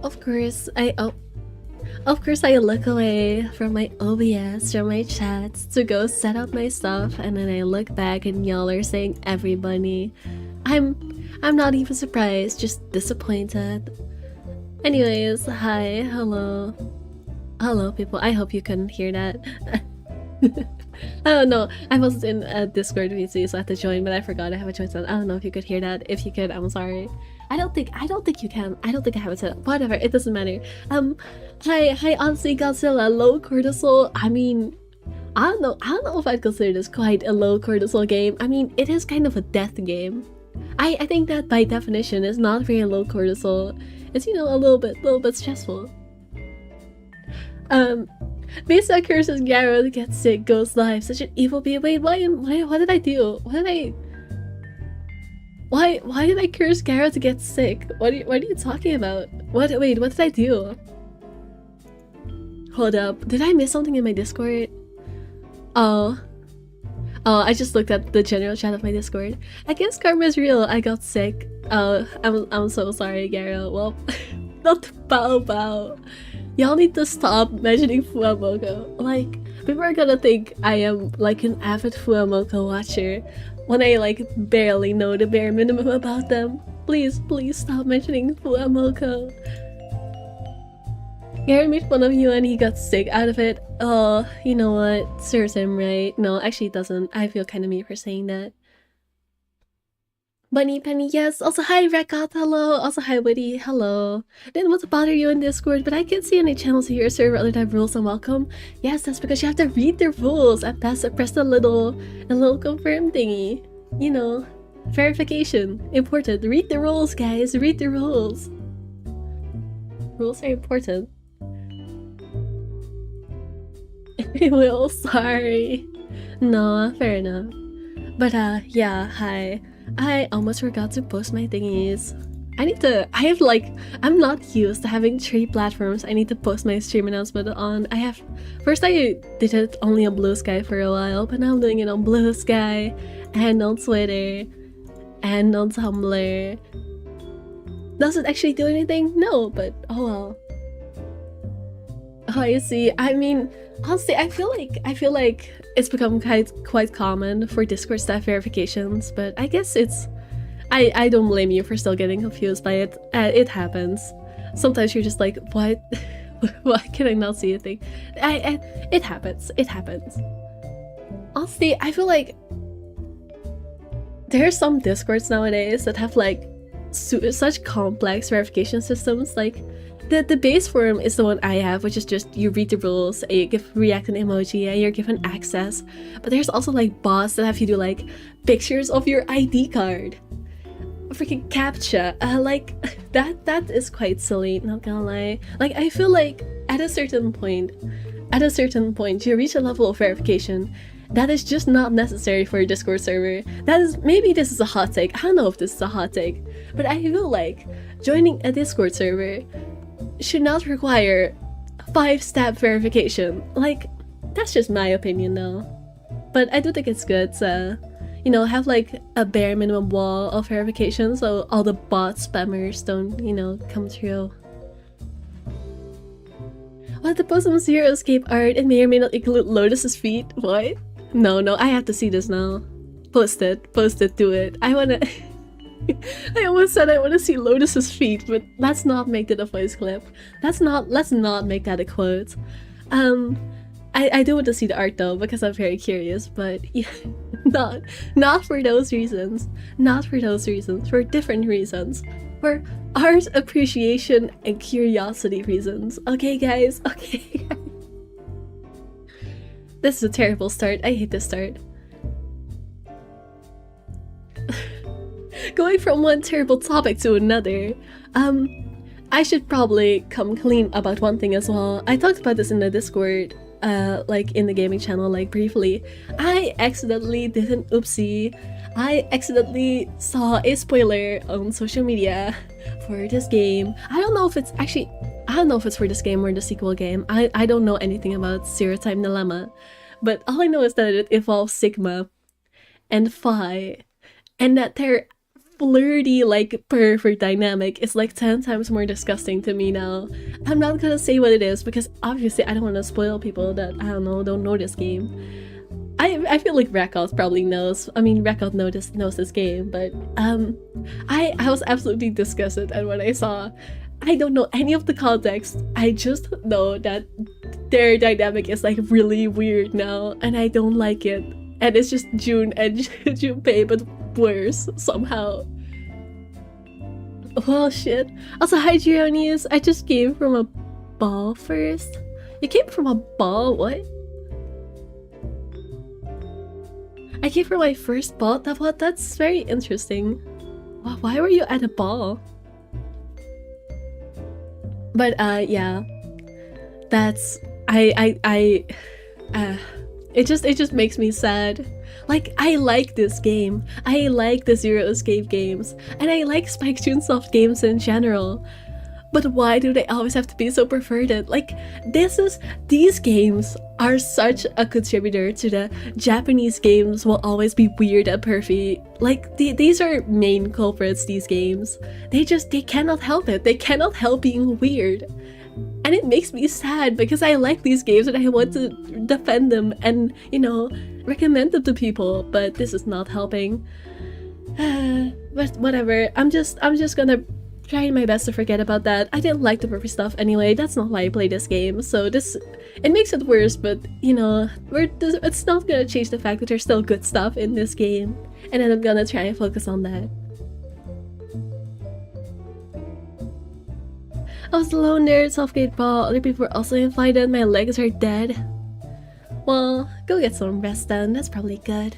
Of course I look away from my OBS, from my chats to go set up my stuff, and then I look back and y'all are saying everybody. I'm I'm not even surprised, just disappointed. Anyways, hi, hello. Hello people, I hope you couldn't hear that. I don't know. I was in a Discord VC, so I had to join, but I forgot I have a choice on. I don't know if you could hear that. If you could, I'm sorry. I don't think you can. I don't think I have it set up. Whatever, it doesn't matter. Hi, honestly, Godzilla, low cortisol. I mean, I don't know if I'd consider this quite a low cortisol game. I mean, it is kind of a death game. I think that by definition is not very low cortisol. It's, you know, a little bit stressful. Based on curses, Garrow gets sick, goes live. Such an evil being. Wait, what did I do? Why did I curse Garrow to get sick? What are you talking about? Wait, what did I do? Hold up, did I miss something in my Discord? Oh, I just looked at the general chat of my Discord. I guess karma is real. I got sick. Oh, I'm so sorry, Garrow. Well, not bow. Y'all need to stop mentioning Fuamoko. Like, people are gonna think I am like an avid Fuamoko watcher when I like barely know the bare minimum about them. Please stop mentioning Fuamoko. Garen made fun of you and he got sick out of it. Oh, you know what? Serves him right. No, actually it doesn't. I feel kind of mean for saying that. Bunny Penny, yes. Also, hi, Rekat, hello. Also, hi, Witty, hello. Didn't want to bother you in Discord, but I can't see any channels here, server other than rules and welcome. Yes, that's because you have to read the rules and press the little confirm thingy. You know, verification. Important. Read the rules, guys. Read the rules. Rules are important. Will, sorry. No, fair enough. But yeah, hi. I almost forgot to post my thingies. I'm not used to having 3 platforms I need to post my stream announcement on. First I did it only on Blue Sky for a while, but now I'm doing it on Blue Sky, and on Twitter, and on Tumblr. Does it actually do anything? No, but oh well. Oh, I see. I mean, honestly, I feel like it's become quite common for Discord staff verifications, but I guess I don't blame you for still getting confused by it. It happens. Sometimes you're just like, what? Why can I not see a thing? It happens. It happens. Honestly, I feel like there are some Discords nowadays that have like such complex verification systems. Like, the base form is the one I have, which is just you read the rules, you react an emoji, and you're given access. But there's also like bots that have you do like pictures of your ID card, freaking captcha. Like that is quite silly. Not gonna lie. Like I feel like at a certain point, you reach a level of verification that is just not necessary for a Discord server. Maybe this is a hot take. I don't know if this is a hot take, but I feel like joining a Discord server should not require 5-step verification. Like, that's just my opinion though. But I do think it's good to, you know, have like a bare minimum wall of verification so all the bot spammers don't, you know, come through. What, the post of Zero Escape art, it may or may not include Lotus's feet? What? No, I have to see this now. Post it, do it. I wanna... I almost said I want to see Lotus's feet, but let's not make that a voice clip. Let's not make that a quote. I do want to see the art though, because I'm very curious, but yeah, not for those reasons. Not for those reasons, for different reasons. For art appreciation and curiosity reasons. Okay guys, okay. This is a terrible start. I hate this start. Going from one terrible topic to another, I should probably come clean about one thing as well. I talked about this in the Discord, like in the gaming channel, like briefly. I accidentally did an oopsie. I accidentally saw a spoiler on social media for this game. I don't know if it's for this game or the sequel game. I don't know anything about Zero Time Dilemma, but all I know is that it involves Sigma and Phi, and that they're flirty, like, pervert dynamic is like 10 times more disgusting to me now. I'm not gonna say what it is because obviously I don't want to spoil people that, I don't know this game. I feel like Rekout probably knows. I mean, Rekout knows this game, but I was absolutely disgusted at what I saw. I don't know any of the context. I just know that their dynamic is like really weird now, and I don't like it. And it's just June and Junpei, but worse somehow. Well, shit. Also, hi Gionius. I just came from a ball first. You came from a ball? What? I came from my first ball? That's very interesting. Why were you at a ball? But yeah, that's it just makes me sad. Like, I like this game. I like the Zero Escape games, and I like Spike chunsoft games in general. But why do they always have to be so perverted? Like, these games are such a contributor to the Japanese games will always be weird and pervy. Like, these are main culprits, these games. They cannot help it. They cannot help being weird. And it makes me sad because I like these games and I want to defend them and, you know, recommend them to people, but this is not helping. But whatever, I'm just gonna try my best to forget about that. I didn't like the pervy stuff anyway. That's not why I play this game, so it makes it worse, but you know, it's not gonna change the fact that there's still good stuff in this game, and then I'm gonna try and focus on that. I was alone there at Southgate Ball. Other people were also invited. My legs are dead. Well, go get some rest then. That's probably good.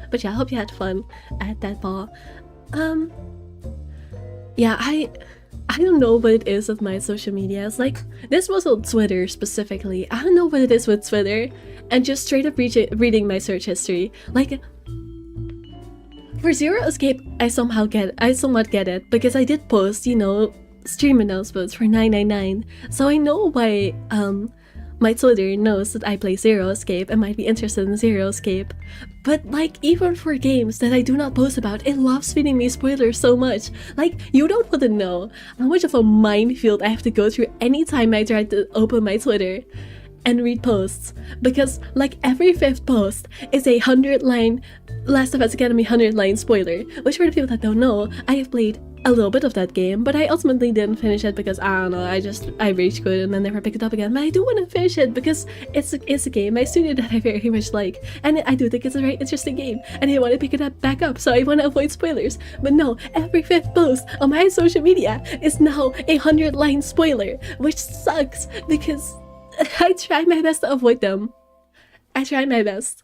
But yeah, I hope you had fun at that ball. Yeah, I don't know what it is with my social media. It's like, this was on Twitter specifically. I don't know what it is with Twitter and just straight up reading my search history. Like, for Zero Escape, I somewhat get it because I did post, you know, stream announcements for 999, so I know why my Twitter knows that I play Zero Escape and might be interested in Zero Escape. But like, even for games that I do not post about, it loves feeding me spoilers so much. Like, you don't want to know how much of a minefield I have to go through anytime I try to open my Twitter and read posts, because like every 5th post is a 100-line Last of Us Academy 100-line spoiler, which for the people that don't know, I have played a little bit of that game, but I ultimately didn't finish it because I don't know, I rage quit and then never picked it up again. But I do want to finish it because it's a game my studio that I very much like, and I do think it's a very interesting game, and I want to pick it back up, so I want to avoid spoilers. But no, every 5th post on my social media is now a 100-line spoiler, which sucks because I try my best to avoid them. I try my best.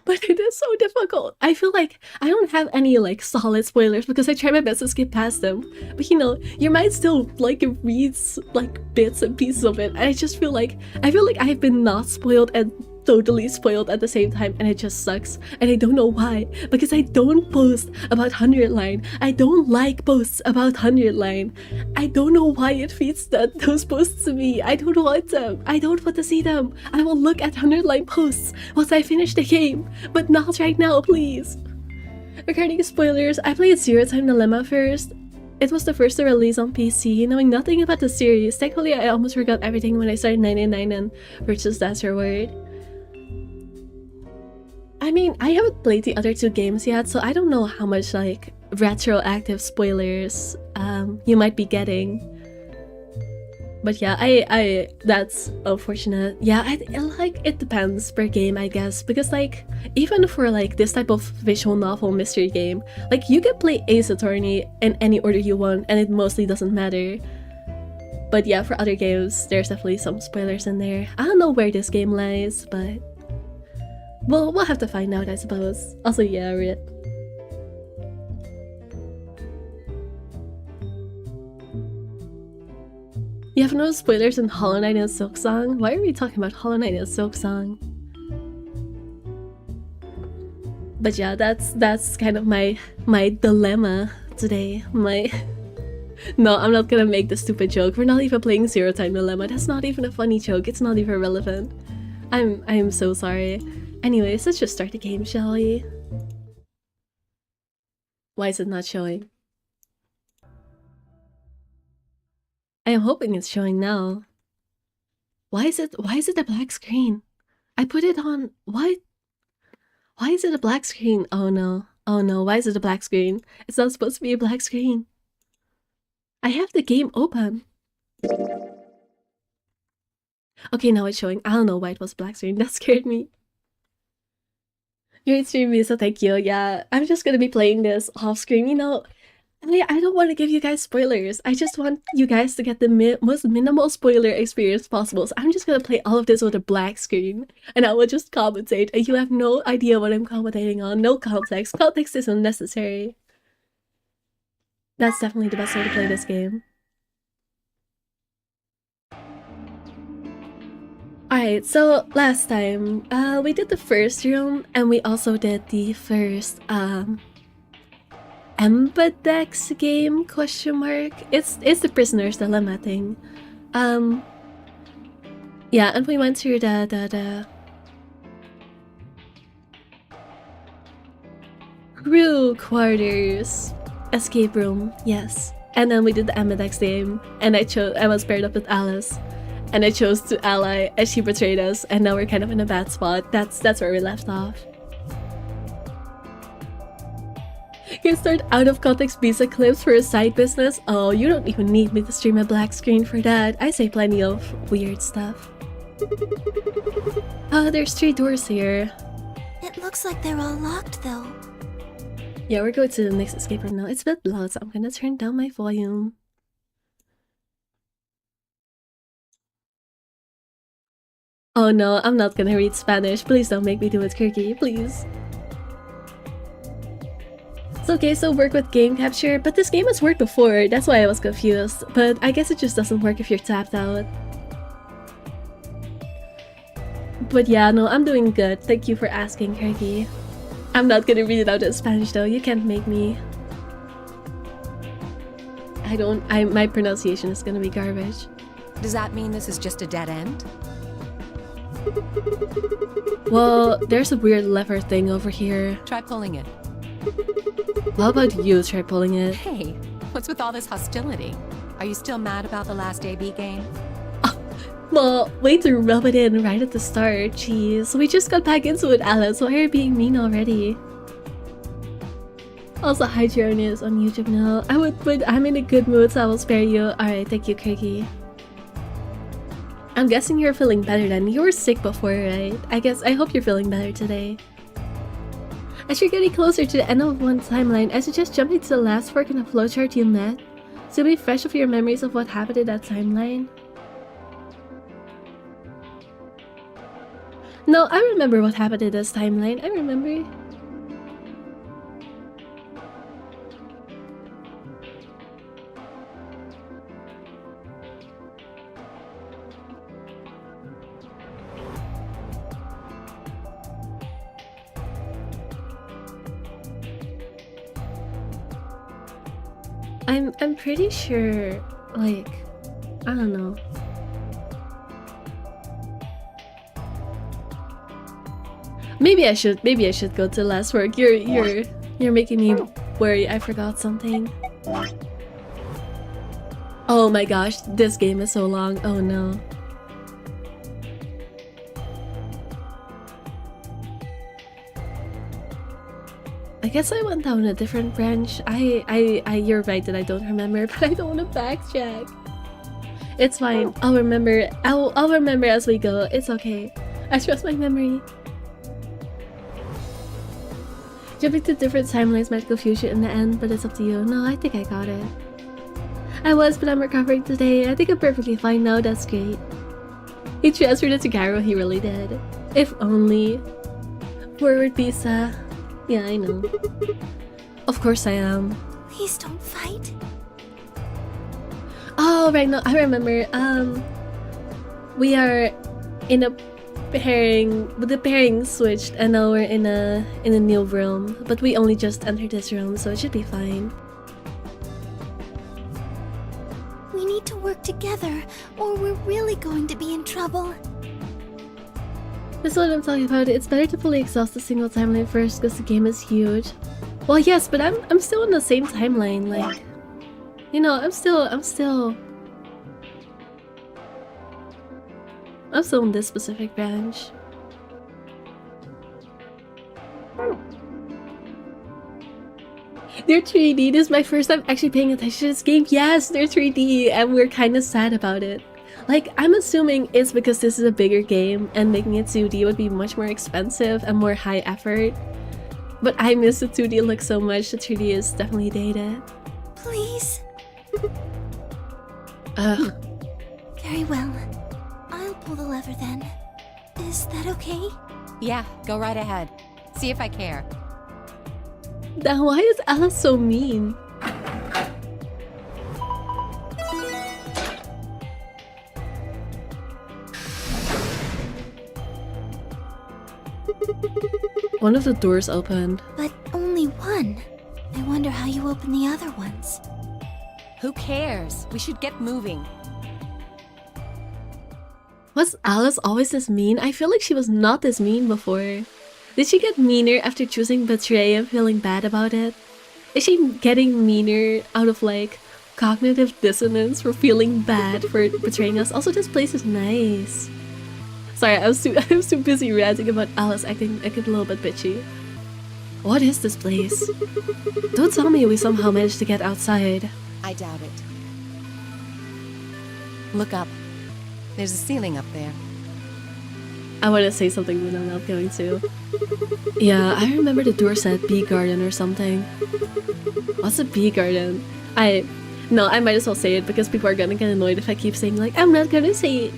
But it is so difficult. I feel like I don't have any like solid spoilers because I try my best to skip past them. But you know, your mind still like reads like bits and pieces of it. And I just feel like I've been not spoiled and totally spoiled at the same time, and it just sucks. And I don't know why, because I don't post about 100-line. I don't like posts about 100-line. I don't know why it feeds those posts to me. I don't want them. I don't want to see them. I will look at 100-line posts once I finish the game, but not right now, please. Regarding spoilers, I played Zero Time Dilemma first. It was the first to release on PC, knowing nothing about the series. Thankfully, I almost forgot everything when I started 999 and purchased That's Your Word. I mean, I haven't played the other 2 games yet, so I don't know how much like retroactive spoilers you might be getting. But yeah, I that's unfortunate. Yeah, it depends per game, I guess, because like even for like this type of visual novel mystery game, like you can play Ace Attorney in any order you want, and it mostly doesn't matter. But yeah, for other games, there's definitely some spoilers in there. I don't know where this game lies, but well, we'll have to find out, I suppose. Also, yeah, Rit. You have no spoilers in Hollow Knight and Silksong? Why are we talking about Hollow Knight and Silksong? But yeah, that's kind of my dilemma today. No, I'm not gonna make the stupid joke. We're not even playing Zero Time Dilemma. That's not even a funny joke. It's not even relevant. I'm so sorry. Anyways, let's just start the game, shall we? Why is it not showing? I am hoping it's showing now. Why is it a black screen? I put it on what? Why is it a black screen? Oh no. Oh no, why is it a black screen? It's not supposed to be a black screen. I have the game open. Okay, now it's showing. I don't know why it was a black screen. That scared me. You're streaming me, so thank you. Yeah, I'm just gonna be playing this off screen, you know. I don't want to give you guys spoilers. I just want you guys to get the most minimal spoiler experience possible. So I'm just gonna play all of this with a black screen, and I will just commentate, and you have no idea what I'm commentating on. No context. Context is unnecessary. That's definitely the best way to play this game. Alright, so last time, we did the first room, and we also did the first, Embadex game, question mark? It's the prisoner's dilemma thing. Yeah, and we went through the crew quarters escape room, yes. And then we did the Embadex game, and I was paired up with Alice. And I chose to ally as she betrayed us, and now we're kind of in a bad spot. That's where we left off. You start out of context visa clips for a side business? Oh, you don't even need me to stream a black screen for that. I say plenty of weird stuff. There's 3 doors here. It looks like they're all locked though. Yeah, we're going to the next escape room now. It's a bit loud, so I'm gonna turn down my volume. Oh no, I'm not gonna read Spanish. Please don't make me do it, Kirky, please. It's okay, so work with game capture, but this game has worked before, that's why I was confused. But I guess it just doesn't work if you're tapped out. But yeah, no, I'm doing good. Thank you for asking, Kirky. I'm not gonna read it out in Spanish though, you can't make me. My pronunciation is gonna be garbage. Does that mean this is just a dead end? Well, there's a weird lever thing over here. Try pulling it. How about you try pulling it? Hey, what's with all this hostility? Are you still mad about the last AB game? Oh, well, way to rub it in right at the start, jeez. We just got back into it, Alice. Why are you being mean already? Also, hi Jeremy is on YouTube now. But I'm in a good mood, so I will spare you. Alright, thank you, Kirky. I'm guessing you're feeling better then. You were sick before, right? I hope you're feeling better today. As you're getting closer to the end of one timeline, I suggest jumping to the last fork in the flowchart you met, so you'll be fresh with your memories of what happened in that timeline. No, I remember what happened in this timeline. I remember. I'm pretty sure, like, I don't know. Maybe I should go to the last work. You're making me worry I forgot something. Oh my gosh, this game is so long. Oh no. I guess I went down a different branch. You're right that I don't remember, but I don't want to backtrack. It's fine. I'll remember. I'll remember as we go. It's okay. I trust my memory. Jumping to different timelines might confuse you in the end, but it's up to you. No, I think I got it. I was, but I'm recovering today. I think I'm perfectly fine now. That's great. He transferred it to Garo. He really did. If only. Forward visa. Yeah, I know. Of course I am. Please don't fight. Oh, right now I remember. We are in a pairing, but the pairing switched, and now we're in a new room. But we only just entered this room, so it should be fine. We need to work together, or we're really going to be in trouble. That's what I'm talking about. It's better to fully exhaust a single timeline first because the game is huge. Well, yes, but I'm still in the same timeline. Like, you know, I'm still in this specific branch. They're 3D. This is my first time actually paying attention to this game. Yes, they're 3D, and we're kind of sad about it. Like, I'm assuming it's because this is a bigger game, and making it 2D would be much more expensive and more high effort. But I miss the 2D look so much. The 3D is definitely dated. Please. Ugh. Very well. I'll pull the lever then. Is that okay? Yeah, go right ahead. See if I care. Then why is Alice so mean? One of the doors opened. But only one. I wonder how you open the other ones. Who cares? We should get moving. Was Alice always this mean? I feel like she was not this mean before. Did she get meaner after choosing betray and feeling bad about it? Is she getting meaner out of like cognitive dissonance for feeling bad for betraying us? Also, this place is nice. Sorry, I was too busy ranting about Alice acting like a little bit bitchy. What is this place? Don't tell me we somehow managed to get outside. I doubt it. Look up. There's a ceiling up there. I want to say something, but I'm not going to. Yeah, I remember the door said bee garden or something. What's a bee garden? No, I might as well say it because people are gonna get annoyed if I keep saying like, I'm not gonna say it.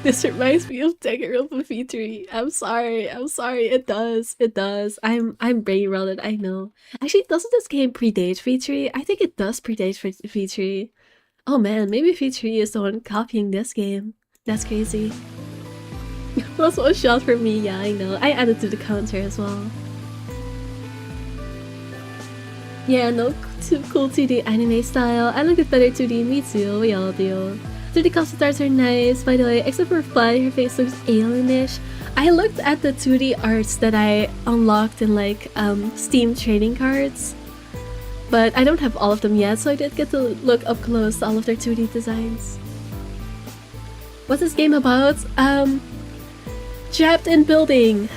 This reminds me of Danganronpa V3. I'm sorry, it does. I'm brain rotted, I know. Actually, doesn't this game predate V3? I think it does predate V3. Oh man, maybe V3 is the one copying this game. That's crazy. Was one shot for me, yeah, I know. I added to the counter as well. Yeah, no, cool 2D anime style. I like it better 2D, me too, we all do. 2D concept arts are nice, by the way, except for Fly, her face looks alienish. I looked at the 2D arts that I unlocked in like Steam trading cards, but I don't have all of them yet, so I did get to look up close to all of their 2D designs. What's this game about? Trapped in building,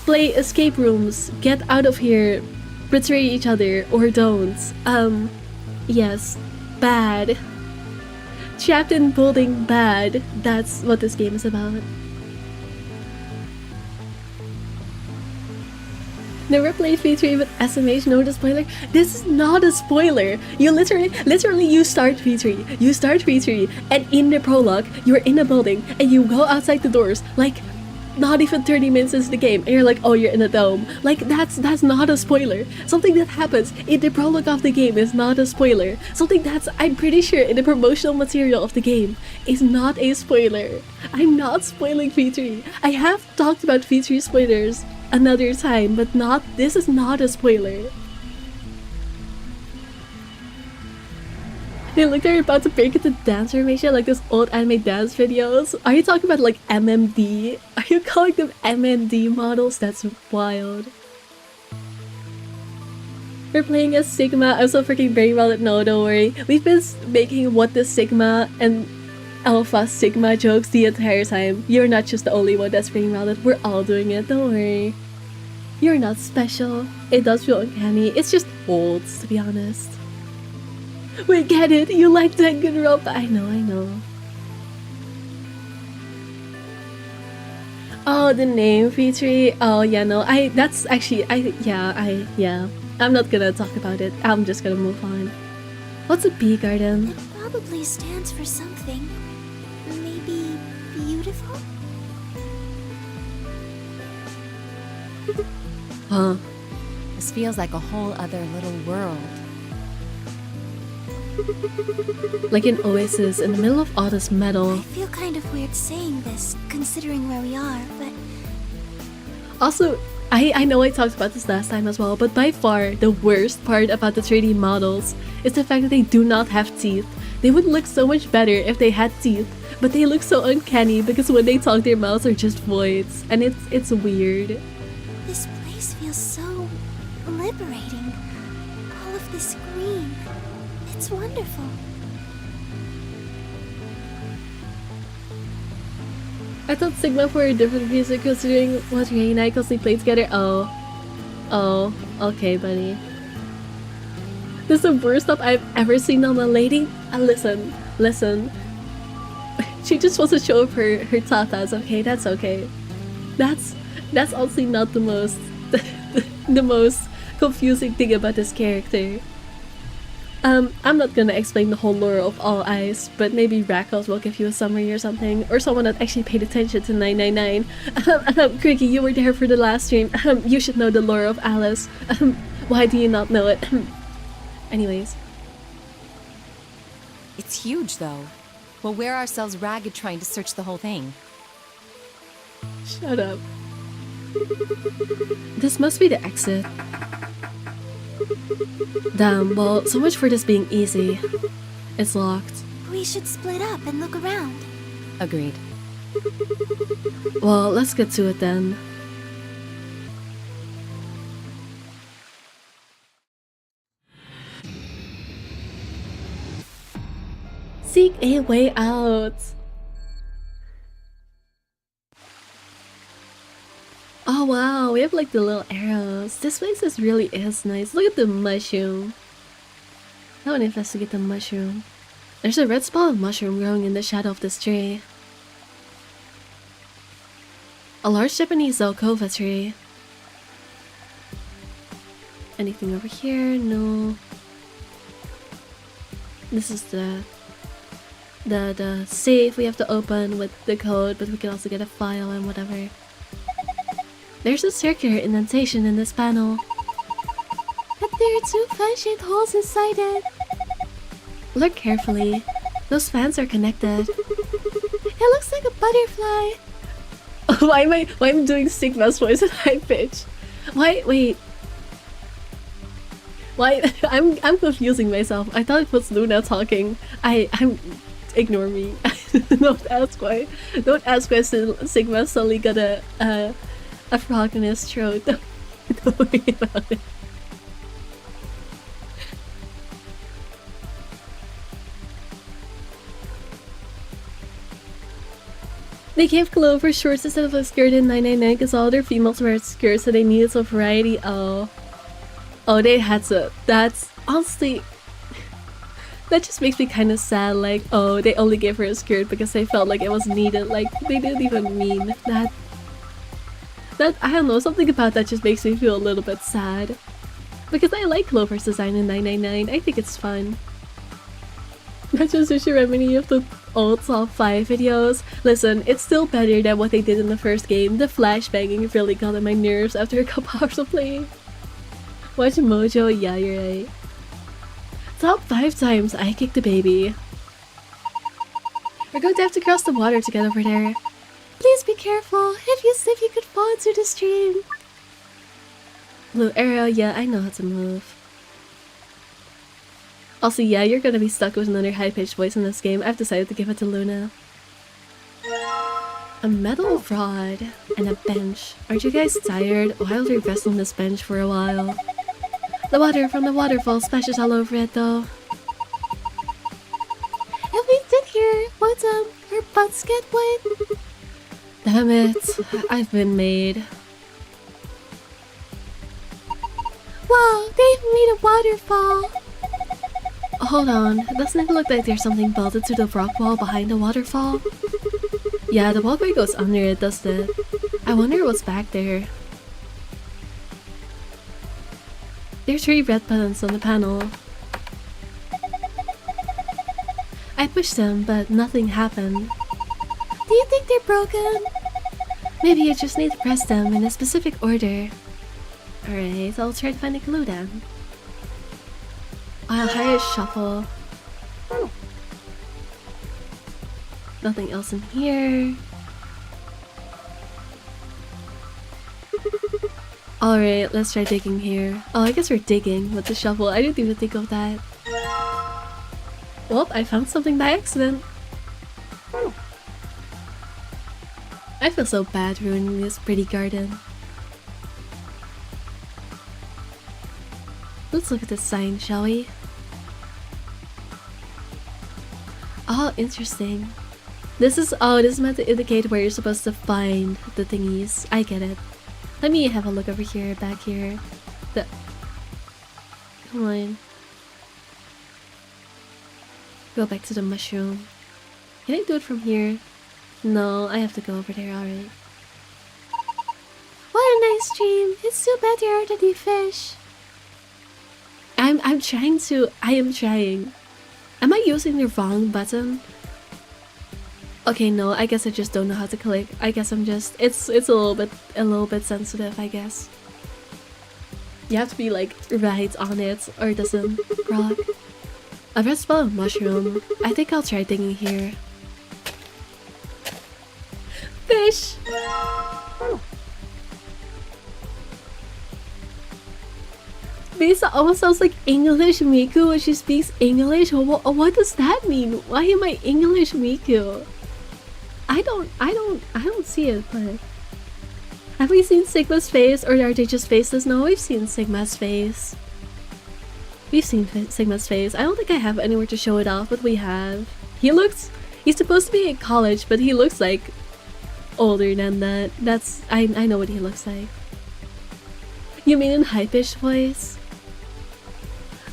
play escape rooms, get out of here, betray each other or don't. Yes, bad. Trapped in building, bad. That's what this game is about. Never played V3 with SMH, no the spoiler. This is not a spoiler. You literally you start V3, and in the prologue, you're in a building and you go outside the doors, like not even 30 minutes into the game, and you're like, oh, you're in a dome. Like, that's not a spoiler. Something that happens in the prologue of the game is not a spoiler. Something that's, I'm pretty sure, in the promotional material of the game is not a spoiler. I'm not spoiling V3. I have talked about V3 spoilers another time, but this is not a spoiler. They look like they're about to break into dance animation like those old anime dance videos. Are you talking about like MMD? Are you calling them MMD models? That's wild. We're playing as Sigma. I'm so freaking very well at no, don't worry. We've been making what the Sigma and Alpha Sigma jokes the entire time. You're not just the only one that's being routed. We're all doing it, don't worry. You're not special. It does feel uncanny. It's just old, to be honest. We get it! You like Danganronpa! I know. Oh, the name V3. Oh yeah, no. That's actually yeah. I'm not gonna talk about it. I'm just gonna move on. What's a bee garden? It probably stands for something. Maybe beautiful? Huh. This feels like a whole other little world. Like an oasis in the middle of all this metal. I feel kind of weird saying this, considering where we are, but... Also, I know I talked about this last time as well, but by far the worst part about the 3D models is the fact that they do not have teeth. They would look so much better if they had teeth, but they look so uncanny because when they talk their mouths are just voids, and it's weird. This place feels so... liberating. All of this green. It's wonderful. I thought Sigma for a different music considering what Ray and I constantly played together. Oh. Oh. Okay, buddy. This is the worst stuff I've ever seen on a lady. Listen. Listen. She just wants to show off her tatas, okay? That's okay. That's honestly not the most the most confusing thing about this character. I'm not gonna explain the whole lore of All Eyes, but maybe Rackles will give you a summary or something, or someone that actually paid attention to 999. Cricky, you were there for the last stream. You should know the lore of Alice. Why do you not know it? Anyways. It's huge, though. We'll wear ourselves ragged trying to search the whole thing. Shut up. This must be the exit. Damn, well, so much for this being easy. It's locked. We should split up and look around. Agreed. Well, let's get to it then. Seek a way out. Oh wow, we have like the little arrows. This place really is nice. Look at the mushroom. I want to investigate the mushroom. There's a red spot of mushroom growing in the shadow of this tree. A large Japanese alcova tree. Anything over here? No. This is the safe we have to open with the code, but we can also get a file and whatever. There's a circular indentation in this panel. But there are two fan-shaped holes inside it. Look carefully. Those fans are connected. It looks like a butterfly. Why am I doing Sigma's voice at high pitch? Wait. Why I'm confusing myself. I thought it was Luna talking. I'm ignore me. Don't ask why. Don't ask why Sigma suddenly got a frog in his throat. Don't worry about it. They gave Clover shorts instead of a skirt in 999 because all their females wear skirts, so they needed some variety. Oh, they had to. That's honestly. That just makes me kind of sad, like, oh, they only gave her a skirt because they felt like it was needed. Like, they didn't even mean that. I don't know, something about that just makes me feel a little bit sad. Because I like Clover's design in 999, I think it's fun. That's just a remedy of the old top 5 videos. Listen, it's still better than what they did in the first game. The flashbanging really got on my nerves after a couple hours of playing. Watch Mojo, yeah, you're right. Top 5 times I kicked the baby. We're going to have to cross the water to get over there. Please be careful. If you slip, you could fall into the stream. Blue arrow, yeah, I know how to move. Also, yeah, you're gonna be stuck with another high-pitched voice in this game. I've decided to give it to Luna. A metal rod and a bench. Aren't you guys tired? Why will we rest on this bench for a while? The water from the waterfall splashes all over it, though. If we sit here, won't our butts get wet? Damn it, I've been made. Wow, they've made a waterfall. Hold on, doesn't it look like there's something bolted to the rock wall behind the waterfall? Yeah, the walkway goes under it, doesn't it? I wonder what's back there. There are 3 red buttons on the panel. I pushed them, but nothing happened. Do you think they're broken? Maybe you just need to press them in a specific order. Alright, I'll try to find a clue then. I'll hire a shuffle. Nothing else in here. Alright, let's try digging here. Oh, I guess we're digging with the shovel. I didn't even think of that. Well, I found something by accident. I feel so bad ruining this pretty garden. Let's look at this sign, shall we? Oh, interesting. This is meant to indicate where you're supposed to find the thingies. I get it. Let me have a look over here, back here. Come on. Go back to the mushroom. Can I do it from here? No, I have to go over there, alright. What a nice dream. It's too bad you're already fish. I am trying. Am I using the wrong button? Okay, no, I guess I just don't know how to click. I guess I'm just it's a little bit sensitive, I guess. You have to be like right on it or it doesn't rock. I've read spell of mushroom. I think I'll try digging here. Fish! Visa almost sounds like English Miku when she speaks English. What does that mean? Why am I English Miku? I don't see it, but... Have we seen Sigma's face, or are they just faceless? No, we've seen Sigma's face. We've seen Sigma's face. I don't think I have anywhere to show it off, but we have. He's supposed to be in college, but he looks like older than that. I know what he looks like. You mean in high-pitched voice?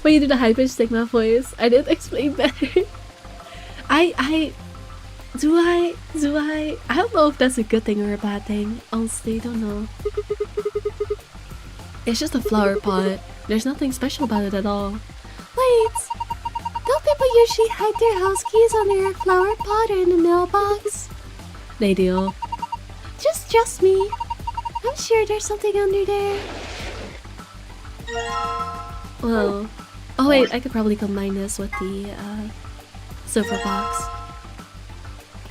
When you do the high-pitched Sigma voice, I didn't explain better. I don't know if that's a good thing or a bad thing. Honestly, don't know. It's just a flower pot. There's nothing special about it at all. Wait! Don't people usually hide their house keys under a flower pot or in the mailbox? They do. Just trust me. I'm sure there's something under there. Well... Oh wait, I could probably combine this with the silver box.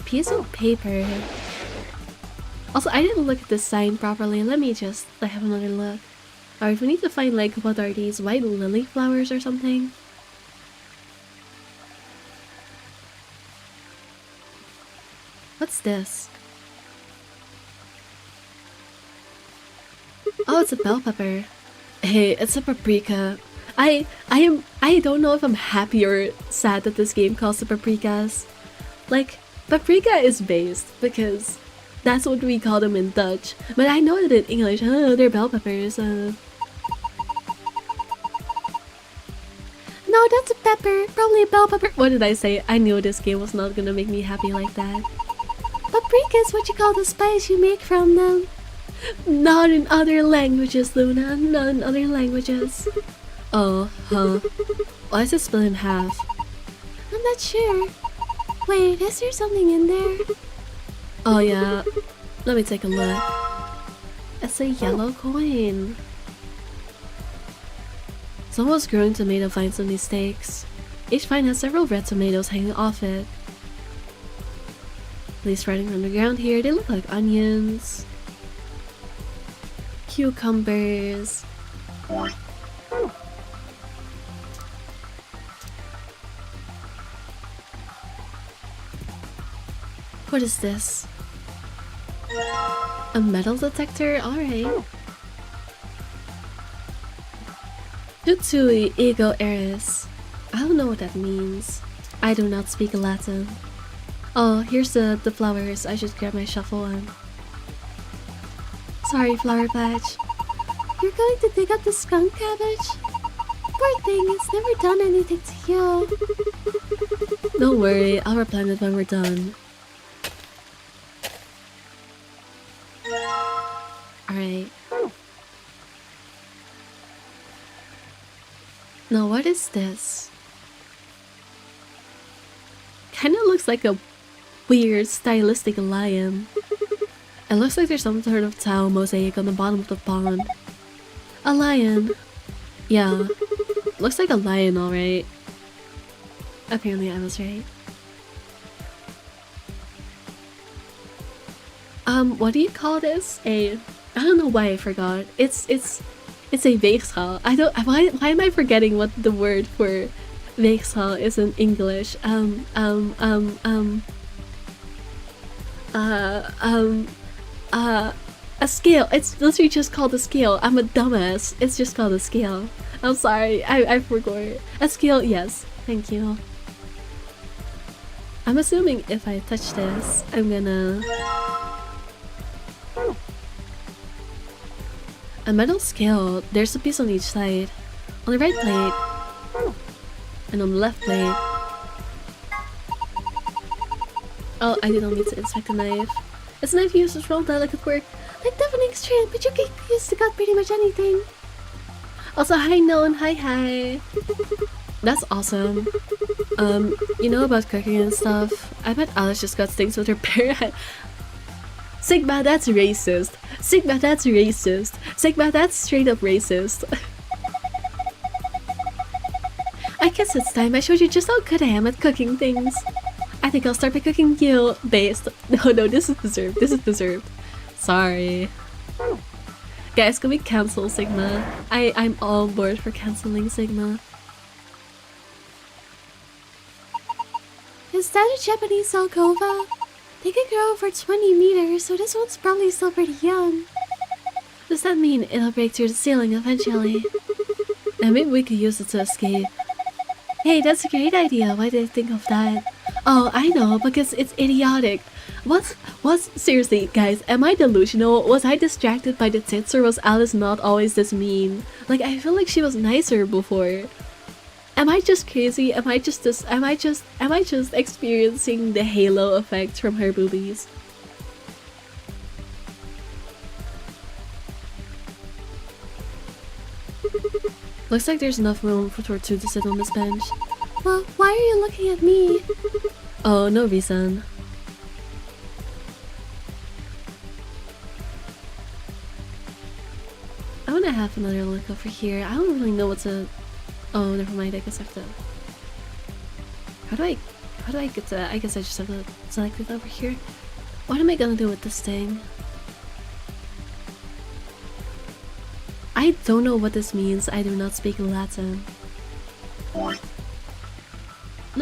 Piece of paper. Also, I didn't look at this sign properly. Let me just have another look. Alright, we need to find like, what are these? White lily flowers or something? What's this? Oh, it's a bell pepper. Hey, it's a paprika. I don't know if I'm happy or sad that this game calls the paprikas. Like, paprika is based because that's what we call them in Dutch. But I know that in English, they're bell peppers. No, that's a pepper. Probably a bell pepper. What did I say? I knew this game was not gonna make me happy like that. Paprika is what you call the spice you make from them. Not in other languages, Luna. Not in other languages. Oh, huh. Why is it split in half? I'm not sure. Wait, is there something in there? Oh yeah. Let me take a look. It's a yellow coin. Someone's growing tomato vines on these stakes. Each vine has several red tomatoes hanging off it. Leaves spreading from the ground here. They look like onions. Cucumbers. What is this? A metal detector? Alright. Tutsui ego eris. I don't know what that means. I do not speak Latin. Oh, here's the flowers. I should grab my shuffle one. Sorry, Flower Patch. You're going to dig up the skunk cabbage? Poor thing, it's never done anything to you. Don't worry, I'll replant it when we're done. Alright. Now what is this? Kinda looks like a weird stylistic lion. It looks like there's some sort of tile mosaic on the bottom of the pond. A lion. Yeah. Looks like a lion, alright. Apparently I was right. What do you call this? I don't know why I forgot. It's a weegschaal. Why am I forgetting what the word for weegschaal is in English? A scale. It's literally just called a scale. I'm a dumbass. It's just called a scale. I'm sorry, I forgot. A skill, yes. Thank you. I'm assuming if I touch this, I'm gonna... A metal scale, there's a piece on each side. On the right plate, and on the left plate. Oh, I didn't need to inspect the knife. It's a knife used for strong delicate work, like deafening strength, but you can use to cut pretty much anything. Also, hi Noan, hi. That's awesome. You know about cooking and stuff? I bet Alice just got things with her bare hand. Sigma, that's racist. Sigma, that's racist. Sigma, that's straight up racist. I guess it's time I showed you just how good I am at cooking things. I think I'll start by cooking you based. No, this is deserved. This is deserved. Sorry. Guys, can we cancel Sigma? I'm all board for canceling Sigma. Is that a Japanese alcova? They can grow over 20 meters, so this one's probably still pretty young. Does that mean it'll break through the ceiling eventually? And maybe we could use it to escape. Hey, that's a great idea. Why did I think of that? Oh, I know, because it's idiotic. Seriously, guys, am I delusional? Was I distracted by the tits, or was Alice not always this mean? Like, I feel like she was nicer before. Am I just crazy? Am I just experiencing the halo effect from her boobies? Looks like there's enough room for Tortu to sit on this bench. Well, why are you looking at me? Oh, no reason. I wanna have another look over here. I don't really know what to... Oh, never mind. I guess I have to... How do I get to... I guess I just have to select it over here. What am I gonna do with this thing? I don't know what this means. I do not speak Latin. Let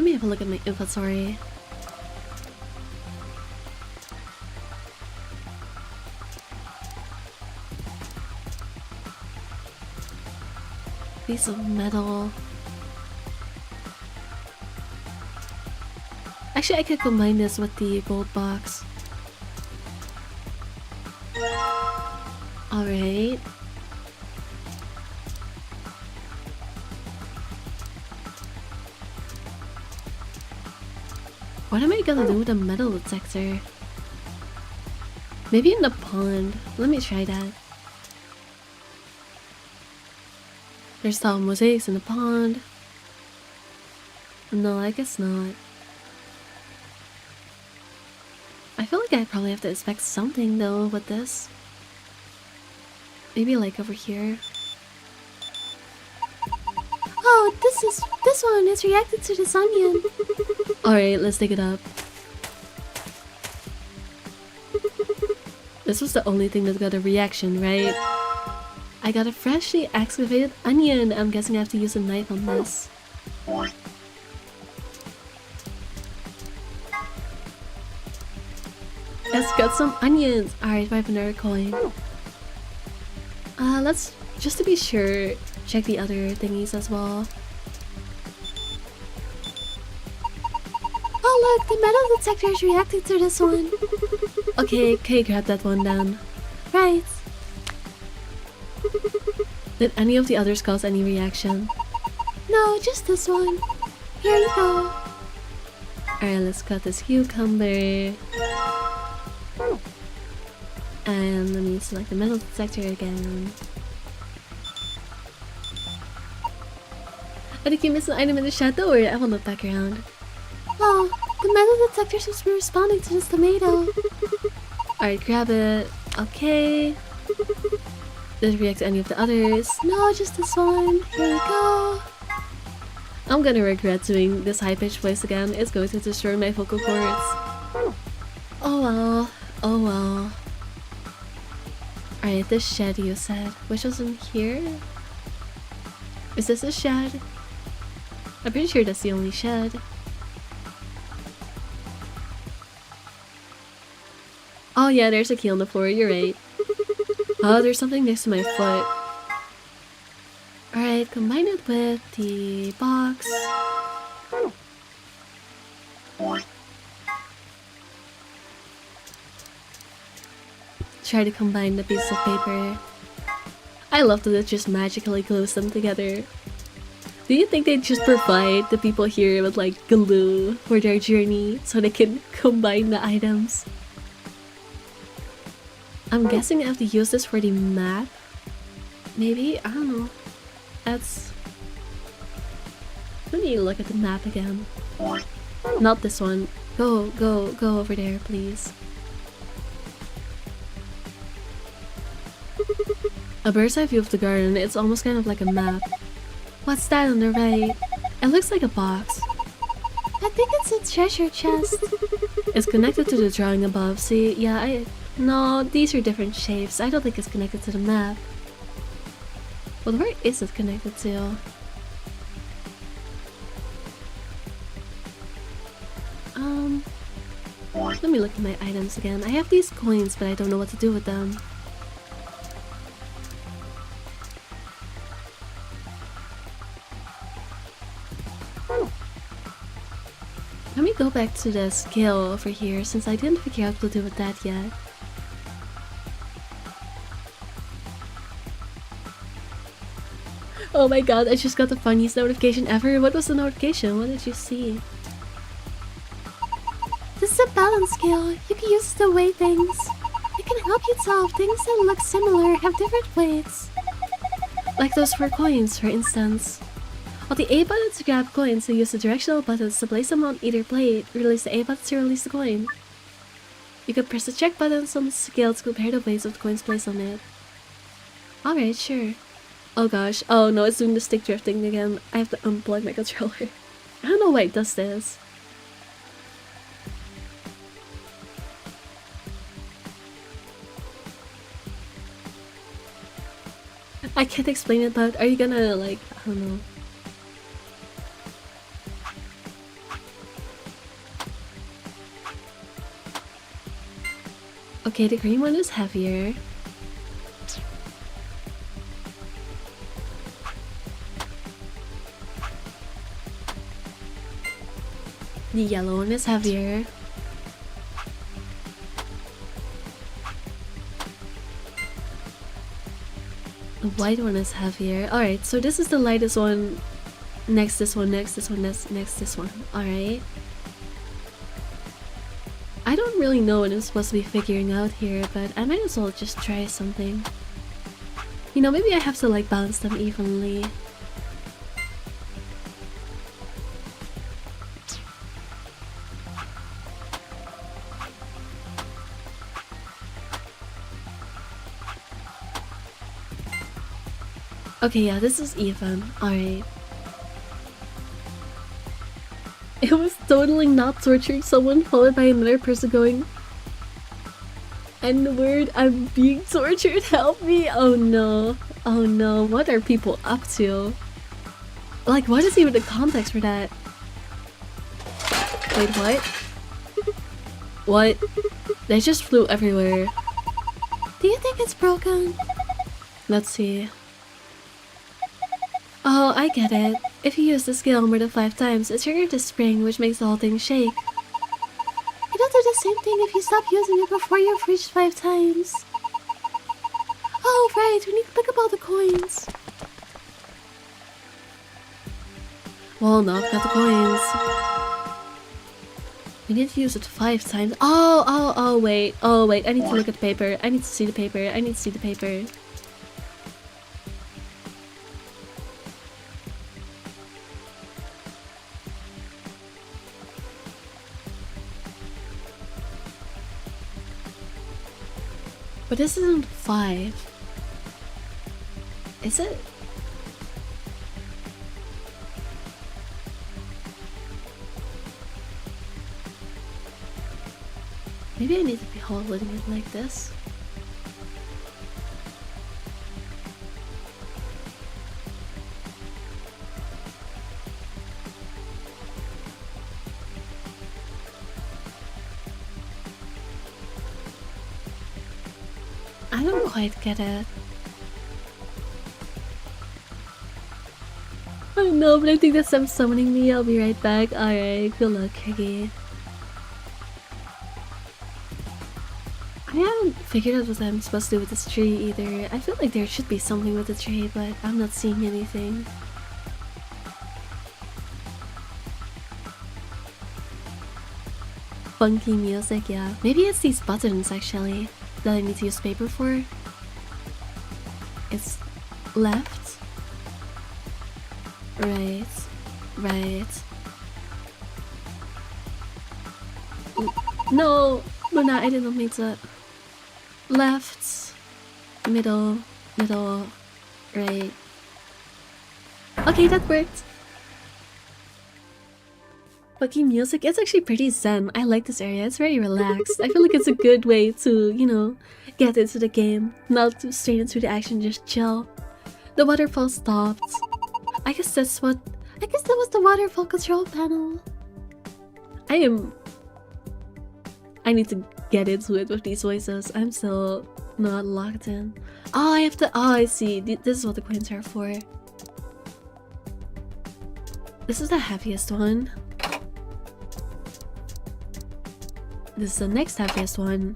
me have a look at my inventory. Piece of metal. Actually, I could combine this with the gold box. Alright. What am I gonna do with a metal detector? Maybe in the pond. Let me try that. There's some mosaics in the pond. No, I guess not. I feel like I probably have to inspect something though with this. Maybe like over here. Oh, this one is reacted to this onion. Alright, let's dig it up. This was the only thing that got a reaction, right? I got a freshly excavated onion. I'm guessing I have to use a knife on this. Let's get some onions. Alright, 500 coin. Let's, just to be sure, check the other thingies as well. Oh look, the metal detector is reacting to this one. Okay, grab that one then. Right. Did any of the others cause any reaction? No, just this one. Here you go. Alright, let's cut this cucumber. And let me select the metal detector again. I think you missed an item in the chat. Don't worry, I will look back around. Oh, the metal detector seems to be responding to this tomato. Alright, grab it. Okay. Did it react to any of the others? No, just this one. Here you go. I'm gonna regret doing this high-pitched voice again. It's going to destroy my vocal cords. Oh well. Oh well. Alright, this shed you said. Which was in here? Is this a shed? I'm pretty sure that's the only shed. Oh yeah, there's a key on the floor, you're right. Oh, there's something next to my foot. Alright, Alright, combine it with the box. Try to combine the piece of paper. I love that it just magically glues them together. Do you think they'd just provide the people here with like glue for their journey so they can combine the items? I'm guessing I have to use this for the map. Maybe? I don't know. Let me look at the map again. Not this one. Go over there, please. A bird's eye view of the garden. It's almost kind of like a map. What's that on the right? It looks like a box. I think it's a treasure chest. It's connected to the drawing above. See, yeah, no, these are different shapes. I don't think it's connected to the map. Well, where is it connected to? Let me look at my items again. I have these coins, but I don't know what to do with them. Let me go back to the scale over here, since I didn't figure out what to do with that yet. Oh my god, I just got the funniest notification ever. What was the notification? What did you see? This is a balance scale. You can use it to weigh things. It can help you tell if things that look similar have different weights. Like those 4 coins, for instance. On the A button to grab coins, you use the directional buttons to place them on either plate. Release the A button to release the coin. You can press the check buttons on the scale to compare the weights of the coins placed on it. Alright, sure. Oh gosh, oh no, it's doing the stick drifting again. I have to unplug my controller. I don't know why it does this. I can't explain it, but are you gonna like, I don't know. Okay, the green one is heavier. The yellow one is heavier. The white one is heavier. Alright, so this is the lightest one. Next this one, next this one, next this one. Alright. I don't really know what I'm supposed to be figuring out here, but I might as well just try something. You know, maybe I have to like balance them evenly. Okay, yeah, this is even. Alright. It was totally not torturing someone followed by another person going, N-word, I'm being tortured, help me! Oh no. Oh no, what are people up to? Like, what is even the context for that? Wait, what? What? They just flew everywhere. Do you think it's broken? Let's see. Oh, I get it. If you use the scale more than 5 times, it triggers the spring, which makes the whole thing shake. It'll do the same thing if you stop using it before you've reached 5 times. Oh, right, we need to pick up all the coins. Well, no, I've got the coins. We need to use it 5 times. Oh, wait. Oh, wait, I need to look at the paper. I need to see the paper. I need to see the paper. But this isn't 5. Is it? Maybe I need to be holding it like this. I don't quite get it. no, but I think that's them summoning me. I'll be right back. Alright, good luck, Craigie. I haven't figured out what I'm supposed to do with this tree either. I feel like there should be something with the tree, but I'm not seeing anything. Funky music, yeah. Maybe it's these buttons actually that I need to use paper for. It's left, right, right. No, Luna, I didn't mean to. Left, middle, middle, right. Okay, that worked. Funky music, it's actually pretty zen. I like this area, it's very relaxed. I feel like it's a good way to, you know, get into the game. Not to straight into the action, just chill. The waterfall stopped. I guess that was the waterfall control panel. I need to get into it with these voices. I'm still not locked in. Oh, I have to. Oh, I see. This is what the coins are for. This is the heaviest one. This is the next heaviest one.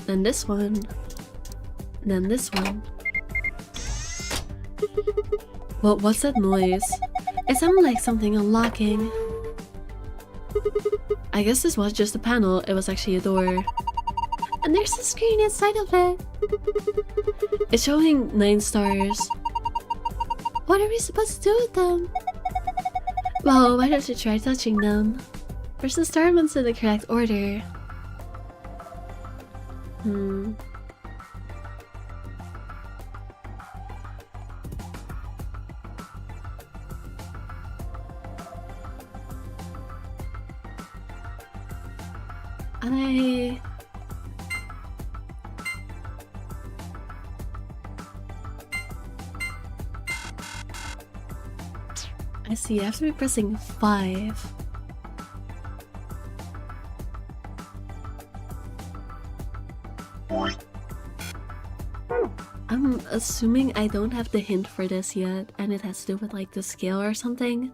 Then this one. Then this one. Well, what's that noise? It sounded like something unlocking. I guess this was just a panel, it was actually a door. And there's a screen inside of it. It's showing 9 stars. What are we supposed to do with them? Well, why don't you try touching them? There's the star ones in the correct order. I see, I have to be pressing 5. I'm assuming I don't have the hint for this yet, and it has to do with like the scale or something.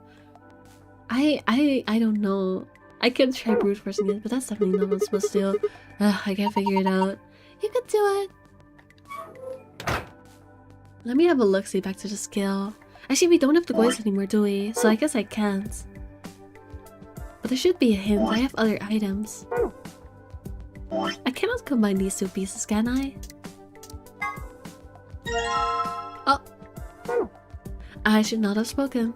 I don't know. I can try brute forcing it, but that's definitely not what I'm supposed to do. I can't figure it out. You can do it. Let me have a look-see back to the scale. Actually, we don't have the coins anymore, do we? So I guess I can't. But there should be a hint. I have other items. I cannot combine these two pieces, can I? Oh! I should not have spoken.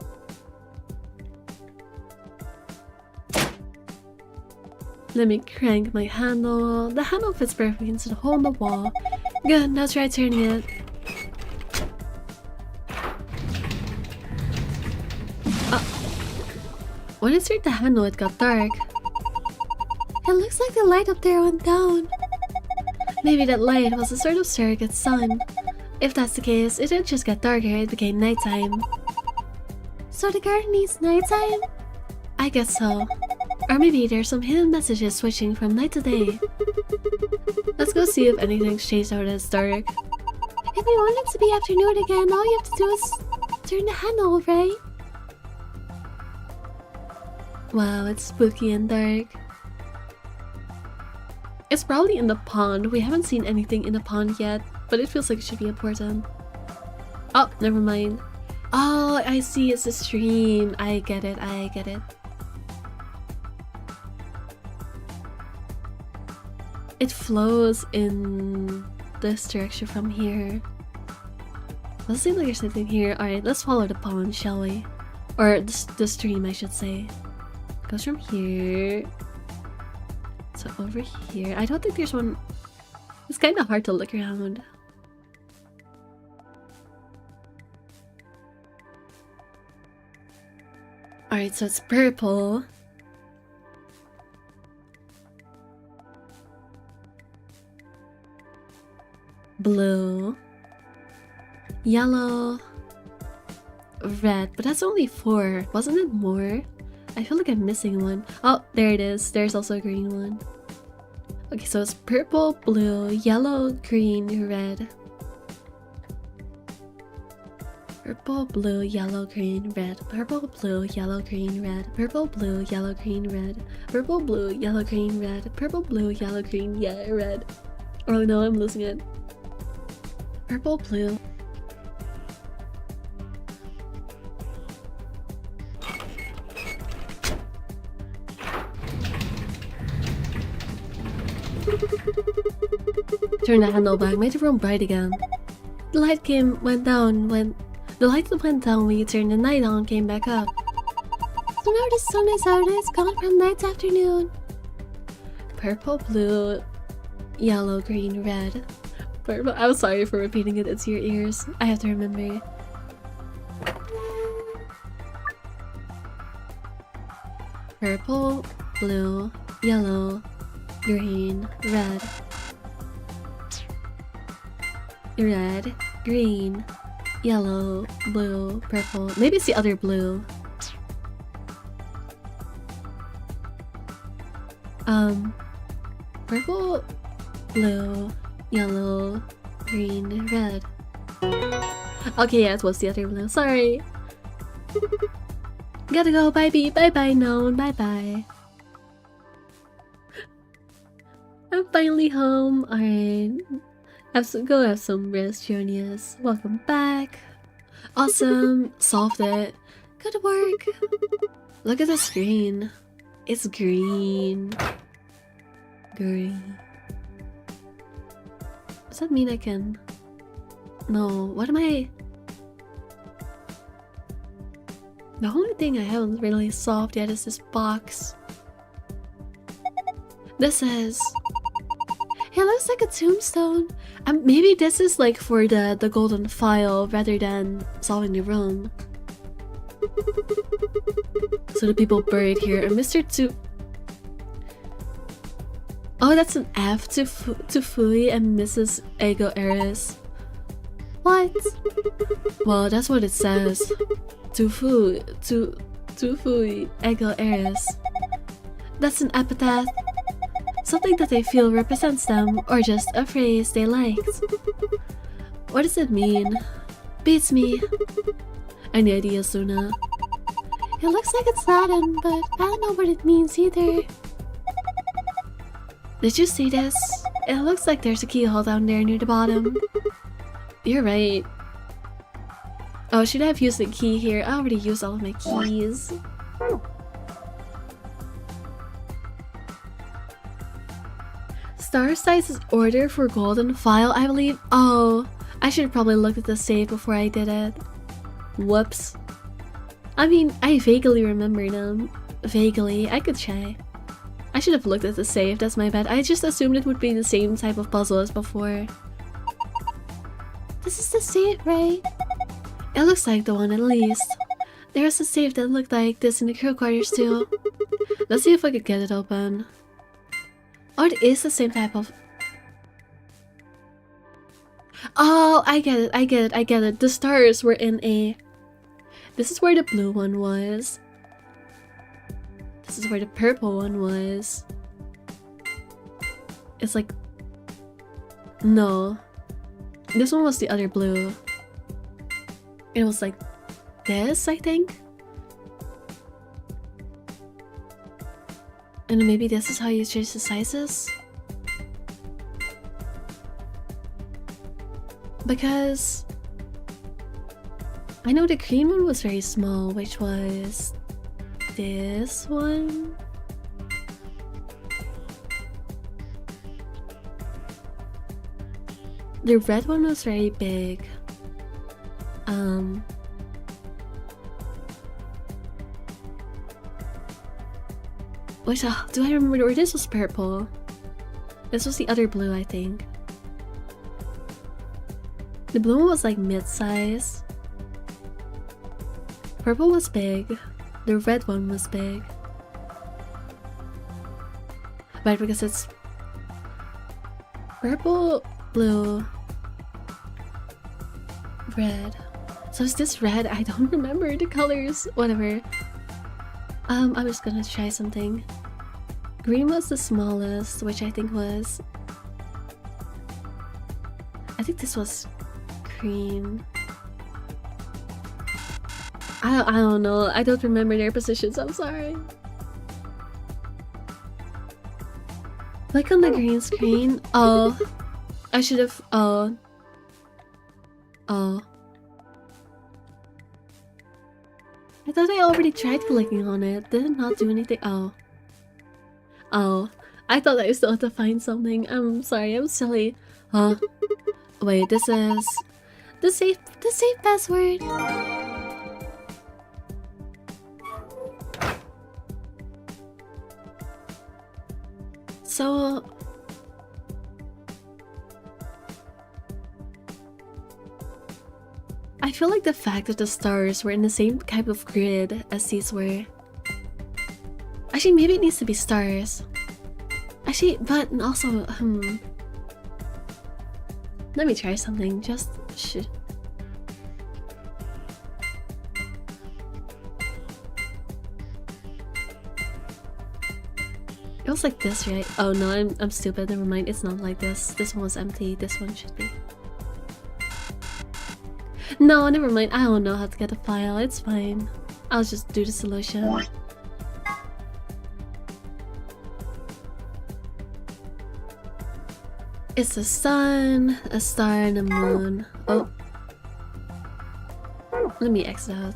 Let me crank my handle. The handle fits perfectly into the hole in the wall. Good, now try turning it. When I turned the handle, it got dark. It looks like the light up there went down. Maybe that light was a sort of surrogate sun. If that's the case, it didn't just get darker, it became nighttime. So the garden needs nighttime? I guess so. Or maybe there's some hidden messages switching from night to day. Let's go see if anything's changed out as dark. If we want it to be afternoon again, all you have to do is turn the handle, right? Wow, it's spooky and dark. It's probably in the pond. We haven't seen anything in the pond yet, but it feels like it should be important. Oh, never mind. Oh, I see, it's a stream. I get it, I get it. It flows in this direction from here. Doesn't seem like there's something here. Alright, let's follow the pond, shall we? Or the stream, I should say. Goes from here to over here. I don't think there's one. It's kind of hard to look around. Alright, so it's purple. Blue. Yellow. Red. But that's only 4. Wasn't it more? I feel like I'm missing one. Oh, there it is. There's also a green one. Okay, so it's purple, blue, yellow, green, red. Purple, blue, yellow, green, red. Purple, blue, yellow, green, red. Purple, blue, yellow, green, red. Purple, blue, yellow, green, red. Purple, blue, yellow, green, yeah, red. Oh no, I'm losing it. Purple, blue. Turn the handle back, made the room bright again. The light went down when you turned the night on, came back up. So now the sun is out and it's gone from night to afternoon. Purple, blue, yellow, green, red. Purple. I'm sorry for repeating it into your ears. I have to remember. Purple, blue, yellow, green, red. Red, green, yellow, blue, purple. Maybe it's the other blue. Purple, blue, yellow, green, red. Okay, yeah, it was the other blue. Sorry. Gotta go. Bye, bee. Bye, bye, known. Bye, bye. I'm finally home. Alright. Go have some rest, Jonius. Welcome back. Awesome. Solved it. Good work. Look at the screen. It's green. Green. Does that mean I can... No, what am I... The only thing I haven't really solved yet is this box. This says... It looks like a tombstone. Maybe this is like for the golden file rather than solving the room. So the people buried here are Mr. Tu... Oh, that's an F to Fui and Mrs. Ego Eris. What? Well, that's what it says. To Fui Ego Eris. That's an epithet. Something that they feel represents them, or just a phrase they liked. What does it mean? Beats me. Any ideas, Luna? It looks like it's Latin, but I don't know what it means either. Did you see this? It looks like there's a keyhole down there near the bottom. You're right. Oh, should I have used the key here? I already used all of my keys. Star Size's order for golden file, I believe. Oh, I should have probably looked at the save before I did it. Whoops. I mean, I vaguely remember them. Vaguely, I could try. I should have looked at the save, that's my bad. I just assumed it would be the same type of puzzle as before. This is the save, right? It looks like the one at least. There's a save that looked like this in the crew quarters too. Let's see if I could get it open. Oh, it is the same type of... Oh, I get it. The stars were in a... This is where the blue one was. This is where the purple one was. It's like... No. This one was the other blue. It was like this, I think. And maybe this is how you change the sizes? Because... I know the green one was very small, which was... this one? The red one was very big. Wait, do I remember? Or this was purple. This was the other blue, I think. The blue one was like mid-size. Purple was big. The red one was big. Right, because it's purple, blue, red. So is this red? I don't remember the colors. Whatever. I'm just gonna try something. Green was the smallest, which I think was... I think this was green. I don't know. I don't remember their positions. I'm sorry. Click on the green screen. Oh, I should have. Oh. I thought I already tried clicking on it. Did it not do anything? Oh. I thought I still had to find something. I'm sorry. I'm silly. Huh? Wait. This is the safe password. So I feel like the fact that the stars were in the same type of grid as these were. Actually, maybe it needs to be stars. Actually, but also, let me try something. Just shit. It was like this, right? Oh no, I'm stupid. Never mind. It's not like this. This one was empty. This one should be. No, never mind. I don't know how to get a file. It's fine. I'll just do the solution. It's the sun, a star, and a moon. Oh. Let me exit out.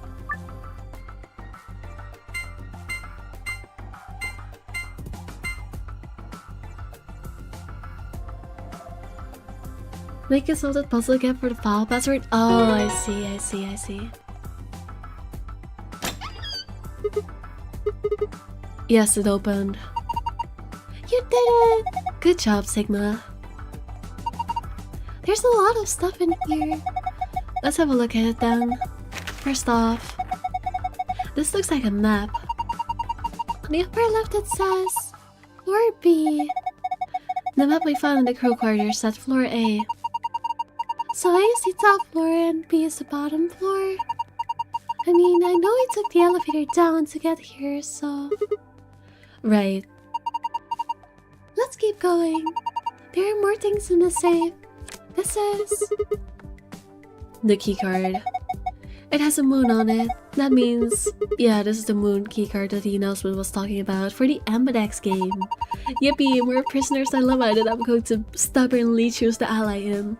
Make a solved puzzle again for the file password. Oh, I see. Yes, it opened. You did it! Good job, Sigma. There's a lot of stuff in here. Let's have a look at it then. First off, this looks like a map. On the upper left it says Floor B. The map we found in the crew quarters said floor A. So A is the top floor and B is the bottom floor. I mean, I know we took the elevator down to get here, so... Right. Let's keep going. There are more things in the safe. This is... the keycard. It has a moon on it. That means... yeah, this is the moon keycard that the announcement was talking about for the Ambidex game. Yippee, more prisoners I love out that I'm going to stubbornly choose the ally in.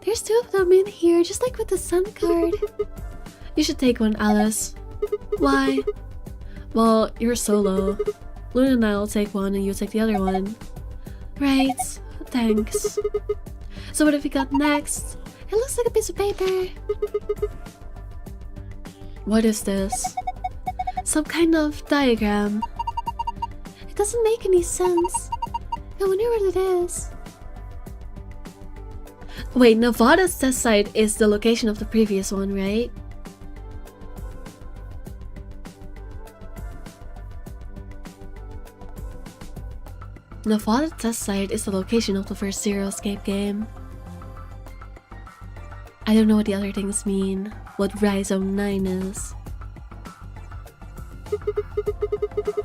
There's 2 of them in here, just like with the sun card. You should take one, Alice. Why? Well, you're solo. Luna and I'll take one and you take the other one. Right, thanks. So what have we got next? It looks like a piece of paper. What is this? Some kind of diagram. It doesn't make any sense. I wonder what it is. Wait, Nevada's test site is the location of the previous one, right? Nevada's test site is the location of the first Zero Escape game. I don't know what the other things mean. What Rhizome 9 is.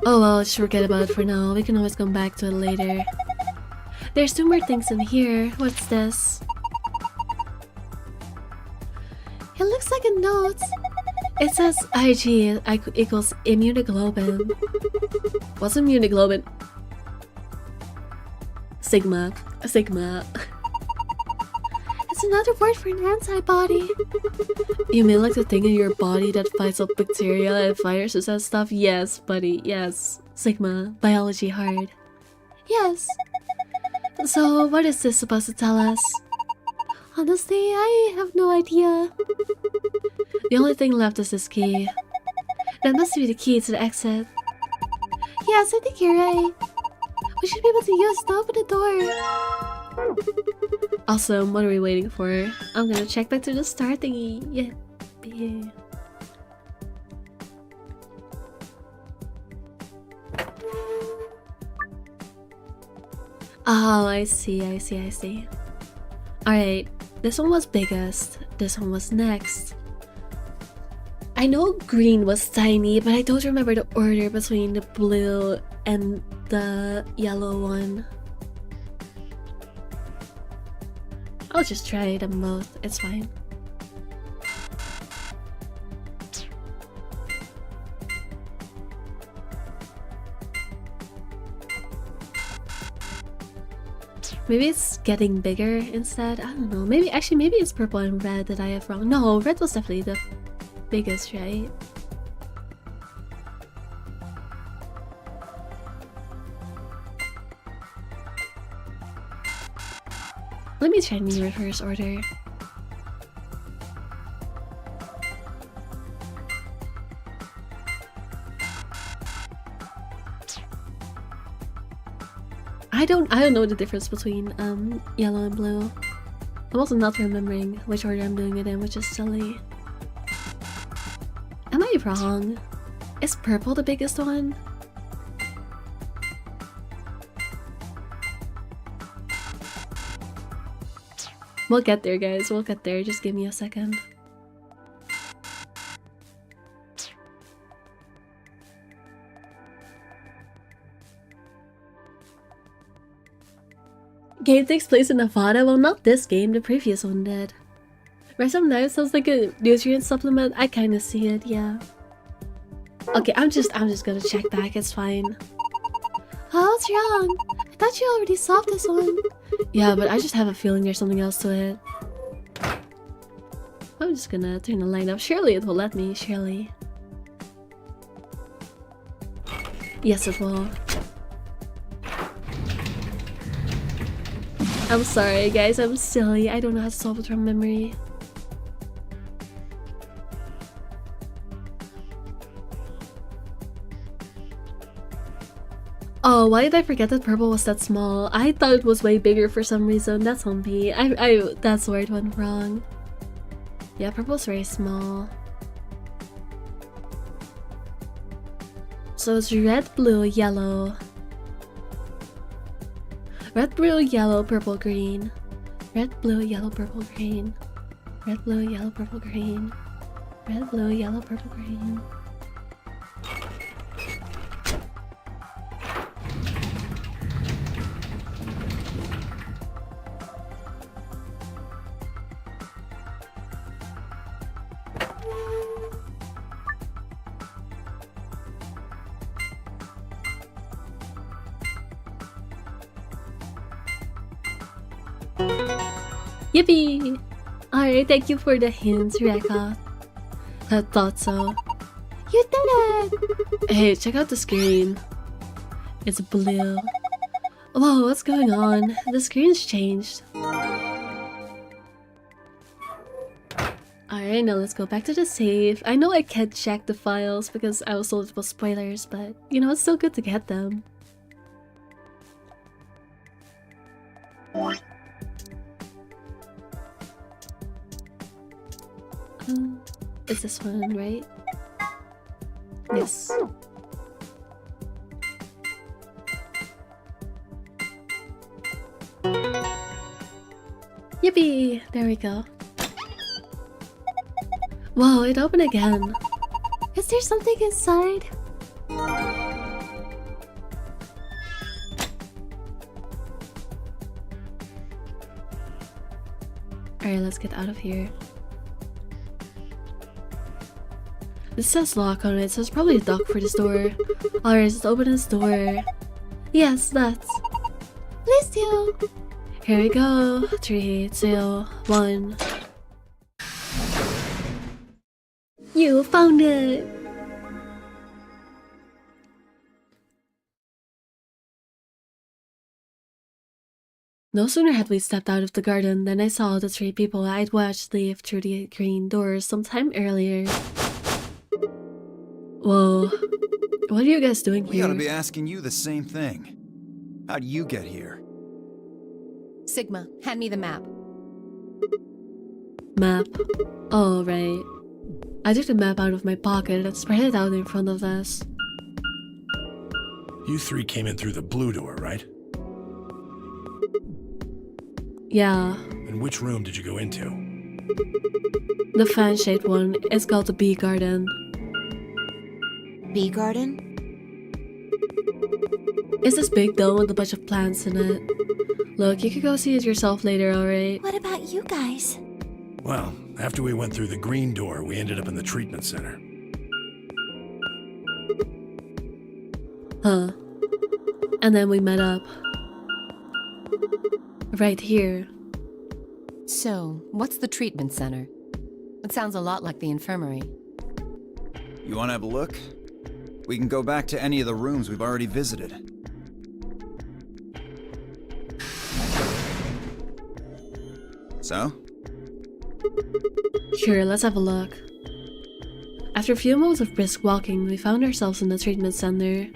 Oh well, just forget about it for now. We can always come back to it later. There's 2 more things in here. What's this? It looks like a note. It says IG equals immunoglobin. What's immunoglobin? Sigma. Sigma. It's another word for an antibody. You mean like the thing in your body that fights off bacteria and viruses and stuff? Yes, buddy, yes. Sigma. Biology hard. Yes. So, what is this supposed to tell us? Honestly, I have no idea. The only thing left is this key. That must be the key to the exit. Yes, I think you're right. We should be able to use it to open the door. Awesome, what are we waiting for? I'm gonna check back to the start thingy. Yeah. Oh, I see. Alright, this one was biggest. This one was next. I know green was tiny, but I don't remember the order between the blue and the yellow one. I'll just try them both, it's fine. Maybe it's getting bigger instead. I don't know. Maybe it's purple and red that I have wrong. No, red was definitely the biggest, right? Let me try me reverse order. I don't know the difference between yellow and blue. I'm also not remembering which order I'm doing it in, which is silly. Am I wrong? Is purple the biggest one? We'll get there, guys. We'll get there. Just give me a second. Game takes place in Nevada. Well, not this game. The previous one did. Rise of Knives sounds like a nutrient supplement. I kind of see it. Yeah. Okay, I'm just gonna check back. It's fine. Oh, what's wrong? I thought you already solved this one. Yeah, but I just have a feeling there's something else to it. I'm just gonna turn the light up. Surely it will let me. Surely. Yes, it will. I'm sorry, guys. I'm silly. I don't know how to solve it from memory. Oh, why did I forget that purple was that small? I thought it was way bigger for some reason. That's on me. That's where it went wrong. Yeah, purple's very small. So it's red, blue, yellow. Red, blue, yellow, purple, green. Red, blue, yellow, purple, green. Red, blue, yellow, purple, green. Red, blue, yellow, purple, green. Yippee! Alright, thank you for the hints, Rekha. I thought so. You did it! Hey, check out the screen. It's blue. Whoa, what's going on? The screen's changed. Alright, now let's go back to the save. I know I can't check the files because I was told it was spoilers, but you know, it's still good to get them. It's this one, right? Yes. Yippee! There we go. Whoa, it opened again. Is there something inside? Alright, let's get out of here. This says lock on it, so it's probably a dock for this door. Alright, let's open this door. Yes, that's. Please do. Here we go. 3, 2, 1. You found it! No sooner had we stepped out of the garden than I saw the 3 people I'd watched leave through the green doors sometime earlier. Whoa. What are you guys doing We here? gotta be asking you the same thing. How'd you get here? Sigma, hand me the map. Map. Oh, right. I took the map out of my pocket and spread it out in front of us. You 3 came in through the blue door, right? Yeah. And which room did you go into? The fan-shaped one. It's called the Bee Garden. Bee garden? It's this big dome with a bunch of plants in it. Look, you could go see it yourself later, alright? What about you guys? Well, after we went through the green door, we ended up in the treatment center. Huh. And then we met up. Right here. So, what's the treatment center? It sounds a lot like the infirmary. You want to have a look? We can go back to any of the rooms we've already visited. So? Sure, let's have a look. After a few moments of brisk walking, we found ourselves in the treatment center.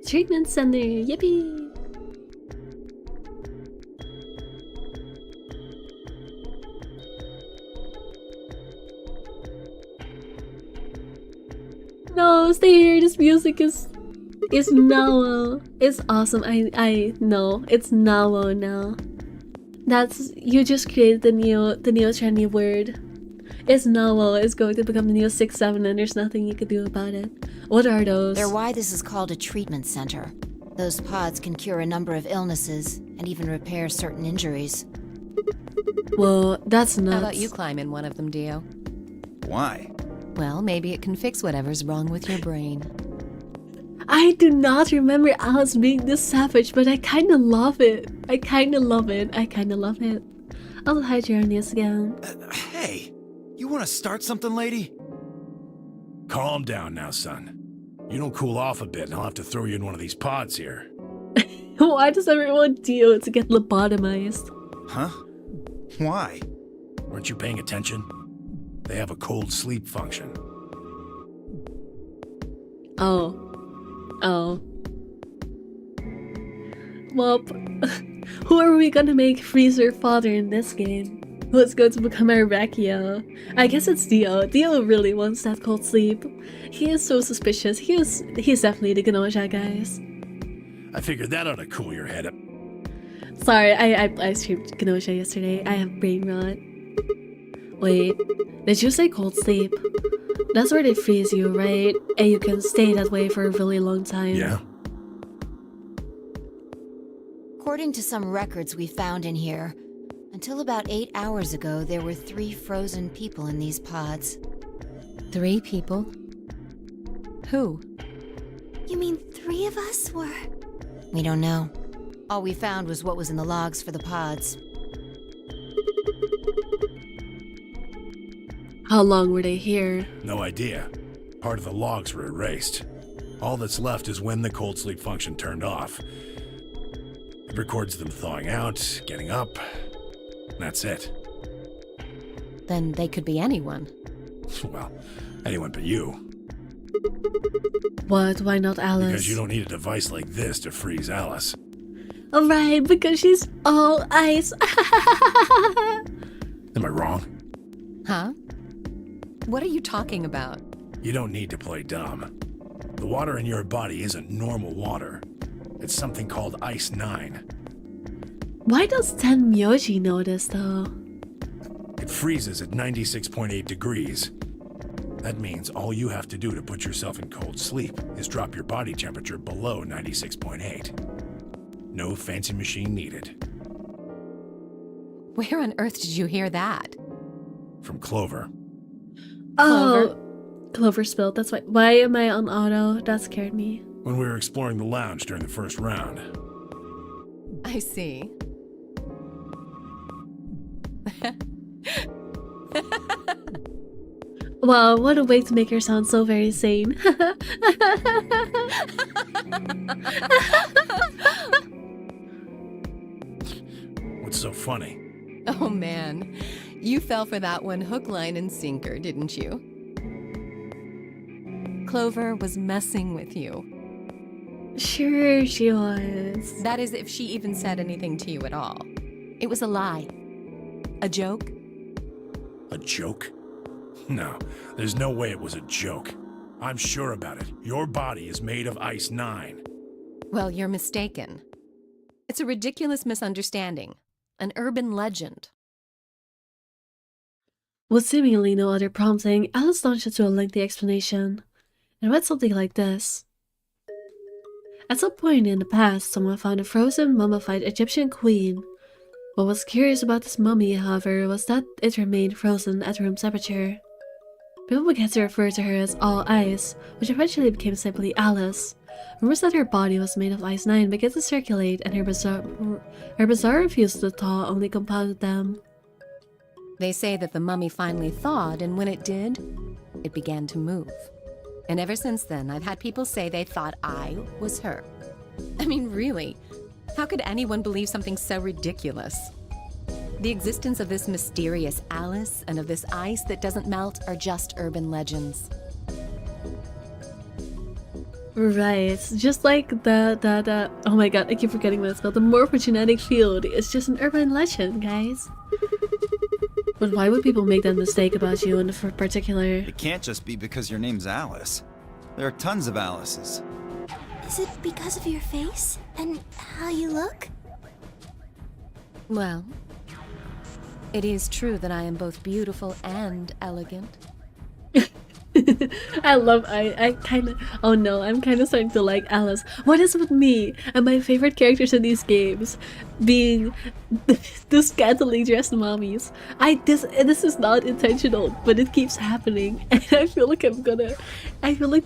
Treatment center, yippee! No, stay here. This music is now. It's awesome. I know it's now now. That's you just created the neo trendy word. It's now. It's going to become the neo 6-7, and there's nothing you can do about it. What are those? They're why this is called a treatment center. Those pods can cure a number of illnesses and even repair certain injuries. Whoa, that's nuts. How about you climb in one of them, Dio? Why? Well, maybe it can fix whatever's wrong with your brain. I do not remember Alice being this savage, but I kinda love it. I kinda love it. I'll hide your onions again. Hey! You want to start something, lady? Calm down now, son. You don't cool off a bit and I'll have to throw you in one of these pods here. Why does everyone want Dio to get lobotomized? Huh? Why? Weren't you paying attention? They have a cold sleep function. Oh. Well, who are we gonna make Freezer father in this game? Who's going to become our Rakio? I guess it's Dio. Dio really wants that cold sleep. He is so suspicious. He's definitely the Genosha, guys. I figured that ought to cool your head up. Sorry, I streamed Genosha yesterday. I have brain rot. Wait, did you say cold sleep? That's where they freeze you, right? And you can stay that way for a really long time. Yeah. According to some records we found in here, until about 8 hours ago, there were 3 frozen people in these pods. 3 people? Who? You mean 3 of us were? We don't know. All we found was what was in the logs for the pods. How long were they here? No idea. Part of the logs were erased. All that's left is when the cold sleep function turned off. It records them thawing out, getting up. That's it. Then they could be anyone. Well, anyone but you. What? Why not Alice? Because you don't need a device like this to freeze Alice. Alright, because she's all ice. Am I wrong? Huh? What are you talking about? You don't need to play dumb. The water in your body isn't normal water. It's something called Ice 9. Why does Tenmyoji know this though? It freezes at 96.8 degrees. That means all you have to do to put yourself in cold sleep is drop your body temperature below 96.8. No fancy machine needed. Where on earth did you hear that? From Clover. Oh, Clover spilled. That's why. Why am I on auto? That scared me. When we were exploring the lounge during the first round. I see. Wow, what a way to make her sound so very sane. What's so funny? Oh man, you fell for that one hook, line, and sinker, didn't you? Clover was messing with you. Sure she was. That is, if she even said anything to you at all. It was a lie. A joke? A joke? No, there's no way it was a joke. I'm sure about it. Your body is made of Ice 9. Well, you're mistaken. It's a ridiculous misunderstanding. An urban legend. With seemingly no other prompting, Alice launched into a lengthy explanation. It read something like this. At some point in the past, someone found a frozen, mummified Egyptian queen. What was curious about this mummy, however, was that it remained frozen at room temperature. People began to refer to her as All Ice, which eventually became simply Alice. Rumors that her body was made of Ice 9 began to circulate, and her bizarre refusal to thaw only compounded them. They say that the mummy finally thawed, and when it did, it began to move. And ever since then, I've had people say they thought I was her. I mean, really, how could anyone believe something so ridiculous? The existence of this mysterious Alice and of this ice that doesn't melt are just urban legends. Right, just like oh my god, I keep forgetting what it's called. The morphogenetic field is just an urban legend, guys. But why would people make that mistake about you in particular? It can't just be because your name's Alice. There are tons of Alices. Is it because of your face and how you look? Well, it is true that I am both beautiful and elegant. I kind of, oh no, I'm kind of starting to like Alice. What is with me and my favorite characters in these games being the scantily dressed mommies? This is not intentional, but it keeps happening, and I feel like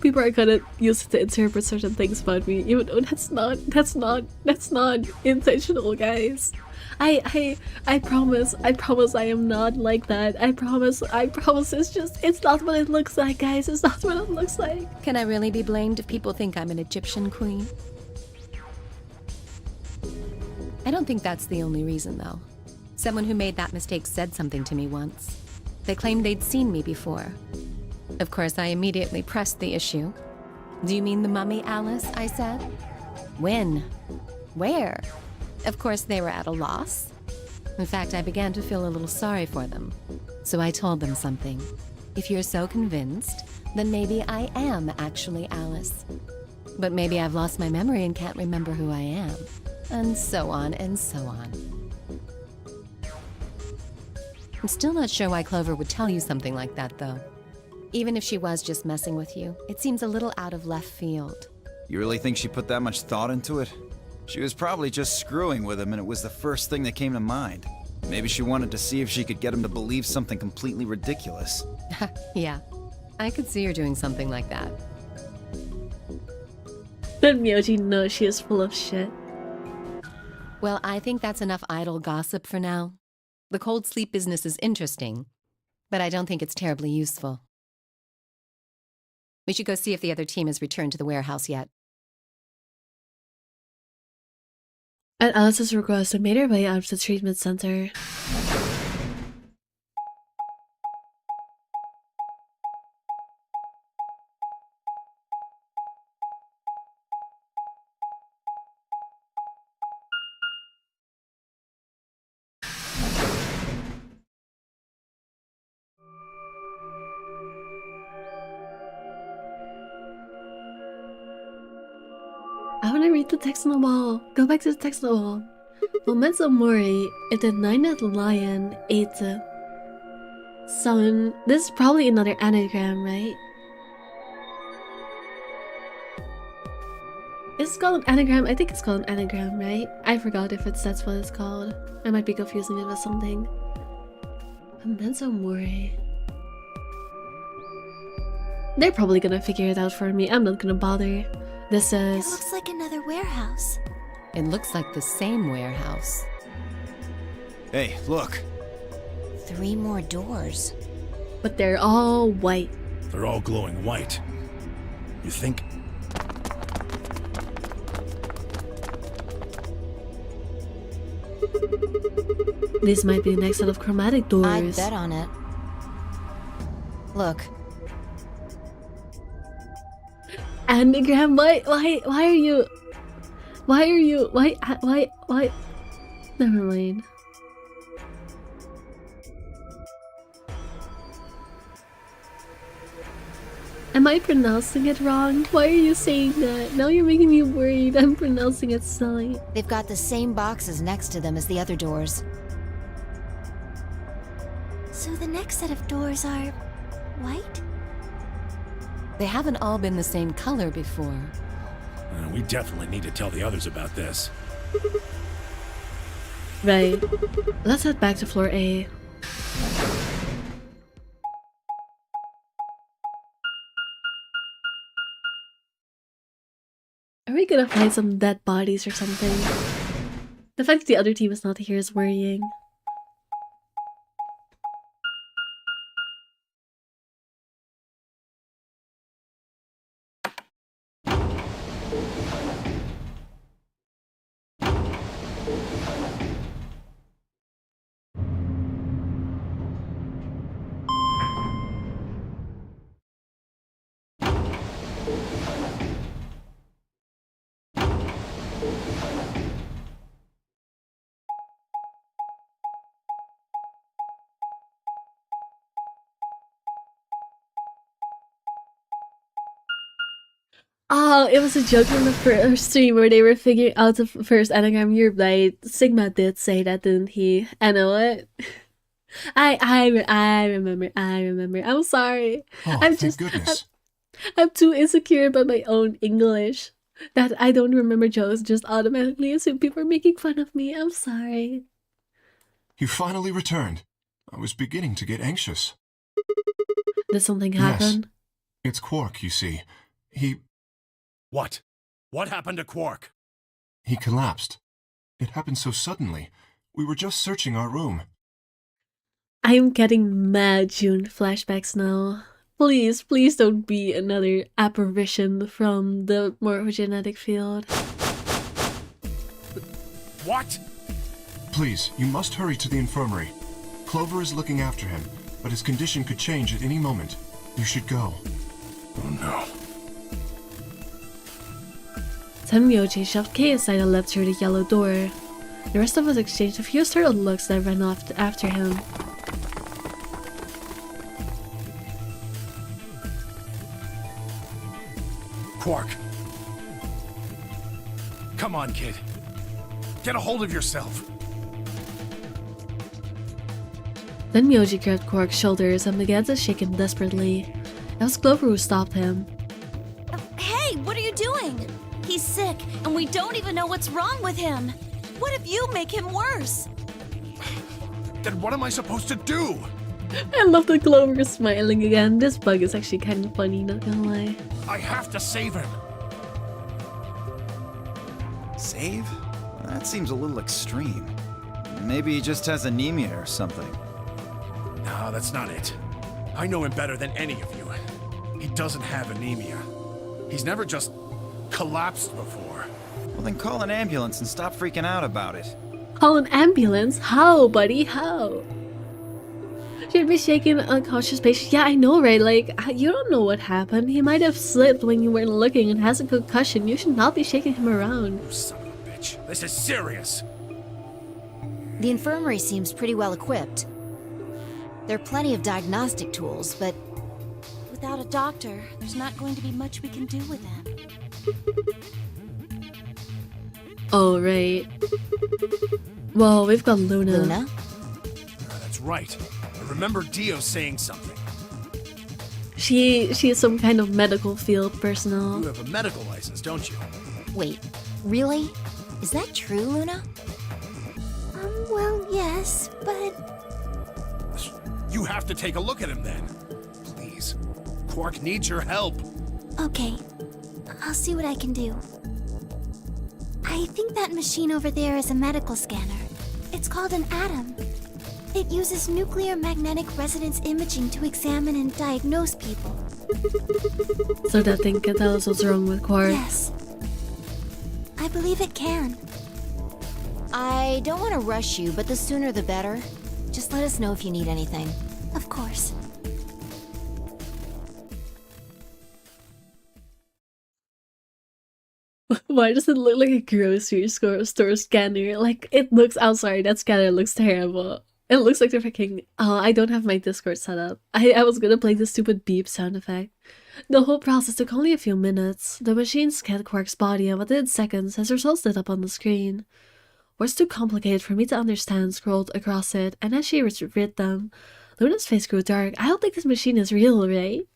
people are gonna use it to interpret certain things about me, even though that's not intentional, guys. I promise I am not like that. I promise it's not what it looks like, guys. It's not what it looks like. Can I really be blamed if people think I'm an Egyptian queen? I don't think that's the only reason, though. Someone who made that mistake said something to me once. They claimed they'd seen me before. Of course, I immediately pressed the issue. Do you mean the mummy, Alice? I said. When? Where? Of course, they were at a loss. In fact, I began to feel a little sorry for them. So I told them something. If you're so convinced, then maybe I am actually Alice. But maybe I've lost my memory and can't remember who I am. And so on and so on. I'm still not sure why Clover would tell you something like that, though. Even if she was just messing with you, it seems a little out of left field. You really think she put that much thought into it? She was probably just screwing with him, and it was the first thing that came to mind. Maybe she wanted to see if she could get him to believe something completely ridiculous. Yeah, I could see her doing something like that. But Myoji knows she is full of shit. Well, I think that's enough idle gossip for now. The cold sleep business is interesting, but I don't think it's terribly useful. We should go see if the other team has returned to the warehouse yet. At Alice's request, I made her way out of the treatment center. I want to read the text on the wall. Go back to the text on the wall. Momento Mori, if the nine-eyed lion ate someone. This is probably another anagram, right? Is it called an anagram? I think it's called an anagram, right? I forgot if that's what it's called. I might be confusing it with something. Memento Mori. They're probably gonna figure it out for me. I'm not gonna bother. This is... It looks like another warehouse. It looks like the same warehouse. Hey, look. 3 more doors. But they're all white. They're all glowing white. You think? This might be the next set of chromatic doors. I'd bet on it. Look. Anagram? Why are you... Never mind. Am I pronouncing it wrong? Why are you saying that? Now you're making me worried. I'm pronouncing it silly. They've got the same boxes next to them as the other doors. So the next set of doors are white? They haven't all been the same color before. We definitely need to tell the others about this. Right. Let's head back to floor A. Are we gonna find some dead bodies or something? The fact that the other team is not here is worrying. Oh, it was a joke in the first stream where they were figuring out the first anagram you're right. Sigma did say that, didn't he? I know it. I remember. I'm sorry. Oh, I'm thank goodness. I'm too insecure about my own English that I don't remember jokes. Just automatically assume people are making fun of me. I'm sorry. You finally returned. I was beginning to get anxious. Did something Yes. happen? It's Quark, you see. What? What happened to Quark? He collapsed. It happened so suddenly. We were just searching our room. I'm getting mad June flashbacks now. Please, please don't be another apparition from the morphogenetic field. What? Please, you must hurry to the infirmary. Clover is looking after him, but his condition could change at any moment. You should go. Oh no. Tenmyoji shoved Kei aside and led through the yellow door. The rest of us exchanged a few startled looks that ran off after him. Quark. Come on, kid. Get a hold of yourself. Then Myoji grabbed Quark's shoulders and began to shake him desperately. It was Clover who stopped him. Hey, what are you doing? He's sick, and we don't even know what's wrong with him. What if you make him worse? Then what am I supposed to do? I love that Clover is smiling again. This bug is actually kind of funny, not gonna lie. I have to save him. Save? That seems a little extreme. Maybe he just has anemia or something. No, that's not it. I know him better than any of you. He doesn't have anemia. He's never just collapsed before. Well, then call an ambulance and stop freaking out about it. Call an ambulance? How, buddy? How? Should be shaking an unconscious patient. Yeah, I know, right? Like, you don't know what happened. He might have slipped when you weren't looking and has a concussion. You should not be shaking him around. You son of a bitch. This is serious. The infirmary seems pretty well equipped. There are plenty of diagnostic tools, but Without a doctor, there's not going to be much we can do with him. Oh, right. Well, we've got Luna. Luna? That's right. I remember Dio saying something. She is some kind of medical field personnel. You have a medical license, don't you? Wait, really? Is that true, Luna? Well, yes, but You have to take a look at him then. Please. Quark needs your help. okay. I'll see what I can do. I think that machine over there is a medical scanner. It's called an atom. It uses nuclear magnetic resonance imaging to examine and diagnose people. So that thing can tell us what's wrong with Quark. Yes. I believe it can. I don't want to rush you, but the sooner the better. Just let us know if you need anything. Of course. Why does it look like a grocery store scanner? Like, it looks... I'm sorry, that scanner looks terrible. It looks like they're freaking... Oh, I don't have my Discord set up. I was gonna play the stupid beep sound effect. The whole process took only a few minutes. The machine scanned Quark's body, and within seconds, his results lit up on the screen. Words too complicated for me to understand scrolled across it, and as she read them, Luna's face grew dark. I don't think this machine is real, right?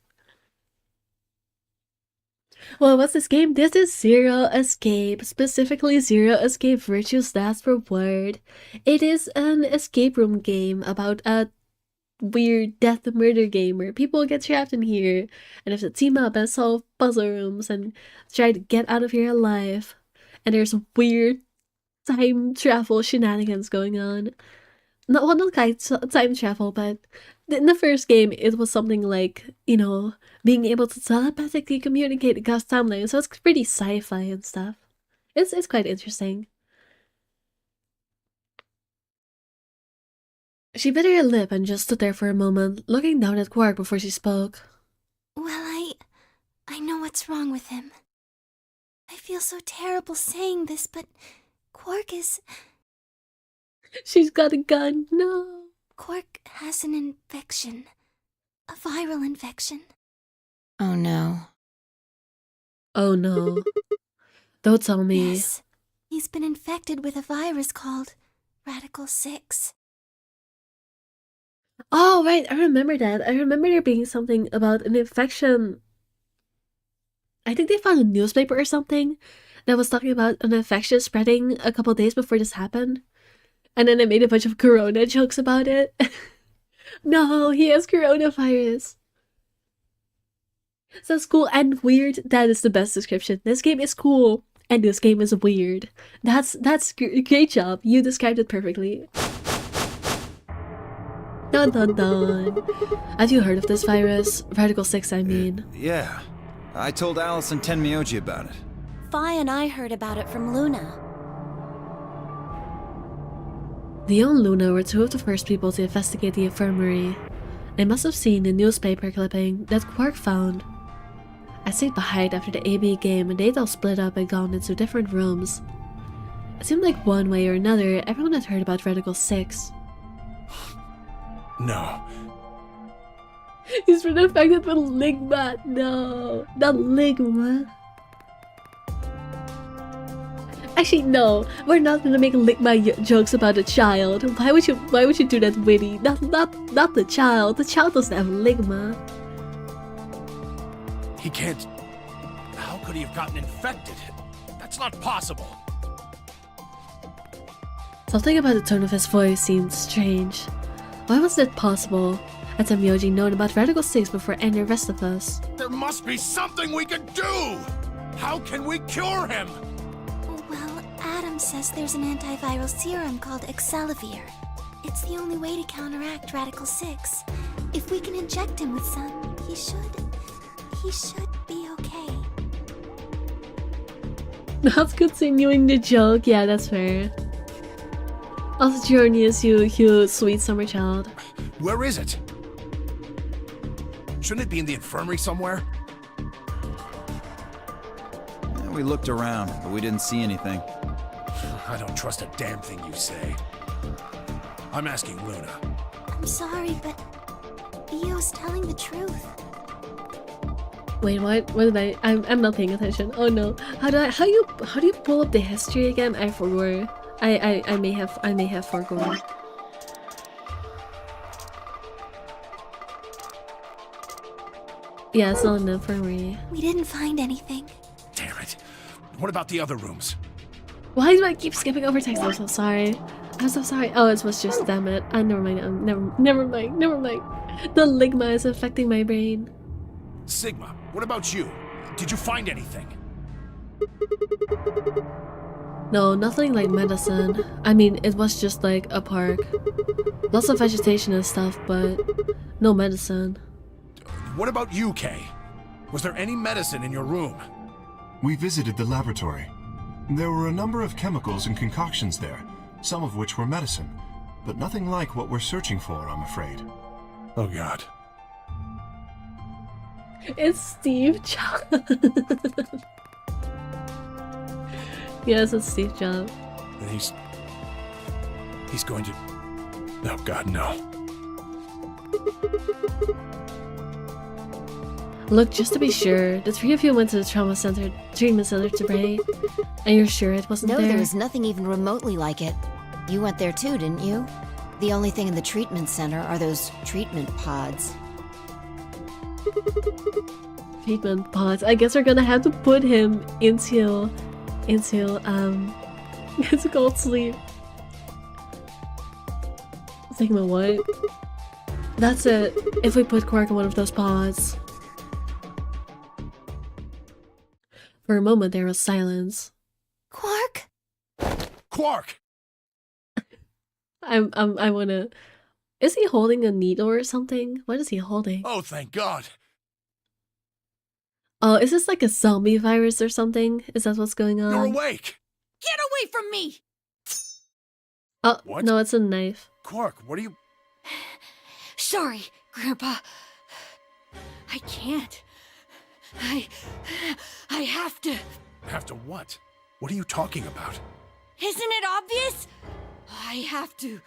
Well, what's this game? This is Zero Escape, specifically Zero Escape Virtue's Last Reward. It is an escape room game about a weird death and murder game where people get trapped in here and have to team up and solve puzzle rooms and try to get out of here alive. And there's weird time travel shenanigans going on. Not quite time travel, but in the first game, it was something like, you know, being able to telepathically communicate across timelines. So it's pretty sci-fi and stuff. It's quite interesting. She bit her lip and just stood there for a moment, looking down at Quark before she spoke. Well, I know what's wrong with him. I feel so terrible saying this, but Quark is... She's got a gun, no. Quark has an infection. A viral infection. Oh no. Oh no. Don't tell me. Yes. He's been infected with a virus called Radical 6. Oh, right, I remember that. I remember there being something about an infection. I think they found a newspaper or something that was talking about an infection spreading a couple days before this happened. And then they made a bunch of corona jokes about it. No, he has coronavirus. So cool and weird. That is the best description. This game is cool and this game is weird. That's great job. You described it perfectly. Dun dun dun. Have you heard of this virus? Radical 6, I mean. Yeah. I told Alice and Tenmyoji about it. Fi and I heard about it from Luna. Leo and Luna were two of the first people to investigate the infirmary. They must have seen the newspaper clipping that Quark found. I stayed behind after the AB game and they'd all split up and gone into different rooms. It seemed like one way or another, everyone had heard about Radical 6. No. He's been infected with Ligma. No, not Ligma. Actually, no. We're not gonna make Ligma jokes about a child. Why would you do that, witty? Not the child. The child doesn't have Ligma. He can't... How could he have gotten infected? That's not possible. Something about the tone of his voice seemed strange. Why was that possible? Had Tenmyoji known about Radical 6 before any of the rest of us? There must be something we can do! How can we cure him? Well, Adam says there's an antiviral serum called Excelivir. It's the only way to counteract Radical 6. If we can inject him with some, he should be okay. Not continuing the joke. Yeah, that's fair. Also, Journeys, you sweet summer child. Where is it? Shouldn't it be in the infirmary somewhere? Yeah, we looked around, but we didn't see anything. I don't trust a damn thing you say. I'm asking Luna. I'm sorry, but Leo's telling the truth. Wait, what did I'm not paying attention. Oh no. How do you pull up the history again? I forgot. I may have forgone. Yeah, it's not in the infirmary. We didn't find anything. Damn it. What about the other rooms? Why do I keep skipping over text? I'm so sorry. I'm so sorry. Oh, it was just, damn it. Never mind. Never mind. The Ligma is affecting my brain. Sigma, what about you? Did you find anything? No, nothing like medicine. I mean, it was just like a park. Lots of vegetation and stuff, but no medicine. What about you, Kay? Was there any medicine in your room? We visited the laboratory. There were a number of chemicals and concoctions there, some of which were medicine, but nothing like what we're searching for, I'm afraid. Oh god. It's Steve Jobs. Yes, it's Steve Jobs. And he's going to... Oh god, no. Look, just to be sure, the three of you went to the treatment center to pray, and you're sure it wasn't No, there? there was nothing even remotely like it. You went there too, didn't you? The only thing in the treatment center are those treatment pods. Treatment pods. I guess we're gonna have to put him into cold sleep. Sigma what? That's it. If we put Quark in one of those pods. For a moment there was silence. Quark? Quark! I wanna... Is he holding a needle or something? What is he holding? Oh, thank God. Oh, is this like a zombie virus or something? Is that what's going on? You're awake! Get away from me! Oh, What? no, it's a knife. Quark, what are you... Sorry, Grandpa. I can't. I have to. Have to what? What are you talking about? Isn't it obvious? I have to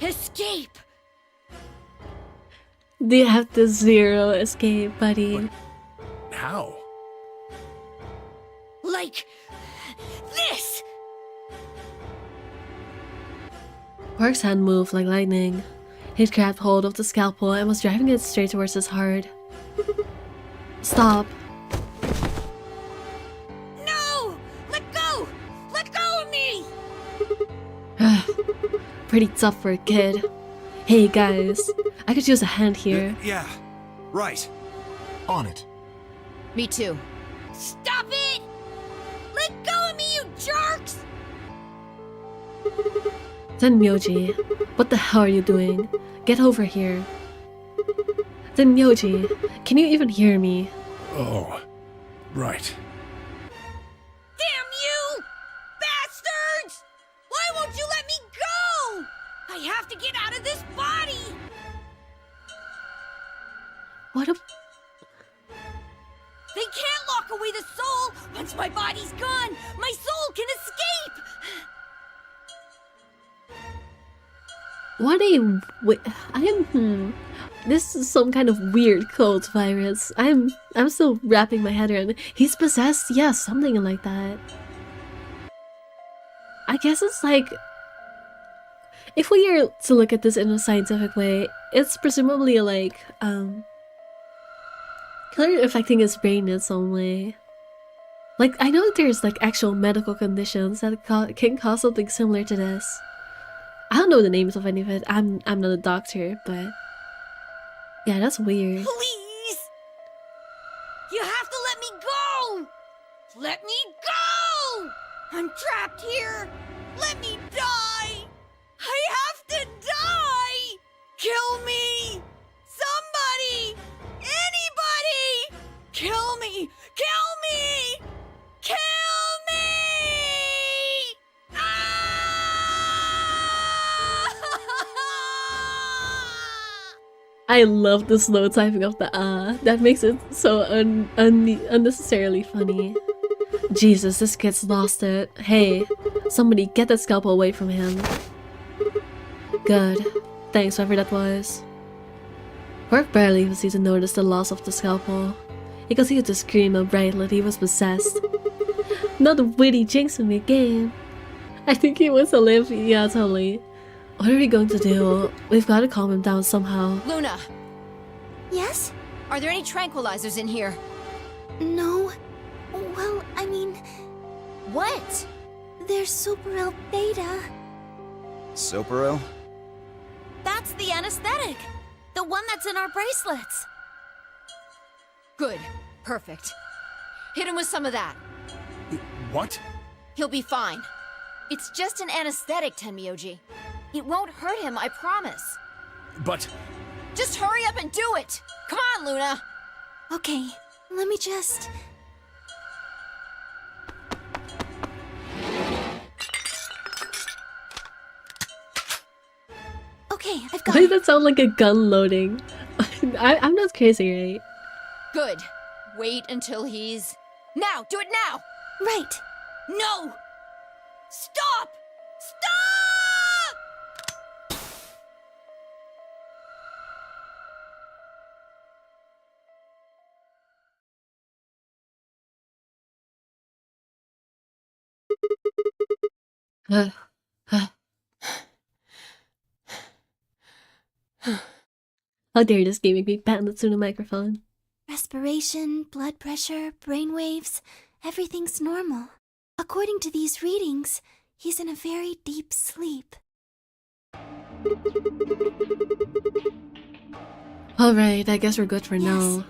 escape. Do you have the zero escape, buddy? How? Like this. Quark's hand moved like lightning. He grabbed hold of the scalpel and was driving it straight towards his heart. Stop. No! Let go! Let go of me! Pretty tough for a kid. Hey guys, I could use a hand here. Yeah, right. On it. Me too. Stop it! Let go of me, you jerks! Tenmyoji, what the hell are you doing? Get over here. Tenmyoji, can you even hear me? Oh, right. Damn you! Bastards! Why won't you let me go? I have to get out of this body! What a... They can't lock away the soul! Once my body's gone, my soul can escape! What a... This is some kind of weird cult virus. I'm still wrapping my head around it. He's possessed? Yeah, something like that. I guess it's like... If we are to look at this in a scientific way, it's presumably like, clearly affecting his brain in some way. Like, I know there's like actual medical conditions that can cause something similar to this. I don't know the names of any of it. I'm not a doctor, but yeah, that's weird. Please! You have to let me go! Let me go! I'm trapped here! Let me die! I have to die! Kill me! Somebody! Anybody! Kill me! Kill me! Kill me! I love the slow typing of the that makes it so unnecessarily funny. Jesus, this kid's lost it. Hey, somebody get that scalpel away from him. Good. Thanks, whoever that was. Quark barely even seemed to notice the loss of the scalpel. He continued to scream outright that he was possessed. Not a witty jinxing me again. I think he wants to live. Yeah, totally. What are we going to do? We've got to calm him down somehow. Luna, Yes? are there any tranquilizers in here? No. Well, I mean, What? there's Superel Beta. Soperel? That's the anesthetic! The one that's in our bracelets! Good. Perfect. Hit him with some of that. What? He'll be fine. It's just an anesthetic, Tenmyoji. It won't hurt him, I promise. But... Just hurry up and do it! Come on, Luna! Okay, let me just... Okay, I've got Why it. does that sound like a gun loading? I'm not crazy, right? Good. Wait until he's... Now! Do it now! Right. No! Stop! Stop! How dare this game make me pound through the microphone? Respiration, blood pressure, brain waves, everything's normal. According to these readings, he's in a very deep sleep. Alright, I guess we're good for now.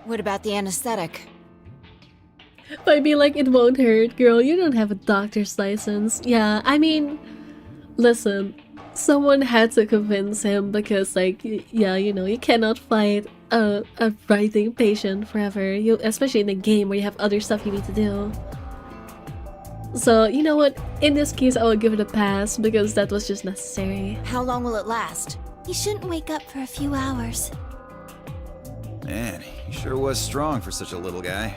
What about the anesthetic? I mean, like, it won't hurt, girl. You don't have a doctor's license. Yeah, I mean, listen, someone had to convince him because, like, yeah, you know, you cannot fight a writing patient forever. You, especially in a game where you have other stuff you need to do. So, you know what? In this case, I will give it a pass because that was just necessary. How long will it last? He shouldn't wake up for a few hours. Man, he sure was strong for such a little guy.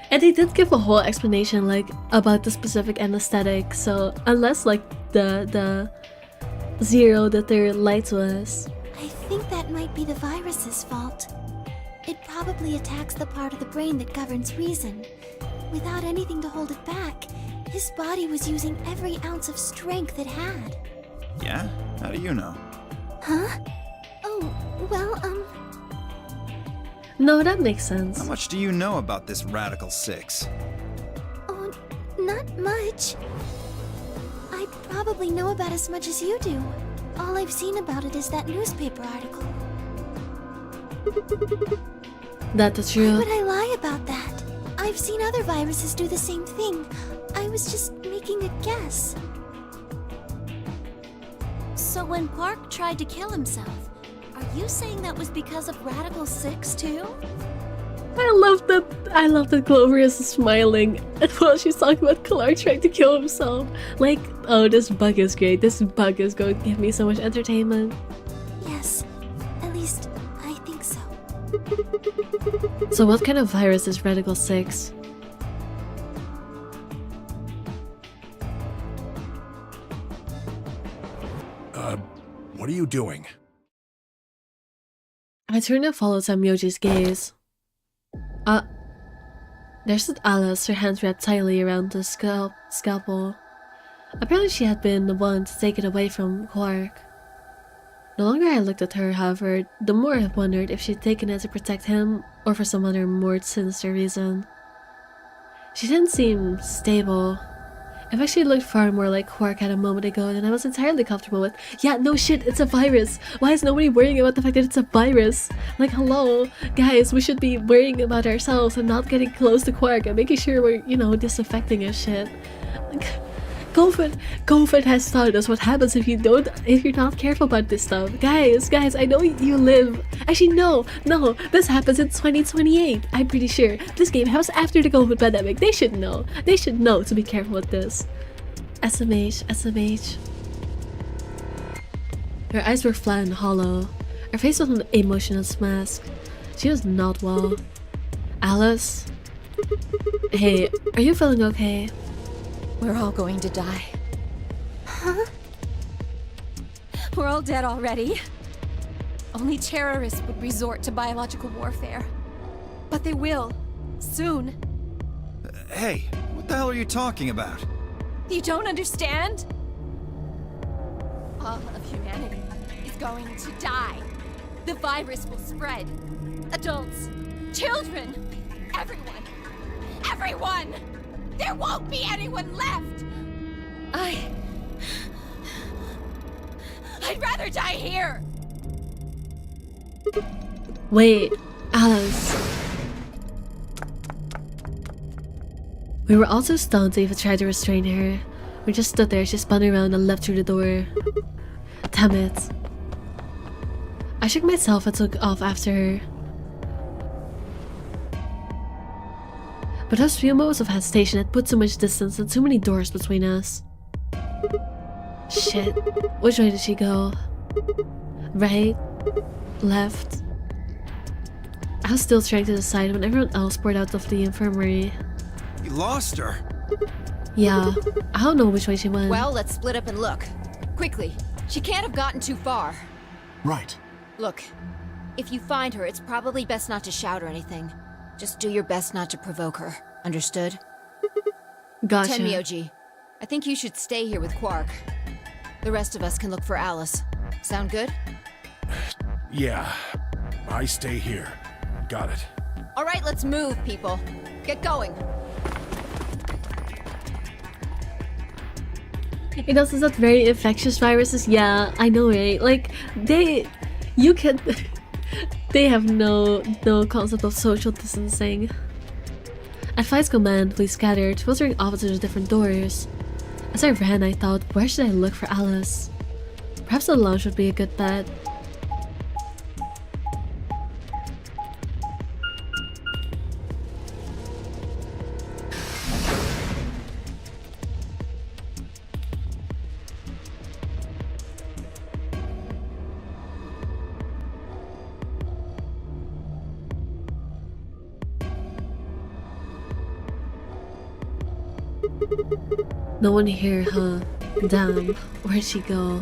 And they did give a whole explanation, like, about the specific anesthetic, so unless, like, the zero that they lied to us. I think that might be the virus's fault. It probably attacks the part of the brain that governs reason. Without anything to hold it back, his body was using every ounce of strength it had. Yeah? How do you know? Huh? Oh, well, No, that makes sense. How much do you know about this Radical 6? Oh, not much. I probably know about as much as you do. All I've seen about it is that newspaper article. That's Why true. would I lie about that? I've seen other viruses do the same thing. I was just making a guess. So when Quark tried to kill himself, are you saying that was because of Radical 6 too? I love that Clover is smiling while she's talking about Clark trying to kill himself. Like, oh, this bug is great. This bug is going to give me so much entertainment. Yes, at least I think so. So what kind of virus is Radical 6? What are you doing? I turned and followed Samyoji's gaze. There's Alice, her hands wrapped tightly around the scalpel. Apparently she had been the one to take it away from Quark. The longer I looked at her, however, the more I wondered if she'd taken it to protect him or for some other more sinister reason. She didn't seem stable. In fact, she looked far more like Quark had a moment ago than I was entirely comfortable with. Yeah, no shit, it's a virus! Why is nobody worrying about the fact that it's a virus? Like, hello? Guys, we should be worrying about ourselves and not getting close to Quark and making sure we're, you know, disinfecting his shit. Like, COVID has taught us what happens if you're not careful about this stuff. Guys, I know you live. Actually, no, this happens in 2028. I'm pretty sure. This game happens after the COVID pandemic. They should know. They should know to be careful with this. SMH. Her eyes were flat and hollow. Her face was an emotionless mask. She was not well. Alice? Hey, are you feeling okay? We're all going to die. Huh? We're all dead already. Only terrorists would resort to biological warfare. But they will. Soon. Hey, what the hell are you talking about? You don't understand? All of humanity is going to die. The virus will spread. Adults, children, everyone. Everyone! There won't be anyone left! I'd rather die here! Wait, Alice. We were all too stunned to even try to restrain her. We just stood there, she spun around and left through the door. Damn it. I shook myself and took off after her. But those few moments of hesitation had put too much distance and too many doors between us. Shit. Which way did she go? Right? Left? I was still trying to decide when everyone else poured out of the infirmary. You lost her. Yeah, I don't know which way she went. Well, let's split up and look. Quickly. She can't have gotten too far. Right. Look, if you find her, it's probably best not to shout or anything. Just do your best not to provoke her. Understood? Gotcha. Tenmyoji, I think you should stay here with Quark. The rest of us can look for Alice. Sound good? Yeah, I stay here. Got it. All right, let's move, people. Get going. You know, since that very infectious viruses, yeah, I know, right? Like, You can. They have no concept of social distancing. Advice command, please scattered, filtering off to the different doors. As I ran, I thought, where should I look for Alice? Perhaps the lounge would be a good bet. No one here, huh? Damn, where'd she go?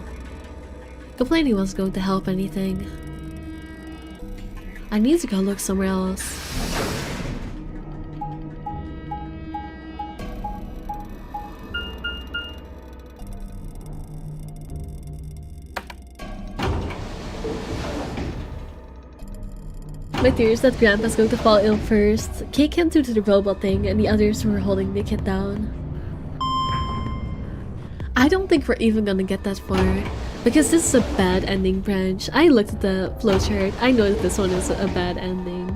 Complaining wasn't going to help anything. I need to go look somewhere else. My theory is that Grandpa's going to fall ill first. Kate can't do the robot thing and the others were holding the kid down. I don't think we're even gonna get that far, because this is a bad ending branch. I looked at the flowchart, I know that this one is a bad ending.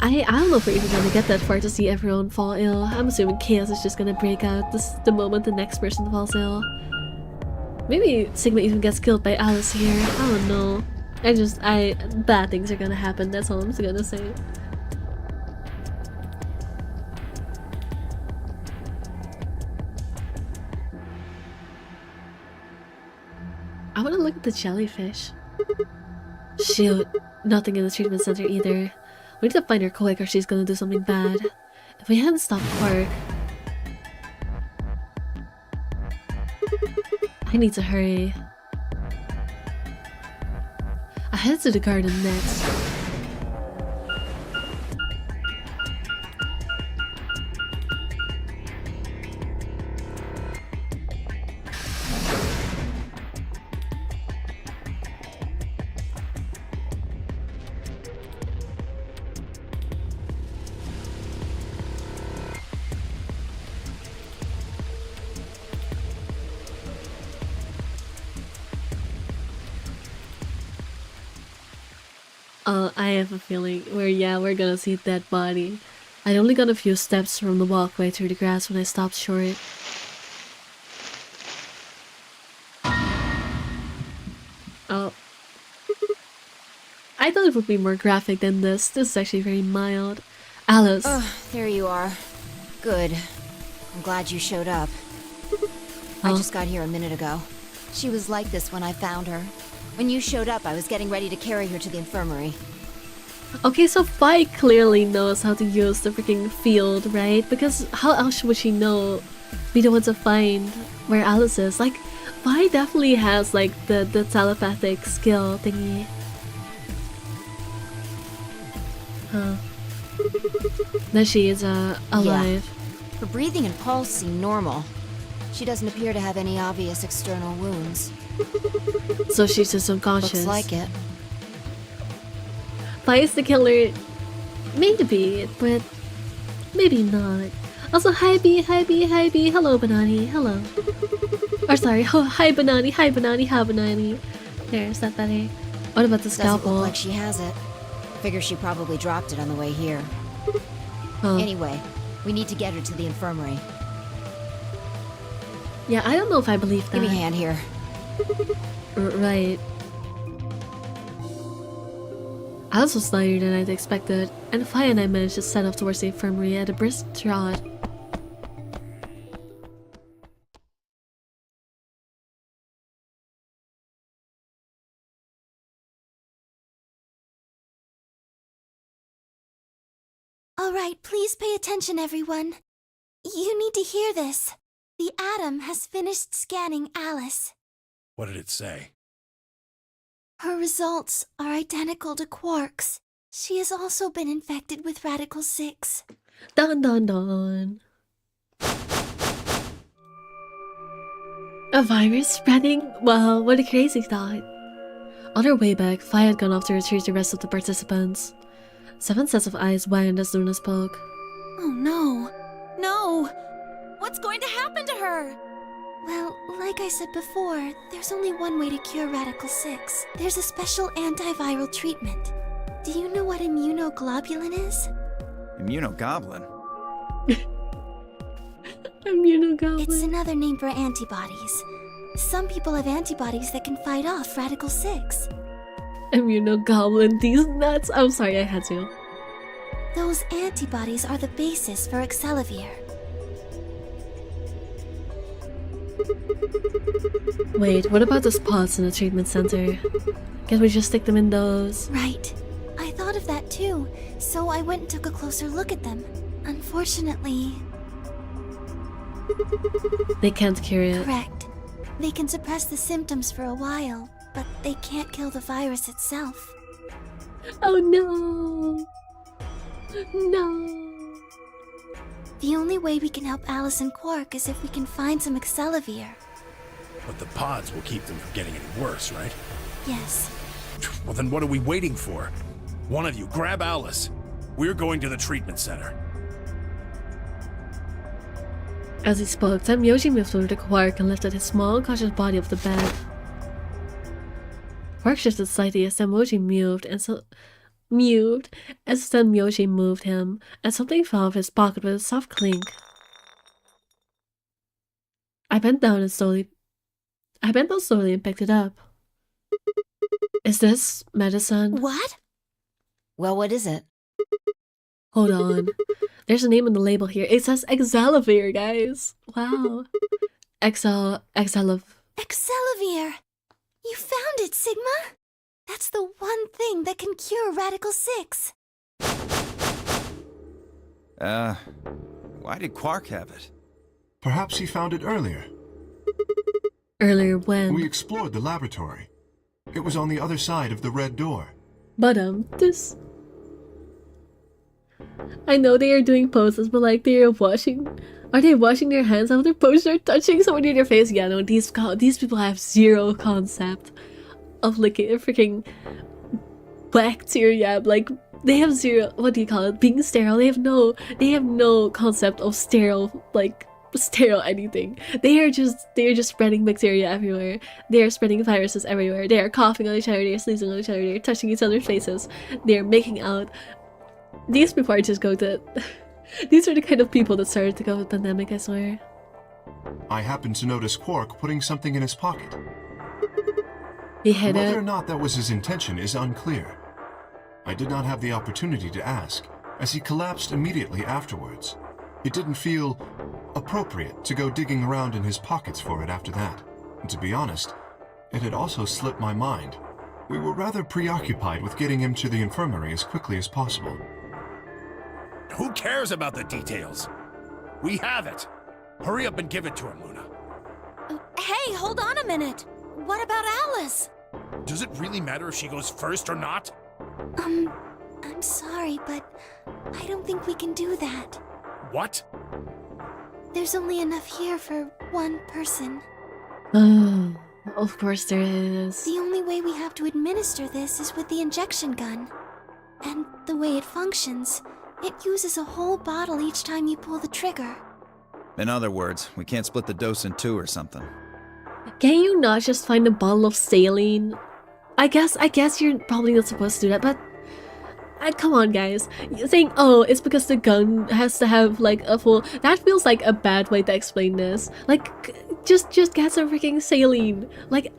I don't know if we're even gonna get that far to see everyone fall ill. I'm assuming chaos is just gonna break out the moment the next person falls ill. Maybe Sigma even gets killed by Alice here, I don't know. Bad things are gonna happen, that's all I'm just gonna say. I want to look at the jellyfish. Shoot, nothing in the treatment center either. We need to find her quick or she's gonna do something bad. If we hadn't stopped Quark... I need to hurry. I head to the garden next. I have a feeling we're gonna see that body. I'd only gone a few steps from the walkway through the grass when I stopped short. Oh. I thought it would be more graphic than this. This is actually very mild. Alice. Oh, there you are. Good. I'm glad you showed up. I just got here a minute ago. She was like this when I found her. When you showed up, I was getting ready to carry her to the infirmary. Okay, so Vi clearly knows how to use the freaking field, right? Because how else would she know, be the one to find where Alice is? Like, Vi definitely has like the telepathic skill thingy. Huh. That she is alive. Yeah. Her breathing and pulse seem normal. She doesn't appear to have any obvious external wounds. So she's just unconscious. Looks like it. Vi is the killer. Maybe, but maybe not. Also, hi B, hi B, hi B. Hello, Banani. Hello. Or sorry, oh, hi Banani, hi Banani, hi Banani. There, is that better? What about the scalpel? Doesn't look like she has it. Figure she probably dropped it on the way here. Huh. Anyway, we need to get her to the infirmary. Yeah, I don't know if I believe that. Give me a hand here. Right. Alice was lighter than I'd expected, and Fi and I managed to set off towards the infirmary at a brisk trot. Alright, please pay attention, everyone. You need to hear this. The Atom has finished scanning Alice. What did it say? Her results are identical to Quark's. She has also been infected with Radical 6. Dun dun dun. A virus spreading? Wow, what a crazy thought. On her way back, Fi had gone off to retrieve the rest of the participants. 7 sets of eyes widened as Luna spoke. Oh no. No! What's going to happen to her? Well, like I said before, there's only one way to cure Radical 6. There's a special antiviral treatment. Do you know what immunoglobulin is? Immunogoblin? Immunogoblin. It's another name for antibodies. Some people have antibodies that can fight off Radical 6. Immunogoblin, these nuts. I'm sorry, I had to. Those antibodies are the basis for Excelavir. Wait, what about the spots in the treatment center? Can't we just stick them in those? Right. I thought of that too, so I went and took a closer look at them. Unfortunately, They can't cure it. correct. They can suppress the symptoms for a while, but they can't kill the virus itself. Oh no! No! The only way we can help Alice and Quark is if we can find some Excelavir. But the pods will keep them from getting any worse, right? Yes. Well, then what are we waiting for? One of you, grab Alice. We're going to the treatment center. As he spoke, Yoshi moved over to Quark and lifted his small, unconscious body off the bed. Quark shifted slightly as Yoshi moved, and Yoshi moved him, and something fell off his pocket with a soft clink. I bent down slowly and picked it up. Is this medicine? What? Well, what is it? Hold on. There's a name on the label here. It says Excelavir, guys. Wow. Excelavir. Excelavir! You found it, Sigma! That's the one thing that can cure Radical 6. Why did Quark have it? Perhaps he found it earlier. Earlier when? We explored the laboratory. It was on the other side of the red door. But this. I know they are doing poses, but like they are washing. Are they washing their hands after their poses or touching someone in their face? Yeah, no, these people have zero concept of licking freaking bacteria. Like they have zero. What do you call it? Being sterile. They have no concept of sterile anything. They are just spreading bacteria everywhere. They are spreading viruses everywhere. They are coughing on each other. They are sneezing on each other. They are touching each other's faces. They are making out. These people are just going to. These are the kind of people that started to go with pandemic, I swear. I happened to notice Quark putting something in his pocket. He hid Whether or it. not that was his intention is unclear. I did not have the opportunity to ask, as he collapsed immediately afterwards. It didn't feel appropriate to go digging around in his pockets for it after that. And to be honest, it had also slipped my mind. We were rather preoccupied with getting him to the infirmary as quickly as possible. Who cares about the details? We have it. Hurry up and give it to him, Luna. Hey, hold on a minute. What about Alice? Does it really matter if she goes first or not? I'm sorry, but I don't think we can do that. What? There's only enough here for one person. Oh, of course there is. The only way we have to administer this is with the injection gun. And the way it functions, it uses a whole bottle each time you pull the trigger. In other words, we can't split the dose in two or something. Can you not just find a bottle of saline? I guess you're probably not supposed to do that, but come on, guys. You're saying, oh, it's because the gun has to have like a full. That feels like a bad way to explain this. Like, just get some freaking saline. Like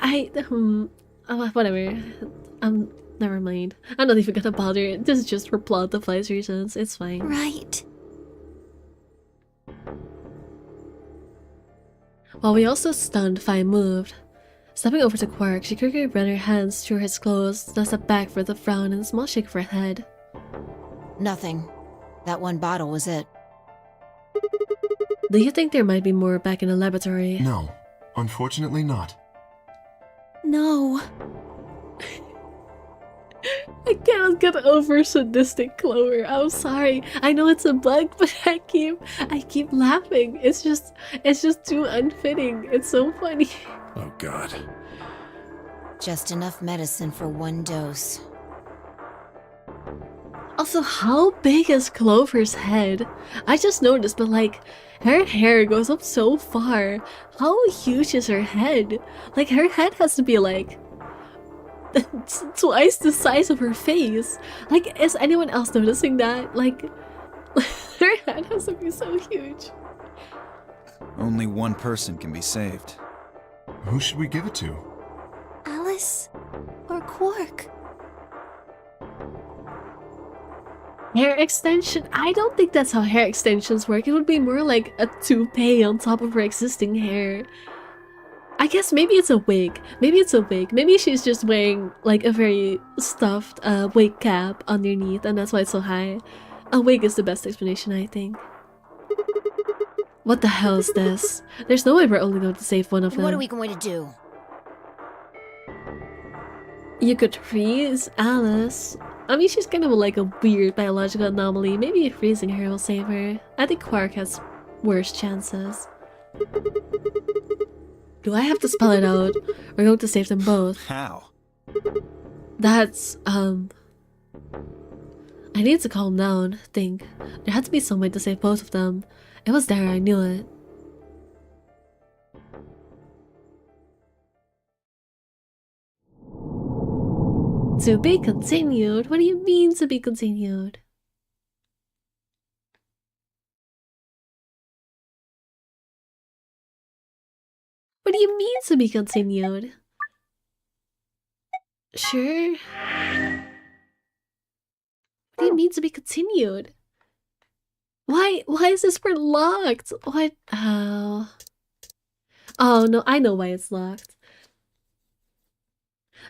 whatever. Never mind. I'm not even gonna bother. This is just for plot device reasons. It's fine. Right. While we also stunned, Fi moved. Stepping over to Quark, she quickly ran her hands through his clothes, then stepped back with a frown and a small shake of her head. Nothing. That one bottle was it. Do you think there might be more back in the laboratory? No, unfortunately not. No. I cannot get over sadistic Clover. I'm sorry. I know it's a bug, but I keep laughing. It's just too unfitting. It's so funny. Oh, God. Just enough medicine for one dose. Also, how big is Clover's head? I just noticed, but like, her hair goes up so far. How huge is her head? Like, her head has to be like twice the size of her face. Like, is anyone else noticing that? Like, her head has to be so huge. Only one person can be saved. Who should we give it to? Alice or Quark? Hair extension? I don't think that's how hair extensions work. It would be more like a toupee on top of her existing hair. I guess maybe it's a wig. Maybe it's a wig. Maybe she's just wearing like a very stuffed wig cap underneath and that's why it's so high. A wig is the best explanation, I think. What the hell is this? There's no way we're only going to save one of them. What are we going to do? You could freeze Alice. I mean, she's kind of like a weird biological anomaly. Maybe freezing her will save her. I think Quark has worse chances. Do I have to spell it out? We're going to save them both. How? That's, I need to calm down, think. There had to be some way to save both of them. It was there, I knew it. To be continued? What do you mean to be continued? What do you mean to be continued? Sure. What do you mean to be continued? Why is this part locked? What? Oh. Oh no, I know why it's locked.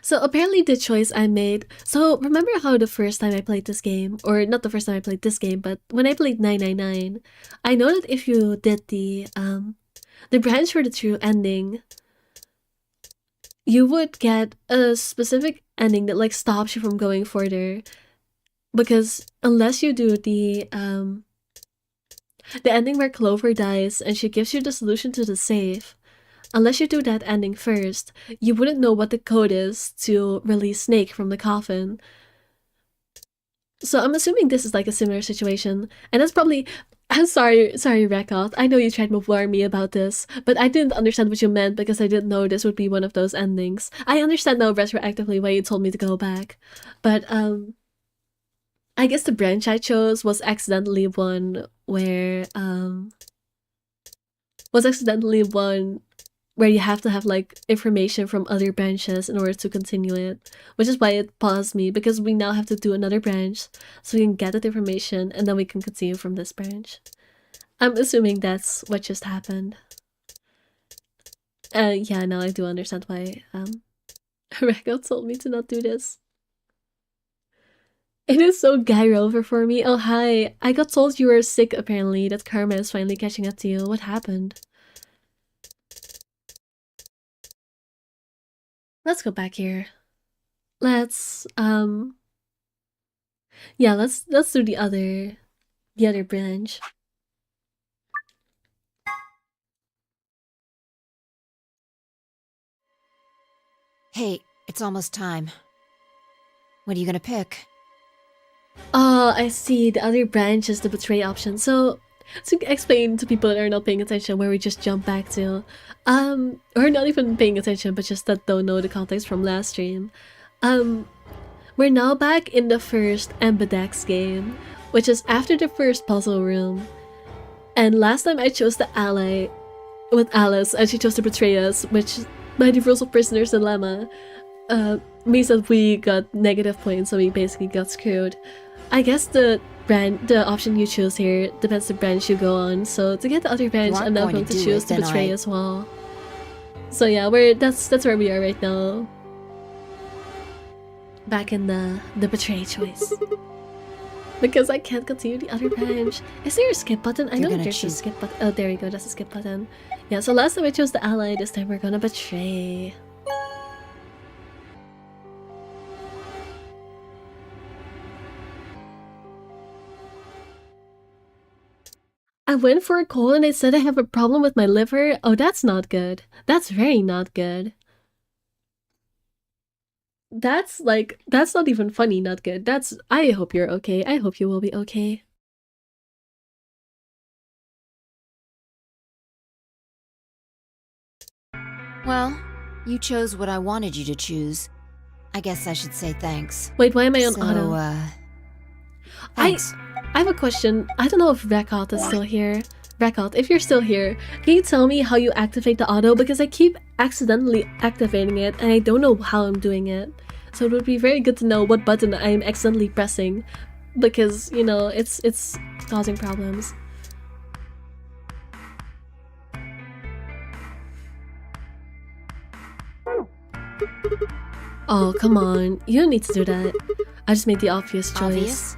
So apparently the choice I made, so remember how the first time I played this game, or not the first time I played this game, but when I played 999, I know that if you did the branch for the true ending, you would get a specific ending that like stops you from going further. Because unless you do the ending where Clover dies and she gives you the solution to the save, unless you do that ending first, you wouldn't know what the code is to release Snake from the coffin. So I'm assuming this is like a similar situation, and that's probably... I'm sorry, Rekoth. I know you tried to warn me about this, but I didn't understand what you meant because I didn't know this would be one of those endings. I understand now retroactively why you told me to go back, but I guess the branch I chose was accidentally one where you have to have like information from other branches in order to continue it, which is why it paused me, because we now have to do another branch so we can get that information and then we can continue from this branch. I'm assuming that's what just happened. Yeah, now I do understand why Reko told me to not do this. It is so guy rover for me. Oh hi, I got told you were sick apparently, that karma is finally catching up to you. What happened? Let's go back here. Let's yeah, let's do the other branch. Hey, it's almost time. What are you gonna pick? Oh, I see. The other branch is the betray option. So to explain to people that are not paying attention where we just jump back to, or not even paying attention but just that don't know the context from last stream, we're now back in the first Ambidex game, which is after the first puzzle room. And last time I chose the ally with Alice and she chose to betray us, which by the rules of Prisoner's Dilemma means that we got negative points, so we basically got screwed. I guess the option you choose here depends the branch you go on. So to get the other branch, I'm now going to choose to betray as well. So yeah, that's where we are right now. Back in the betray choice. Because I can't continue the other branch. Is there a skip button? I know there's a skip button. Oh, there we go. That's a skip button. Yeah, so last time I chose the ally, this time we're gonna betray. I went for a cold and they said I have a problem with my liver. Oh, that's not good. That's very not good. That's like, that's not even funny, not good. That's, I hope you're okay. I hope you will be okay. Well, you chose what I wanted you to choose. I guess I should say thanks. Wait, why am I on So, auto? thanks. I have a question. I don't know if Rekot is still here. Rekot, if you're still here, can you tell me how you activate the auto? Because I keep accidentally activating it and I don't know how I'm doing it. So it would be very good to know what button I'm accidentally pressing. Because, you know, it's causing problems. Oh, come on. You don't need to do that. I just made the obvious choice. Obvious?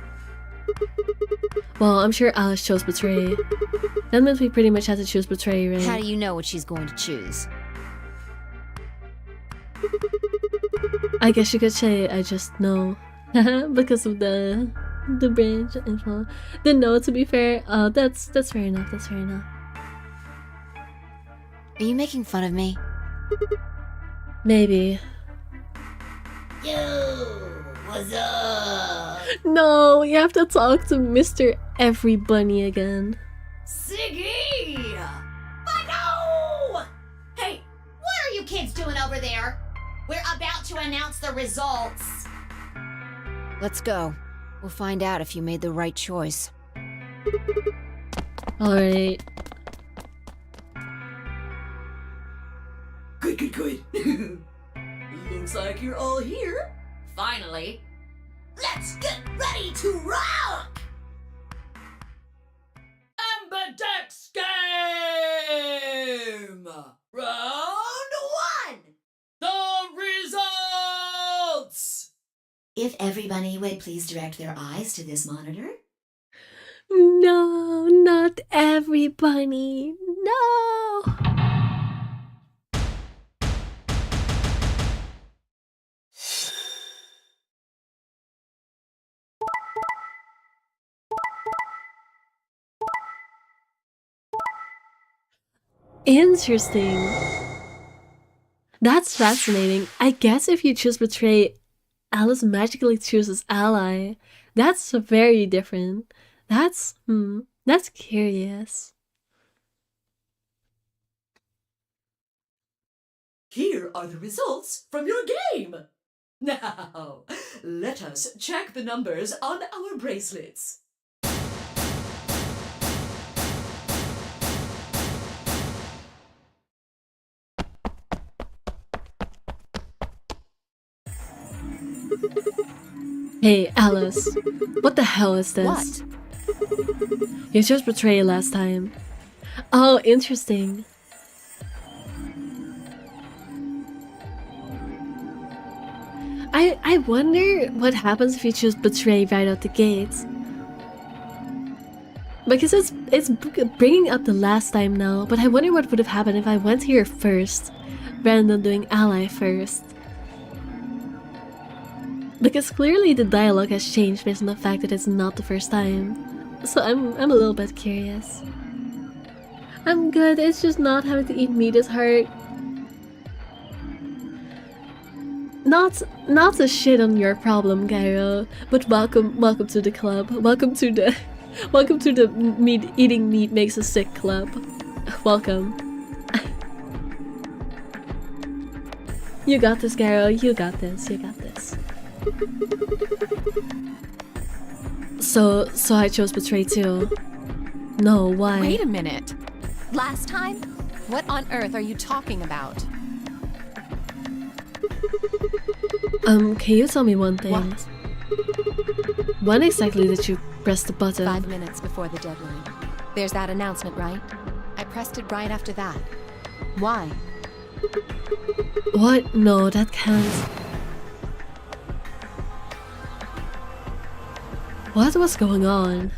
Well, I'm sure Alice chose Betray. That means we pretty much had to choose Betray, right? How do you know what she's going to choose? I guess you could say I just know. Because of the branch info. The no, to be fair, that's fair enough, that's fair enough. Are you making fun of me? Maybe. Yo, what's up? No, you have to talk to Mr. Everybody again. Siggy! But no! Hey, what are you kids doing over there? We're about to announce the results. Let's go. We'll find out if you made the right choice. Alright. Good. Looks like you're all here. Finally. Let's get ready to rock! Amberdex game! Round 1! The results! If everybody would please direct their eyes to this monitor. No, not everybody. No! Interesting. That's fascinating. I guess if you choose Betray, Alice magically chooses Ally. That's very different. That's curious. Here are the results from your game. Now, let us check the numbers on our bracelets. Hey, Alice. What the hell is this? What? You chose Betray last time. Oh, interesting. I wonder what happens if you choose Betray right out the gates. Because it's bringing up the last time now, but I wonder what would have happened if I went here first, rather than doing Ally first. Because clearly the dialogue has changed based on the fact that it's not the first time. So I'm a little bit curious. I'm good, it's just not having to eat meat is hard. Not a shit on your problem, Gyro, but welcome to the club. Welcome to the eating meat makes us sick club. Welcome. You got this, Gyro. You got this. You got this. So I chose Betray too. No, why? Wait a minute. Last time? What on earth are you talking about? Can you tell me one thing? What? When exactly did you press the button? 5 minutes before the deadline. There's that announcement, right? I pressed it right after that. Why? What? No, that can't. What was going on?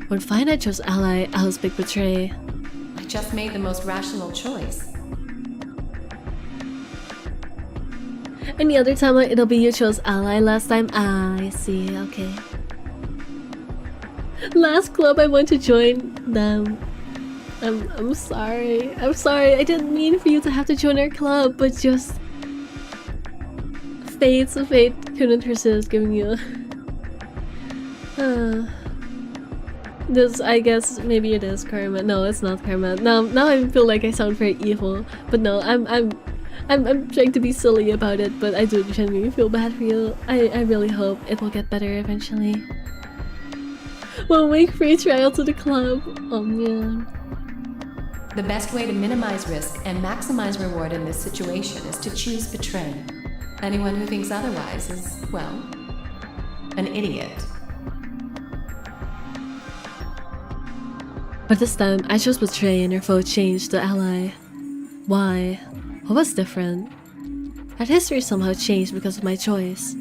When Fine I chose Ally, Alice picked Betray. I just made the most rational choice. Any other time it'll be you chose Ally last time? Ah, I see, okay. Last club I want to join them. I'm sorry. I'm sorry. I didn't mean for you to have to join our club, but just fate couldn't resist giving you. This, I guess, maybe it is karma. No, it's not karma. Now I feel like I sound very evil, but no, I'm trying to be silly about it. But I do genuinely feel bad for you. I really hope it will get better eventually. We'll make free trial to the club. Oh man. The best way to minimize risk and maximize reward in this situation is to choose betray. Anyone who thinks otherwise is, well, an idiot. But this time, I chose betray and your vote changed to ally. Why? What was different? Had history somehow changed because of my choice?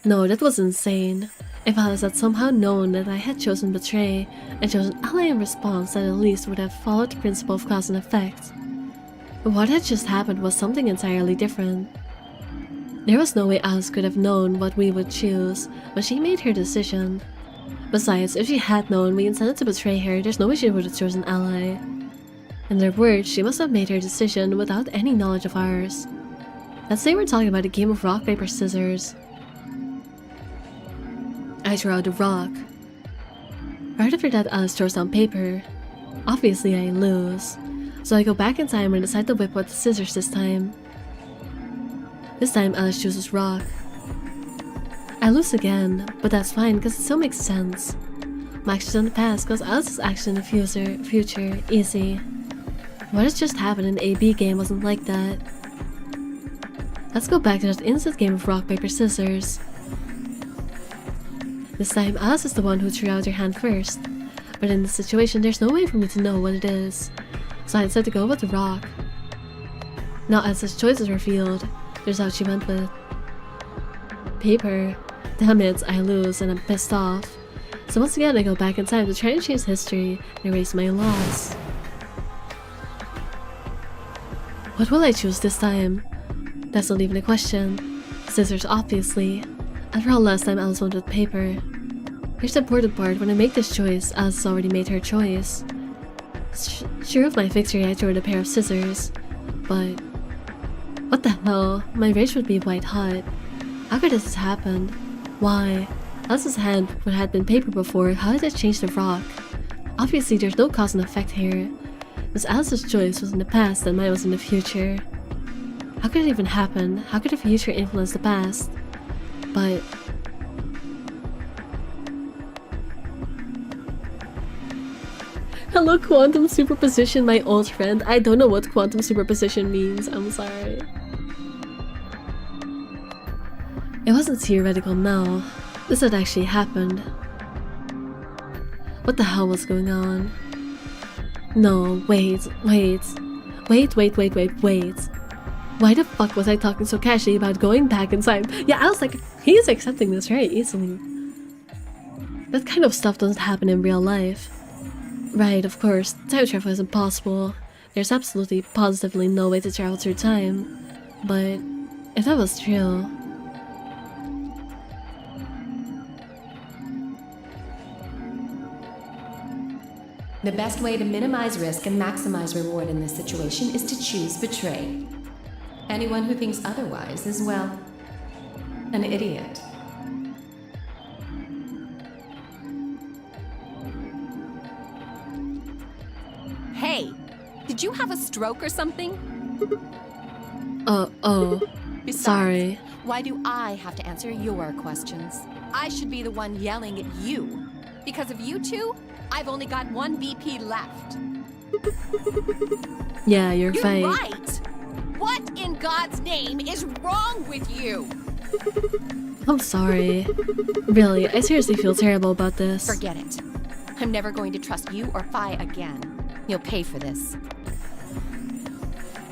No, that was insane. If Alice had somehow known that I had chosen betray and chosen ally in response, that at least would have followed the principle of cause and effect. But what had just happened was something entirely different. There was no way Alice could have known what we would choose when she made her decision. Besides, if she had known we intended to betray her, there's no way she would have chosen ally. In their words, she must have made her decision without any knowledge of ours. Let's say we're talking about a game of rock, paper, scissors. I throw out the rock. Right after that, Alice throws down paper. Obviously, I lose. So I go back in time and decide to whip out the scissors this time. This time, Alice chooses rock. I lose again, but that's fine because it still makes sense. My actions in the past cause Alice's action in the future. Easy. What has just happened in the AB game wasn't like that. Let's go back to that instant game of rock, paper, scissors. This time, Alice is the one who threw out her hand first, but in this situation, there's no way for me to know what it is, so I decided to go with the rock. Now Alice's choice is revealed, there's how she went with paper. Damn it, I lose and I'm pissed off. So once again, I go back in time to try and change history and erase my loss. What will I choose this time? That's not even a question. Scissors, obviously. After all, last time Alice went with paper. Here's the important part, when I make this choice, Alice has already made her choice. Sure of my victory, I threw in a pair of scissors. But what the hell? My rage would be white hot. How could this happen? Why? Alice's hand had been paper before, how did it change to rock? Obviously there's no cause and effect here. Because Alice's choice was in the past and mine was in the future. How could it even happen? How could the future influence the past? But hello, quantum superposition, my old friend. I don't know what quantum superposition means. I'm sorry. It wasn't theoretical now. This had actually happened. What the hell was going on? No, wait. Why the fuck was I talking so casually about going back in time? Yeah, I was like, he's accepting this very easily. That kind of stuff doesn't happen in real life. Right, of course, time travel is impossible. There's absolutely, positively no way to travel through time. But if that was true... The best way to minimize risk and maximize reward in this situation is to choose betray. Anyone who thinks otherwise is, well, an idiot. Hey, did you have a stroke or something? Oh. Besides, Sorry. Why do I have to answer your questions? I should be the one yelling at you. Because of you two, I've only got one BP left. Yeah, you're right. Right! What in God's name is wrong with you? I'm sorry. Really, I seriously feel terrible about this. Forget it. I'm never going to trust you or Phi again. You'll pay for this.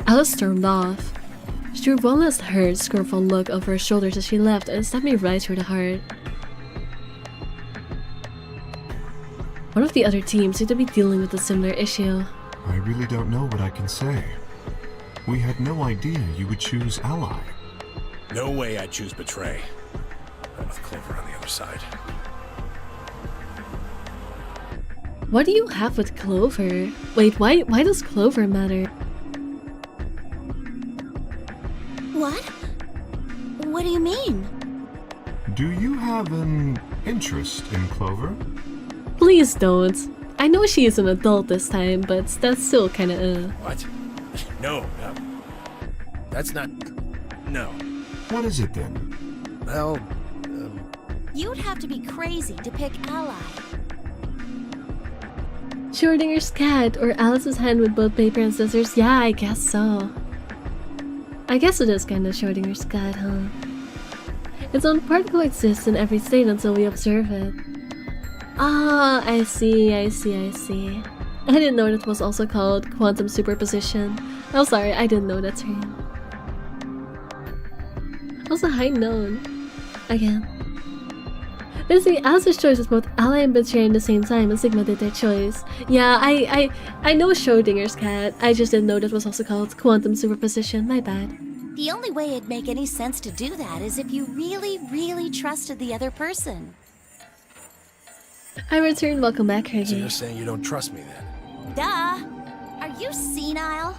Alice stormed off. She threw one last hurt, scornful look over her shoulders as she left and stabbed me right through the heart. One of the other teams seemed to be dealing with a similar issue. I really don't know what I can say. We had no idea you would choose ally. No way I'd choose betray. Not with Clover on the other side. What do you have with Clover? Wait, why does Clover matter? What? interest in Clover? Please don't. I know she is an adult this time, but that's still kinda What? No, that's not... No. What is it then? Well, You'd have to be crazy to pick Ally. Schrodinger's cat or Alice's hand with both paper and scissors? Yeah, I guess so. I guess it is kinda Schrodinger's cat, huh? Its own part coexists in every state until we observe it. Ah, I see. I didn't know it was also called quantum superposition. Oh, sorry, I didn't know that term. Also, high known. Again. Basically, Alice's choice is both ally and betrayer at the same time, and Sigma did their choice. Yeah, I know Schrodinger's cat. I just didn't know that was also called quantum superposition. My bad. The only way it'd make any sense to do that is if you really, really trusted the other person. I returned. Welcome back, so Craigie. you're saying you don't trust me then? Duh! Are you senile?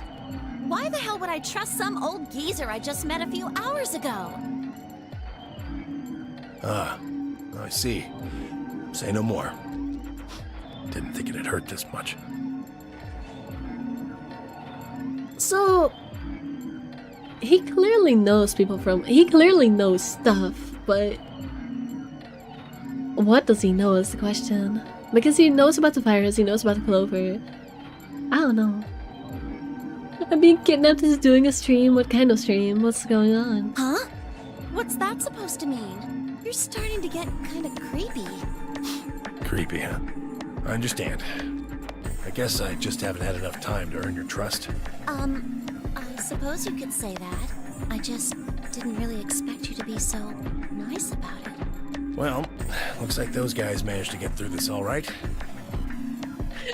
Why the hell would I trust some old geezer I just met a few hours ago? I see. Say no more. Didn't think it'd hurt this much. So, he clearly knows people from. He clearly knows stuff, but what does he know is the question. Because he knows about the virus, he knows about the Clover. I don't know. I'm being kidnapped is doing a stream. What kind of stream? What's going on? Huh? What's that supposed to mean? You're starting to get kind of creepy. Creepy, huh? I understand. I guess I just haven't had enough time to earn your trust. I suppose you could say that. I just didn't really expect you to be so nice about it. Well, looks like those guys managed to get through this all right.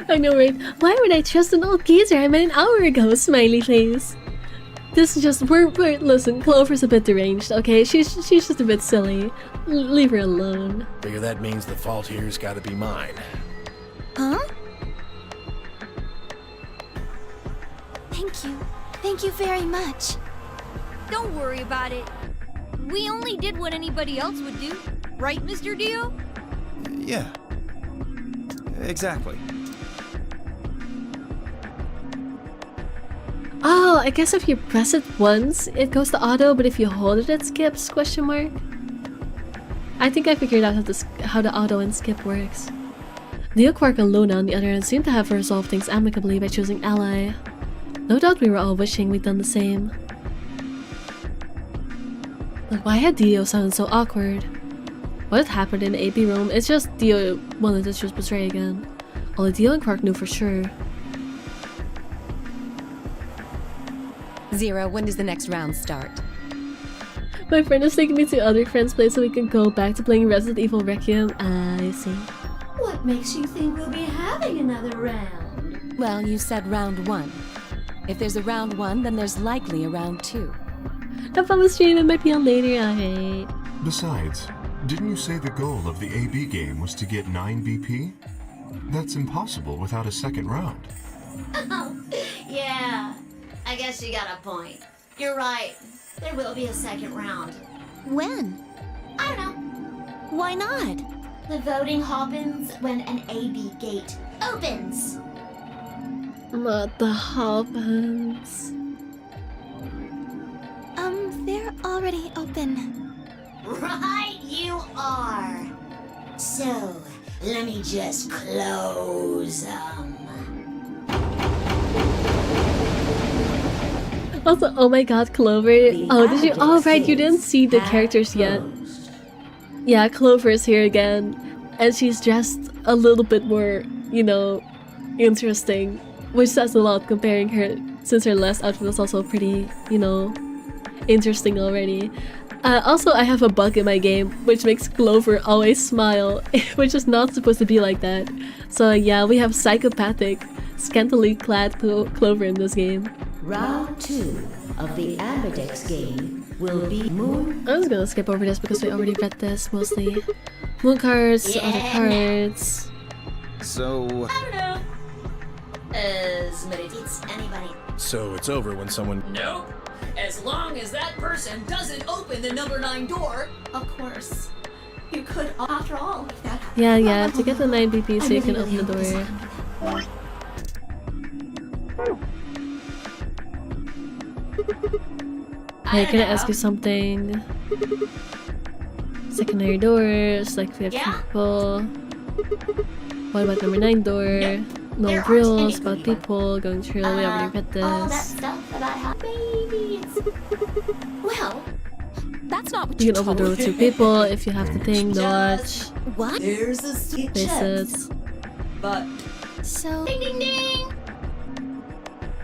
I know, right? Why would I trust an old geezer I met an hour ago? Smiley face. This is just listen, Clover's a bit deranged, okay? She's just a bit silly. Leave her alone. Figure that means the fault here's gotta be mine. Huh? Thank you. Thank you very much. Don't worry about it. We only did what anybody else would do. Right, Mr. Dio? Yeah. Exactly. Oh, I guess if you press it once, it goes to auto, but if you hold it, it skips, question mark? I think I figured out how the auto and skip works. Neo, Quark, and Luna, on the other hand, seem to have resolved things amicably by choosing ally. No doubt we were all wishing we'd done the same. But why had Dio sound so awkward? What had happened in the AP room? It's just Dio wanted to choose Betray again. Only Dio and Quark knew for sure. Zero, when does the next round start? My friend is taking me to other friends' place so we can go back to playing Resident Evil Requiem. I see. What makes you think we'll be having another round? Well, you said round one. If there's a round one, then there's likely a round two. Have fun with stream, it might be on later, alright. Besides, didn't you say the goal of the AB game was to get 9 BP? That's impossible without a second round. Oh, yeah. I guess you got a point. You're right. There will be a second round. When? I don't know. Why not? The voting happens when an AB gate opens. Not the happens. They're already open. Right you are. So, let me just close them. Also, oh my god, Clover. Oh, did you? Oh, right, you didn't see the characters yet. Yeah, Clover is here again. And she's dressed a little bit more, you know, interesting. Which says a lot comparing her, since her last outfit was also pretty, you know, interesting already. Also, I have a bug in my game, which makes Clover always smile, which is not supposed to be like that. So yeah, we have psychopathic, scantily clad Clover in this game. Round 2 of the Amberdex game will be Moon. I'm just gonna skip over this because we already read this mostly. Moon cards, other cards. So... I don't know. As many beats anybody. So it's over when someone... Nope. As long as that person doesn't open the number 9 door. Of course. You could, after all, if that happened. Yeah, to get the 9 BP so you can open the door. Hey, can I ask you something? Secondary doors, like we have people. What about number 9 door? No rules about people going through. We already read All that this. stuff that I have. Babies. Well, That's not what You you can open the told door me. with 2 people if you have the thing, the watch, What? There's a sweet bracelets. But So, ding ding ding.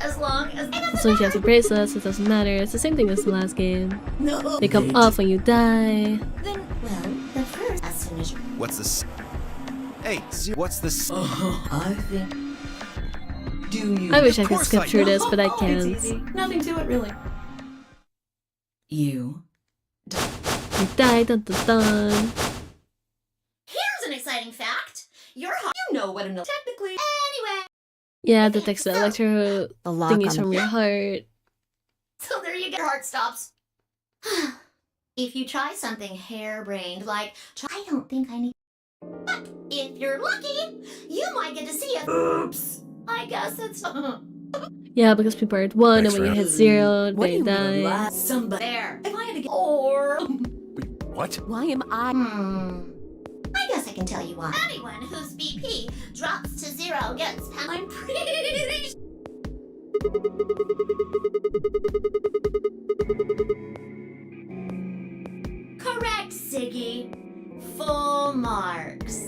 As long as So if you have the bracelets, it doesn't matter. It's the same thing as the last game. no. They come off when you die. then, well, the first, as soon as you What's this? Hey, what's this? I think. Do you? I wish I Of could course skip I through know. this, but I It's can't. easy. Nothing to it, really. You. You die, dun dun dun. Here's an exciting fact. Your heart. You know what enough. Technically. Anyway, Yeah, that takes the electro The lock thingies on from the... your heart. so there you go. Your heart stops. If you try something harebrained, like I don't think I need. But if you're lucky, you might get to see it. Oops. I guess it's Yeah, because people are at 1 Thanks, and when you Ren. hit 0, What do they you mean, die. last somebody? there. If I had to get. Or. Wait, what? Why am I? I guess I can tell you why. Anyone whose BP drops to 0 gets. I'm pretty. Correct, Siggy. Full marks.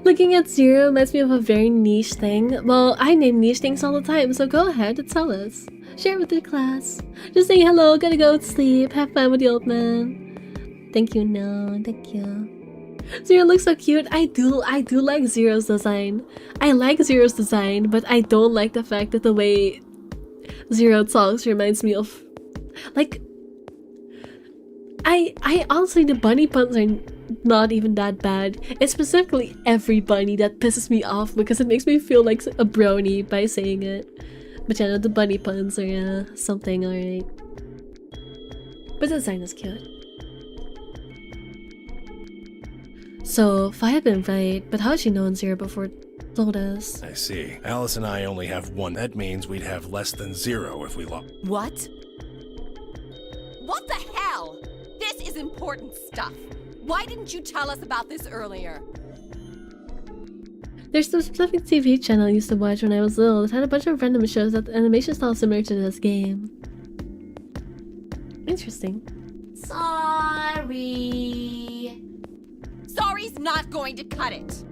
Looking at 0 reminds me of a very niche thing. Well, I name niche things all the time, so go ahead and tell us. Share it with the class. Just say hello, gotta go to sleep, have fun with the old man. Thank you, no, thank you. 0 looks so cute. I do like Zero's design. I like Zero's design, but I don't like the fact that the way 0 talks reminds me of, like, I honestly, the bunny puns are not even that bad. It's specifically every bunny that pisses me off because it makes me feel like a brony by saying it. But yeah, no, the bunny puns are something, alright. But the design is cute. So, Fi had been right, but how had she known 0 before told us? I see. Alice and I only have 1. That means we'd have less than 0 if we lost. What? What the hell? This is important stuff. Why didn't you tell us about this earlier? There's a specific TV channel I used to watch when I was little that had a bunch of random shows that the animation style similar to this game. Interesting. Sorry. Sorry's not going to cut it.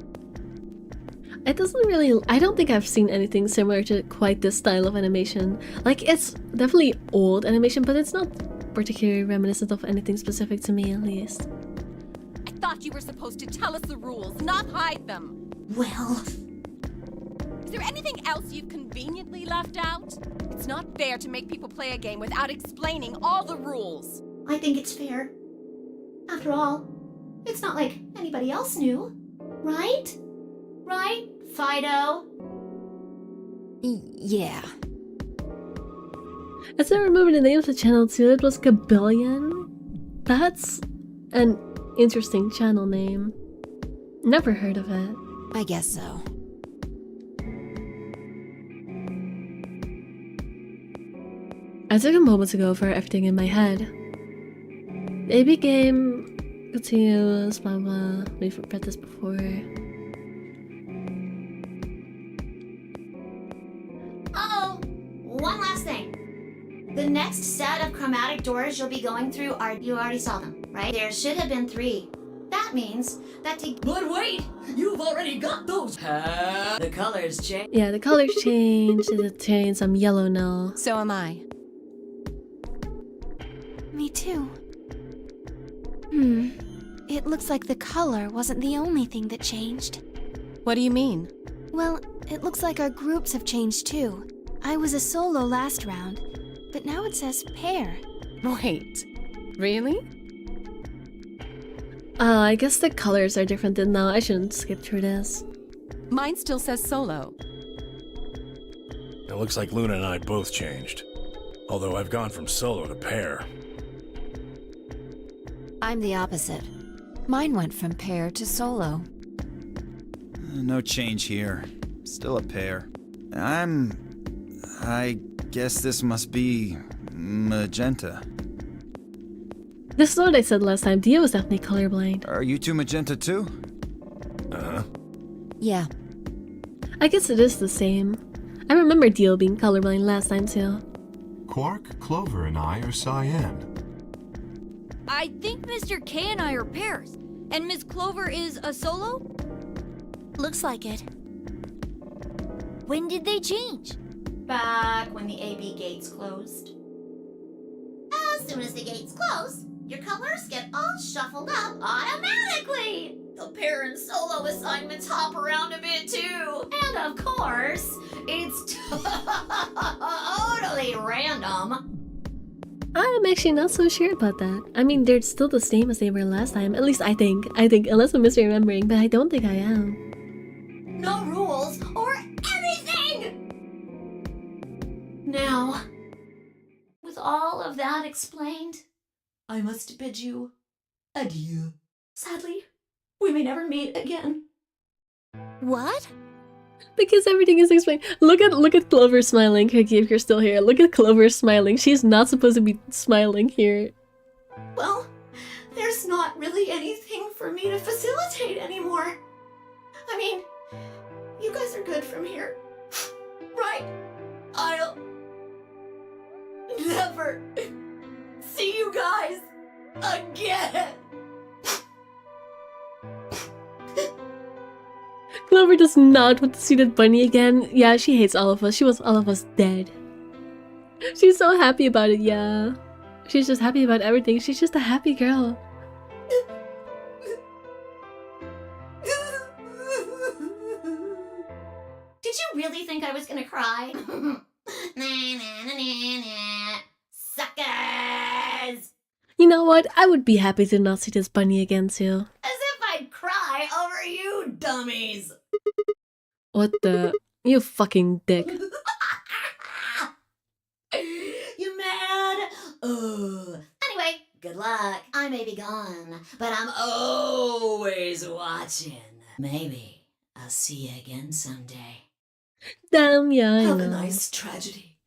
It doesn't really. I don't think I've seen anything similar to quite this style of animation. Like, it's definitely old animation, but it's not particularly reminiscent of anything specific to me, at least. I thought you were supposed to tell us the rules, not hide them. Well, Is there anything else you've conveniently left out? It's not fair to make people play a game without explaining all the rules. I think it's fair. After all, it's not like anybody else knew, right? Right, Fido? Yeah. As I remember the name of the channel too, it was Gabillion. That's an interesting channel name. Never heard of it. I guess so. I took a moment to go over everything in my head. AB game continues, blah blah. We've read this before. Oh, one last thing. The next set of chromatic doors you'll be going through are, you already saw them, right? There should have been 3. That means that to... But wait, you've already got those. The colors change. Yeah, the colors changed. It turns some yellow now. So am I. me too. It looks like the color wasn't the only thing that changed. What do you mean? Well, it looks like our groups have changed too. I was a solo last round, but now it says pair. Wait, really? I guess the colors are different than now. I shouldn't skip through this. Mine still says solo. It looks like Luna and I both changed. Although I've gone from solo to pair. I'm the opposite. Mine went from pair to solo. No change here. Still a pair. I guess this must be magenta. This is what I said last time. Dio was definitely colorblind. Are you two magenta too? Yeah. I guess it is the same. I remember Dio being colorblind last time too. Quark, Clover, and I are cyan. I think Mr. K and I are pairs. And Miss Clover is a solo? Looks like it. When did they change? Back when the AB gates closed. As soon as the gates close, your colors get all shuffled up automatically. The pair and solo assignments hop around a bit too. And of course, it's totally random. I'm actually not so sure about that. I mean, they're still the same as they were last time. At least I think, unless I'm misremembering, but I don't think I am. No rules or anything! Now, with all of that explained, I must bid you adieu. Sadly, we may never meet again. What? Because everything is explained. Look at Clover smiling, Cookie, if you're still here. Look at Clover smiling. She's not supposed to be smiling here. Well, there's not really anything for me to facilitate anymore. I mean, you guys are good from here, right? I'll never see you guys again. Clover does not want to see that bunny again. Yeah, she hates all of us. She wants all of us dead. She's so happy about it, yeah. She's just happy about everything. She's just a happy girl. Did you really think I was gonna cry? Nah, nah, nah, nah, nah. Suckers! You know what? I would be happy to not see this bunny again too. As if I'd cry over you dummies! What the? You fucking dick. You mad? Anyway, good luck. I may be gone, but I'm always watching. Maybe I'll see you again someday. Damn, yeah, I Have know. a nice tragedy.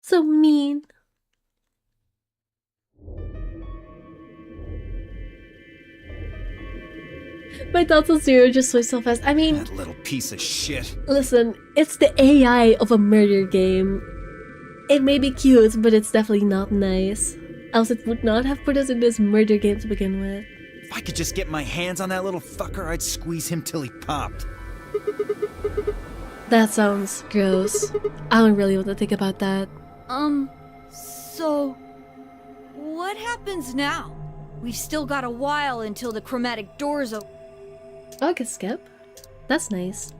So mean. My thoughts on Zero just switched so fast. I mean, That little piece of shit. listen, it's the AI of a murder game. It may be cute, but it's definitely not nice. Else it would not have put us in this murder game to begin with. If I could just get my hands on that little fucker, I'd squeeze him till he popped. That sounds gross. I don't really want to think about that. So... what happens now? We've still got a while until the chromatic doors open. Oh, I could skip. That's nice.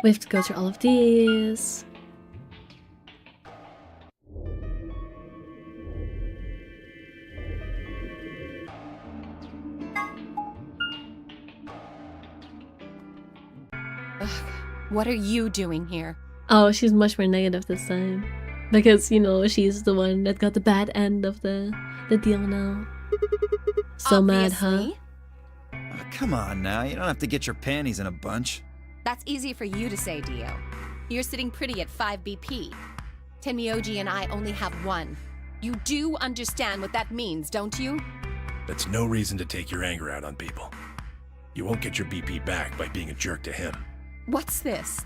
We have to go through all of these. What are you doing here? Oh, she's much more negative this time. Because, you know, she's the one that got the bad end of the deal now. So mad, huh? Obviously. Oh, come on now, you don't have to get your panties in a bunch. That's easy for you to say, Dio. You're sitting pretty at 5 BP. Tenmyoji and I only have 1. You do understand what that means, don't you? That's no reason to take your anger out on people. You won't get your BP back by being a jerk to him. What's this?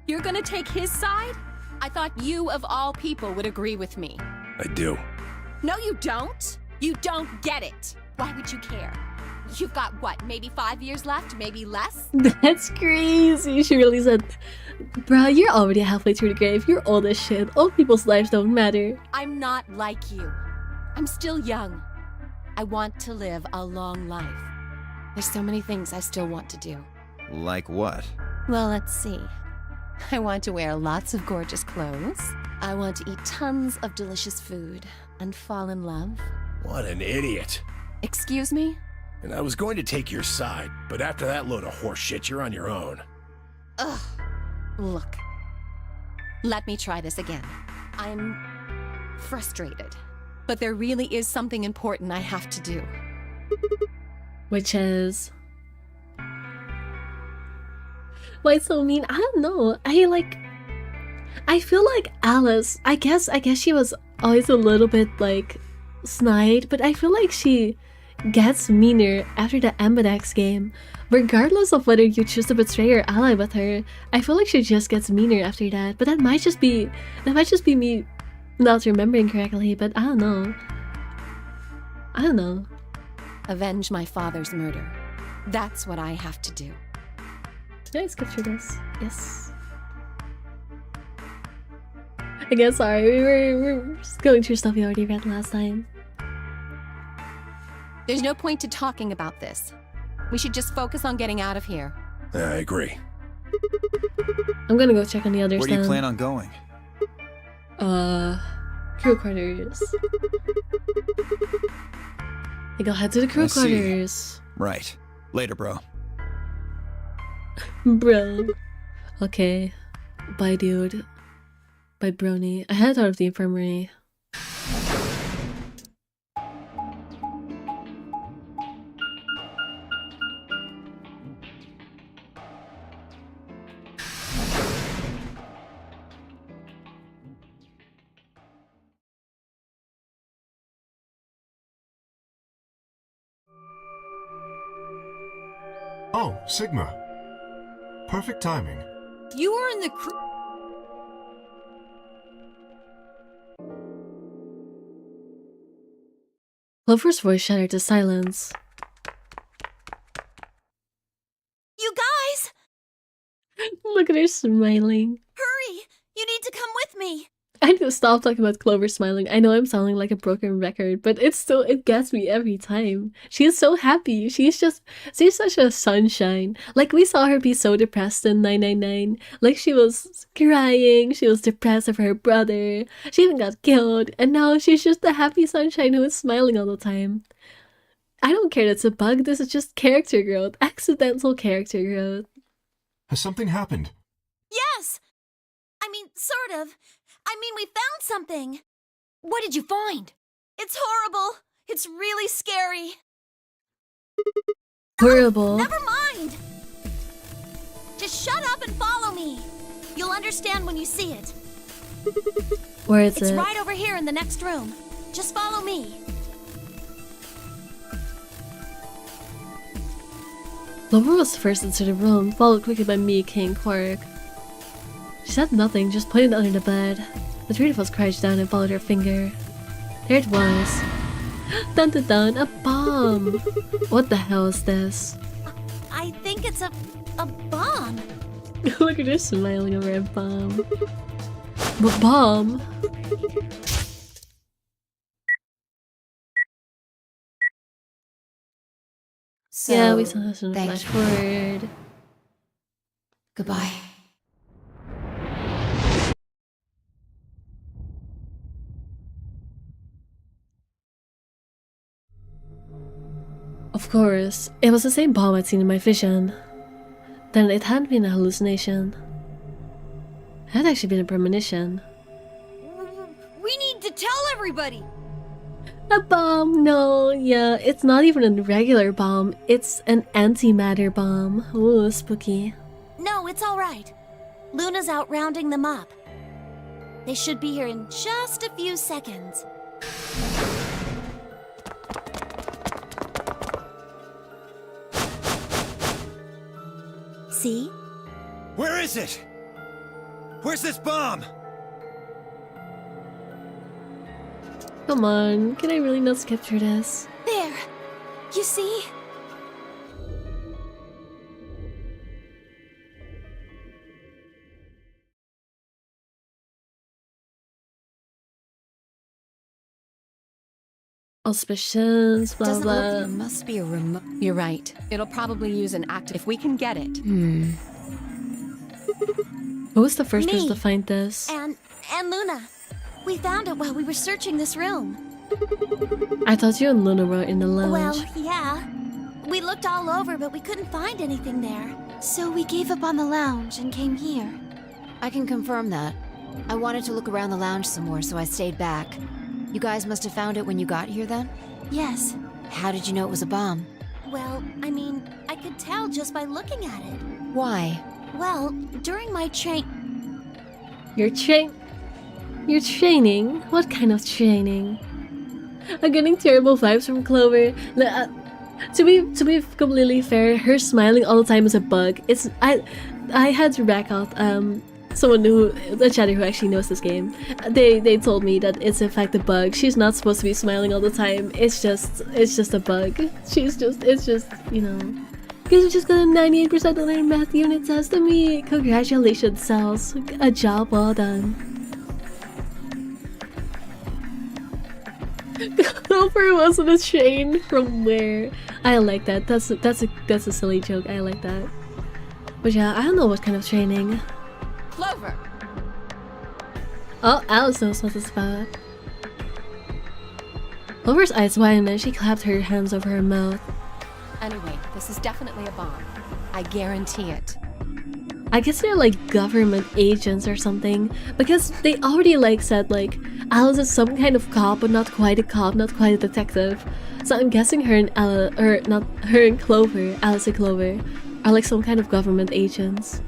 You're gonna take his side? I thought you, of all people, would agree with me. I do. No, you don't. You don't get it. Why would you care? You've got, what, maybe 5 years left? Maybe less? That's crazy. She really said, bruh, you're already halfway through the grave. You're old as shit. Old people's lives don't matter. I'm not like you. I'm still young. I want to live a long life. There's so many things I still want to do. Like what? Well, let's see. I want to wear lots of gorgeous clothes. I want to eat tons of delicious food. and fall in love? What an idiot. Excuse me? And I was going to take your side, but after that load of horse shit, you're on your own. Ugh. Look. Let me try this again. I'm frustrated. But there really is something important I have to do. Which is... Why so mean? I don't know. I feel like Alice, I guess she was always a little bit like snide, but I feel like she gets meaner after the Ambidex game. Regardless of whether you choose to betray or ally with her, I feel like she just gets meaner after that. But that might just be me not remembering correctly, but I don't know. I don't know. Avenge my father's murder. That's what I have to do. Can I skip through this? Yes. Again, sorry, we're just going through stuff we already read last time. There's no point to talking about this. We should just focus on getting out of here. I agree. I'm gonna go check on the others. Where do you plan on going? Crew quarters. I go head to the crew quarters. Right. Later, bro. Bro. Okay. Bye, dude. Bye, brony. I head out of the infirmary. Oh, Sigma. Perfect timing. You were in the crew. Clover's voice shattered to silence. You guys! Look at her smiling. Hurry! You need to come with me! I need to stop talking about Clover smiling. I know I'm sounding like a broken record, but it gets me every time. She is so happy. She's such a sunshine. Like, we saw her be so depressed in 999. Like, she was crying, she was depressed over her brother, she even got killed, and now she's just the happy sunshine who is smiling all the time. I don't care that's a bug, this is just character growth. Accidental character growth. Has something happened? Yes! I mean, sort of. I mean, we found something. What did you find? It's horrible. It's really scary. Horrible. Never mind. Just shut up and follow me. You'll understand when you see it. Where is It's it? right over here in the next room. Just follow me. Clover was first into the room, followed quickly by me, King, Quark. She said nothing, just pointed under the bed. The three of us crouched down and followed her finger. There it was. Dun dun dun, a bomb! What the hell is this? I think it's a bomb. Look at her smiling over a bomb. But bomb? So, Yeah, we saw this in a thank flash you. forward. Goodbye. Of course, it was the same bomb I'd seen in my vision. Then it hadn't been a hallucination. It had actually been a premonition. We need to tell everybody! A bomb? No, yeah, it's not even a regular bomb. It's an antimatter bomb. Ooh, spooky. No, it's all right. Luna's out rounding them up. They should be here in just a few seconds. See? Where is it? Where's this bomb? Come on, can I really not skip through this? There! You see? Auspicious, blah Doesn't look, blah. there must be a remote. You're right. It'll probably use an active if we can get it. Who was the first Me. person to find this? And Luna. We found it while we were searching this room. I thought you and Luna were in the lounge. Well, yeah. We looked all over, but we couldn't find anything there. So we gave up on the lounge and came here. I can confirm that. I wanted to look around the lounge some more, so I stayed back. You guys must have found it when you got here then? Yes. How did you know it was a bomb? Well, I mean, I could tell just by looking at it. Why? Well, during my You're training? What kind of training? I'm getting terrible vibes from Clover. To be completely fair, her smiling all the time is a bug. I had to back out a chatter who actually knows this game. They told me that it's in fact a bug. She's not supposed to be smiling all the time. It's just a bug. It's just, you know. Because you just got a 98% on her math unit test to me. Congratulations, Cells. A job well done. Clover wasn't a train from where? I like that. That's a silly joke. I like that. But yeah, I don't know what kind of training. Clover! Oh, Alice knows what it's about. Clover's eyes widened and she clapped her hands over her mouth. Anyway, this is definitely a bomb. I guarantee it. I guess they're like government agents or something, because they already like said like Alice is some kind of cop, but not quite a cop, not quite a detective. So I'm guessing her and Clover, Alice and Clover, are like some kind of government agents.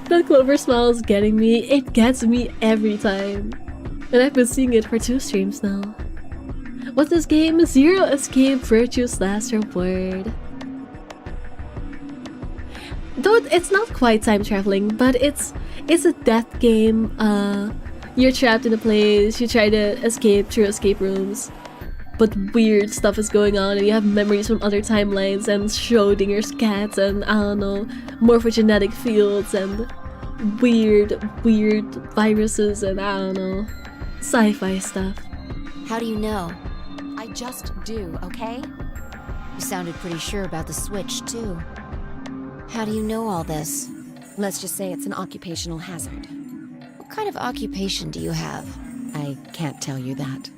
That Clover smile is getting me. It gets me every time, and I've been seeing it for 2 streams now. What's this game? Zero Escape Virtue's Last Reward. Though it's not quite time traveling, but it's a death game. You're trapped in a place, you try to escape through escape rooms, but weird stuff is going on and you have memories from other timelines and Schrodinger's cats and I don't know, morphogenetic fields and weird viruses and I don't know, sci-fi stuff. How do you know? I just do, okay? You sounded pretty sure about the switch, too. How do you know all this? Let's just say it's an occupational hazard. What kind of occupation do you have? I can't tell you that.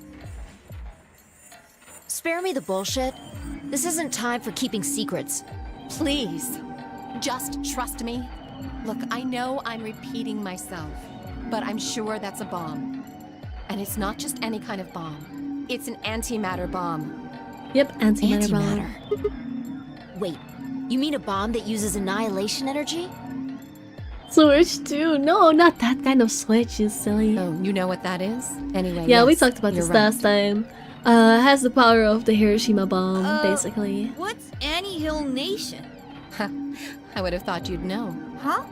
Spare me the bullshit. This isn't time for keeping secrets. Please, just trust me. Look, I know I'm repeating myself, but I'm sure that's a bomb. And it's not just any kind of bomb. It's an antimatter bomb. Yep, antimatter bomb. Wait, you mean a bomb that uses annihilation energy? Switch 2? No, not that kind of switch, you silly. Oh, you know what that is? Anyway, yeah, yes, we talked about this last time. Has the power of the Hiroshima bomb, basically. What's annihilation? I would have thought you'd know. Huh?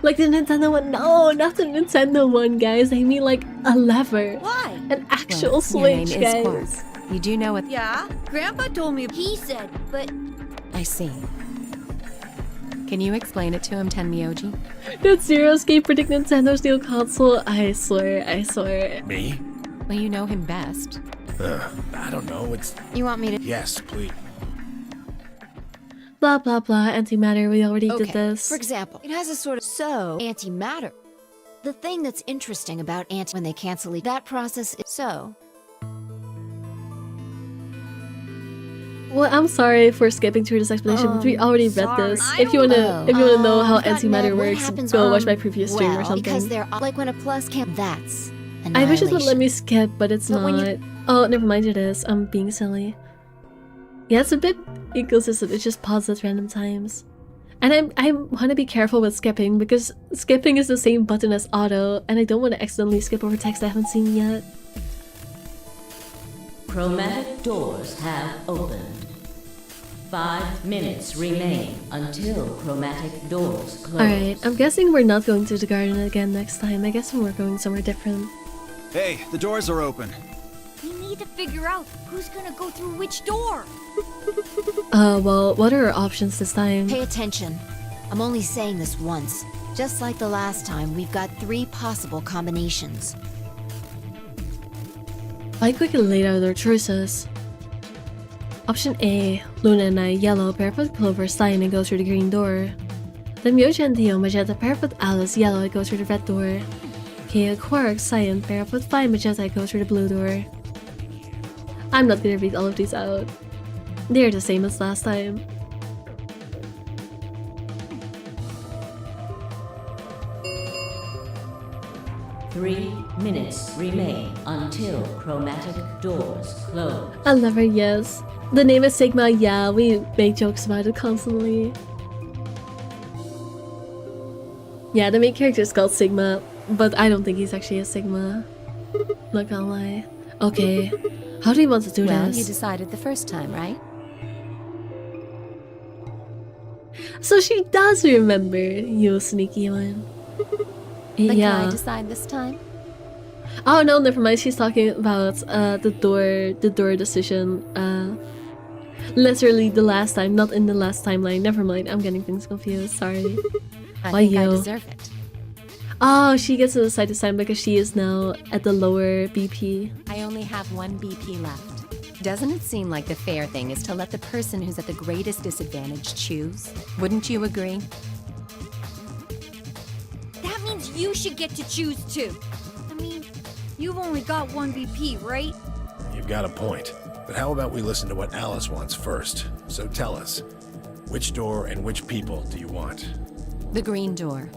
Like the Nintendo one? No, not the Nintendo one, guys. I mean like a lever. Why? An actual Well, switch, your name guys. is Quark. You do know what? Yeah, Grandpa told me. He said, but... I see. Can you explain it to him, Tenmyoji? Did Zero Escape predict Nintendo's new console? I swear. Me? Well, you know him best. I don't know. It's... You want me to... Yes, please. Blah blah blah, antimatter, we already did this. For example, it has a sort of antimatter. The thing that's interesting about when they cancel that process is so. Well, I'm sorry for skipping through this explanation, but we already read this. If you wanna know how antimatter works, go watch my previous stream or something. Because they're like when a plus can't. That's I wish it would let me skip, but it's But when not. Oh, never mind, it is. I'm being silly. Yeah, it's a bit inconsistent. It just pauses at random times. And I want to be careful with skipping because skipping is the same button as auto, and I don't want to accidentally skip over text I haven't seen yet. Chromatic doors have opened. 5 minutes remain until chromatic doors close. Alright, I'm guessing we're not going to the garden again next time. I guess we're going somewhere different. Hey, the doors are open. We need to figure out who's gonna go through which door. Well, what are our options this time? Pay attention. I'm only saying this once. Just like the last time, we've got 3 possible combinations. I quickly laid out our choices. Option A, Luna and I yellow, barefoot Clover sign and go through the green door. Then Myoji and Theo magenta, barefoot Alice yellow and go through the red door. Kay and Quark, Cyan pair up with Phi, Magenta go through the blue door. I'm not gonna read all of these out. They're the same as last time. Three minutes remain until chromatic doors close. I love her, yes. The name is Sigma, yeah, we make jokes about it constantly. Yeah, the main character is called Sigma, but I don't think he's actually a Sigma. Not gonna lie. Okay, how do you want to do Well, this? you decided the first time, right? So she does remember, you sneaky one. Then Yeah. can I decide this time? Oh no, never mind. She's talking about the door decision. Literally the last time, not in the last timeline. Never mind. I'm getting things confused. Sorry. I Why think I you? deserve it. Oh, she gets to decide this time because she is now at the lower BP. I only have one BP left. Doesn't it seem like the fair thing is to let the person who's at the greatest disadvantage choose? Wouldn't you agree? That means you should get to choose too. I mean, you've only got one BP, right? You've got a point. But how about we listen to what Alice wants first? So tell us, which door and which people do you want? The green door.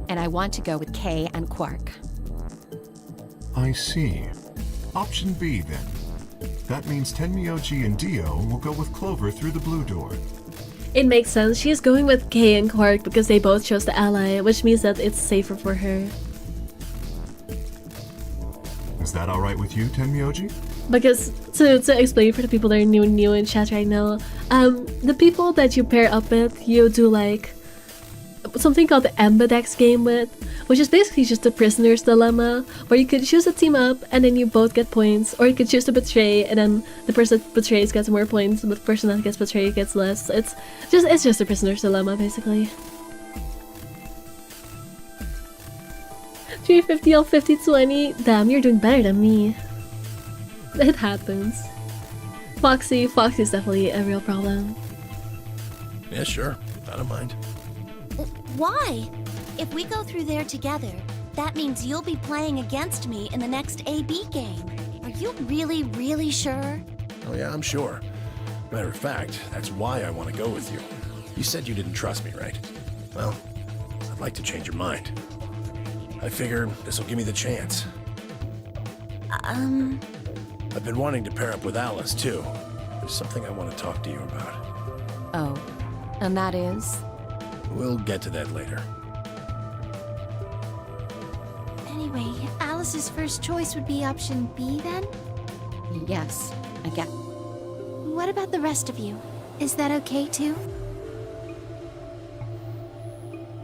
And I want to go with Kay and Quark. I see. Option B, then. That means Tenmyoji and Dio will go with Clover through the blue door. It makes sense. She is going with Kay and Quark because they both chose the ally, which means that it's safer for her. Is that alright with you, Tenmyoji? Because to explain for the people that are new in chat right now, the people that you pair up with, you do like something called the ambidex game with, which is basically just the prisoner's dilemma, where you could choose to team up and then you both get points, or you could choose to betray and then the person that betrays gets more points, but the person that gets betrayed gets less. It's just a prisoner's dilemma basically. 350 on 50-20. Damn, you're doing better than me. It happens. Foxy's definitely a real problem. Yeah, sure. I don't mind. Why? If we go through there together, that means you'll be playing against me in the next AB game. Are you really, really sure? Oh yeah, I'm sure. Matter of fact, that's why I want to go with you. You said you didn't trust me, right? Well, I'd like to change your mind. I figure this'll give me the chance. I've been wanting to pair up with Alice, too. There's something I want to talk to you about. Oh, and that is? We'll get to that later. Anyway, Alice's first choice would be option B then? Yes, I get. What about the rest of you? Is that okay too?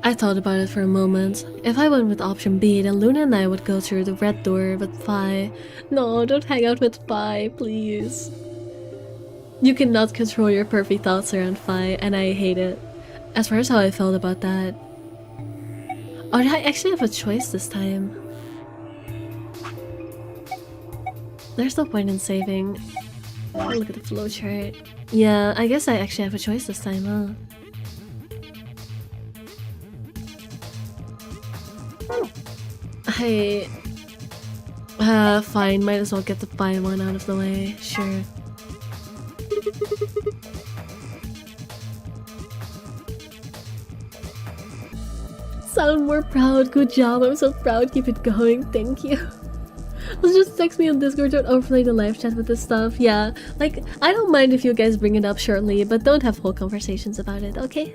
I thought about it for a moment. If I went with option B, then Luna and I would go through the red door with Phi. No, don't hang out with Phi, please. You cannot control your perfect thoughts around Phi, and I hate it. As far as how I felt about that. Oh, did I actually have a choice this time? There's no point in saving. Look at the flowchart. Yeah, I guess I actually have a choice this time, huh? Hey, fine, might as well get the Phi one out of the way, sure. Sound more proud, good job, I'm so proud, keep it going, thank you. Just text me on Discord, don't overplay the live chat with this stuff, yeah. Like, I don't mind if you guys bring it up shortly, but don't have whole conversations about it, okay?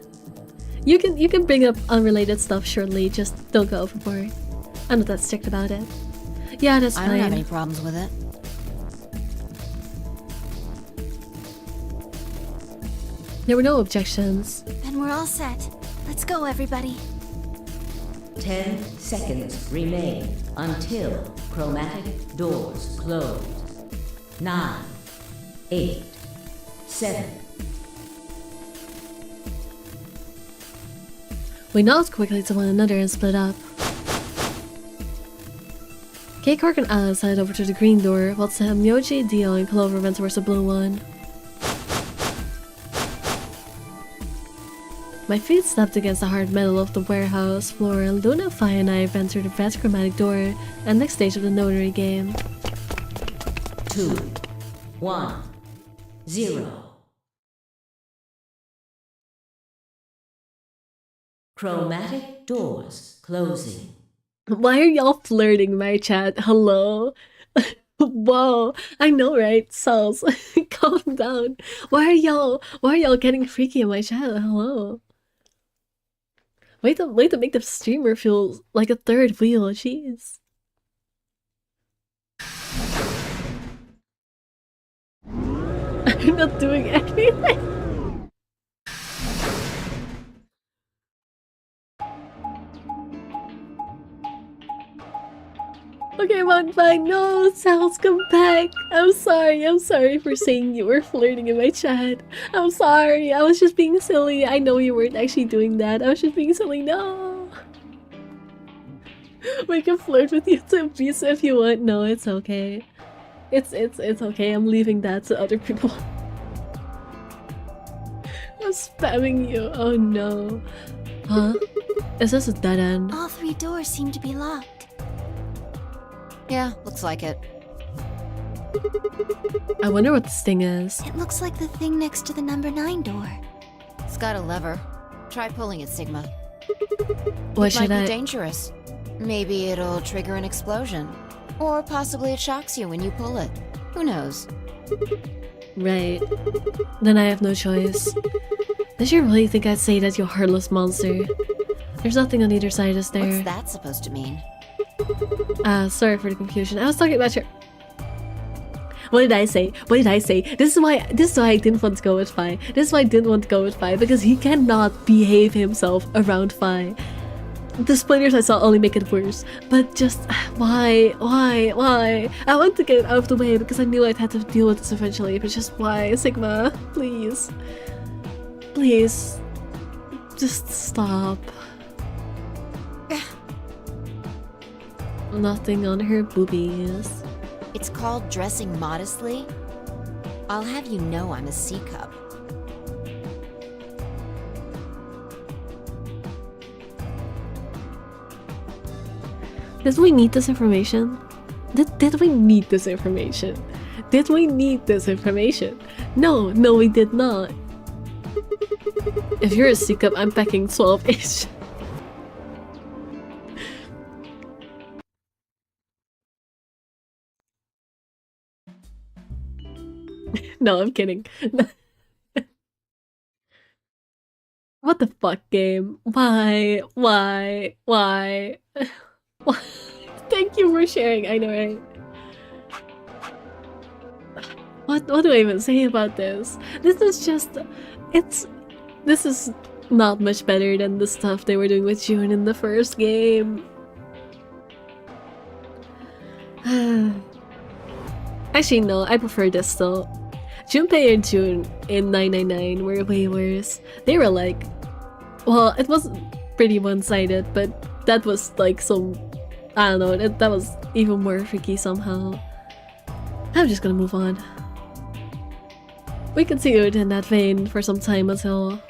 You can bring up unrelated stuff shortly, just don't go overboard. I'm not that strict about it. Yeah, that's fine. I don't have any problems with it. There were no objections. Then we're all set. Let's go, everybody. 10 seconds remain until chromatic doors close. 9, 8, 7. We nod quickly to one another and split up. Kay, Quark, and Alice headed over to the green door, while Sam, Myoji, Dio, and Clover went towards the blue one. My feet slapped against the hard metal of the warehouse floor. Luna, Fi, and I entered the vast chromatic door and next stage of the notary game. 2, 1, 0. Chromatic doors closing. Why are y'all flirting, my chat? Hello? Whoa, I know, right? Cells, calm down. Why are y'all getting freaky in my chat? Hello? Wait to make the streamer feel like a third wheel, jeez. I'm not doing anything. Okay, fine. No, Sal's come back. I'm sorry for saying you were flirting in my chat. I'm sorry, I was just being silly. I know you weren't actually doing that. I was just being silly, no. We can flirt with you to Visa if you want. No, it's okay. It's okay, I'm leaving that to other people. I'm spamming you, oh no. Huh? Is this a dead end? All 3 doors seem to be locked. Yeah, looks like it. I wonder what this thing is. It looks like the thing next to the number 9 door. It's got a lever. Try pulling it, Sigma. What It should might be I? dangerous. Maybe it'll trigger an explosion. Or possibly it shocks you when you pull it. Who knows? Right. Then I have no choice. Did you really think I'd say that, you heartless monster? There's nothing on either side, is there? What's that supposed to mean? Sorry for the confusion. I was talking about your... What did I say? This is why I didn't want to go with Fi. This is why I didn't want to go with Fi, because he cannot behave himself around Fi. The splinters I saw only make it worse. But just... Why? I want to get it out of the way because I knew I'd have to deal with this eventually, but just why? Sigma, please. Please. Just stop. Nothing on her boobies. It's called dressing modestly. I'll have you know I'm a C-cup. Did we need this information? Did we need this information? Did we need this information? No, we did not. If you're a C-cup, I'm packing 12-ish. No, I'm kidding. What the fuck, game? Why? Thank you for sharing, I know, right? What do I even say about this? This is just... This is not much better than the stuff they were doing with June in the first game. Actually, no, I prefer this still. Junpei and June in 999 were way worse. They were like... Well, it was pretty one-sided, but that was like some... I don't know, that was even more freaky somehow. I'm just gonna move on. We continued in that vein for some time until...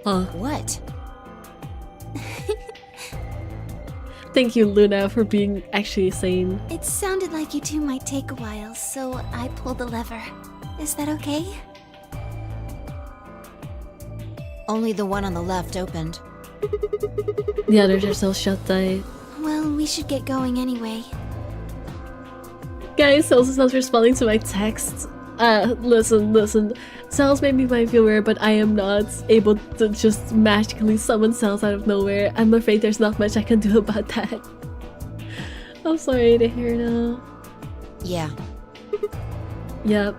Huh. What? Thank you, Luna, for being actually sane. It sounded like you two might take a while, so I pulled the lever. Is that okay? Only the one on the left opened. The others are still shut tight. Well, we should get going anyway. Guys, Cells is not responding to my texts. Listen. Cells may be my viewer, but I am not able to just magically summon Cells out of nowhere. I'm afraid there's not much I can do about that. I'm sorry to hear now. Yeah. Yep.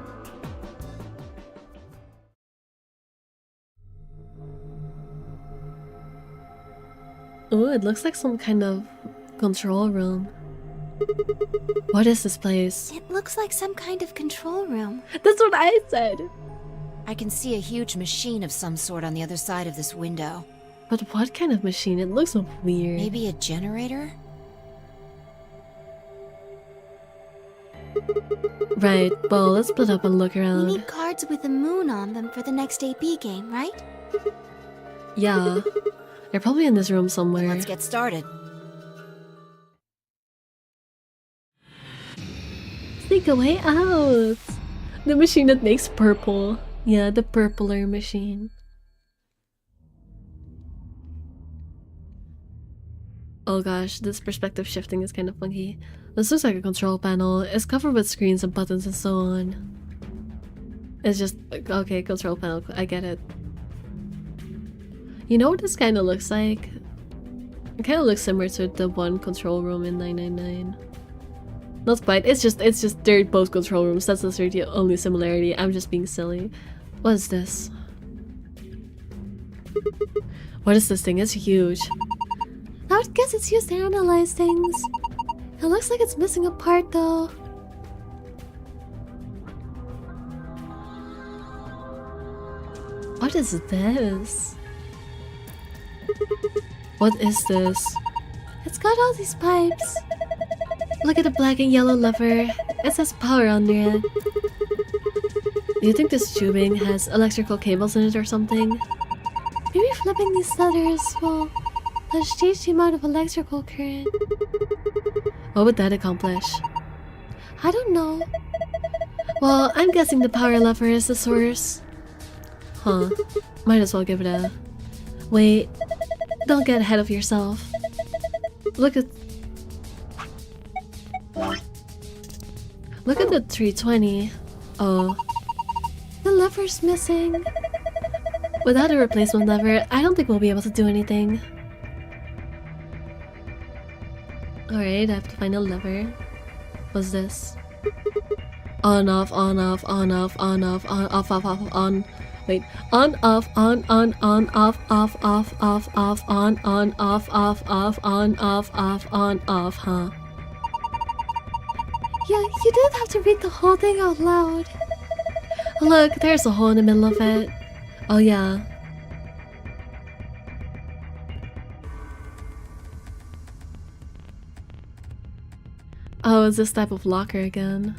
Ooh, it looks like some kind of control room. What is this place? It looks like some kind of control room. That's what I said! I can see a huge machine of some sort on the other side of this window. But what kind of machine? It looks so weird. Maybe a generator? Right, well, let's split up and look We around. need cards with a moon on them for the next AP game, right? Yeah. They're probably in this room somewhere. Let's get started. Sneak away out! The machine that makes purple. Yeah, the purpler machine. Oh gosh, this perspective shifting is kind of funky. This looks like a control panel. It's covered with screens and buttons and so on. It's just, okay, control panel, I get it. You know what this kind of looks like? It kind of looks similar to the one control room in 999. Not quite, it's just they're both control rooms. That's literally the only similarity. I'm just being silly. What is this? What is this thing? It's huge. I would guess it's used to analyze things. It looks like it's missing a part though. What is this? What is this? It's got all these pipes. Look at the black and yellow lever. It says power under it. Do you think this tubing has electrical cables in it or something? Maybe flipping these letters will change the amount of electrical current. What would that accomplish? I don't know. Well, I'm guessing the power lever is the source. Huh. Might as well give it a... Wait. Don't get ahead of yourself. Look at the 320. Oh. The lever's missing. Without a replacement lever, I don't think we'll be able to do anything. Alright, I have to find a lever. What's this? On, off, on, off, on, off, on, off, on, off, off, off, on. Wait. On, off, on, off, off, off, off, off, on, off, off, off, on, off, huh? Yeah, you didn't have to read the whole thing out loud. Look, there's a hole in the middle of it. Oh yeah. Oh, it's this type of locker again.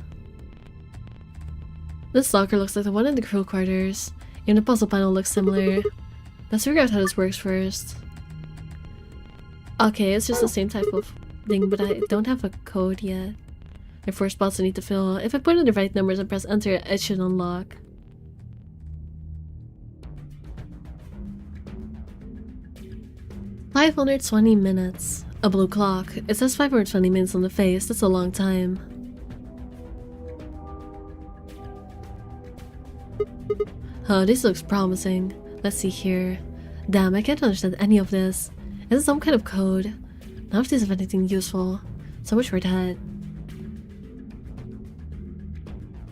This locker looks like the one in the crew quarters. Even the puzzle panel looks similar. Let's figure out how this works first. Okay, it's just the same type of thing, but I don't have a code yet. There are 4 spots I need to fill. If I put in the right numbers and press enter, it should unlock. "520 minutes. A blue clock. It says 520 minutes on the face. That's a long time. Oh, this looks promising. Let's see here. Damn, I can't understand any of this. Is it some kind of code? None of these have anything useful. So much for that.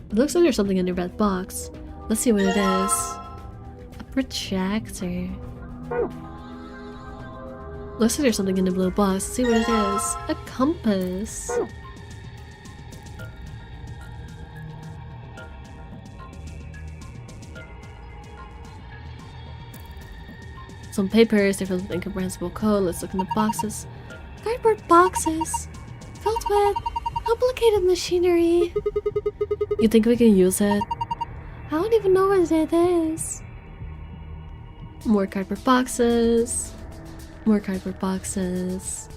It looks like there's something in the red box. Let's see what it is. A protractor. Looks like there's something in the blue box. Let's see what it is. A compass. Some papers, they're filled with incomprehensible code. Let's look in the boxes. Cardboard boxes filled with complicated machinery. You think we can use it? I don't even know what it is. More cardboard boxes. More cardboard boxes.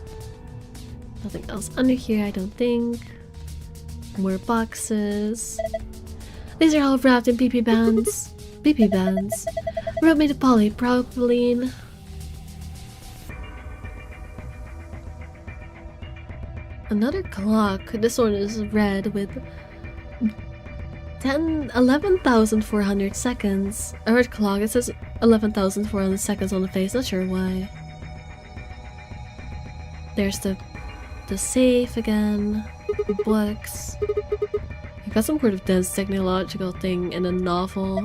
Nothing else under here, I don't think. More boxes. These are all wrapped in PP bands. PP bands. Wrote made of polypropylene. Another clock. This one is red with 11,400 seconds. A red clock. It says 11,400 seconds on the face. Not sure why. There's the safe again. Books. I got some sort of dense technological thing in a novel.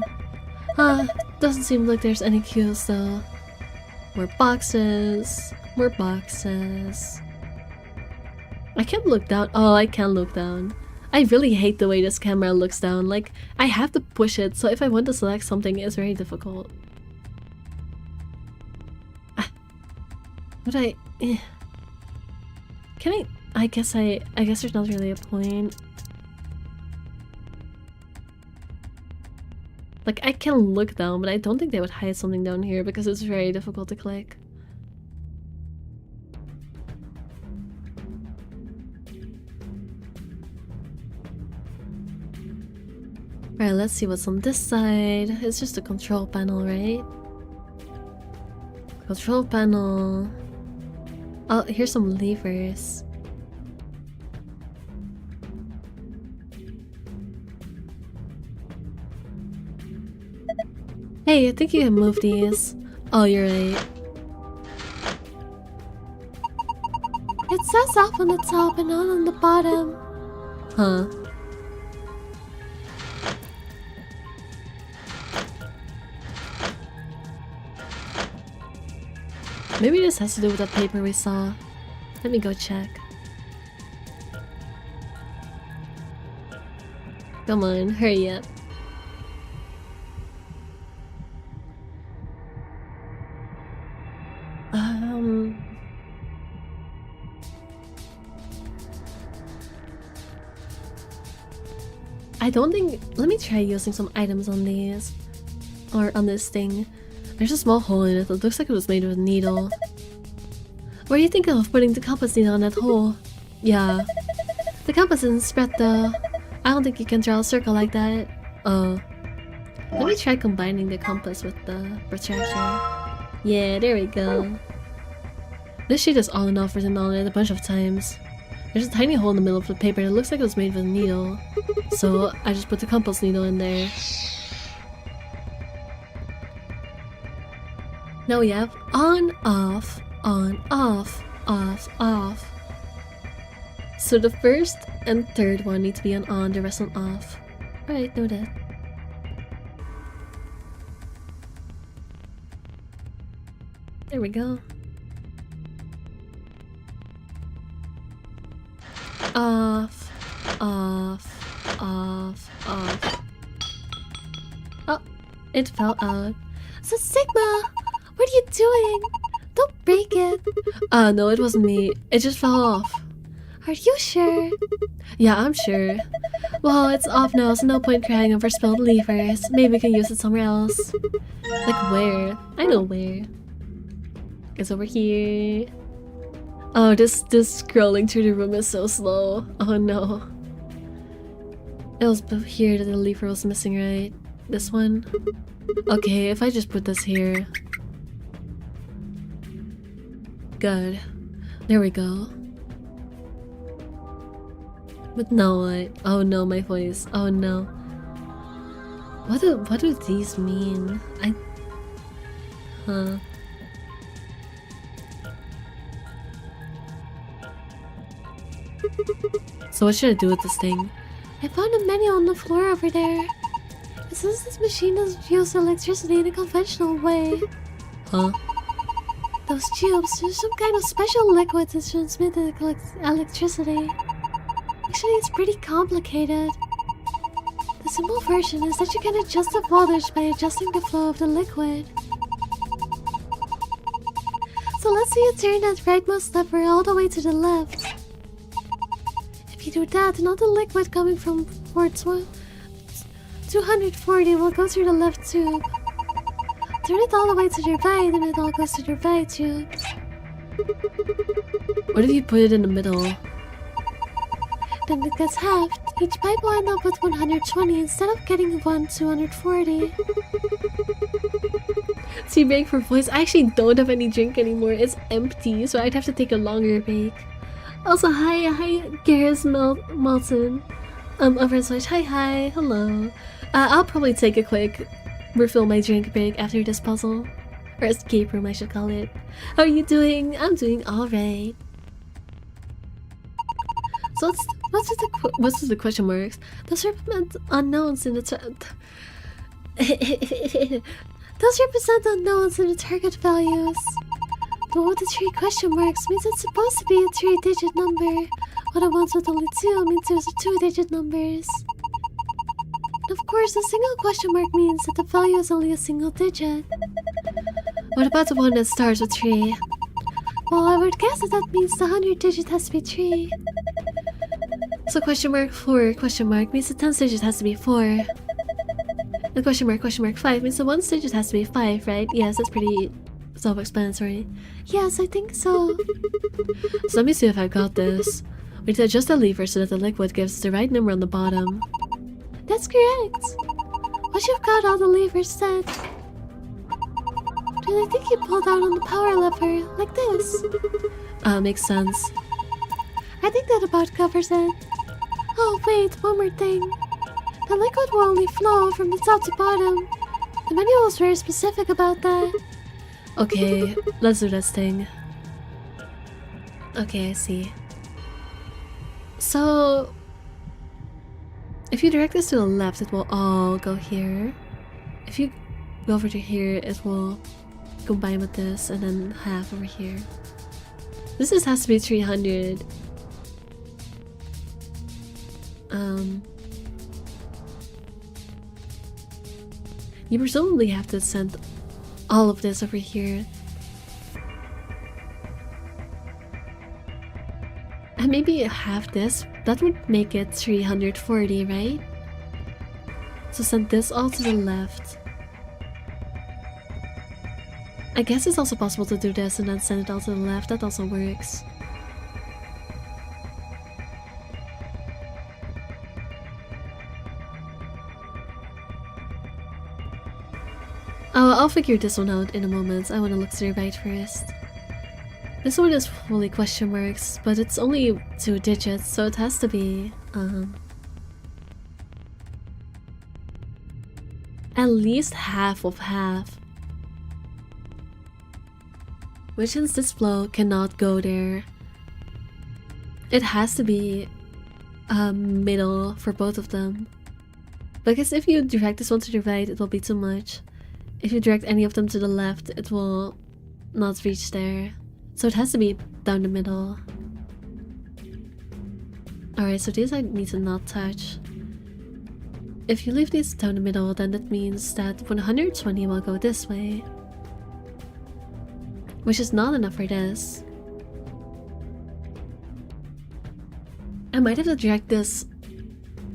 Doesn't seem like there's any cues though. More boxes. More boxes. I can't look down. Oh, I can look down. I really hate the way this camera looks down. Like, I have to push it, so if I want to select something, it's very difficult. But can I guess there's not really a point. Like, I can look down, but I don't think they would hide something down here because it's very difficult to click. Alright, let's see what's on this side. It's just a control panel, right? Control panel. Oh, here's some levers. Hey, I think you can move these. Oh, you're right. It says off on the top and on the bottom. Huh. Maybe this has to do with that paper we saw. Let me go check. Come on, hurry up. I don't think... Let me try using some items on these. Or on this thing. There's a small hole in it that looks like it was made with a needle. What are you thinking of putting the compass needle in that hole? Yeah. The compass isn't spread though. I don't think you can draw a circle like that. Oh. Let me try combining the compass with the protractor. Yeah, there we go. This sheet is all enough written on it a bunch of times. There's a tiny hole in the middle of the paper that looks like it was made with a needle. So I just put the compass needle in there. Now we have on, off, off, off. So the first and third one need to be on, the rest on off. Alright, noted. There we go. Off, off, off, off. Oh, it fell out. So Sigma! What are you doing? Don't break it. No, it wasn't me. It just fell off. Are you sure? Yeah, I'm sure. Well, it's off now, so no point crying over spilled levers. Maybe we can use it somewhere else. Like where? I know where. It's over here. Oh, this scrolling through the room is so slow. Oh no. It was here that the lever was missing, right? This one? Okay, if I just put this here. Good. There we go. But no, oh no, my voice. Oh no. What do these mean? Huh. So what should I do with this thing? I found a menu on the floor over there. It says this machine doesn't use electricity in a conventional way. Huh? Those tubes, there's some kind of special liquid that transmits electricity. Actually, it's pretty complicated. The simple version is that you can adjust the voltage by adjusting the flow of the liquid. So let's say you turn that rightmost lever all the way to the left. If you do that, then all the liquid coming from port 240 will go through the left tube. Turn it all the way to the right, and it all goes to the right tube. What if you put it in the middle? Then it gets halved. Each pipe will end up with 120 instead of getting 240. Tea break for voice. I actually don't have any drink anymore. It's empty, so I'd have to take a longer break. Also, hi, Garrus Malton. Over Switch. Hi, hello. I'll probably take a quick refill my drink break after this puzzle. Or escape room, I should call it. How are you doing? I'm doing alright. So what's with the question marks? Those represent unknowns in the those represent unknowns in the target values. But with the 3 question marks means it's supposed to be a 3-digit number. What the ones with only 2 means those are 2-digit numbers. And of course, a single question mark means that the value is only a single digit. What about the one that starts with 3? Well, I would guess that means the 100 digit has to be 3. So question mark 4 question mark means the 10th digit has to be 4. And question mark 5 means the one stage has to be 5, right? Yes, that's pretty self-explanatory. Yes, I think so. So let me see if I got this. We need to adjust the lever so that the liquid gives the right number on the bottom. That's correct. Once you've got all the levers set, then I think you pull down on the power lever, like this. Makes sense. I think that about covers it. Oh wait, one more thing. The liquid will only flow from the top to bottom. The manual is very specific about that. Okay, let's do this thing. Okay, I see. So, if you direct this to the left, it will all go here. If you go over to here, it will combine with this, and then half over here. This has to be 300. You presumably have to send all of this over here. And maybe half this, that would make it 340, right? So send this all to the left. I guess it's also possible to do this and then send it all to the left, that also works. Oh, I'll figure this one out in a moment. I want to look to the right first. This one is fully question marks, but it's only 2 digits, so it has to be at least half of half. Which since this flow cannot go there, it has to be middle for both of them. Because if you direct this one to the right, it will be too much. If you direct any of them to the left, it will not reach there. So it has to be down the middle. Alright, so these I need to not touch. If you leave these down the middle, then that means that 120 will go this way. Which is not enough for this. I might have to direct this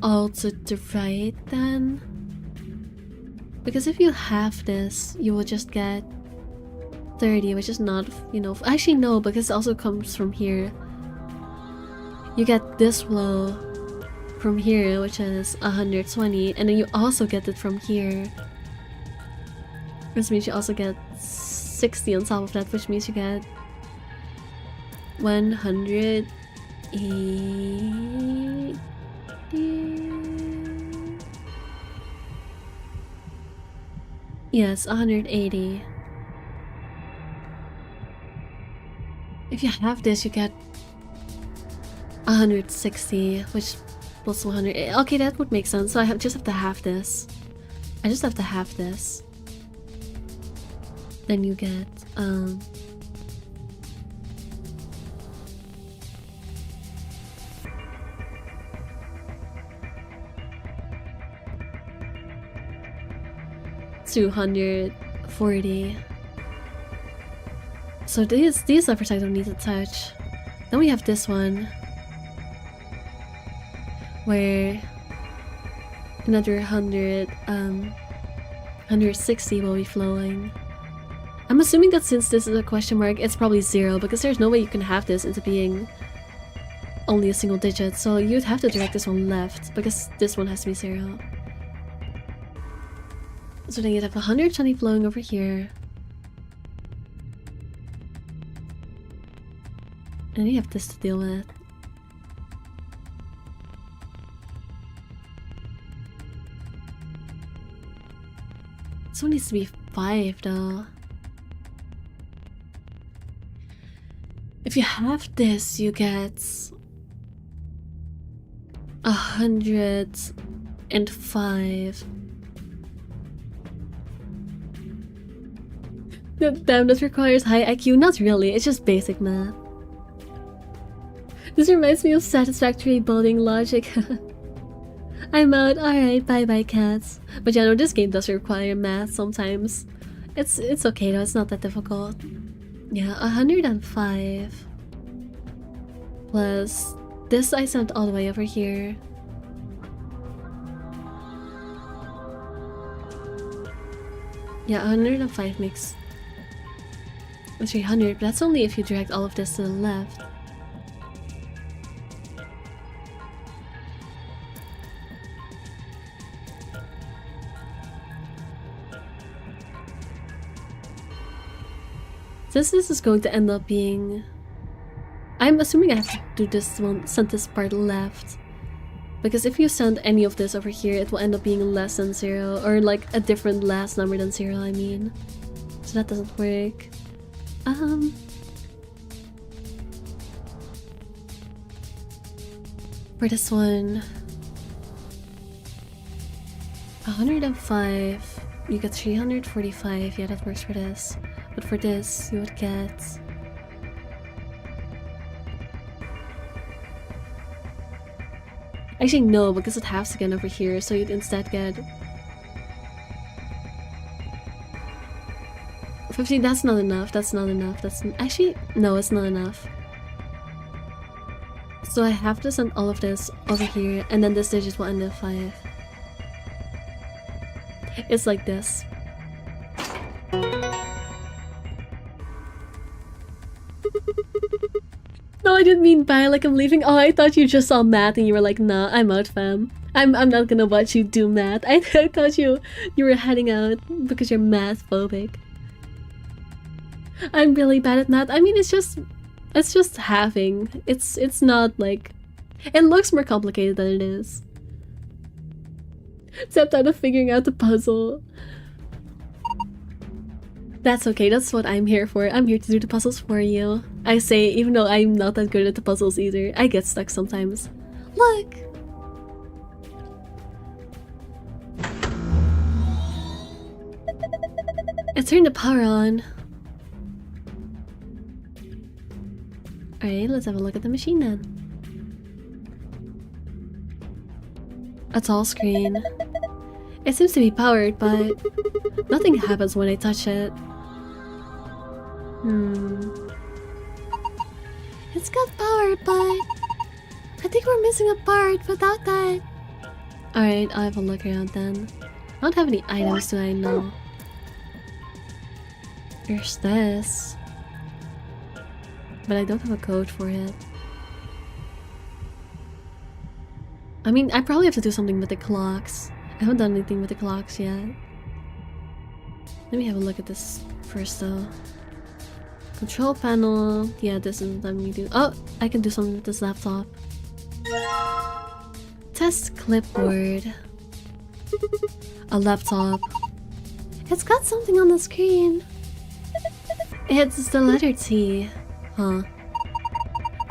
all to the right then. Because if you halve this, you will just get 30, which is not, you know, actually no, because it also comes from here. You get this flow from here, which is 120, and then you also get it from here. Which means you also get 60 on top of that, which means you get 180. Yes, 180. If you have this, you get 160, which plus 100. Okay, that would make sense. So I just have to halve this. I just have to halve this. Then you get 240. So these levers I don't need to touch. Then we have this one, where another 160 will be flowing. I'm assuming that since this is a question mark, it's probably 0, because there's no way you can have this into being only a single digit. So you'd have to direct this one left, because this one has to be 0. So then you'd have 120 flowing over here. And you have this to deal with. This one needs to be 5 though. If you have this, you get 105. Damn, this requires high IQ. Not really, it's just basic math. This reminds me of satisfactory building logic. I'm out. Alright, bye bye cats. But yeah, no, this game does require math sometimes. It's okay though, it's not that difficult. Yeah, 105. Plus this I sent all the way over here. Yeah, 105 makes 300, but that's only if you direct all of this to the left. Since this is going to end up being... I'm assuming I have to do this one, send this part left. Because if you send any of this over here, it will end up being less than 0. Or like a different last number than 0, I mean. So that doesn't work. For this one... 105. You get 345. Yeah, that works for this. But for this, you would get... Actually, no, because it halves again over here, so you'd instead get... 50, that's not enough, that's not enough, actually, no, it's not enough. So I have to send all of this over here, and then this digit will end at 5. It's like this. No, I didn't mean bye, like I'm leaving. Oh, I thought you just saw math and you were like, nah, I'm out, fam. I'm not gonna watch you do math. I thought you were heading out because you're math phobic. I'm really bad at math. I mean, it's just halving. It's not like... It looks more complicated than it is. Except out of figuring out the puzzle. That's okay, that's what I'm here for. I'm here to do the puzzles for you. I say, even though I'm not that good at the puzzles either, I get stuck sometimes. Look! I turned the power on. Alright, let's have a look at the machine then. A tall screen. It seems to be powered, but nothing happens when I touch it. It's got power, but I think we're missing a part without that. Alright, I'll have a look around then. I don't have any items, do I know? There's this. But I don't have a code for it. I mean, I probably have to do something with the clocks. I haven't done anything with the clocks yet. Let me have a look at this first though. Control panel. Yeah, this isn't letting me do. Oh, I can do something with this laptop. Test clipboard. A laptop. It's got something on the screen. It's the letter T. Huh.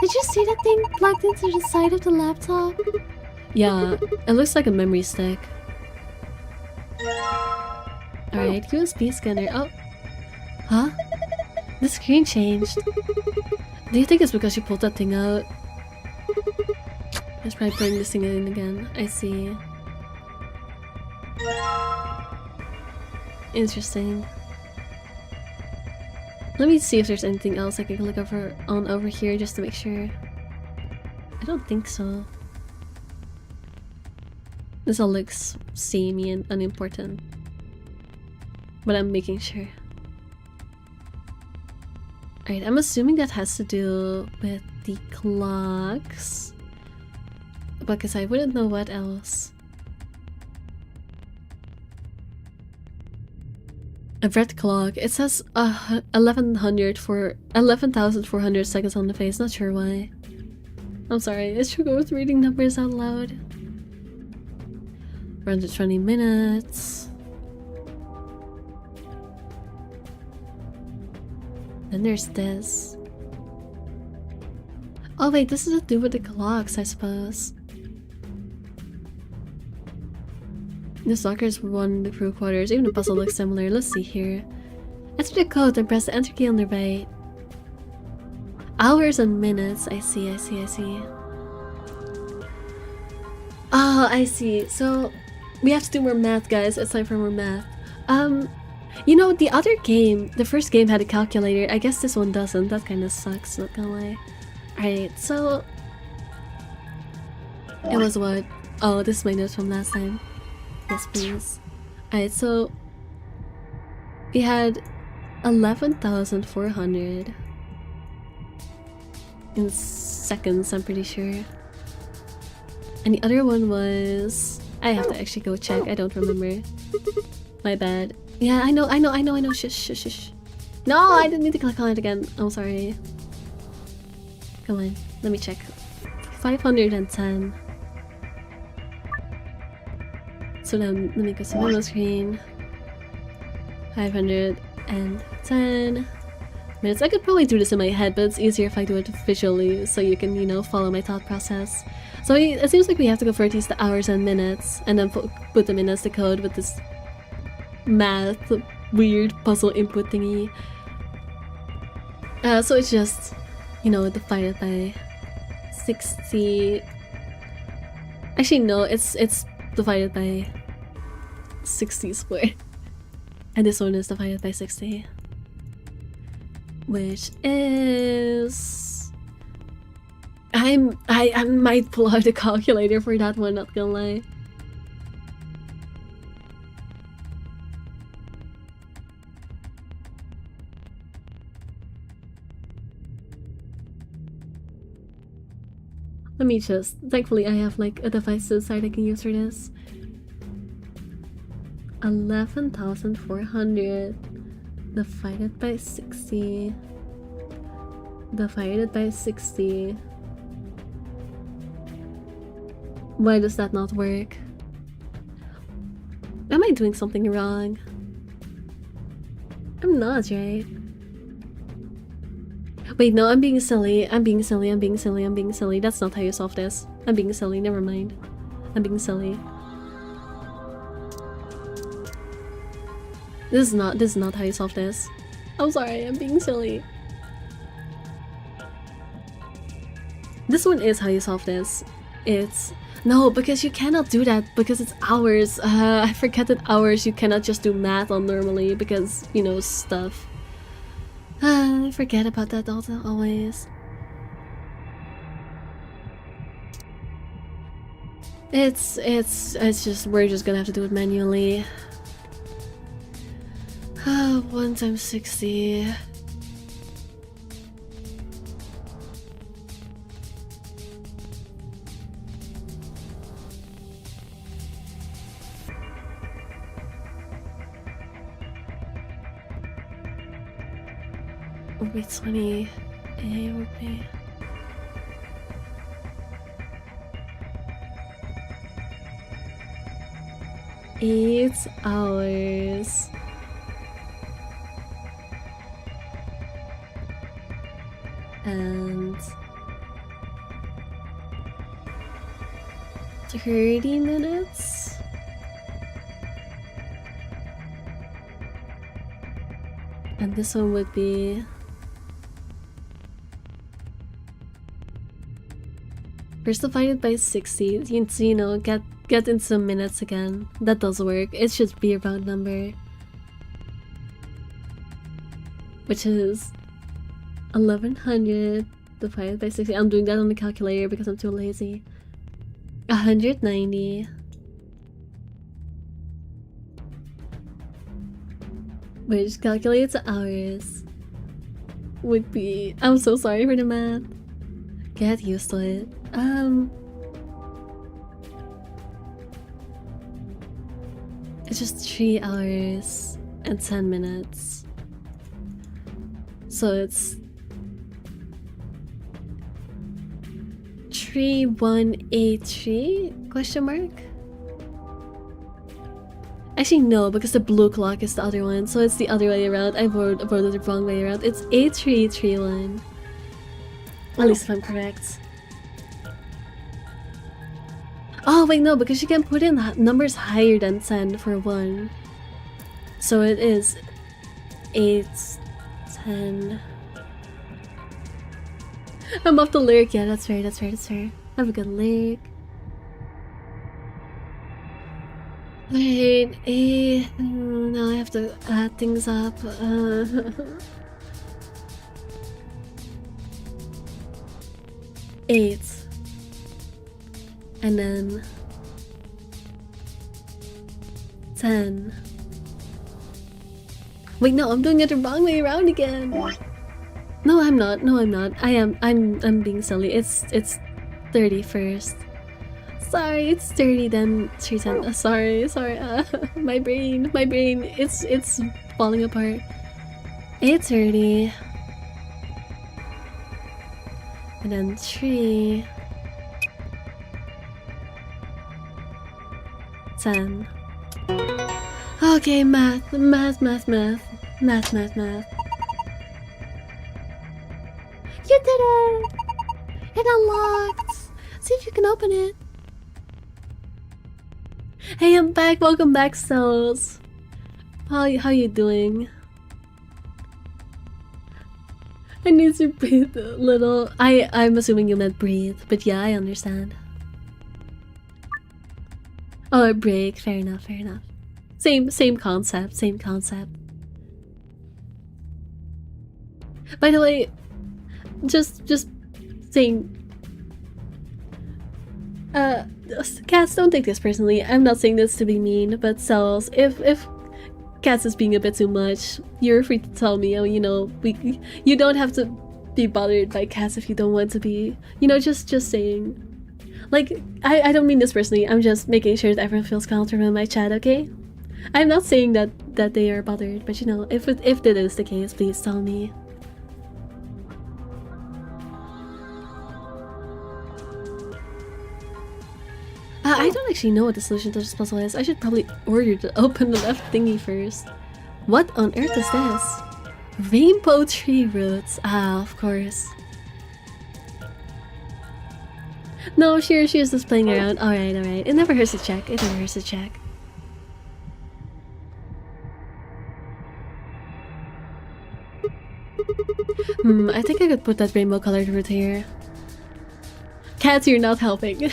Did you see that thing plugged into the side of the laptop? Yeah, it looks like a memory stick. Alright, USB scanner. Oh. Huh? The screen changed. Do you think it's because you pulled that thing out? It's probably putting this thing in again. I see. Interesting. Let me see if there's anything else I can look over here just to make sure. I don't think so. This all looks samey and unimportant. But I'm making sure. Alright, I'm assuming that has to do with the clocks. Because I wouldn't know what else. A red clock. It says 11,400 seconds on the face. Not sure why. I'm sorry. I struggle with reading numbers out loud. 120 minutes. Then there's this. Oh wait, this is to do with the clocks, I suppose. The soccer's won the crew quarters. Even the puzzle looks similar. Let's see here. Enter the code and press the enter key on the right. Hours and minutes. I see. Oh, I see. So we have to do more math, guys. It's time for more math. You know, the other game, the first game had a calculator. I guess this one doesn't. That kind of sucks, not gonna lie. Alright, so... It was what? Oh, this is my notes from last time. Yes, please. Alright, so... We had 11,400 in seconds, I'm pretty sure. And the other one was... I have to actually go check, I don't remember. My bad. Yeah, I know, shush, shush, shush. No, I didn't need to click on it again. I'm sorry. Come on, let me check. 510. So now, let me go to my screen. 510 minutes. I could probably do this in my head, but it's easier if I do it visually, so you can, you know, follow my thought process. So it seems like we have to go for at least the hours and minutes, and then put them in as the code with this math weird puzzle input thingy. So it's just, you know, divided by 60. Actually, no, it's divided by 60 squared. And this one is divided by 60. Which is... I might pull out the calculator for that one, not gonna lie. Let me just... Thankfully I have like a device to the side I can use for this. 11,400 divided by 60 divided by 60. Why does that not work? Am I doing something wrong? I'm not, right? Wait, no, I'm being silly. I'm being silly. That's not how you solve this. I'm being silly, never mind. I'm being silly. This is not how you solve this. I'm sorry, I'm being silly. This one is how you solve this. It's... No, because you cannot do that because it's hours. I forget that hours you cannot just do math on normally because, you know, stuff. I forget about that also, always. It's just, we're just gonna have to do it manually. 1 times 60. Would be 20. A would be... Eight hours. And 30 minutes? And this one would be... First divided by 60, you know, get into minutes again. That does work. It should be a round number. Which is 1100 divided by 60. I'm doing that on the calculator because I'm too lazy. 190. Which calculates hours. Would be... I'm so sorry for the math. Get used to it. It's just 3 hours and 10 minutes. So it's 3183 question mark? Actually no, because the blue clock is the other one, so it's the other way around. I wrote it the wrong way around. It's 8331. At least if I'm correct. Oh wait, no, because you can put in numbers higher than 10 for 1. So it is 8, 10. I'm off the lyric. Yeah, that's fair, that's fair, that's fair. I have a good lyric. Wait, 8. Now I have to add things up. 8. And then 10. Wait, no, I'm doing it the wrong way around again. No, I'm not. No, I'm not. I'm being silly. It's 30 first. Sorry, it's 30 then 310. Sorry. My brain. It's falling apart. 8:30. And then 3. 10. Okay, math. You did it! It unlocked! See if you can open it. Hey, I'm back. Welcome back, Cells. How you doing? I need to breathe a little. I'm assuming you meant breathe, but yeah, I understand. Oh, a break. Fair enough. Same concept. By the way, just saying. Cats, don't take this personally. I'm not saying this to be mean, but Cells, if Cats is being a bit too much, you're free to tell me. You know, you don't have to be bothered by Cats if you don't want to be. You know, just saying. Like, I don't mean this personally. I'm just making sure that everyone feels comfortable in my chat. Okay? I'm not saying that they are bothered, but you know, if that is the case, please tell me. I don't actually know what the solution to this puzzle is. I should probably order to open the left thingy first. What on earth is this? Rainbow tree roots. Ah, of course. No, she is just playing around. Alright. It never hurts to check. I think I could put that rainbow colored root here. Cats, you're not helping.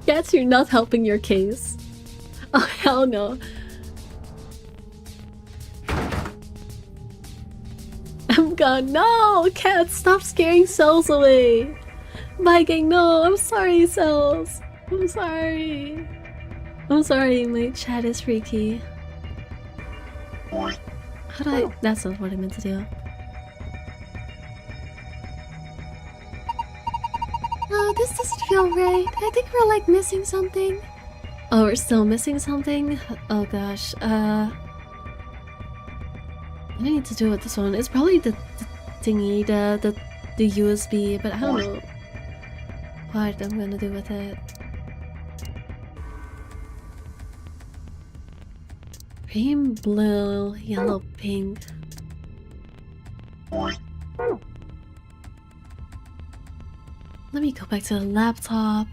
Cats, you're not helping your case. Oh, hell no. I'm gone. No! Cats, stop scaring Cells away. Bye, gang. No, I'm sorry, Cells. I'm sorry, my chat is freaky. How do I... That's not what I meant to do. Oh, this doesn't feel right. I think we're like missing something. Oh, we're still missing something? Oh gosh, what do I need to do with this one? It's probably the thingy, the USB, but I don't know what I'm gonna do with it. Green, blue, yellow, pink. Let me go back to the laptop.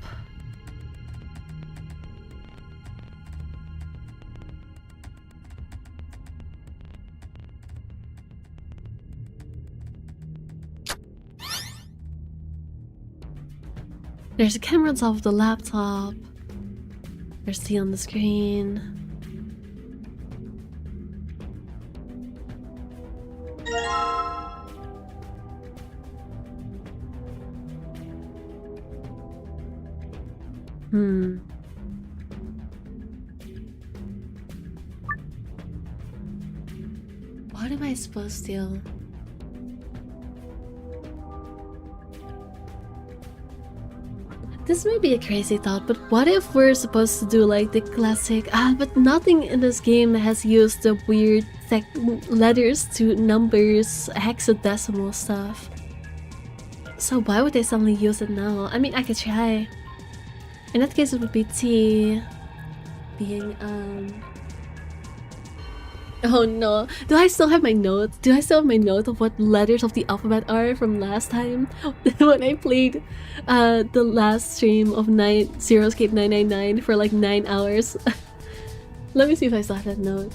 There's a camera on top of the laptop. There's T on the screen. What am I supposed to? This may be a crazy thought, but what if we're supposed to do like the classic, but nothing in this game has used the weird letters to numbers, hexadecimal stuff. So why would they suddenly use it now? I mean, I could try. In that case, it would be T being, Oh no. Do I still have my note? Do I still have my note of what letters of the alphabet are from last time? When I played the last stream of Zeroscape 999 for like 9 hours. Let me see if I still have that note.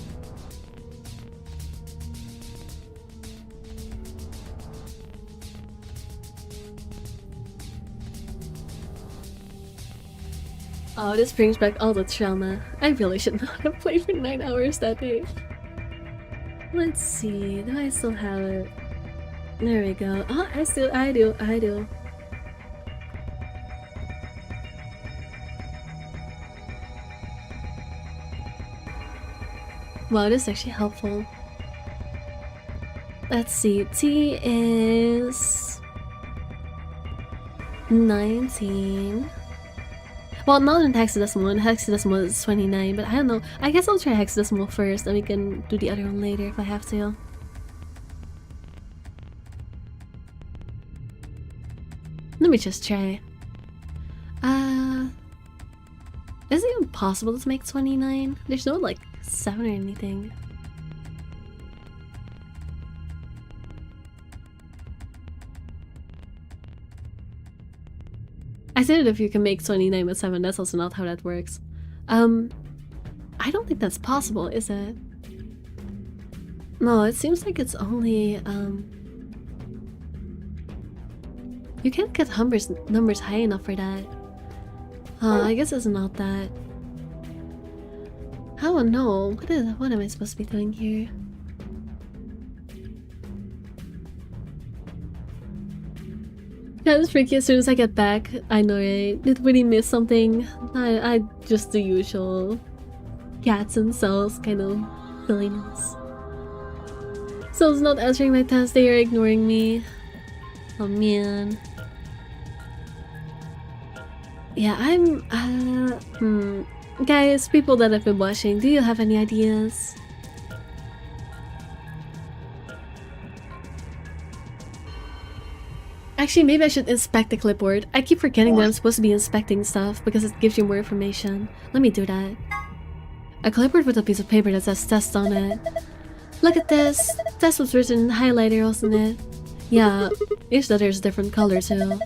Oh, this brings back all the trauma. I really should not have played for 9 hours that day. Let's see, do I still have it? There we go. Oh, I do. Wow, this is actually helpful. Let's see. T is 19. Well, not in hexadecimal. In hexadecimal is 29, but I don't know. I guess I'll try hexadecimal first, and we can do the other one later if I have to. Let me just try. Is it even possible to make 29? There's no like 7 or anything. I said it if you can make 29 with 7, that's also not how that works. I don't think that's possible, is it? No, it seems like it's only, you can't get numbers high enough for that. I guess it's not that. I don't know. What am I supposed to be doing here? Yeah, it's freaky as soon as I get back. I know, right? Did Winnie miss something? I just the usual cats and cells kind of silliness. Cells not answering my test, they are ignoring me. Oh man. Yeah, guys, people that have been watching, do you have any ideas? Actually, maybe I should inspect the clipboard. I keep forgetting that I'm supposed to be inspecting stuff because it gives you more information. Let me do that. A clipboard with a piece of paper that says test on it. Look at this! Test was written in highlighter, wasn't it? Yeah, each letter is a different color too.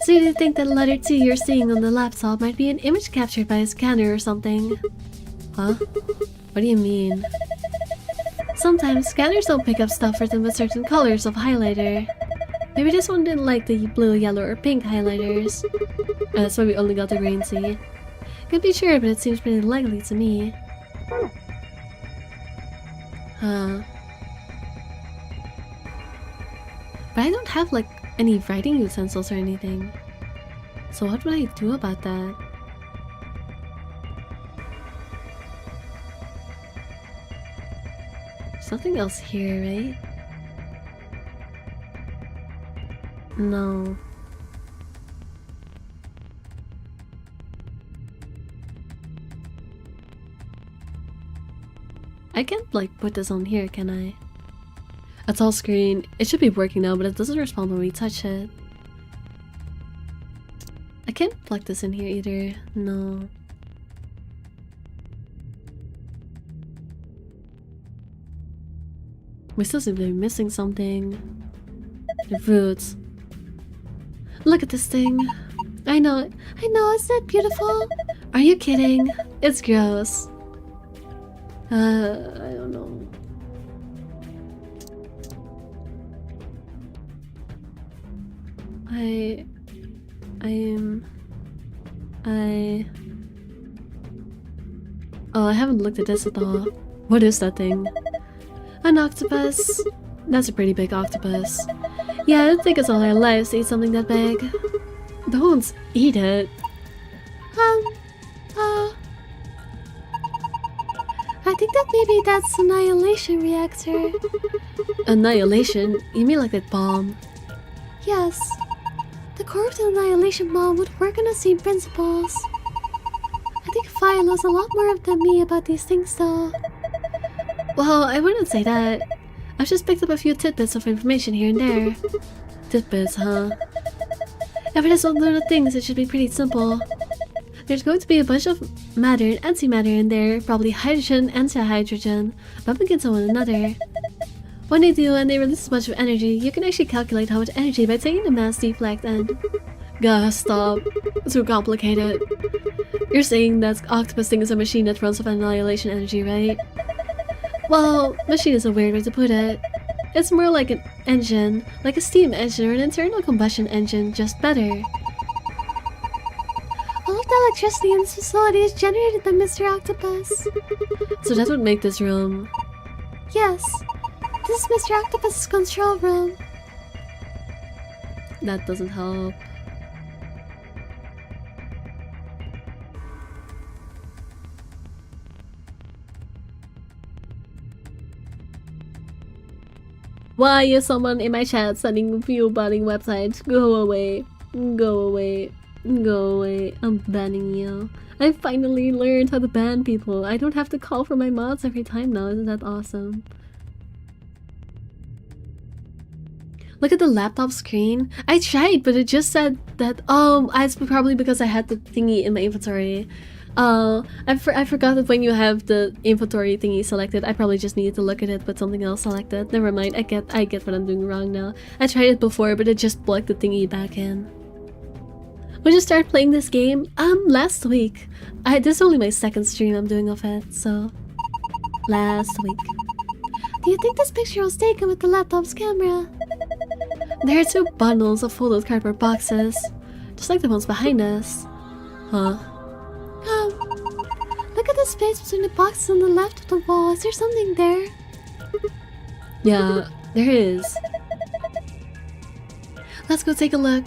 So you think that letter T you're seeing on the laptop might be an image captured by a scanner or something? Huh? What do you mean? Sometimes scanners don't pick up stuff written with certain colors of highlighter. Maybe this one didn't like the blue, yellow, or pink highlighters. That's why we only got the green T. Can't be sure, but it seems pretty likely to me. Huh. But I don't have like any writing utensils or anything. So what would I do about that? There's nothing else here, right? No. I can't like put this on here, can I? A tall screen. It should be working now, but it doesn't respond when we touch it. I can't plug this in here either. No. We still seem to be missing something. The roots. Look at this thing. I know, isn't that beautiful? Are you kidding? It's gross. I don't know. Oh, I haven't looked at this at all. What is that thing? An octopus. That's a pretty big octopus. Yeah, I don't think it's all our lives to eat something that big. Don't eat it. I think that maybe that's annihilation reactor. Annihilation? You mean like that bomb? Yes. The core of the annihilation bomb would work on the same principles. I think Fire knows a lot more than me about these things though. Well, I wouldn't say that. I've just picked up a few tidbits of information here and there. Tidbits, huh? If it is one of the things, it should be pretty simple. There's going to be a bunch of matter and antimatter in there, probably hydrogen and antihydrogen, bumping into one another. When they do and they release a bunch of energy, you can actually calculate how much energy by taking the mass deflect and... Gah, stop. It's too complicated. You're saying that octopus thing is a machine that runs off annihilation energy, right? Well, machine is a weird way to put it. It's more like an engine, like a steam engine or an internal combustion engine, just better. All of the electricity in this facility is generated by Mr. Octopus. So that would make this room... Yes. This is Mr. Octopus's control room. That doesn't help. Why is someone in my chat sending view banning websites? Go away. Go away. Go away. I'm banning you. I finally learned how to ban people. I don't have to call for my mods every time now. Isn't that awesome? Look at the laptop screen. I tried, but it just said that, it's probably because I had the thingy in my inventory. I forgot that when you have the inventory thingy selected, I probably just needed to look at it with something else selected. Never mind, I get what I'm doing wrong now. I tried it before, but it just plugged the thingy back in. When did you start playing this game? Last week. This is only my second stream I'm doing of it, so... Last week. Do you think this picture was taken with the laptop's camera? There are 2 bundles of folded cardboard boxes, just like the ones behind us. Huh? Look at the space between the boxes on the left of the wall. Is there something there? Yeah, there is. Let's go take a look.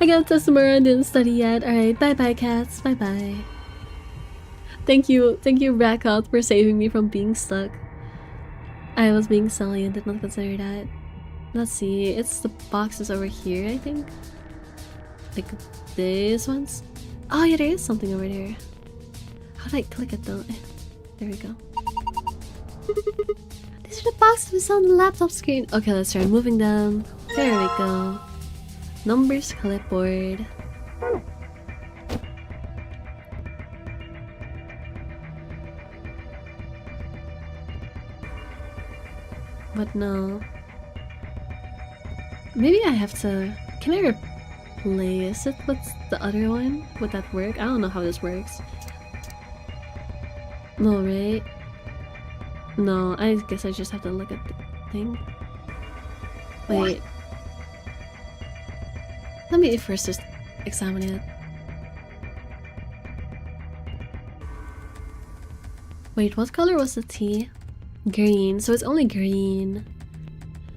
I got a test tomorrow and didn't study yet. Alright, bye-bye cats. Bye-bye. Thank you, Rackout, for saving me from being stuck. I was being silly and did not consider that. Let's see, it's the boxes over here, I think. Like these ones? Oh yeah, there is something over there. How do I click it though? There we go. These are the boxes we saw on the laptop screen. Okay, let's try moving them. There we go. Numbers clipboard. But no. Maybe I have to... Can I replace it with the other one? Would that work? I don't know how this works. No, right? No, I guess I just have to look at the thing. Wait. Let me first just examine it. Wait, what color was the T? Green, so it's only green.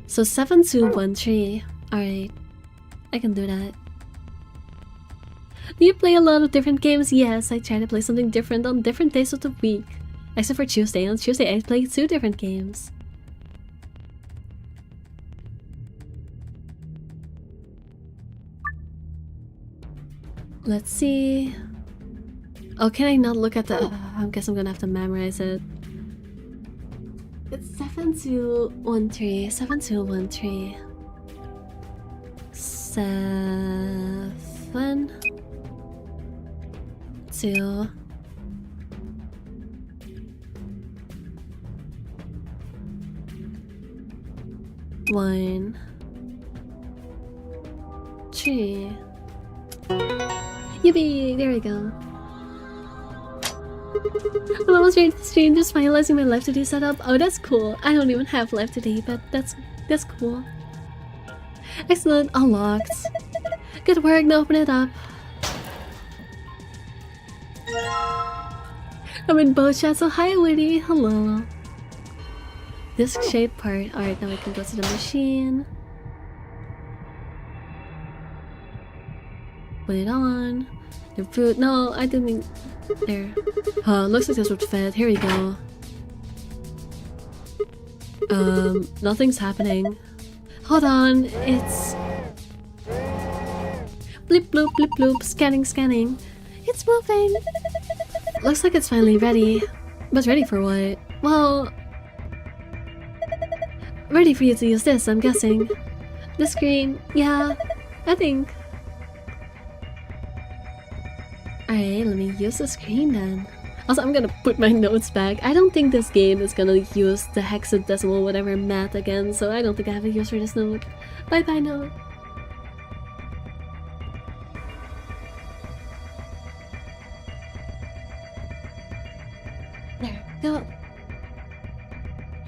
So 7213. Alright. I can do that. Do you play a lot of different games? Yes, I try to play something different on different days of the week. Except for Tuesday. On Tuesday I play 2 different games. Let's see. Oh, can I not look at the... I guess I'm gonna have to memorize it. It's 7213. 7213. 7 2 1 3. Yippee! There we go. I'm almost ready to stream, just finalizing my Live Today setup. Oh, that's cool. I don't even have Live Today, but that's cool. Excellent, unlocked. Good work, now open it up. I'm in both chats, so hi Woody, hello. Disc shape part. Alright, now we can go to the machine. Put it on. The food. No, I didn't mean. There. Looks like this would fit. Here we go. Nothing's happening. Hold on, it's... Blip bloop blip bloop, scanning, scanning. It's moving! Looks like it's finally ready. But ready for what? Well... Ready for you to use this, I'm guessing. The screen, yeah, I think. Alright, let me use the screen then. Also, I'm gonna put my notes back. I don't think this game is gonna use the hexadecimal whatever math again, so I don't think I have a use for this note. Bye bye note. There, go.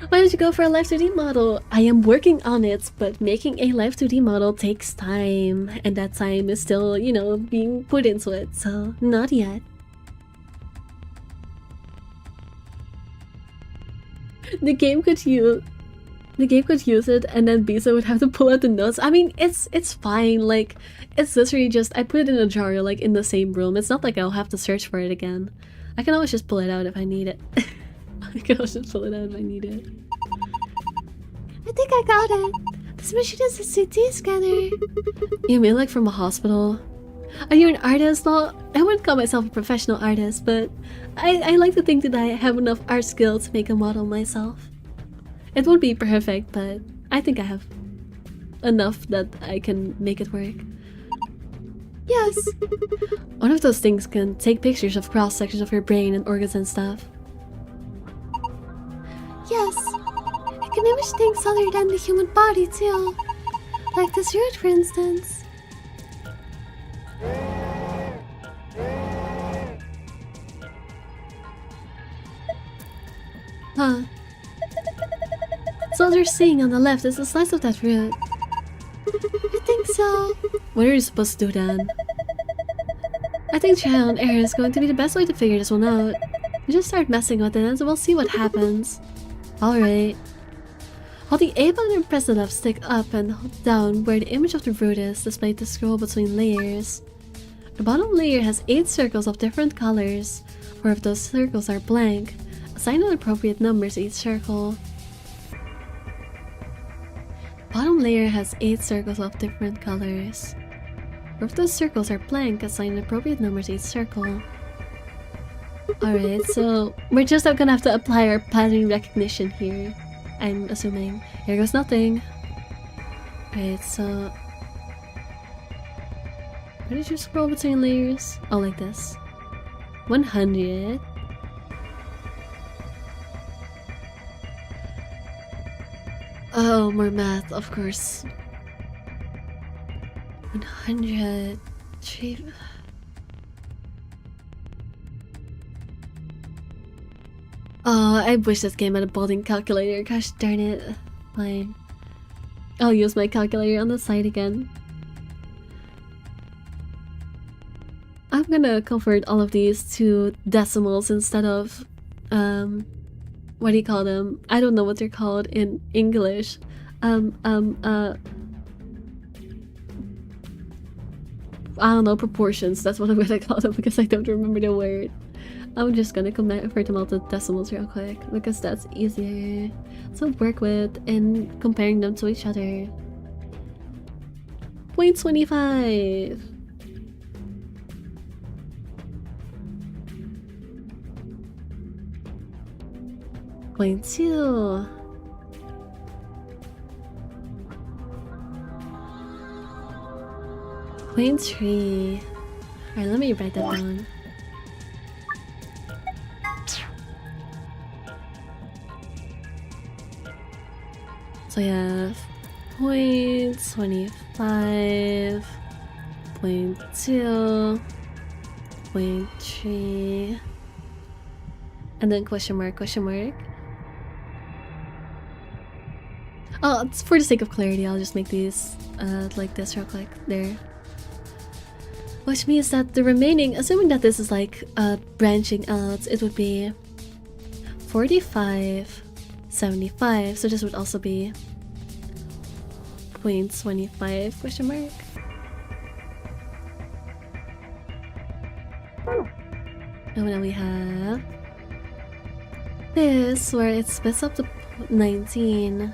Why don't you go for a Live 2D model? I am working on it, but making a Live 2D model takes time, and that time is still, you know, being put into it, so not yet. The game could use it, and then Bisa would have to pull out the notes. I mean, it's fine. Like, it's literally just I put it in a jar, like in the same room. It's not like I'll have to search for it again. I can always just pull it out if I need it. I can just pull it out if I need it. I think I got it. This machine is a CT scanner. You mean like from a hospital? Are you an artist? Well, I wouldn't call myself a professional artist, but I like to think that I have enough art skill to make a model myself. It won't be perfect, but I think I have enough that I can make it work. Yes. One of those things can take pictures of cross-sections of your brain and organs and stuff. Yes. It can image things other than the human body too. Like this root, for instance. Huh. So what you're seeing on the left is a slice of that root. I think so. What are you supposed to do then? I think trial and error is going to be the best way to figure this one out. You just start messing with it and we'll see what happens. Alright. Hold the A button and press the left stick up and down where the image of the root is displayed to scroll between layers. The bottom layer has 8 circles of different colors. 4 of those circles are blank. Assign an appropriate number to each circle. Bottom layer has 8 circles of different colors. 4 of those circles are blank, assign an appropriate number to each circle. Alright, so we're just gonna have to apply our pattern recognition here. I'm assuming. Here goes nothing. Alright, so... where did you scroll between layers? Oh, like this. 100. Oh, more math, of course. 100. Oh, I wish this game had a building calculator. Gosh darn it. Fine. I'll use my calculator on the side again. I'm gonna convert all of these to decimals instead of what do you call them? I don't know what they're called in English. I don't know, proportions. That's what I'm gonna call them because I don't remember the word. I'm just gonna convert them all to decimals real quick because that's easier to work with and comparing them to each other. 0.25. Point 2. Point 3. Alright, let me write that down. So yeah, 0.25, 0.2, 0.3, and then question mark, question mark. Oh, it's for the sake of clarity, I'll just make these like this real quick. There. Which means that the remaining, assuming that this is like branching out, it would be 45, 75. So this would also be 0.25 question mark. And then we have this where it splits up to 19.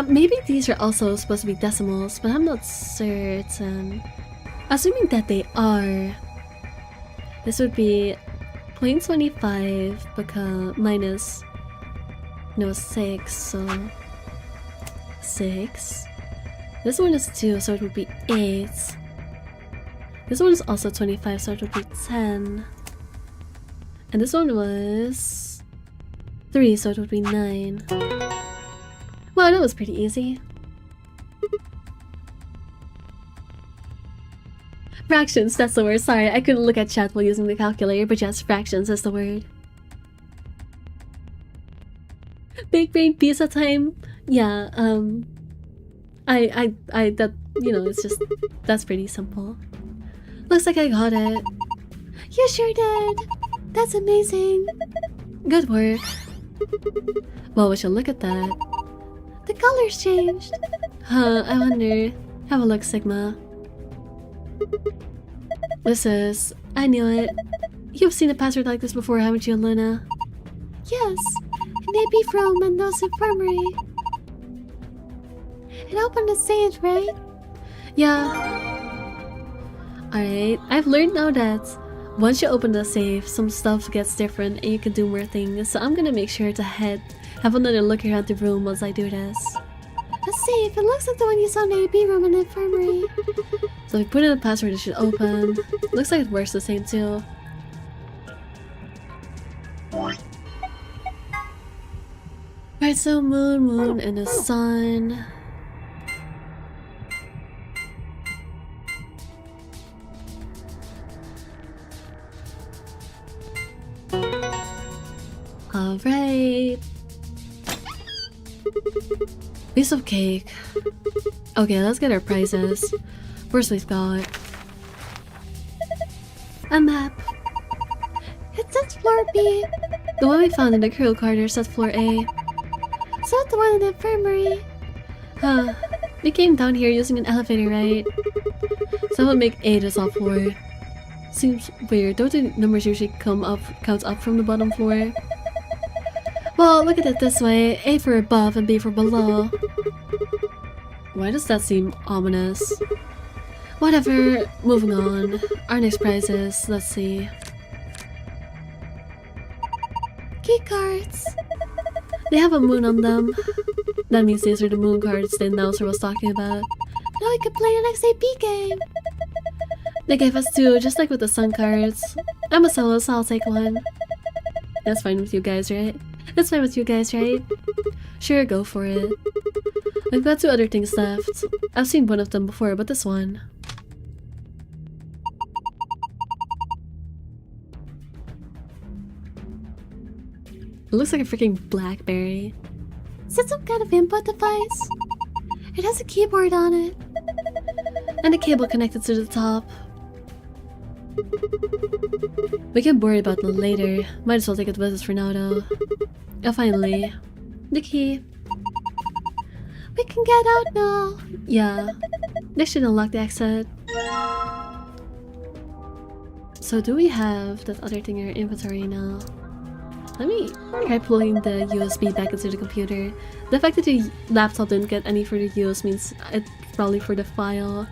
Maybe these are also supposed to be decimals, but I'm not certain. Assuming that they are, this would be 0.25 because minus 6, so 6. This one is 2, so it would be 8. This one is also 25, so it would be 10. And this one was 3, so it would be 9. Well, that was pretty easy. Fractions, that's the word. Sorry, I couldn't look at chat while using the calculator, but yes, fractions is the word. Big brain pizza time? Yeah, that, you know, it's just, that's pretty simple. Looks like I got it. You sure did! That's amazing! Good work. Well, we should look at that. The colors changed! Huh, I wonder. Have a look, Sigma. This is... I knew it. You've seen a password like this before, haven't you, Luna? Yes, it may be from Mendoza Infirmary. It opened the safe, right? Yeah. Alright, I've learned now that once you open the safe, some stuff gets different and you can do more things. So I'm gonna make sure to have another look around the room once I do this. The safe, it looks like the one you saw in the AB room in the infirmary. So if we put in a password, it should open. Looks like it works the same too. Right, so moon, and the sun. Alright. Piece of cake. Okay, let's get our prizes. First we've got a map. It says floor B. The one we found in the crew corridor says floor A. So the one in the infirmary. Huh. We came down here using an elevator, right? So that would make A the top floor. Seems weird. Don't the numbers usually count up from the bottom floor? Well, look at it this way. A for above and B for below. Why does that seem ominous? Whatever, moving on. Our next prize is, let's see. Key cards. They have a moon on them. That means these are the moon cards the announcer was talking about. Now we can play the next AP game. They gave us two, just like with the sun cards. I'm a solo, so I'll take one. That's fine with you guys, right? That's fine with you guys, right? Sure, go for it. I've got two other things left. I've seen one of them before, but this one. It looks like a freaking BlackBerry. Is it some kind of input device? It has a keyboard on it. And a cable connected to the top. We can worry about that later. Might as well take it with us for now though. Oh, finally. The key. We can get out now. Yeah. This should unlock the exit. So do we have that other thing in our inventory now? Let me try pulling the USB back into the computer. The fact that the laptop didn't get any further use means it's probably for the file.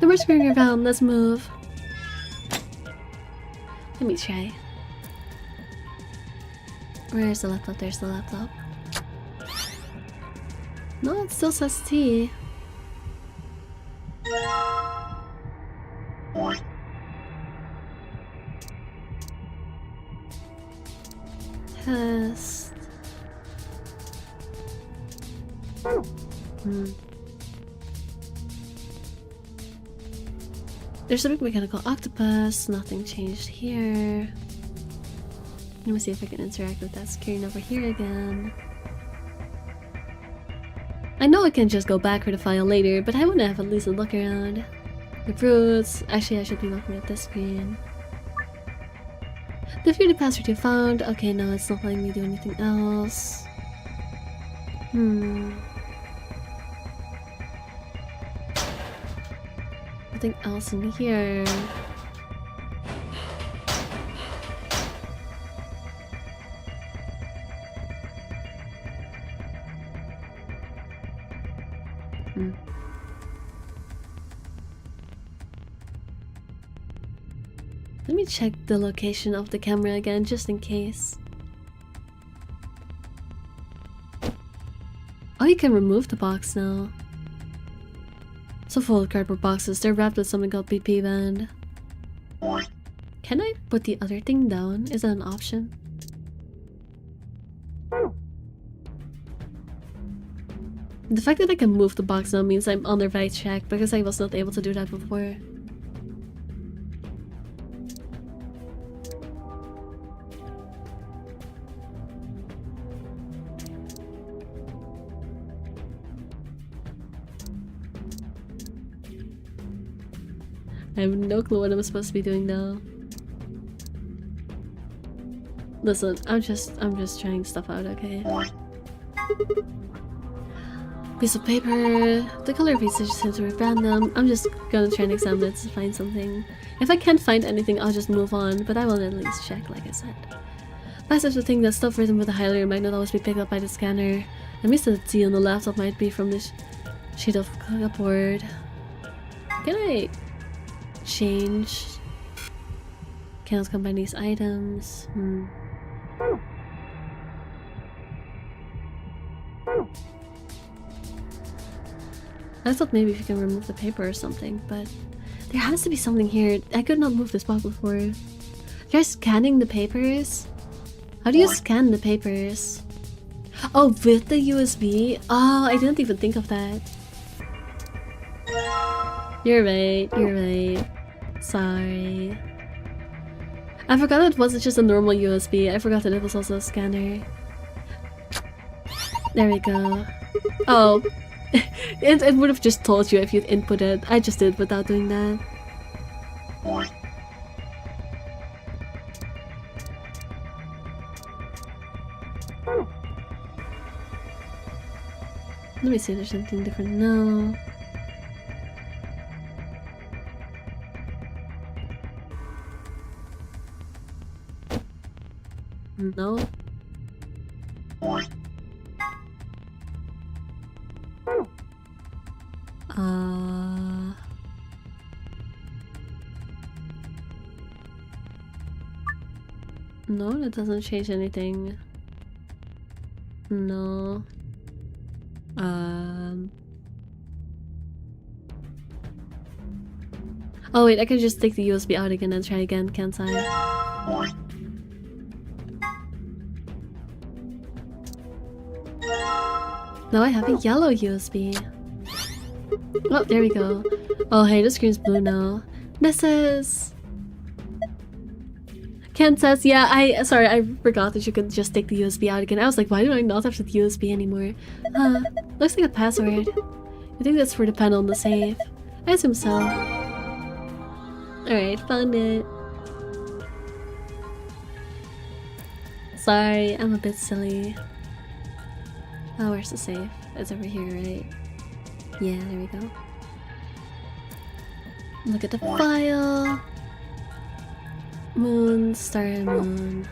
Then we're screwing around, let's move. Let me try. Where's the laptop? There's the laptop. No, it still says T. Test. There's a big mechanical octopus. Nothing changed here. Let me see if I can interact with that screen over here again. I know I can just go back for the file later, but I want to have at least a look around. The roots. Actually, I should be looking at this screen. The view the password you found. Okay, no, it's not letting me do anything else. Nothing else in here. Let me check the location of the camera again, just in case. Oh, you can remove the box now. So full of cardboard boxes, they're wrapped with something called PP band. Can I put the other thing down? Is that an option? The fact that I can move the box now means I'm on the right track because I was not able to do that before. I have no clue what I'm supposed to be doing now. Listen, I'm just trying stuff out, okay? Piece of paper. The color of each seems to be random. I'm just gonna try and examine it to find something. If I can't find anything, I'll just move on, but I will at least check, like I said. I seem to think that stuff written with a highlighter might not always be picked up by the scanner. I missed the T on the laptop might be from this sheet of cupboard. Can I change? Cannot combine these items. I thought maybe if you can remove the paper or something, but there has to be something here. I could not move this box before. You're scanning the papers? How do you scan the papers? Oh, with the USB? Oh, I didn't even think of that. You're right, you're right. Sorry. I forgot it wasn't just a normal USB. I forgot that it was also a scanner. There we go. Oh. It would have just told you if you'd input it. I just did without doing that. Let me see if there's something different. No. No. No, that doesn't change anything. No. Oh wait, I can just take the USB out again and try again, can't I? Now I have a yellow USB. Oh, there we go. Oh hey, the screen's blue now. Misses! Ken says, yeah, sorry, I forgot that you could just take the USB out again. I was like, why do I not have the USB anymore? Looks like a password. I think that's for the panel on the safe. I assume so. Alright, found it. Sorry, I'm a bit silly. Oh, where's the safe? It's over here, right? Yeah, there we go. Look at the file. Moon, star, and moon.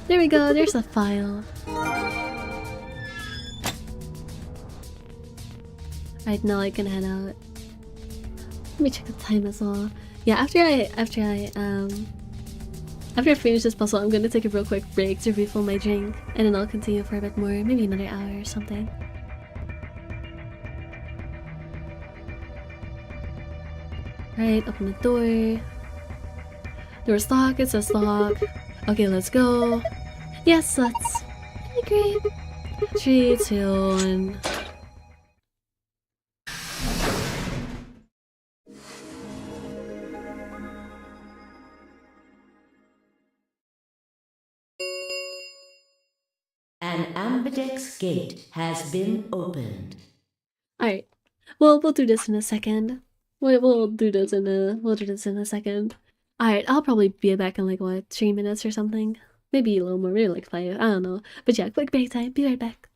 There we go, there's a file. Right now I can head out. Let me check the time as well. Yeah, after I finish this puzzle, I'm gonna take a real quick break to refill my drink, and then I'll continue for a bit more, maybe another hour or something. Right, open the door. Door's locked, it says lock. Okay, let's go. Yes, let's. Great. 3, 2, 1. An ambidex gate has been opened. Alright. Well, we'll do this in a second. We'll do this in a second. Alright, I'll probably be back in like what, 3 minutes or something? Maybe a little more, maybe like 5, I don't know. But yeah, quick break time, be right back.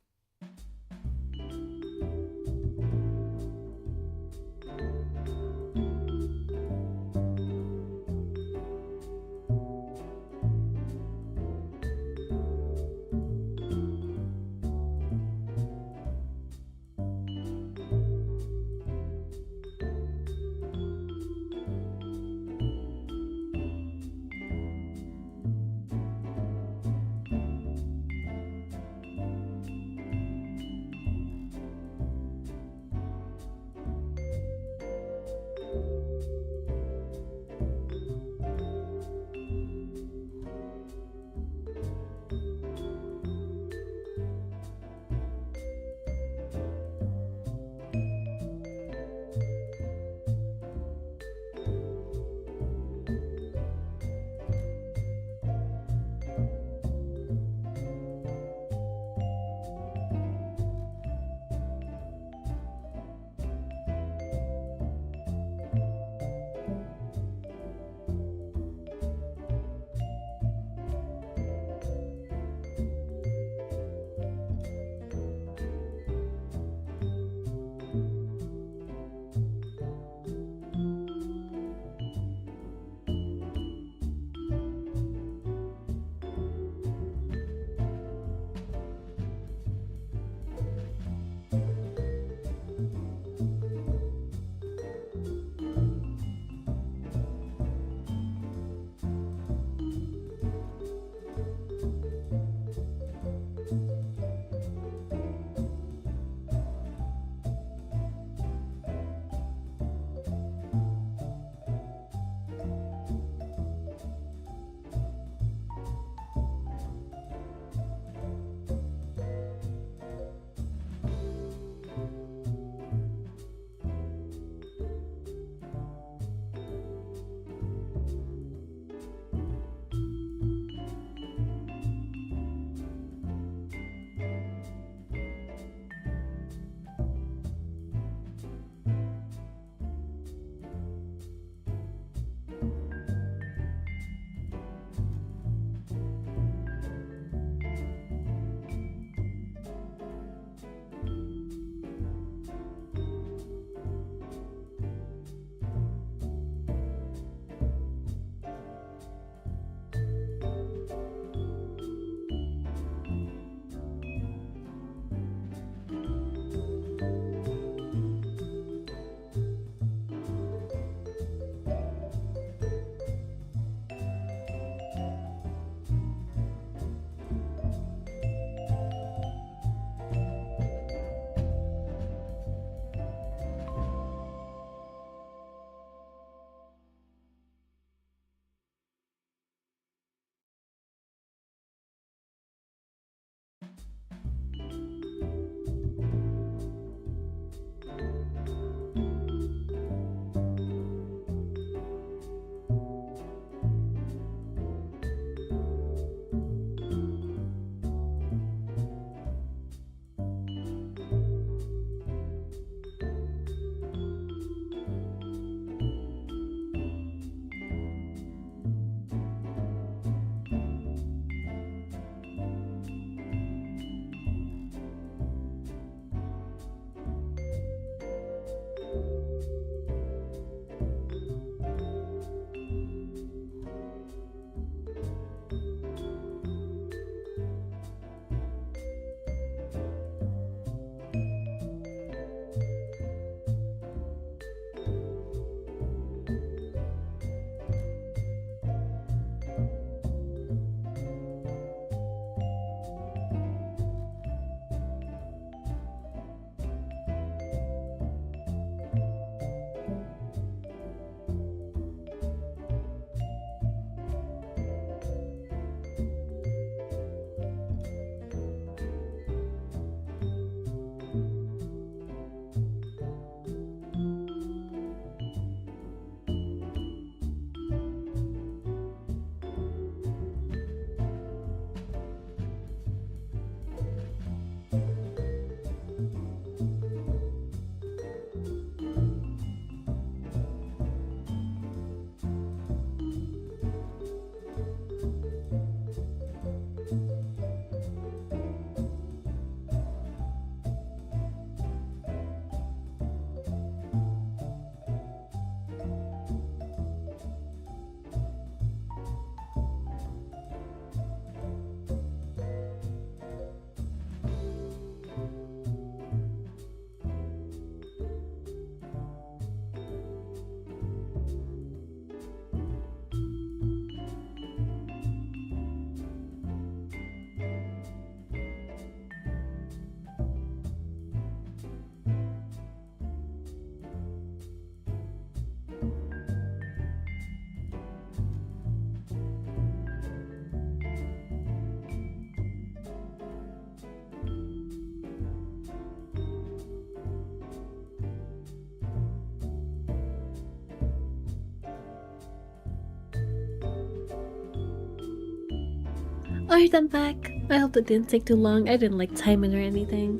Alright, I'm back. I hope it didn't take too long. I didn't like time it or anything.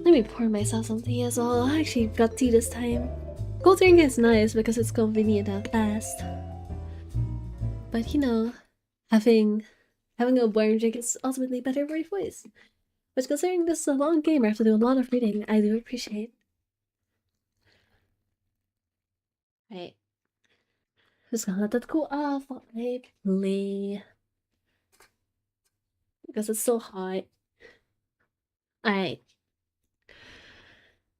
Let me pour myself some tea as well. I actually got tea this time. Cold drink is nice because it's convenient and fast. But you know, having a warm drink is ultimately better for your voice. But considering this is a long game, I have to do a lot of reading. I do appreciate. Right. Just gonna let that cool off while I play. Because it's so hot. Alright.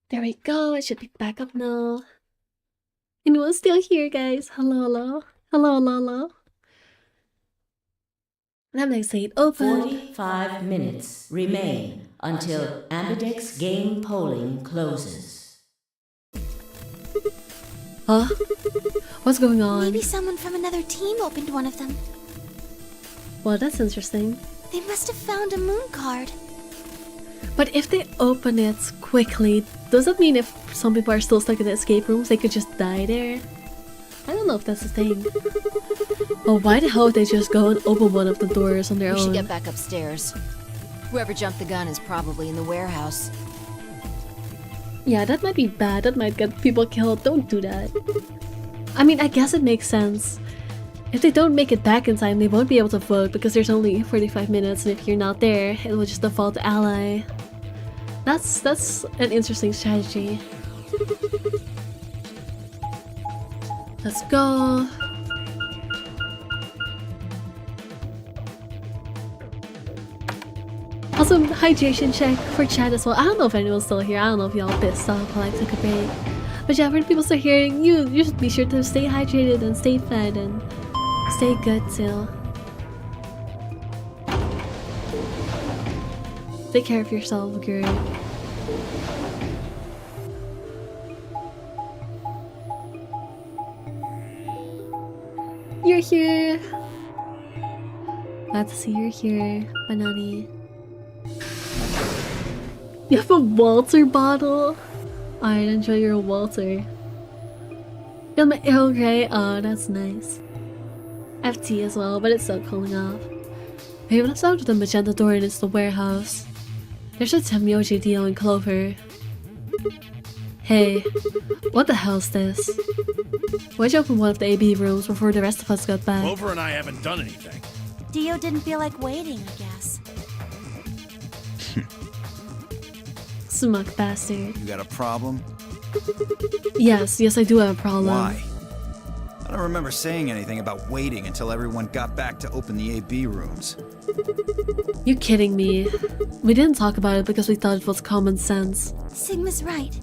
There we go. It should be back up now. Anyone's still here, guys? Hello, hello. Hello, hello, hello. And I'm gonna say it open. 45 minutes remain until Ambidex game polling closes. Huh? What's going on? Maybe someone from another team opened one of them. Well, that's interesting. They must have found a moon card. But if they open it quickly, does that mean if some people are still stuck in the escape rooms, they could just die there? I don't know if that's the thing. Well, why the hell would they just go and open one of the doors on their We own? should get back upstairs. Whoever jumped the gun is probably in the warehouse. Yeah, that might be bad. That might get people killed. Don't do that. I mean, I guess it makes sense. If they don't make it back in time, they won't be able to vote because there's only 45 minutes, and if you're not there, it will just default to ally. That's an interesting strategy. Let's go. Also, hydration check for chat as well. I don't know if anyone's still here. I don't know if y'all pissed off while I took a break. But yeah, for the people still here, you should be sure to stay hydrated and stay fed and stay good too. Take care of yourself, girl. You're here! Glad to see you're here, Banani. You have a Walter bottle? Alright, enjoy your Walter. You got my Earl Grey? Oh, that's nice. I have tea as well, but it's still cooling off. Hey, when I saw the magenta door and it's the warehouse. There's a Temyoji deal in Clover. Hey, what the hell's this? Why'd you open one of the AB rooms before the rest of us got back? Clover and I haven't done anything. Dio didn't feel like waiting, I guess. Smug bastard. You got a problem? Yes, I do have a problem. Why? I don't remember saying anything about waiting until everyone got back to open the AB rooms. You kidding me? We didn't talk about it because we thought it was common sense. Sigma's right.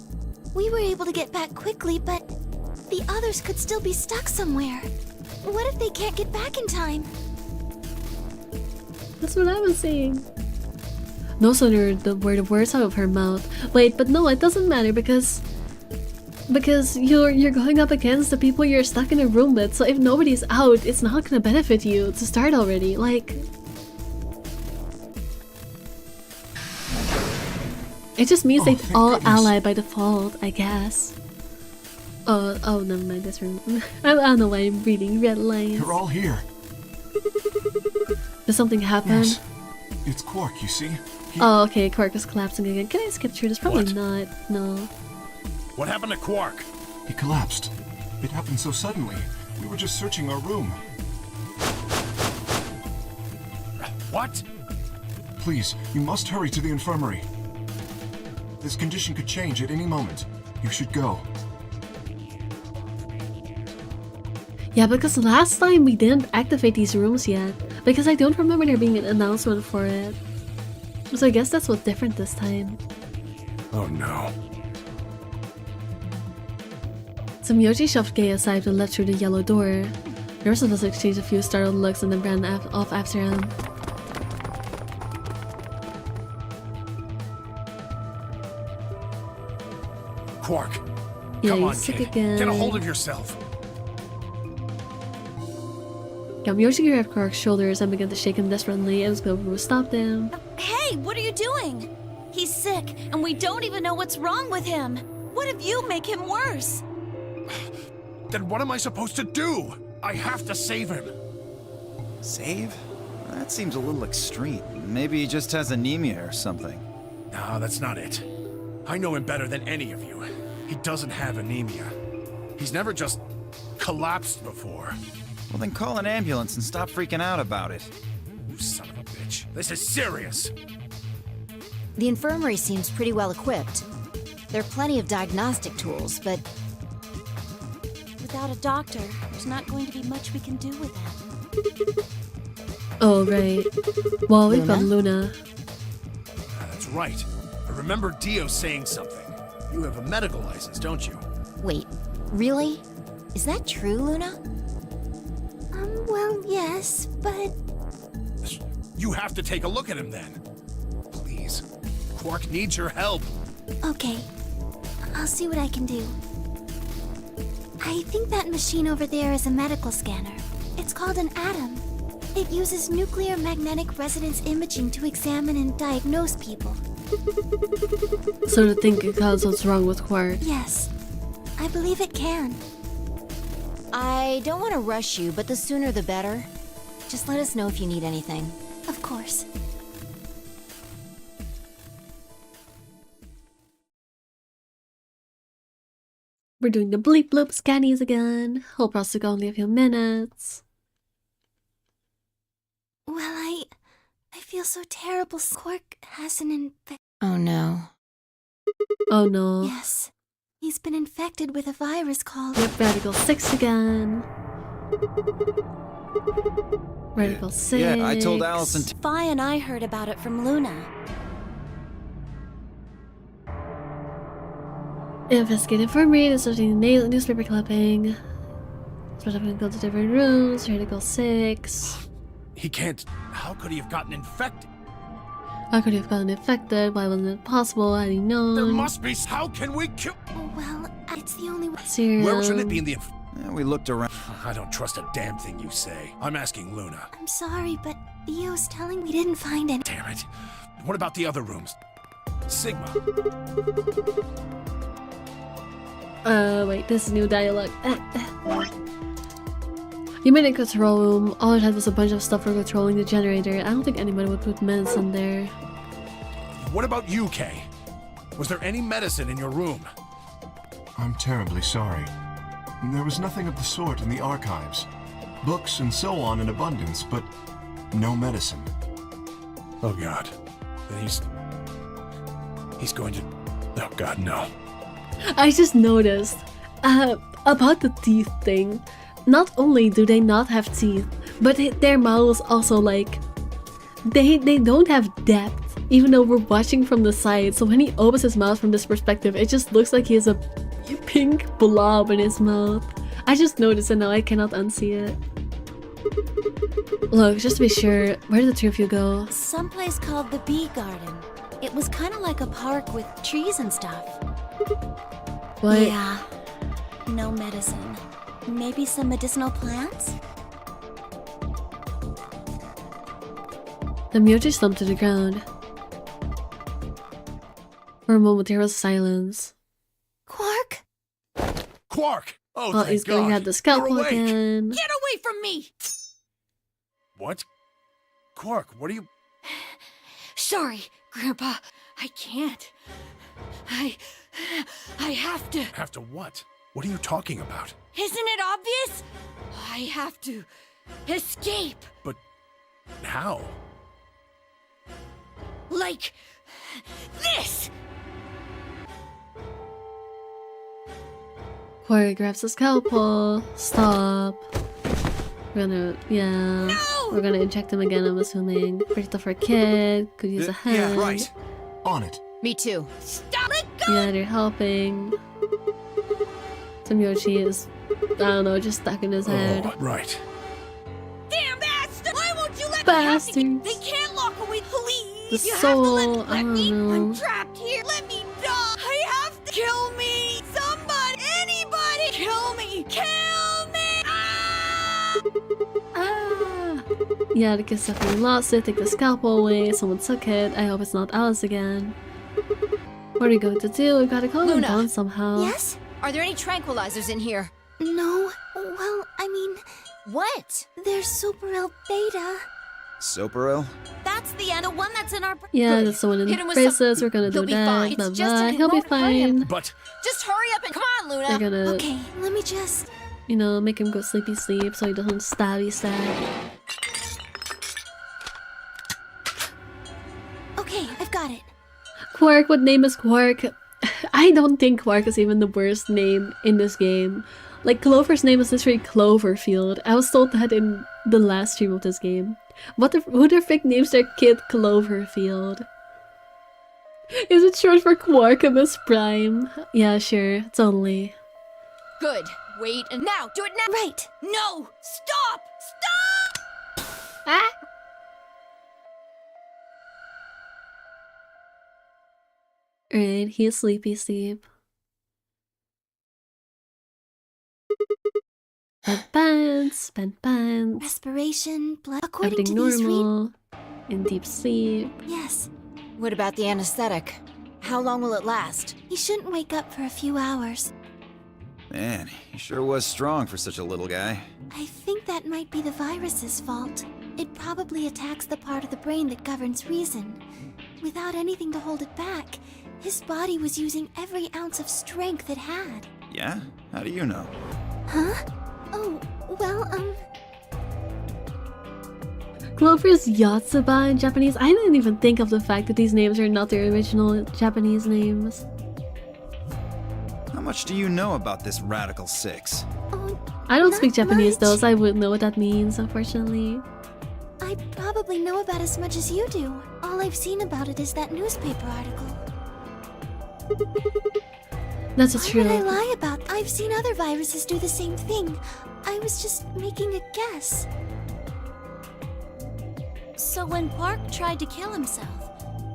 We were able to get back quickly, but the others could still be stuck somewhere. What if they can't get back in time? That's what I was saying. No sooner were the words out of her mouth. Wait, but no, it doesn't matter because you're going up against the people you're stuck in a room with. So if nobody's out, it's not gonna benefit you to start already. Like, it just means they all ally by default, I guess. Oh, never mind this room. I don't know why I'm reading red lines. You're all here. Did something happen? Yes. It's Quark, you see? Oh, okay, Quark is collapsing again. Can I skip through this? Probably What? not. No. What happened to Quark? He collapsed. It happened so suddenly. We were just searching our room. What? Please, you must hurry to the infirmary. This condition could change at any moment. You should go. Yeah, because last time we didn't activate these rooms yet. Because I don't remember there being an announcement for it. So I guess that's what's different this time. Oh no. Myoji shoved Gay aside and left through the yellow door. The rest of us exchanged a few startled looks and then ran off after him. Quark. Yeah, Come you're on, sick kid. again. Get a hold of yourself. Myoji grabbed Quark's shoulders and began to shake him desperately, and Squilver stopped him. Hey, what are you doing? He's sick, and we don't even know what's wrong with him. What if you make him worse? Then what am I supposed to do? I have to save him. Save? That seems a little extreme. Maybe he just has anemia or something. No, that's not it. I know him better than any of you. He doesn't have anemia. He's never just collapsed before. Well, then call an ambulance and stop freaking out about it. You son of a bitch. This is serious. The infirmary seems pretty well equipped. There are plenty of diagnostic tools, but Without a doctor, there's not going to be much we can do with him. Oh, right. Well, we've got Luna. That's right. I remember Dio saying something. You have a medical license, don't you? wait, really? Is that true, Luna? Well, yes, but... You have to take a look at him then. Please. Quark needs your help. Okay. I'll see what I can do. I think that machine over there is a medical scanner. It's called an atom. It uses nuclear magnetic resonance imaging to examine and diagnose people. So to think it tells what's wrong with Quark. Yes. I believe it can. I don't want to rush you, but the sooner the better. Just let us know if you need anything. Of course. We're doing the bleep bloop scannies again. Whole process took only a few minutes. Well, I feel so terrible. Quark has an infection. Oh no. Oh no. Yes. He's been infected with a virus called... Yep, Radical 6 again. Radical 6. Yeah, I told Allison Fi and I heard about it from Luna. Investigate infirmary, distorting the newspaper clipping. Spread up and go to different rooms. Radical 6. He can't... How could he have gotten infected? How could he have gotten infected? Why wasn't it possible? Had he known? There must be... How can we kill... Well, it's the only way. Serum. Where should it be in the... Yeah, we looked around. I don't trust a damn thing you say. I'm asking Luna. I'm sorry, but Theo's telling me we didn't find any. Damn it. What about the other rooms? Sigma. Wait, this is new dialogue. You made a control room. All it had was a bunch of stuff for controlling the generator. I don't think anybody would put medicine there. What about you, Kay? Was there any medicine in your room? I'm terribly sorry. There was nothing of the sort in the archives. Books and so on in abundance, but no medicine. Oh god. Then he's going to... Oh god, no. I just noticed about the teeth thing. Not only do they not have teeth, but their mouths also like they don't have depth. Even though we're watching from the side, so when he opens his mouth from this perspective, it just looks like he has a pink blob in his mouth. I just noticed and now I cannot unsee it. Look, just to be sure, where did the two of you go? Someplace called the Bee Garden. It was kind of like a park with trees and stuff. What? Yeah. No medicine. Maybe some medicinal plants? The Myoji slumped to the ground. For a moment there was silence. Quark? Quark! Oh, Well, thank he's going God. to have the scalpel You're awake. again. Get away from me! What? Quark, what are you... Sorry, Grandpa. I can't. I have to. Have to what? What are you talking about? Isn't it obvious? I have to escape. But... how? Like this. Quark grabs the scalpel. Stop. We're gonna, yeah. No! We're gonna inject him again, I'm assuming. Pretty tough for a kid. Could use a hand. Yeah, right. On it. Me too. Stop! Let go! Yeah, they're helping. Myoji is, I don't know, just stuck in his head. Oh, right. Damn bastard! Why won't you let Bastards. me? They can't lock away. Please, The you soul, have to let I don't me. know. I'm trapped here. Let me die. I have to kill me. Somebody, anybody, kill me. Kill me. Ah! Ah! Yeah, the kids definitely lost it. Take the scalpel away. Someone took it. I hope it's not Alice again. What are we going to do? We've got to calm them Luna. down somehow. Yes? Are there any tranquilizers in here? No. Well, I mean, What? there's Super L Beta. Soparil? That's the end. The one that's in our. Yeah, Good. that's the one in Hit the him with braces. some- We're gonna He'll do be that. fine. Blah, It's just blah. it He'll be won't hurt him. fine. But Just hurry up and come on, Luna. They're gonna, Okay, let me just. you know, make him go sleepy sleep so he doesn't stabby stab. Okay, I've got it. Quark, what name is Quark? I don't think Quark is even the worst name in this game. Like, Clover's name is literally Cloverfield. I was told that in the last stream of this game. Who the frick names their kid Cloverfield? Is it short for Quarkimus Prime? Yeah, sure, totally. Good. Wait and now. Do it now. Right. No. Stop. Stop. Ah! Alright, he's sleepy sleep. Bed pants, bed pants. Respiration, blood. According Everything to these normal. In deep sleep. Yes. What about the anesthetic? How long will it last? He shouldn't wake up for a few hours. Man, he sure was strong for such a little guy. I think that might be the virus's fault. It probably attacks the part of the brain that governs reason. Without anything to hold it back, his body was using every ounce of strength it had. Yeah? How do you know? Huh? Oh, well, Clover's Yotsuba in Japanese. I didn't even think of the fact that these names are not their original Japanese names. How much do you know about this Radical Six? oh, I don't Not speak Japanese though, much. so I wouldn't know what that means, unfortunately. I probably know about as much as you do. All I've seen about it is that newspaper article. That's just Why true. would I lie about? I've seen other viruses do the same thing. I was just making a guess. So when Park tried to kill himself,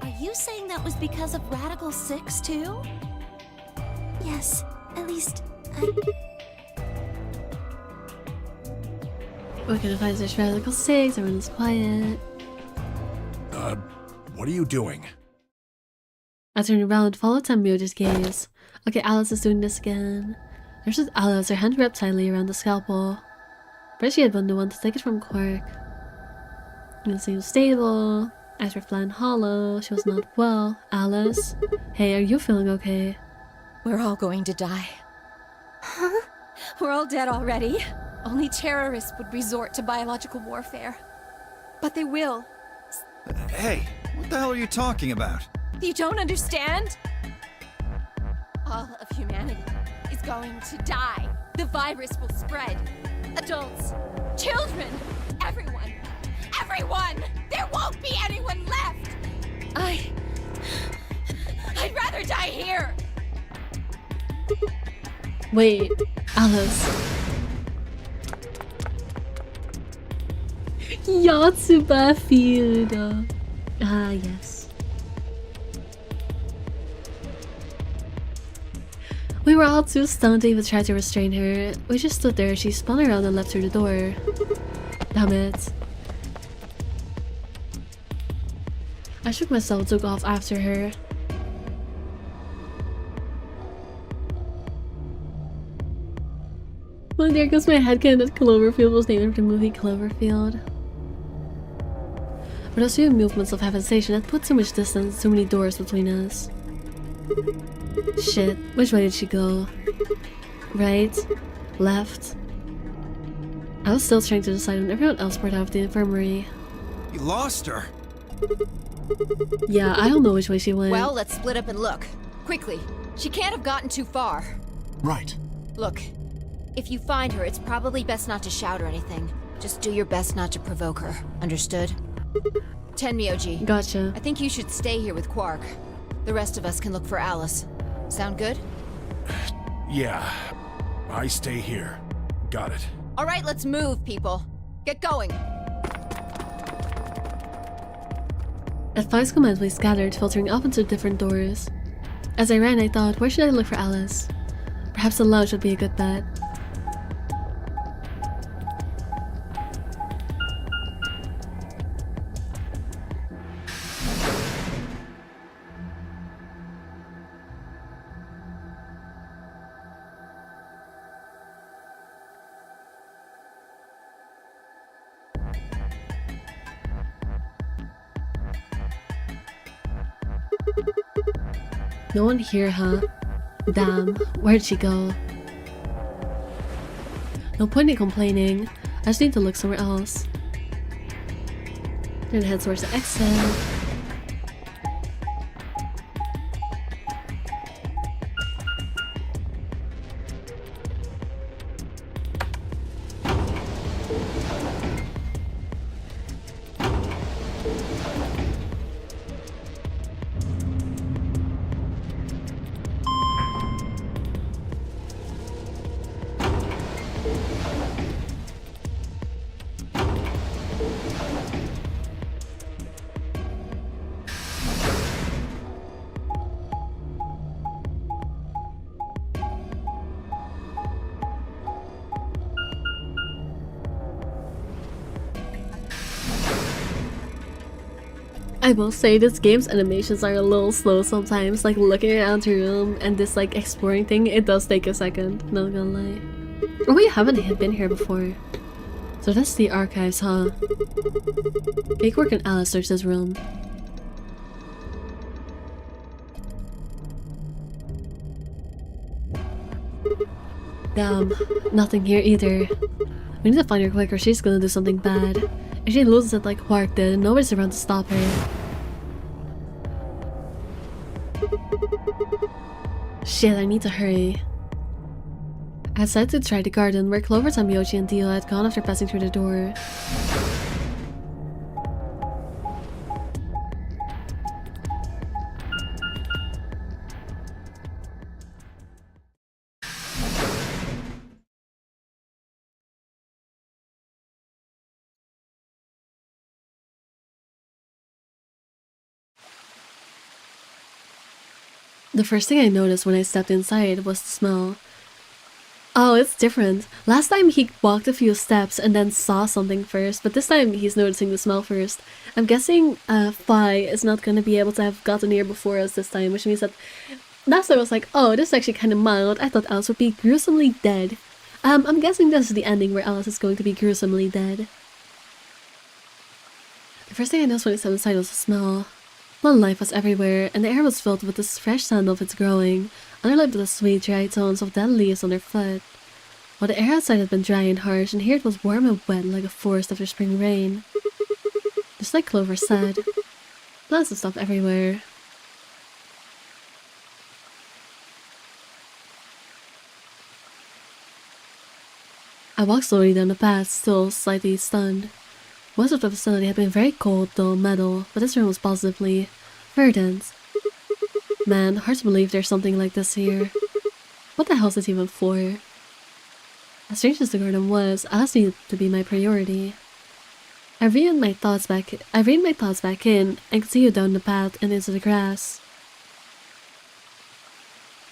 are you saying that was because of Radical 6 too? Yes, at least We're gonna find this Radical 6, everyone's quiet. What are you doing? I turn around, follow Tamiota's gaze. Okay, Alice is doing this again. There's just Alice, her hand wrapped tightly around the scalpel. But she had been the one to take it from Quark. It seems stable. Eyes were flat and hollow. She was not well. Alice? Hey, are you feeling okay? We're all going to die. Huh? We're all dead already. Only terrorists would resort to biological warfare. But they will. Hey, what the hell are you talking about? You don't understand? All of humanity is going to die. The virus will spread. Adults, children, everyone. Everyone! There won't be anyone left! I'd rather die here! Wait, Alice. Yotsuba field. Ah, yes. We were all too stunned to even try to restrain her. We just stood there. She spun around and left through the door. Damn it. I shook myself and took off after her. Well, there goes my headcanon that Cloverfield was named after the movie Cloverfield. But those few movements of heaven station had put too much distance, too many doors between us. Shit, which way did she go? Right? Left? I was still trying to decide when everyone else poured out of the infirmary. You lost her. Yeah, I don't know which way she went. Well, let's split up and look. Quickly. She can't have gotten too far. Right. Look, if you find her, it's probably best not to shout or anything. Just do your best not to provoke her. Understood? Tenmyoji. Gotcha. I think you should stay here with Quark. The rest of us can look for Alice. Sound good? Yeah. I stay here. Got it. All right, let's move, people. Get going. Advice commands we scattered, filtering up into different doors. As I ran, I thought, where should I look for Alice? Perhaps the lounge would be a good bet. No one here, huh? Damn, where'd she go? No point in complaining. I just need to look somewhere else. Then head towards the exit. I will say this game's animations are a little slow sometimes, like looking around the room and this like exploring thing, it does take a second, not gonna lie. Oh, we haven't been here before. So that's the archives, huh? Cakework and Alice search this room. Damn, nothing here either. We need to find her quick or she's gonna do something bad. If she loses it like Quark did, nobody's around to stop her. Shit, I need to hurry. I decided to try the garden where Clover, Tamiochi, and Dio had gone after passing through the door. The first thing I noticed when I stepped inside was the smell. Oh, it's different. Last time he walked a few steps and then saw something first, but this time he's noticing the smell first. I'm guessing Phi is not gonna be able to have gotten here before us this time, which means that last time I was like, oh, this is actually kind of mild. I thought Alice would be gruesomely dead. I'm guessing this is the ending where Alice is going to be gruesomely dead. The first thing I noticed when I stepped inside was the smell. Plant life was everywhere, and the air was filled with the fresh scent of its growing, underlaid with the sweet, dry tones of dead leaves underfoot. While the air outside had been dry and harsh, and here it was warm and wet like a forest after spring rain. Just like Clover said, plants and stuff everywhere. I walked slowly down the path, still slightly stunned. Most of the facility had been very cold, dull metal, but this room was positively verdant. Man, hard to believe there's something like this here. What the hell is this even for? As strange as the garden was, Alice needed to be my priority. I reined my thoughts back in and continued down the path and into the grass.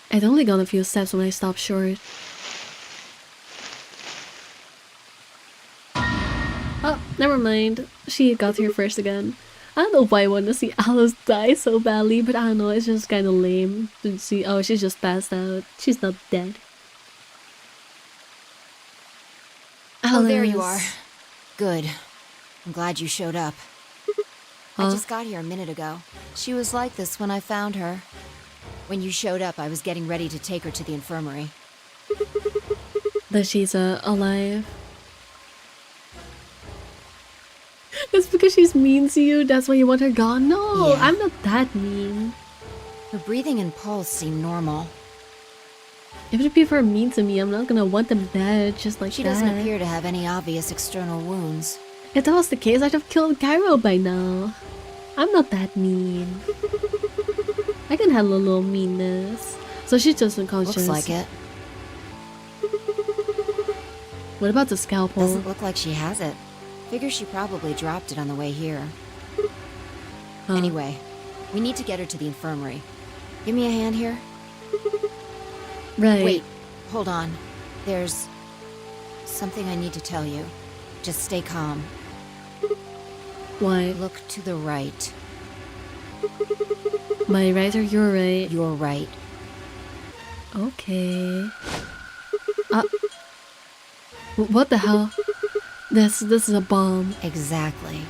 I'd only gone a few steps when I stopped short. Oh, never mind. She got here first again. I don't know why I want to see Alice die so badly, but I don't know, it's just kind of lame to see. Oh, she's just passed out. She's not dead. Oh, there you are. Good. I'm glad you showed up. I just got here a minute ago. She was like this when I found her. When you showed up, I was getting ready to take her to the infirmary. That she's alive. It's because she's mean to you, that's why you want her gone? No, yeah. I'm not that mean. Her breathing and pulse seem normal. If people are mean to me, I'm not gonna want them dead just like that. She doesn't appear to have any obvious external wounds. If that was the case, I'd have killed Cairo by now. I'm not that mean. I can handle a little meanness. So she's just unconscious. Looks like it. What about the scalpel? Doesn't look like she has it. Figure she probably dropped it on the way here. Anyway, we need to get her to the infirmary. Give me a hand here. Right. Wait, hold on. There's something I need to tell you. Just stay calm. Why? Look to the right. My right or your right? Your right. Okay. What the hell? This is a bomb. Exactly.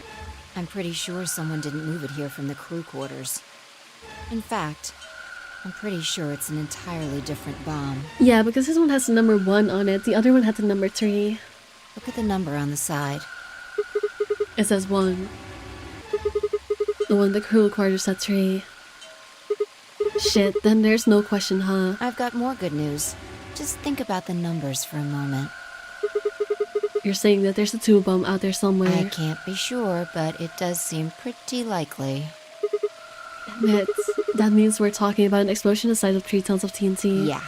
I'm pretty sure someone didn't move it here from the crew quarters. In fact, I'm pretty sure it's an entirely different bomb. Yeah, because this one has the number 1 on it. The other one had the number 3. Look at the number on the side. It says 1. The one the crew quarters at 3. Shit, then there's no question, huh? I've got more good news. Just think about the numbers for a moment. You're saying that there's a 2 bomb out there somewhere. I can't be sure, but it does seem pretty likely. Damn it. That means we're talking about an explosion the size of 3 tons of TNT. Yeah.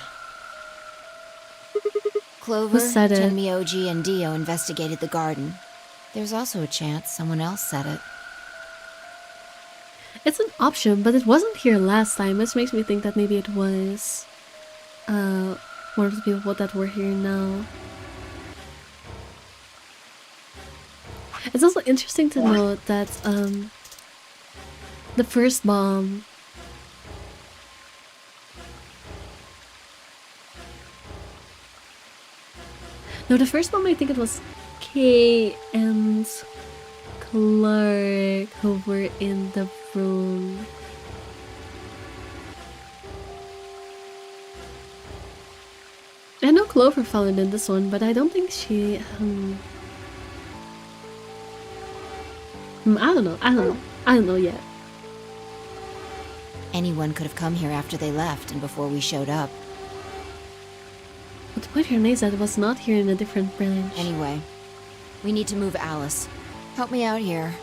Clover, Who said it? Tenmyoji, and Dio investigated the garden. There's also a chance someone else said it. It's an option, but it wasn't here last time, which makes me think that maybe it was one of the people that were here now. It's also interesting to note that the first bomb I think it was Kay and Clark who were in the room. I know Clover found in this one, but I don't think she I don't know yet. Anyone could have come here after they left and before we showed up. But the point here is that it was not here in a different branch. Anyway, we need to move Alice. Help me out here.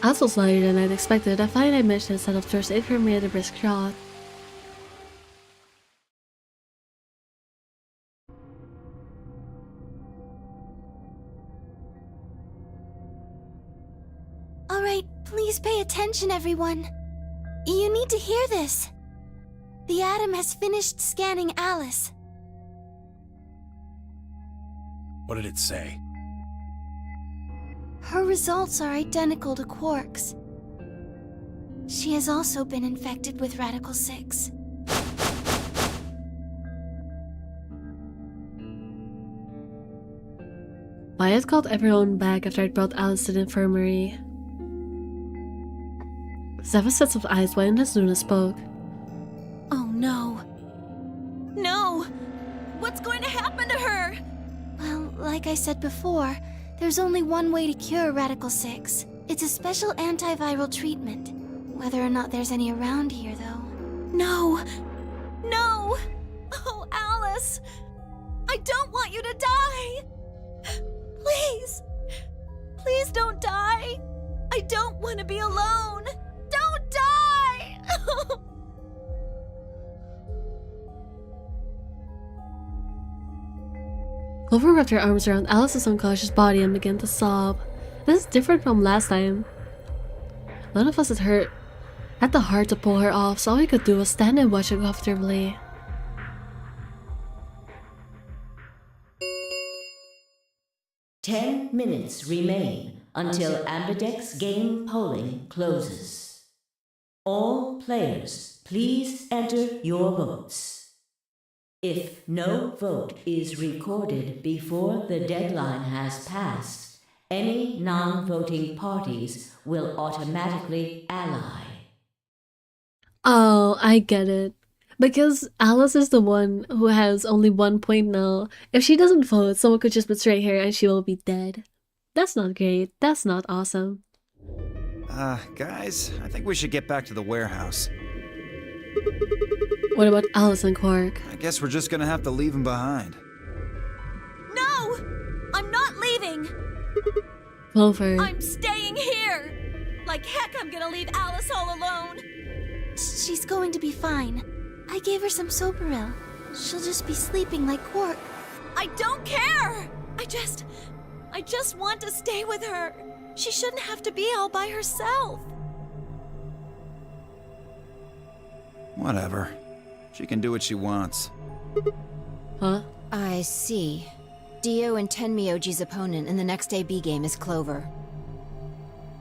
Alice was lighter than I'd expected. I find I managed to set up first aid for me at a brisk shot. Alright, please pay attention, everyone. You need to hear this. The Atom has finished scanning Alice. What did it say? Her results are identical to Quark's. She has also been infected with Radical 6. Wyatt called everyone back after I'd brought Alice to the infirmary. Seven sets of eyes widened as Luna spoke. Oh no. No! What's going to happen to her? Well, like I said before, there's only one way to cure Radical 6. It's a special antiviral treatment. Whether or not there's any around here, though. No! No! Oh, Alice! I don't want you to die! Please! Please don't die! I don't want to be alone! Don't die! Clover wrapped her arms around Alice's unconscious body and began to sob. This is different from last time. None of us had the heart to pull her off, so all we could do was stand and watch her comfortably. Ten minutes remain until Ambidex game polling closes. All players, please enter your votes. If no vote is recorded before the deadline has passed, any non-voting parties will automatically ally. Oh, I get it. Because Alice is the one who has only 1 point now. If she doesn't vote, someone could just betray her and she will be dead. That's not great. That's not awesome. Guys, I think we should get back to the warehouse. What about Alice and Quark? I guess we're just gonna have to leave him behind. No! I'm not leaving! Clover. I'm staying here! Like heck, I'm gonna leave Alice all alone! She's going to be fine. I gave her some Soperil. She'll just be sleeping like Quark. I don't care! I just want to stay with her. She shouldn't have to be all by herself. Whatever. She can do what she wants. Huh? I see. Dio and Tenmyoji's opponent in the next AB game is Clover.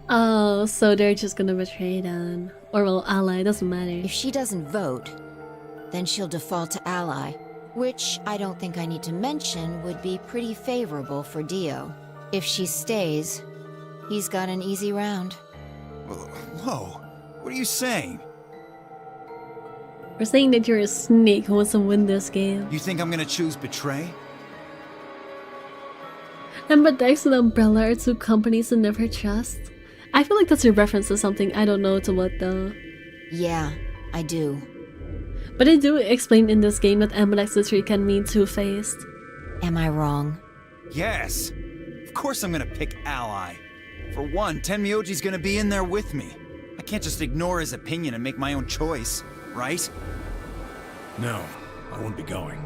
Oh, so they're just gonna betray Dan. Or well, ally, doesn't matter. If she doesn't vote, then she'll default to ally, which I don't think I need to mention would be pretty favorable for Dio. If she stays, he's got an easy round. Whoa. What are you saying? We're saying that you're a snake who wants to win this game. You think I'm gonna choose betray? Ambidex and Umbrella are two companies to never trust. I feel like that's a reference to something. I don't know to what though. Yeah, I do. But they do explain in this game that ambidextrity can mean two-faced. Am I wrong? Yes. Of course I'm gonna pick ally. For one, Tenmyoji's gonna be in there with me. I can't just ignore his opinion and make my own choice, right? No, I won't be going.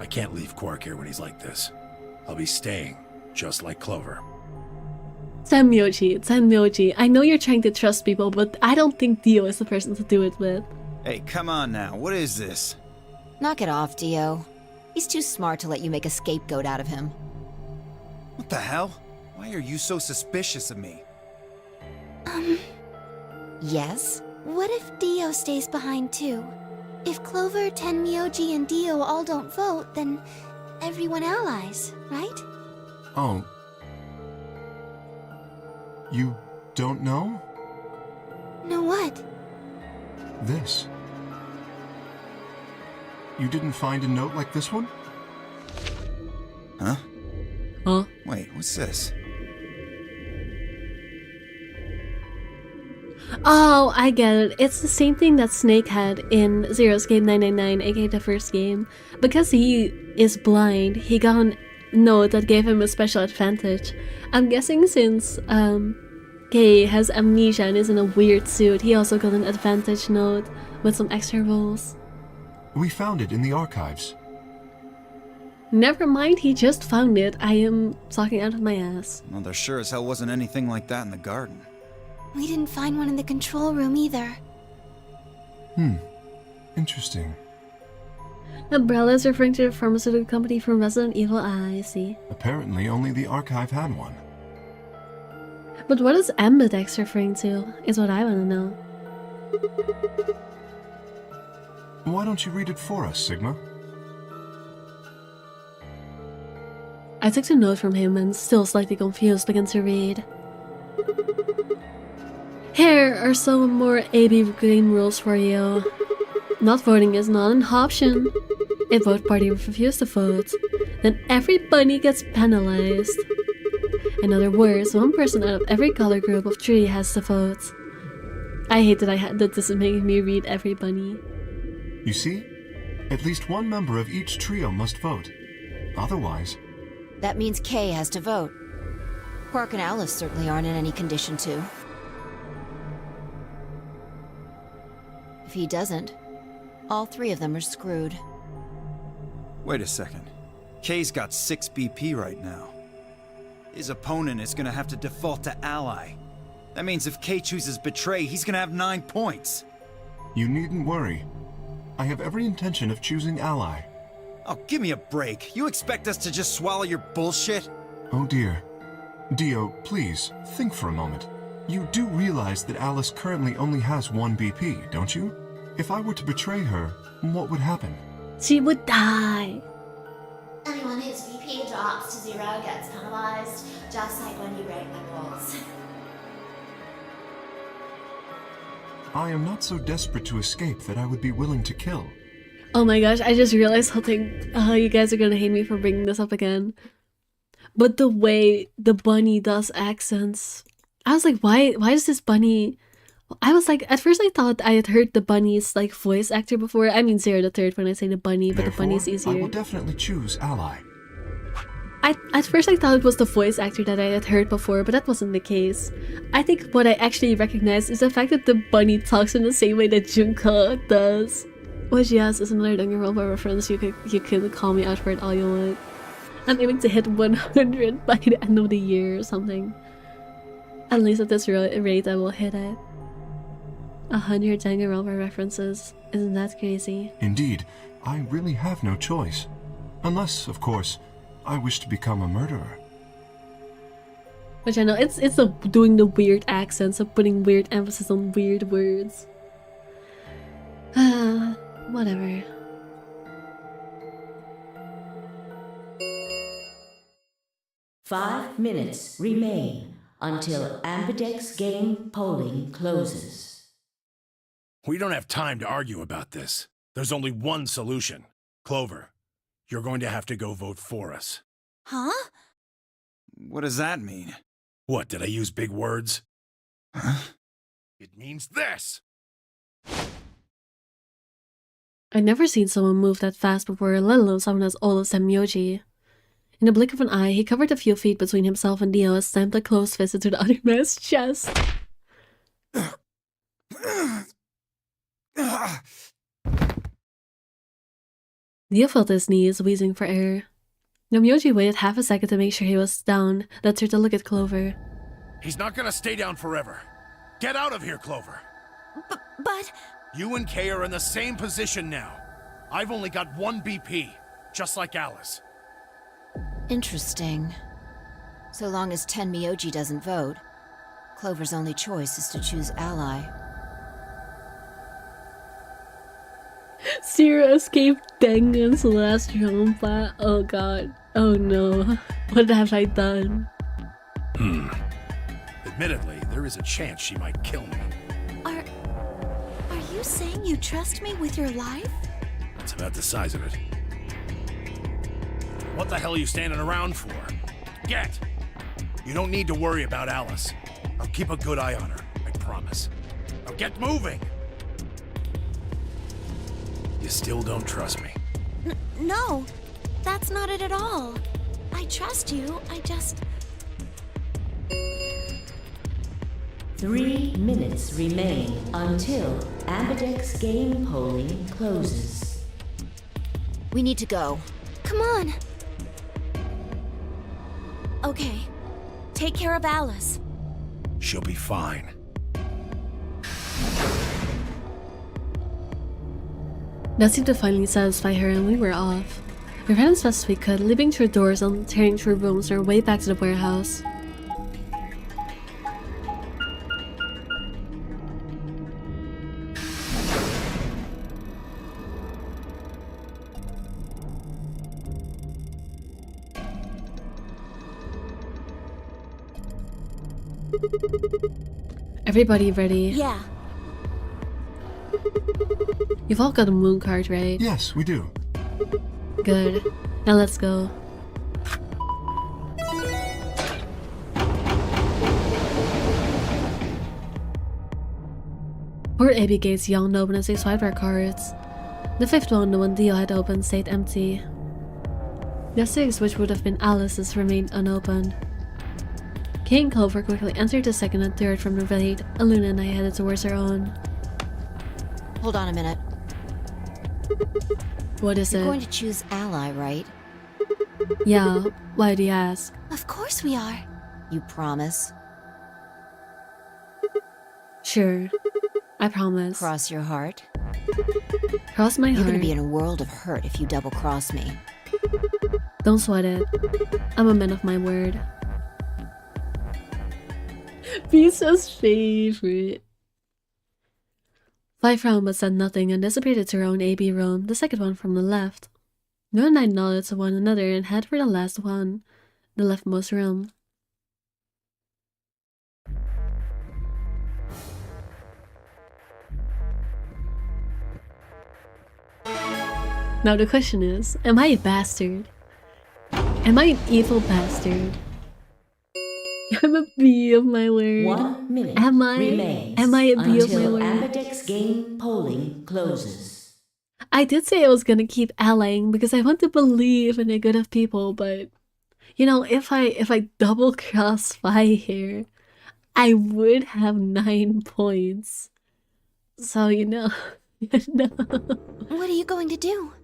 I can't leave Quark here when he's like this. I'll be staying, just like Clover. Tenmyoji, I know you're trying to trust people, but I don't think Dio is the person to do it with. Hey, come on now, what is this? Knock it off, Dio. He's too smart to let you make a scapegoat out of him. What the hell? Why are you so suspicious of me? Yes? What if Dio stays behind too? If Clover, Tenmyoji, and Dio all don't vote, then everyone allies, right? Oh. You don't know? Know what? This. You didn't find a note like this one? Huh? Huh? Wait, what's this? Oh, I get it. It's the same thing that Snake had in Zero's game 999, aka the first game. Because he is blind, he got a note that gave him a special advantage. I'm guessing since Kay has amnesia and is in a weird suit, he also got an advantage note with some extra rules. We found it in the archives. Never mind, he just found it. I am talking out of my ass. Well, there sure as hell wasn't anything like that in the garden. We didn't find one in the control room either. Interesting. Umbrella is referring to the pharmaceutical company from Resident Evil. I see. Apparently only the archive had one. But what is Ambidex referring to, is what I want to know. Why don't you read it for us, Sigma? I took a note from him and, still slightly confused, began to read. Here are some more AB game rules for you. Not voting is not an option. If both parties refuse to vote, then every bunny gets penalized. In other words, one person out of every color group of 3 has to vote. I hate that this is making me read every bunny. You see? At least one member of each trio must vote. Otherwise... That means Kay has to vote. Quark and Alice certainly aren't in any condition to. If he doesn't, all 3 of them are screwed. Wait a second. Kay's got 6 BP right now. His opponent is gonna have to default to ally. That means if Kay chooses betray, he's gonna have 9 points. You needn't worry. I have every intention of choosing ally. Oh, give me a break. You expect us to just swallow your bullshit? Oh dear. Dio, please, think for a moment. You do realize that Alice currently only has 1 BP, don't you? If I were to betray her, what would happen? She would die. Anyone whose BP drops to 0 gets penalized, just like when you break the rules. I am not so desperate to escape that I would be willing to kill. Oh my gosh, I just realized something. You guys are gonna hate me for bringing this up again. But the way the bunny does accents, I was like, why does this bunny... I was like, at first I thought I had heard the bunny's like voice actor before. I mean Zero the Third when I say the bunny, but Therefore, the bunny's easier. I will definitely choose ally. At first I thought it was the voice actor that I had heard before, but that wasn't the case. I think what I actually recognized is the fact that the bunny talks in the same way that Junko does. Which, yes, is another Danganronpa reference. You can call me out for it all you want. I'm aiming to hit 100 by the end of the year or something. At least at this rate I will hit it. 100 Danganronpa references. Isn't that crazy? Indeed, I really have no choice. Unless, of course, I wish to become a murderer. Which I know, it's doing the weird accents of putting weird emphasis on weird words. Whatever. Five minutes remain until Ambidex game polling closes. We don't have time to argue about this. There's only one solution. Clover, you're going to have to go vote for us. Huh? What does that mean? What, did I use big words? Huh? It means this! I'd never seen someone move that fast before, let alone someone as old as Semyoji. In the blink of an eye, he covered a few feet between himself and Neo and stamped a closed fist into the other man's chest. Neo felt his knees, wheezing for air. Semyoji waited half a second to make sure he was down, then turned to look at Clover. He's not gonna stay down forever. Get out of here, Clover. But... You and Kay are in the same position now. I've only got 1 BP, just like Alice. Interesting. So long as Tenmyoji doesn't vote, Clover's only choice is to choose ally. Zero escaped Dengen's last jumpa. Oh god. Oh no. What have I done? Admittedly, there is a chance she might kill me. Are you saying you trust me with your life? That's about the size of it. What the hell are you standing around for? Get! You don't need to worry about Alice. I'll keep a good eye on her, I promise. Now get moving! You still don't trust me? No, that's not it at all. I trust you, I just... 3 minutes remain until Ambidex game polling closes. We need to go. Come on. Okay, take care of Alice. She'll be fine. That seemed to finally satisfy her and we were off. We ran as fast as we could, leaping through doors and tearing through rooms our way back to the warehouse. Everybody ready? Yeah. You've all got a moon card, right? Yes, we do. Good. Now let's go. Poor AB gates yawned open as they swiped our cards. The 5th one, the one Dio had opened, stayed empty. The 6th, which would have been Alice's, remained unopened. Kay and Clover quickly entered the 2nd and 3rd from the raid, and Luna and I headed towards our own. Hold on a minute. What is You're it? going to choose ally, right? Yeah, why do you ask? Of course we are. You promise? Sure. I promise. Cross your heart? Cross my You're heart. gonna be in a world of hurt if you double-cross me. Don't sweat it. I'm a man of my word. Pisa's favorite. 5 round but said nothing and disappeared to her own AB room, the 2nd one from the left. No and I nodded to one another and headed for the last one, the leftmost room. Now the question is, am I a bastard? Am I an evil bastard? I'm a bee of my word. 1 minute remains Am I a bee of my until word? Ambidex game polling closes. I did say I was gonna keep allying because I want to believe in the good of people, but you know, if I double cross Fi here, I would have 9 points. So you know, no. What are you going to do?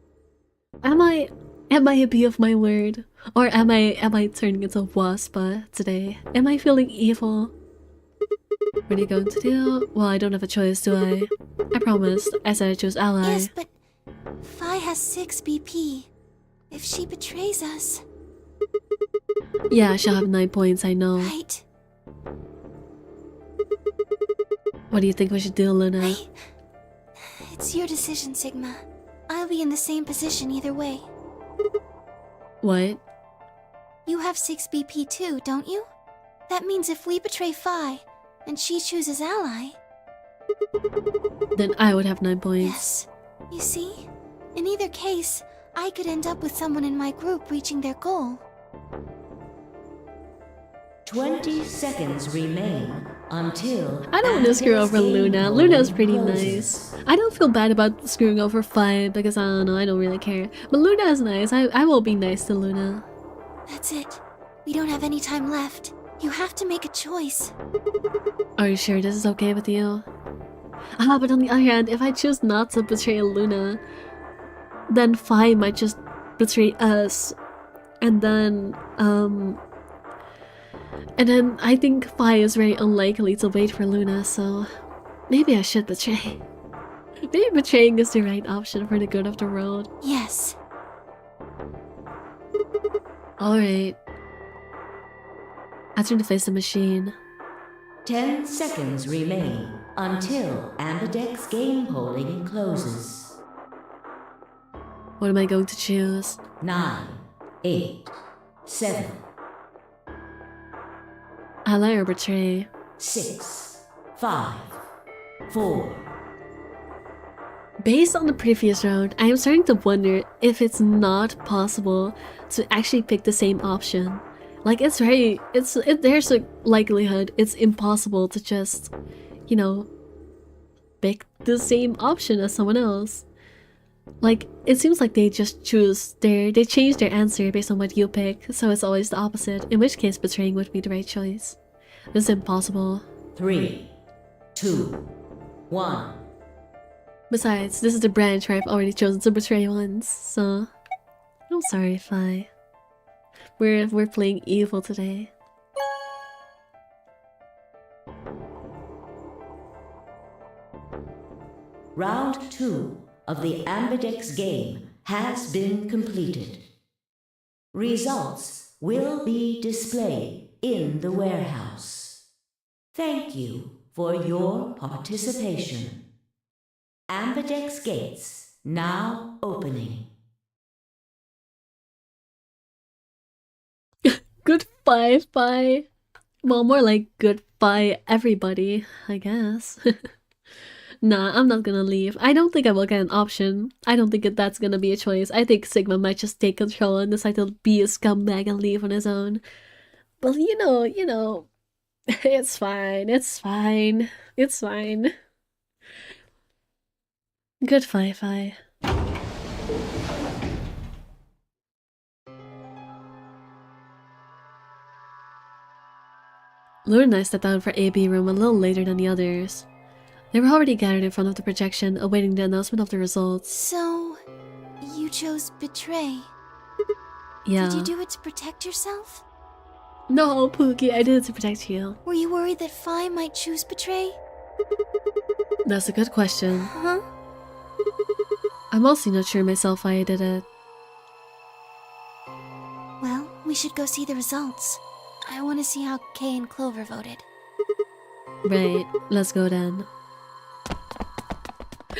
Am I a bee of my word? Or am I turning into a wasp today? Am I feeling evil? What are you going to do? Well, I don't have a choice, do I? I promised. I said I chose ally. Yes, but Fi has 6 BP. If she betrays us... Yeah, she'll have 9 points, I know. Right. What do you think we should do, Luna? It's your decision, Sigma. I'll be in the same position either way. What? You have 6 BP too, don't you? That means if we betray Fi, and she chooses ally, then I would have 9 points. Yes. You see? In either case, I could end up with someone in my group reaching their goal. 20 seconds remain until... I don't want to screw over Luna. Luna's pretty closes. nice. I don't feel bad about screwing over 5 because I don't know, I don't really care. But Luna is nice. I will be nice to Luna. That's it. We don't have any time left. You have to make a choice. Are you sure this is okay with you? But on the other hand, if I choose not to betray Luna, then Fi might just betray us. And then I think Fi is very unlikely to wait for Luna, so maybe I should betray. Maybe betraying is the right option for the good of the world. Yes. Alright. I turn to face the machine. 10 seconds remain until Ambidex game polling closes. What am I going to choose? 9, 8, 7, Ally or betray? 6, 5, 4. Based on the previous round, I am starting to wonder if it's not possible to actually pick the same option. Like, there's a likelihood it's impossible to just, you know, pick the same option as someone else. Like, it seems like they just they change their answer based on what you pick, so it's always the opposite, in which case betraying would be the right choice. It's impossible. 3, 2, 1. Besides, this is the branch where I've already chosen to betray once, so I'm sorry, Fi. We're playing evil today. Round 2 of the Ambidex game has been completed. Results will be displayed in the warehouse. Thank you for your participation. Ambidex gates now opening. Goodbye, Fi. Well, more like goodbye, everybody, I guess. Nah, I'm not gonna leave. I don't think I will get an option. I don't think that's gonna be a choice. I think Sigma might just take control and decide to be a scumbag and leave on his own. But you know, it's fine, it's fine, it's fine. Goodbye, Fi. Luna and I stepped out for AB room a little later than the others. They were already gathered in front of the projection, awaiting the announcement of the results. So, you chose betray. Yeah. Did you do it to protect yourself? No, Pookie, I did it to protect you. Were you worried that Fi might choose betray? That's a good question. Huh? I'm also not sure myself why I did it. Well, we should go see the results. I want to see how Kay and Clover voted. Right, let's go then.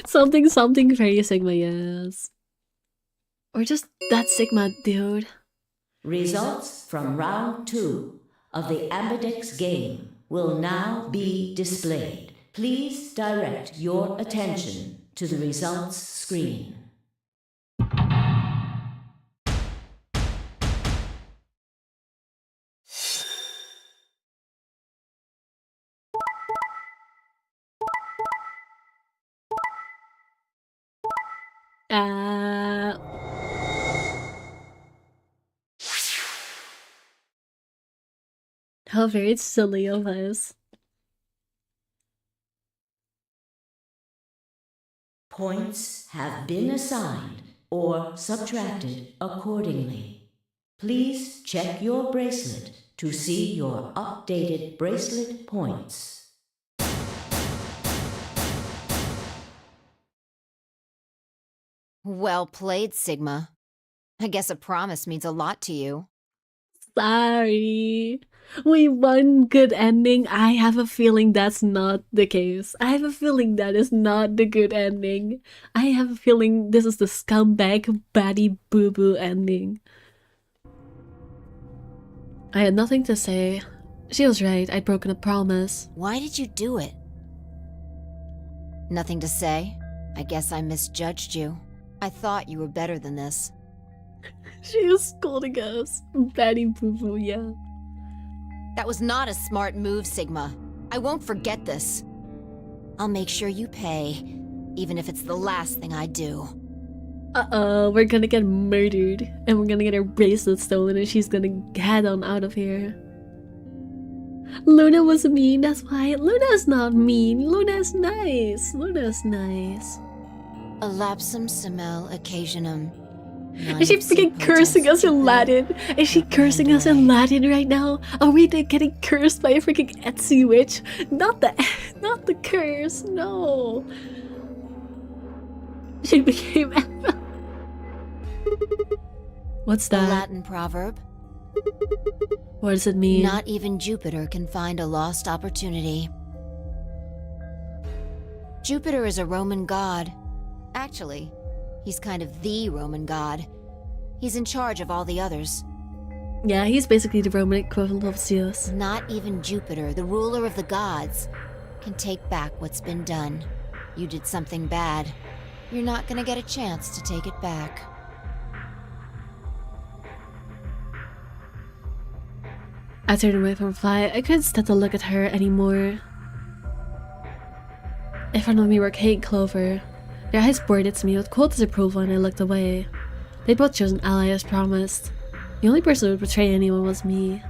Something very Sigma, yes. Or just that Sigma dude. Results from round 2 of the Ambidex game will now be displayed. Please direct your attention to the results screen. How very silly of us. Points have been assigned or subtracted accordingly. Please check your bracelet to see your updated bracelet points. Well played, Sigma. I guess a promise means a lot to you. Sorry. We won good ending. I have a feeling that's not the case. I have a feeling that is not the good ending. I have a feeling this is the scumbag baddie boo-boo ending. I had nothing to say. She was right, I'd broken a promise. Why did you do it? Nothing to say? I guess I misjudged you. I thought you were better than this. She was scolding us. Betty Boo Boo, yeah. That was not a smart move, Sigma. I won't forget this. I'll make sure you pay, even if it's the last thing I do. Uh-oh, we're gonna get murdered. And we're gonna get her bracelet stolen and she's gonna head on out of here. Luna was mean, that's why. Luna's not mean. Luna's nice. Luna's nice. A lapsum semel occasionum. Is she freaking cursing us in Latin? Is she cursing us in Latin right now? Are we getting cursed by a freaking Etsy witch? Not the curse, no. She became What's A that? Latin proverb. What does it mean? Not even Jupiter can find a lost opportunity. Jupiter is a Roman god. Actually, he's kind of the Roman god. He's in charge of all the others. Yeah, he's basically the Roman equivalent of Zeus. Not even Jupiter, the ruler of the gods, can take back what's been done. You did something bad. You're not gonna get a chance to take it back. I turned away from Fly. I couldn't stand to look at her anymore. In front of me were Kate and Clover. Their eyes bored at me with cold disapproval and I looked away. They'd both chosen an ally as promised. The only person who would betray anyone was me.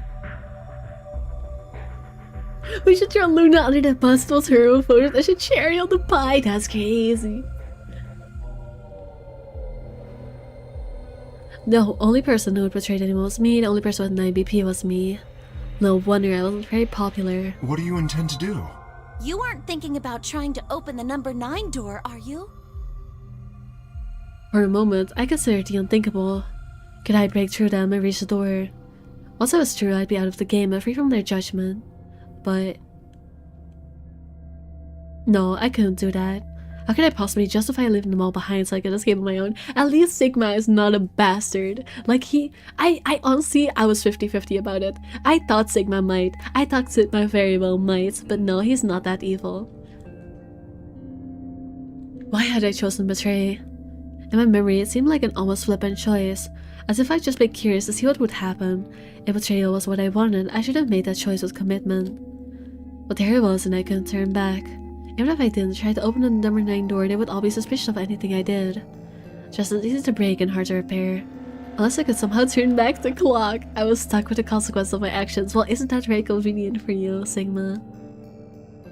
We should throw Luna under the bus, those hero photos. I should cherry on the pie. That's crazy. The only person who would betray anyone was me. The only person with 9 BP was me. No wonder I wasn't very popular. What do you intend to do? You aren't thinking about trying to open the number 9 door, are you? For a moment, I considered the unthinkable. Could I break through them and reach the door? Once I was through, I'd be out of the game and free from their judgment. But no, I couldn't do that. How could I possibly justify leaving them all behind so I could escape on my own? At least Sigma is not a bastard. Like I honestly, I was 50-50 about it. I thought Sigma might. I thought Sigma very well might, but no, he's not that evil. Why had I chosen betray? In my memory, it seemed like an almost flippant choice, as if I'd just been curious to see what would happen. If betrayal was what I wanted, I should have made that choice with commitment. But there it was and I couldn't turn back. Even if I didn't try to open the number 9 door, they would all be suspicious of anything I did. Just as easy to break and hard to repair. Unless I could somehow turn back the clock, I was stuck with the consequence of my actions. Well, isn't that very convenient for you, Sigma?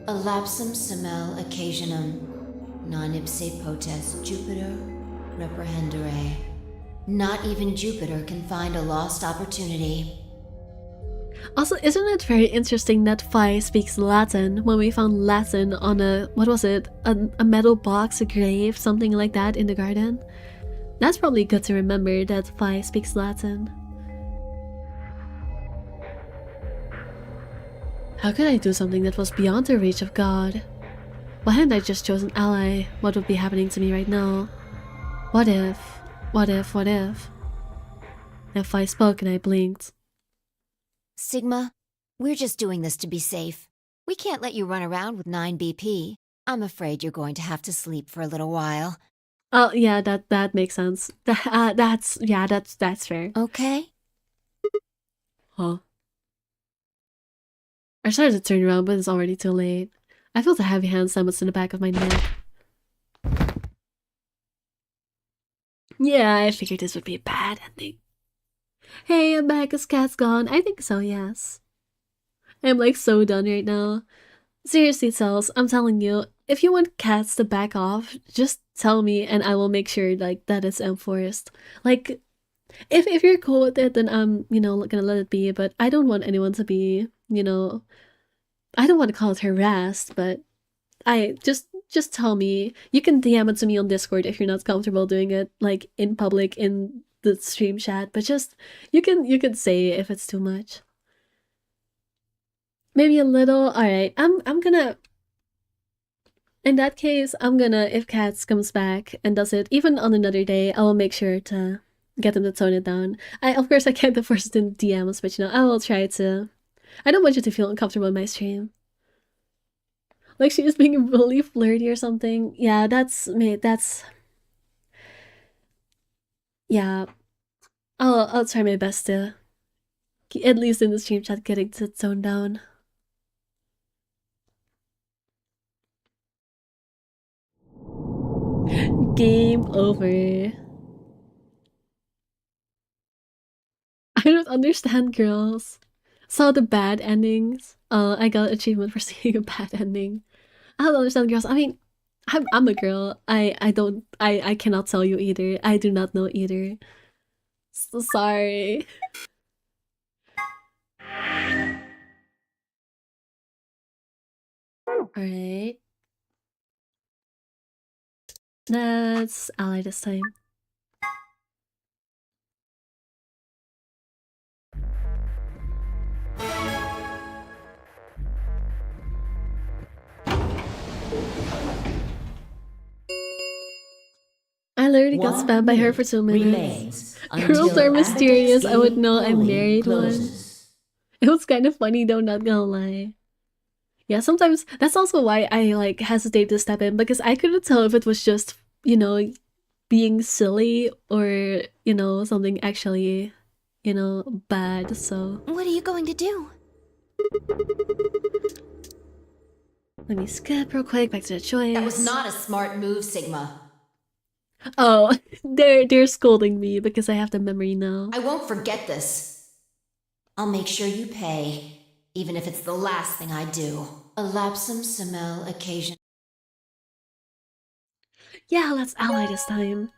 A lapsum semel occasionum. Non ipse potest Jupiter reprehendere. Not even Jupiter can find a lost opportunity. Also, isn't it very interesting that Phi speaks Latin when we found Latin on a, what was it, a metal box, a grave, something like that in the garden? That's probably good to remember that Phi speaks Latin. How could I do something that was beyond the reach of God? Why hadn't I just chosen ally? What would be happening to me right now? What if? What if? What if? And Phi spoke and I blinked. Sigma, we're just doing this to be safe. We can't let you run around with 9 BP. I'm afraid you're going to have to sleep for a little while. Oh yeah, that makes sense. That's fair. Okay? Huh. I started to turn around, but it's already too late. I felt a heavy hand slammed in the back of my neck. Yeah, I figured this would be a bad ending. Hey, I'm back. Is Cat's gone? I think so, yes. I'm like so done right now. Seriously, Cells, I'm telling you, if you want Cats to back off, just tell me and I will make sure like that is enforced. Like, if you're cool with it, then I'm, gonna let it be, but I don't want anyone to be, I don't want to call it harassed, but I just tell me. You can DM it to me on Discord if you're not comfortable doing it like in public in the stream chat, but just you can say if it's too much. Maybe a little. All right, I'm gonna. In that case, I'm gonna, if Cats comes back and does it even on another day, I will make sure to get them to tone it down. Of course I can't enforce it in DMs, but I will try to. I don't want you to feel uncomfortable in my stream. Like she was being really flirty or something. Yeah, that's me. That's yeah. I'll try my best to, at least in the stream chat, getting to tone down. Game over. I don't understand, girls. Saw the bad endings. I got achievement for seeing a bad ending. I don't understand, girls. I mean, I'm a girl. I cannot tell you either. I do not know either. So sorry. Alright. That's ally this time. I literally got spammed by her for 2 minutes. Girls are mysterious. I would know I'm married one. It was kind of funny though, not gonna lie. Yeah, sometimes that's also why I like hesitate to step in, because I couldn't tell if it was just, you know, being silly or, you know, something actually, you know, bad. So What are you going to do? let me skip real quick back to the choice. That was not a smart move, Sigma. Oh, they're scolding me because I have the memory now. I won't forget this. I'll make sure you pay, even if it's the last thing I do. A lapsum semel occasion. Yeah, let's ally this time.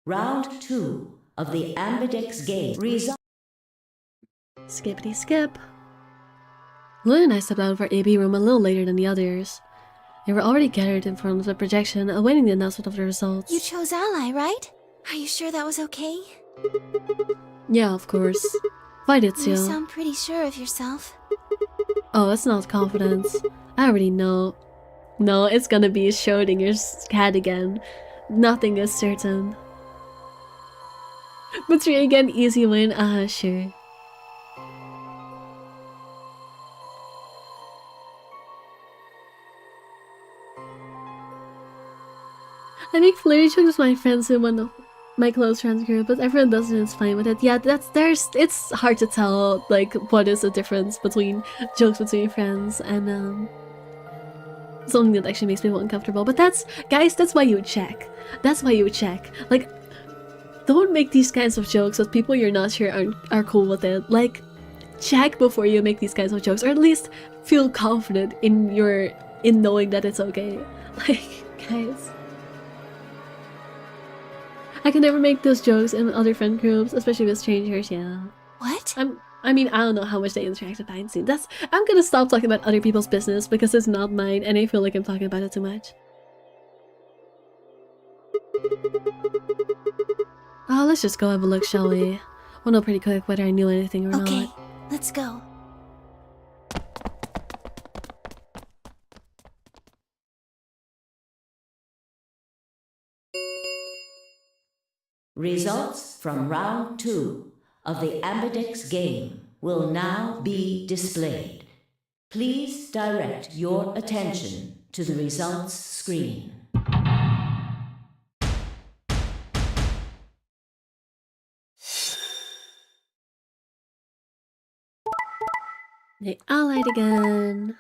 Round 2 of the Ambidex game. Skippity skip. Lou and I stepped out of our AB room a little later than the others. They were already gathered in front of the projection, awaiting the announcement of the results. You chose ally, right? Are you sure that was okay? Yeah, of course. Why did You you? sound pretty sure of yourself. Oh, it's not confidence. I already know. No, it's gonna be Schrodinger's cat again. Nothing is certain. But 3 again, easy win. Sure. I make flirty jokes with my friends in one of my close friends group, but everyone does it and is fine with it. Yeah, it's hard to tell, like, what is the difference between jokes between friends and, something that actually makes people uncomfortable. But guys, that's why you check. That's why you check. Like, don't make these kinds of jokes with people you're not sure are cool with it. Like, check before you make these kinds of jokes, or at least feel confident in knowing that it's okay. Like, guys. I can never make those jokes in other friend groups, especially with strangers, yeah. What? I mean, I don't know how much they interact behind the scenes. I'm gonna stop talking about other people's business because it's not mine and I feel like I'm talking about it too much. Oh, let's just go have a look, shall we? We'll know pretty quick whether I knew anything or not. Okay, let's go. Results from round 2 of the Ambidex game will now be displayed. Please direct your attention to the results screen. They allied again.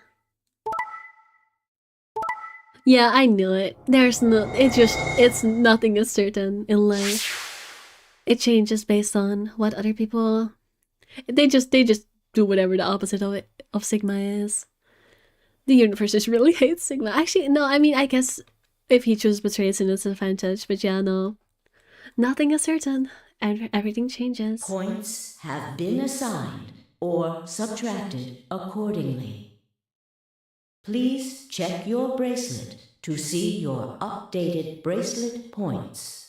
Yeah, I knew it. It's nothing is certain in life. It changes based on what other people. They just do whatever the opposite of Sigma is. The universe just really hates Sigma. Actually, no. I mean, I guess if he chooses betray, it's in its advantage. But yeah, no. Nothing is certain, and everything changes. Points have been assigned or subtracted accordingly. Please check your bracelet to see your updated bracelet points.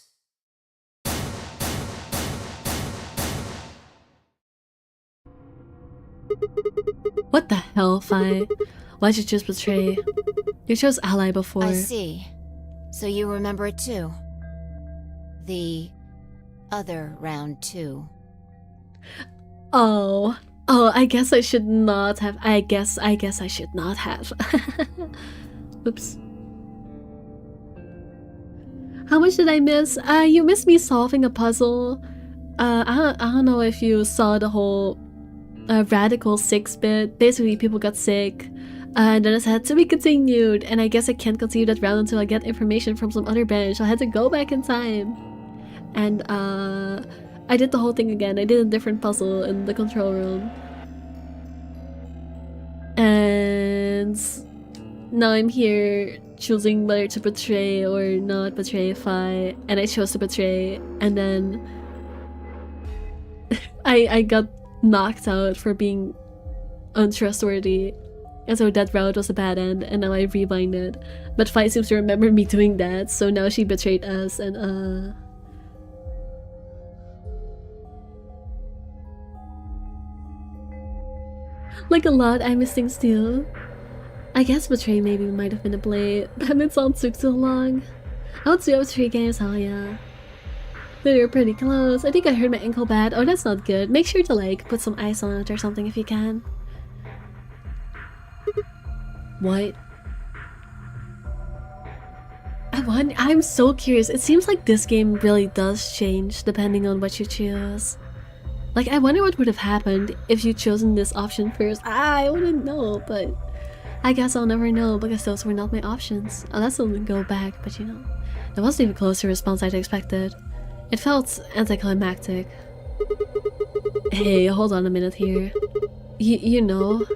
What the hell, Fi? Why'd you choose betray? You chose ally before. I see. So you remember it too. The other round 2. Oh, Oh, I guess I should not have. I guess I should not have. Oops. How much did I miss? You missed me solving a puzzle. I don't know if you saw the whole radical 6-bit. Basically, people got sick. And then it had to be continued. And I guess I can't continue that round until I get information from some other bench. I had to go back in time. And I did the whole thing again. I did a different puzzle in the control room. And now I'm here choosing whether to betray or not betray and I chose to betray, and then I got knocked out for being untrustworthy, and so that route was a bad end, and now I rewinded. But Fi seems to remember me doing that, so now she betrayed us, and like a lot, I'm missing still. I guess betray maybe might have been a play, but it sounds took so long. I would do 3 games, oh yeah. They were pretty close. I think I hurt my ankle bad. Oh, that's not good. Make sure to like put some ice on it or something if you can. What? I'm so curious. It seems like this game really does change depending on what you choose. Like, I wonder what would have happened if you'd chosen this option first. I wouldn't know, but I guess I'll never know because those were not my options. Unless I'll go back, but you know. That wasn't even close to the response I'd expected. It felt anticlimactic. Hey, hold on a minute here. You know,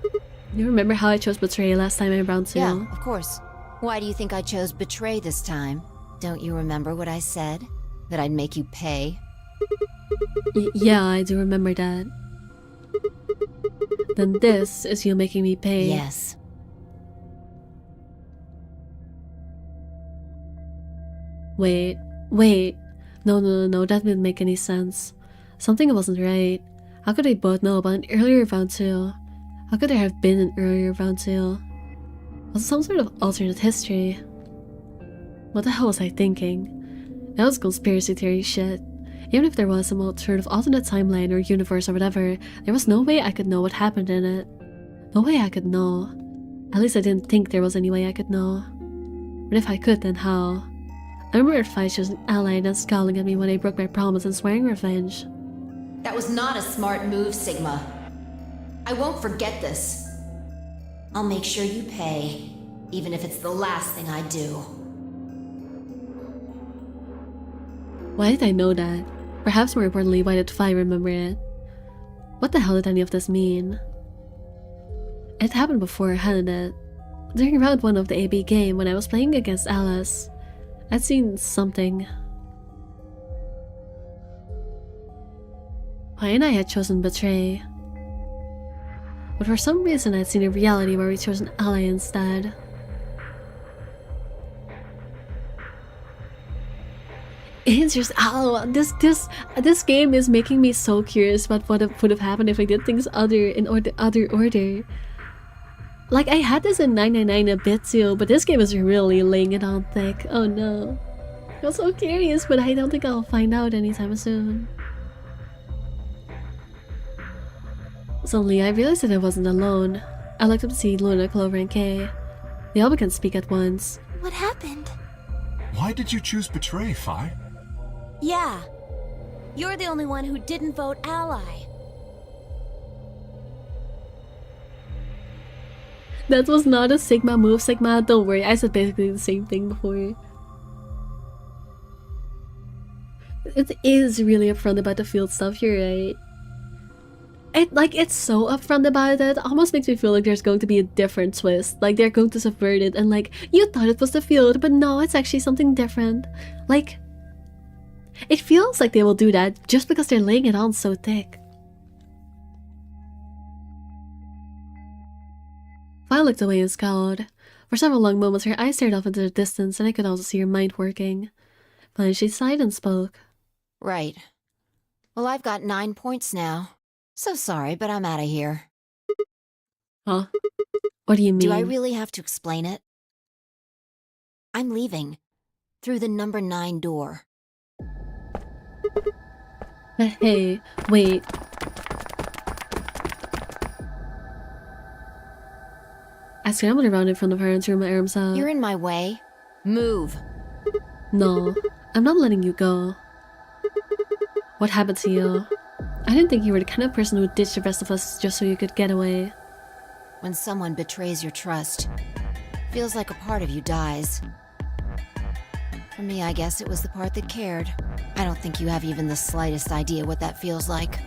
you remember how I chose betray last time in round 2? Yeah, of course. Why do you think I chose betray this time? Don't you remember what I said? That I'd make you pay? Yeah, I do remember that. Then this is you making me pay. Yes. Wait. No, that didn't make any sense. Something wasn't right. How could they both know about an earlier round 2? How could there have been an earlier round 2? Was it some sort of alternate history? What the hell was I thinking? That was conspiracy theory shit. Even if there was some sort of alternate timeline or universe or whatever, there was no way I could know what happened in it. No way I could know. At least I didn't think there was any way I could know. But if I could, then how? I remember if I chose an ally and then scowling at me when I broke my promise and swearing revenge. That was not a smart move, Sigma. I won't forget this. I'll make sure you pay, even if it's the last thing I do. Why did I know that? Perhaps more importantly, why did Fi remember it? What the hell did any of this mean? It happened before, hadn't it? During round 1 of the AB game when I was playing against Alice, I'd seen something. Fi and I had chosen betray. But for some reason I'd seen a reality where we chose an ally instead. It's just, oh, this game is making me so curious about what would have happened if I did things in other order. Like, I had this in 999 a bit too, but this game is really laying it on thick. Oh no. I'm so curious, but I don't think I'll find out anytime soon. Suddenly, I realized that I wasn't alone. I looked up to see Luna, Clover, and Kay. They all began to speak at once. What happened? Why did you choose betray, Fi? Yeah. You're the only one who didn't vote ally. That was not a Sigma move, Sigma. Don't worry, I said basically the same thing before. It is really upfront about the field stuff, you're right. It's so upfront about it, almost makes me feel like there's going to be a different twist. Like, they're going to subvert it and like, you thought it was the field, but no, it's actually something different. Like, it feels like they will do that just because they're laying it on so thick. Fi looked away and scowled. For several long moments, her eyes stared off into the distance, and I could also see her mind working. Finally, she sighed and spoke. Right. Well, I've got 9 points now. So sorry, but I'm out of here. Huh? What do you mean? Do I really have to explain it? I'm leaving. Through the number 9 door. Hey, wait. I scrambled around in front of her and threw my arms out. You're in my way. Move. No, I'm not letting you go. What happened to you? I didn't think you were the kind of person who ditched the rest of us just so you could get away. When someone betrays your trust, feels like a part of you dies. For me, I guess it was the part that cared. I don't think you have even the slightest idea what that feels like.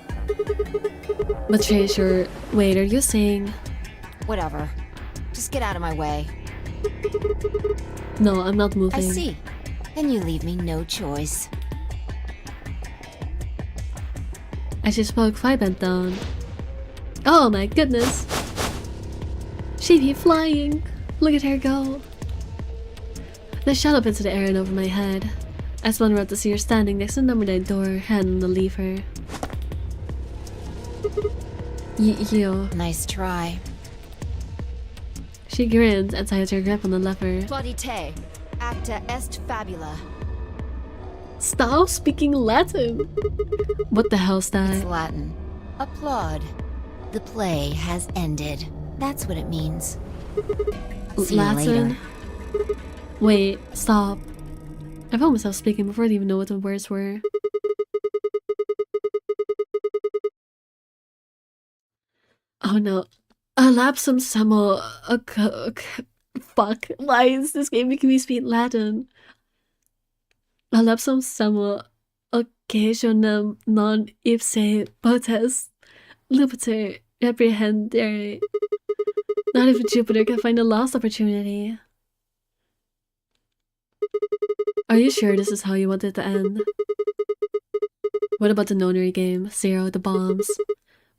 Betray your... Wait, are you saying... Whatever. Just get out of my way. No, I'm not moving. I see. Then you leave me no choice. As she spoke, Fi bent down. Oh my goodness! She be flying! Look at her go! They shot up into the air and over my head. I spun around to see her standing next to the number 9 door, hand on the lever. Yo. Nice try. She grinned and tightened her grip on the lever. Plaudite, acta est fabula. Stop speaking Latin! What the hell's that? It's Latin. Applaud. The play has ended. That's what it means. See you Latin? later. Wait, stop. I found myself speaking before I didn't even know what the words were. Oh no. Lapsum samo... Fuck. Why is this game making me speak Latin? Lapsum samo... occasionum non ipse potes lupiter reprehendere. Not even Jupiter can find a lost opportunity. Are you sure this is how you want it to end? What about the nonary game, Zero, the bombs?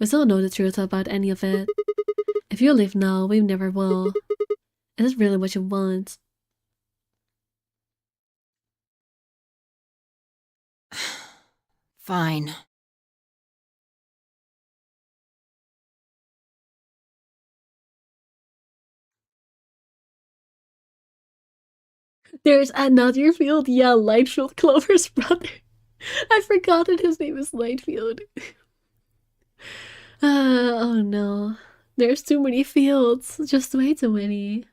We still don't know the truth about any of it. If you leave now, we never will. Is this really what you want? Fine. There's another field. Yeah, Lightfield, Clover's brother. I forgot that his name is Lightfield. Oh no. There's too many fields. Just way too many.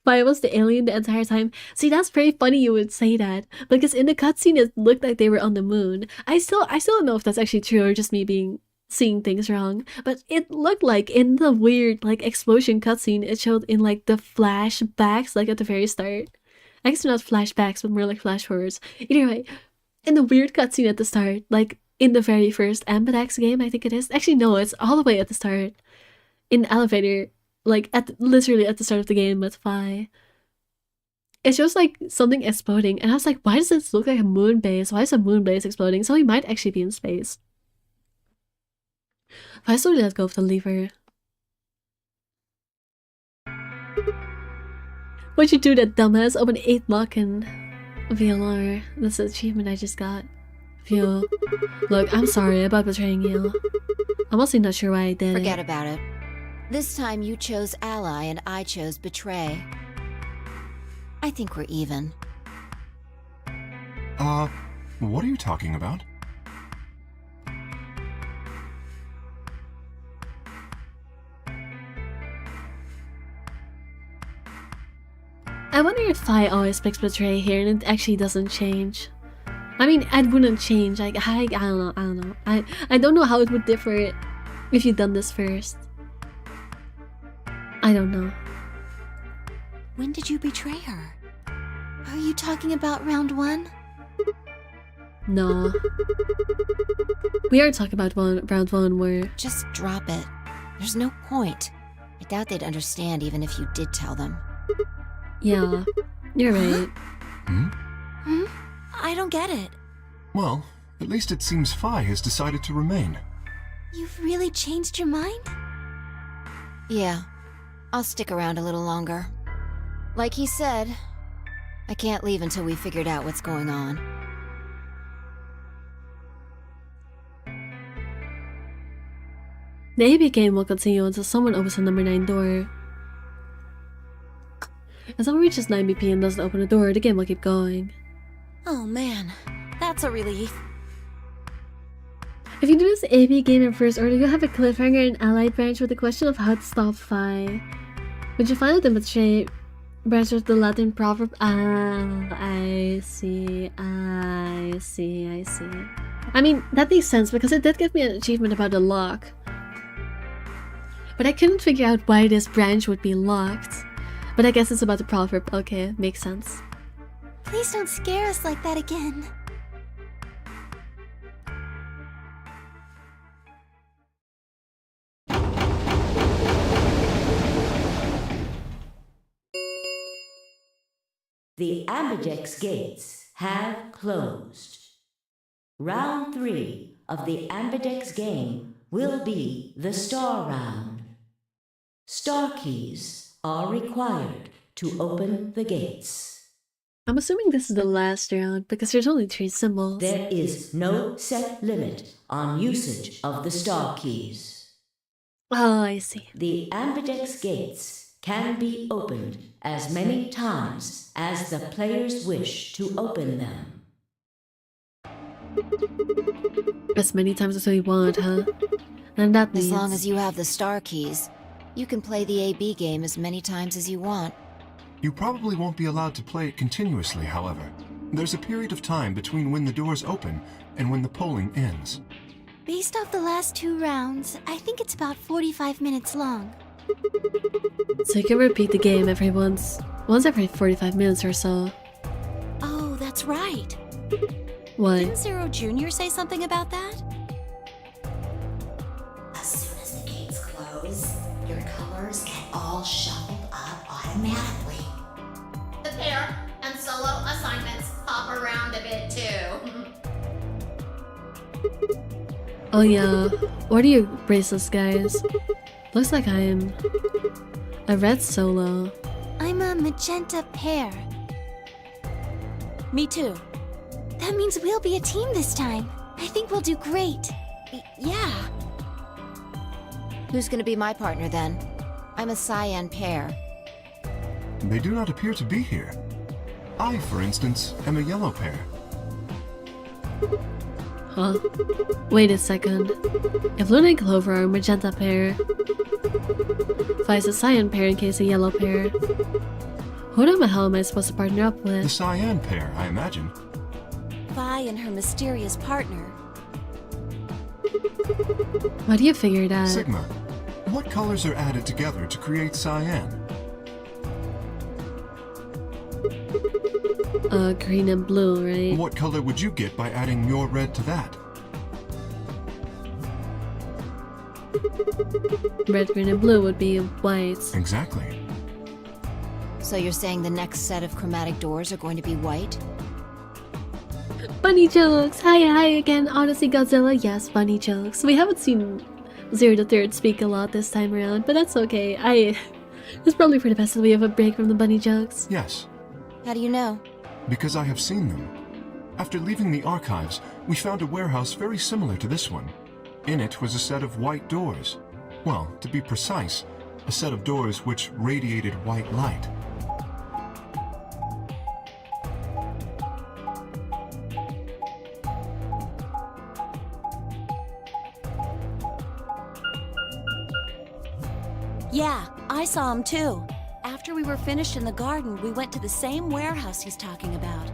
Why was the alien the entire time? See, that's very funny you would say that. Because in the cutscene it looked like they were on the moon. I still don't know if that's actually true or just me seeing things wrong. But it looked like in the weird like explosion cutscene it showed in like the flashbacks like at the very start. I guess they're not flashbacks, but more like flash forwards. Either way, in the weird cutscene at the start, like in the very first Ambidex game, I think it is. Actually, no, it's all the way at the start. In the elevator, like literally at the start of the game with Fi. It shows like something exploding, and I was like, why does this look like a moon base? Why is a moon base exploding? So he might actually be in space. Fi slowly let go of the lever. What'd you do, that dumbass? Open 8 Mockin VLR. That's the achievement I just got. Phew. Look, I'm sorry about betraying you. I'm honestly not sure why I did. Forget about it. This time you chose ally and I chose betray. I think we're even. What are you talking about? I wonder if Fi always picks betray here and it actually doesn't change. I mean, it wouldn't change. Like, I don't know. I don't know how it would differ if you'd done this first. I don't know. When did you betray her? Are you talking about round 1? No. We are talking about round 1 where... Just drop it. There's no point. I doubt they'd understand even if you did tell them. Yeah, you're right. I don't get it. Well, at least it seems Fi has decided to remain. You've really changed your mind? Yeah. I'll stick around a little longer. Like he said, I can't leave until we figured out what's going on. The AB game will continue until someone opens the number 9 door. As someone reaches 9 BP and doesn't open the door, the game will keep going. Oh man, that's a relief. If you do this AB game in first order, you'll have a cliffhanger and ally branch with the question of how to stop Fi. Would you find that the betray branch of the Latin proverb? Ah, I see. I see. I mean, that makes sense because it did give me an achievement about the lock. But I couldn't figure out why this branch would be locked. But I guess it's about the proverb. Okay, makes sense. Please don't scare us like that again. The Ambidex gates have closed. Round 3 of the Ambidex game will be the Star Round. Star keys are required to open the gates. I'm assuming this is the last round because there's only 3 symbols. There is no set limit on usage of the star keys. Oh, I see. The Ambidex gates can be opened as many times as the players wish to open them. As many times as we want, huh? And that means... As long as you have the star keys, you can play the AB game as many times as you want. You probably won't be allowed to play it continuously, however. There's a period of time between when the doors open and when the polling ends. Based off the last 2 rounds, I think it's about 45 minutes long. So you can repeat the game once every 45 minutes or so. Oh, that's right. What? Didn't Zero Jr. say something about that? As soon as the gates close, your colors get all shuffled up automatically. The pair and solo assignments hop around a bit too. Oh yeah, what are your bracelets, guys? Looks like I'm a red solo. I'm a magenta pair. Me too. That means we'll be a team this time. I think we'll do great. Yeah. Who's gonna be my partner then? I'm a cyan pair. They do not appear to be here. I, for instance, am a yellow pair. Huh? Wait a second. If Luna and Clover are a magenta pair, Vi's a cyan pair and Kay's a yellow pair, who the hell am I supposed to partner up The with? cyan pair, I imagine. Vi and her mysterious partner. How do you figure that? Sigma, what colors are added together to create cyan? Green and blue, right? What color would you get by adding your red to that? Red, green, and blue would be white. Exactly. So you're saying the next set of chromatic doors are going to be white? Bunny jokes! Hi again, Odyssey Godzilla. Yes, bunny jokes. We haven't seen Zero the Third speak a lot this time around, but that's okay. It's probably for the best that we have a break from the bunny jokes. Yes, How do you know? because I have seen them. After leaving the archives, we found a warehouse very similar to this one. In it was a set of white doors. Well, to be precise, a set of doors which radiated white light. Yeah, I saw him too. After we were finished in the garden, we went to the same warehouse he's talking about.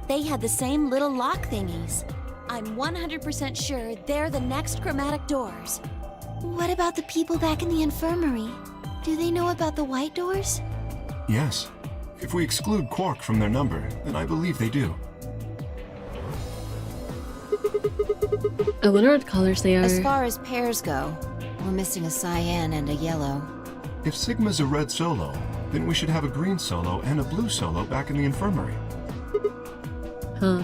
They had the same little lock thingies. I'm 100% sure they're the next chromatic doors. What about the people back in the infirmary? Do they know about the white doors? Yes. If we exclude Quark from their number, then I believe they do. I wonder what colors they are. As far as pairs go, we're missing a cyan and a yellow. If Sigma's a red solo, then we should have a green solo and a blue solo back in the infirmary. Huh.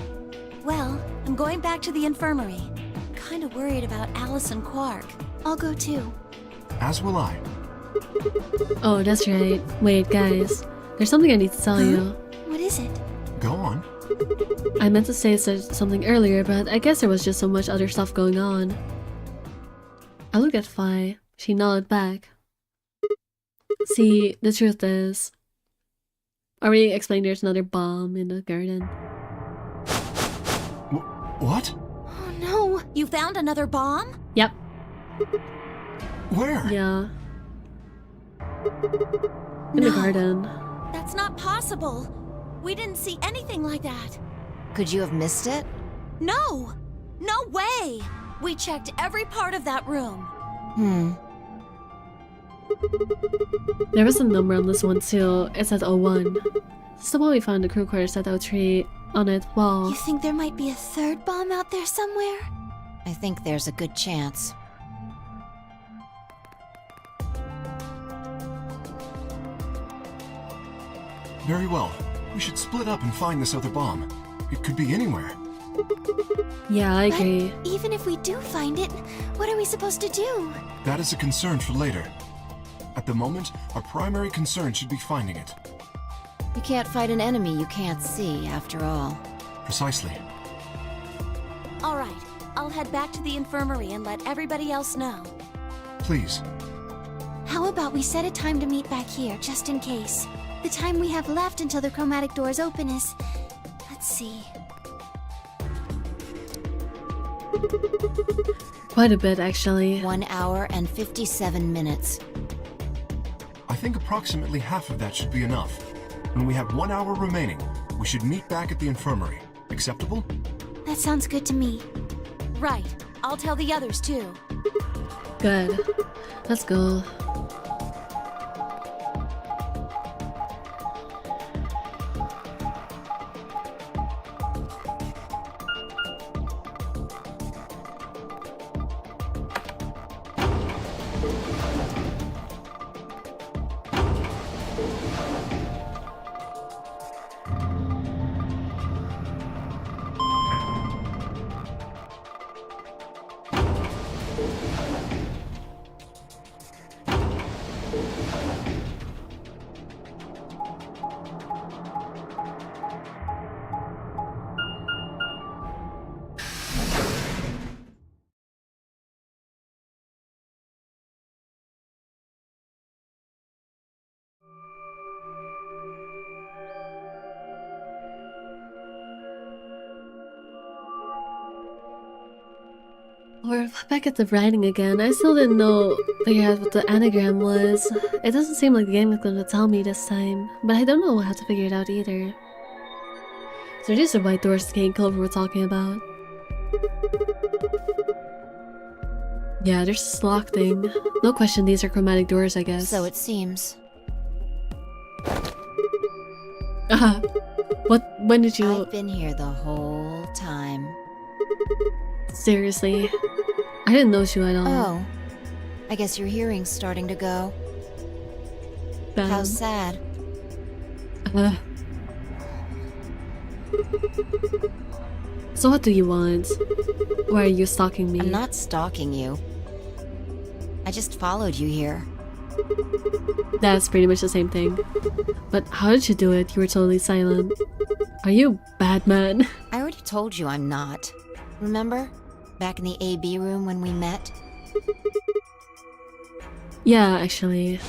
Well, I'm going back to the infirmary. Kinda worried about Alice and Quark. I'll go too. As will I. Oh, that's right. Wait, guys. There's something I need to tell you. What is it? Go on. I meant to say something earlier, but I guess there was just so much other stuff going on. I looked at Fi. She nodded back. See, the truth is, Already explained there's another bomb in the garden. What? Oh no! You found another bomb? Yep. Where? Yeah. In the garden. That's not possible. We didn't see anything like that. Could you have missed it? No! No way! We checked every part of that room. There was a number on this one too. It said 01. It's the one we found the crew quarters at 03 on it. Wow. You think there might be a third bomb out there somewhere? I think there's a good chance. Very well. We should split up and find this other bomb. It could be anywhere. Yeah, I agree. But even if we do find it, what are we supposed to do? That is a concern for later. At the moment, our primary concern should be finding it. You can't fight an enemy you can't see, after all. Precisely. All right, I'll head back to the infirmary and let everybody else know. Please. How about we set a time to meet back here, just in case? The time we have left until the chromatic doors open is... Let's see... Quite a bit, actually. 1 hour and 57 minutes. I think approximately half of that should be enough. When we have 1 hour remaining, we should meet back at the infirmary. Acceptable? That sounds good to me. Right, I'll tell the others too. Good. Let's go. We're back at the writing again. I still didn't figure out what the anagram was. It doesn't seem like the game is going to tell me this time, but I don't know how to figure it out either. So these are white doors the Clover we're talking about. Yeah, there's this lock thing. No question, these are chromatic doors, I guess. So it seems. What? When did you... I've been here the whole time. Seriously? I didn't know you at all. Oh. I guess your hearing's starting to go. Bad. How sad. So what do you want? Why are you stalking me? I'm not stalking you. I just followed you here. That's pretty much the same thing. But how did you do it? You were totally silent. Are you Batman? I already told you I'm not. Remember? Back in the AB room when we met? Yeah, actually.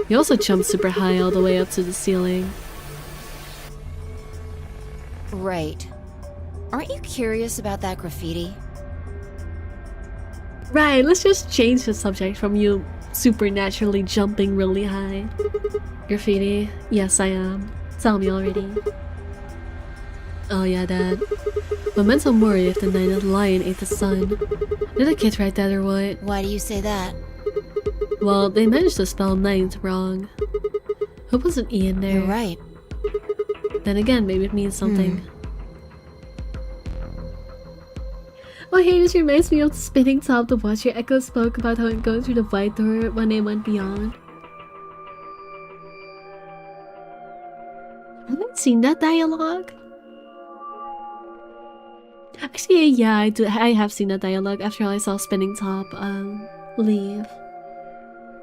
You also jumped super high all the way up to the ceiling. Right. Aren't you curious about that graffiti? Right, let's just change the subject from you supernaturally jumping really high. Graffiti? Yes, I am. Tell me already. Oh yeah, Dad. Memento Mori if the night of the lion ate the sun. Did the kid write that or what? Why do you say that? Well, they managed to spell ninth wrong. Hope was an E in there. You're right. Then again, maybe it means something. Oh hey, this reminds me of the spinning top the Watcher Echo spoke about how it goes through the white door when they went beyond. I haven't seen that dialogue. Actually, yeah, I have seen that dialogue after I saw Spinning Top leave.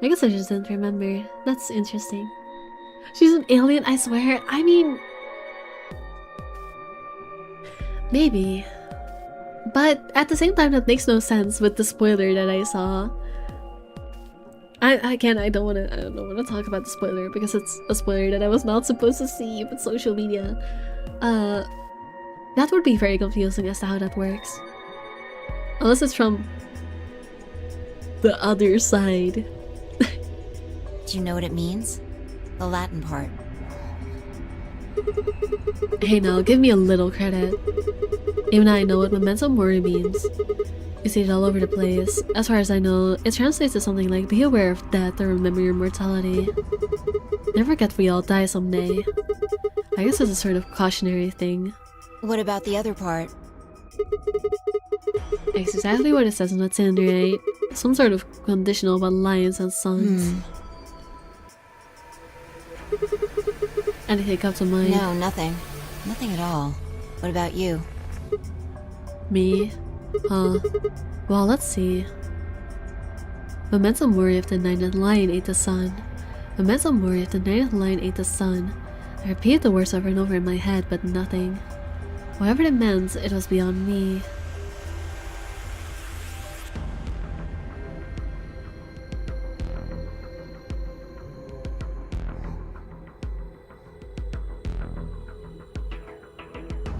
I guess I just didn't remember. That's interesting. She's an alien, I swear. I mean... maybe. But at the same time, that makes no sense with the spoiler that I saw. I don't want to talk about the spoiler because it's a spoiler that I was not supposed to see with social media. That would be very confusing as to how that works. Unless it's from the other side. Do you know what it means? The Latin part. Hey now, give me a little credit. Even I know what memento mori means. You see it all over the place. As far as I know, it translates to something like be aware of death or remember your mortality. Never forget we all die someday. I guess it's a sort of cautionary thing. What about the other part? It's exactly what it says on the tin, right? Some sort of conditional about lions and sons. Anything come to mind? No, nothing. Nothing at all. What about you? Me? Well, let's see. Memento mori if the ninth lion ate the sun. Memento mori if the ninth lion ate the sun. I repeated the words over and over in my head, but nothing. Whatever it meant, it was beyond me.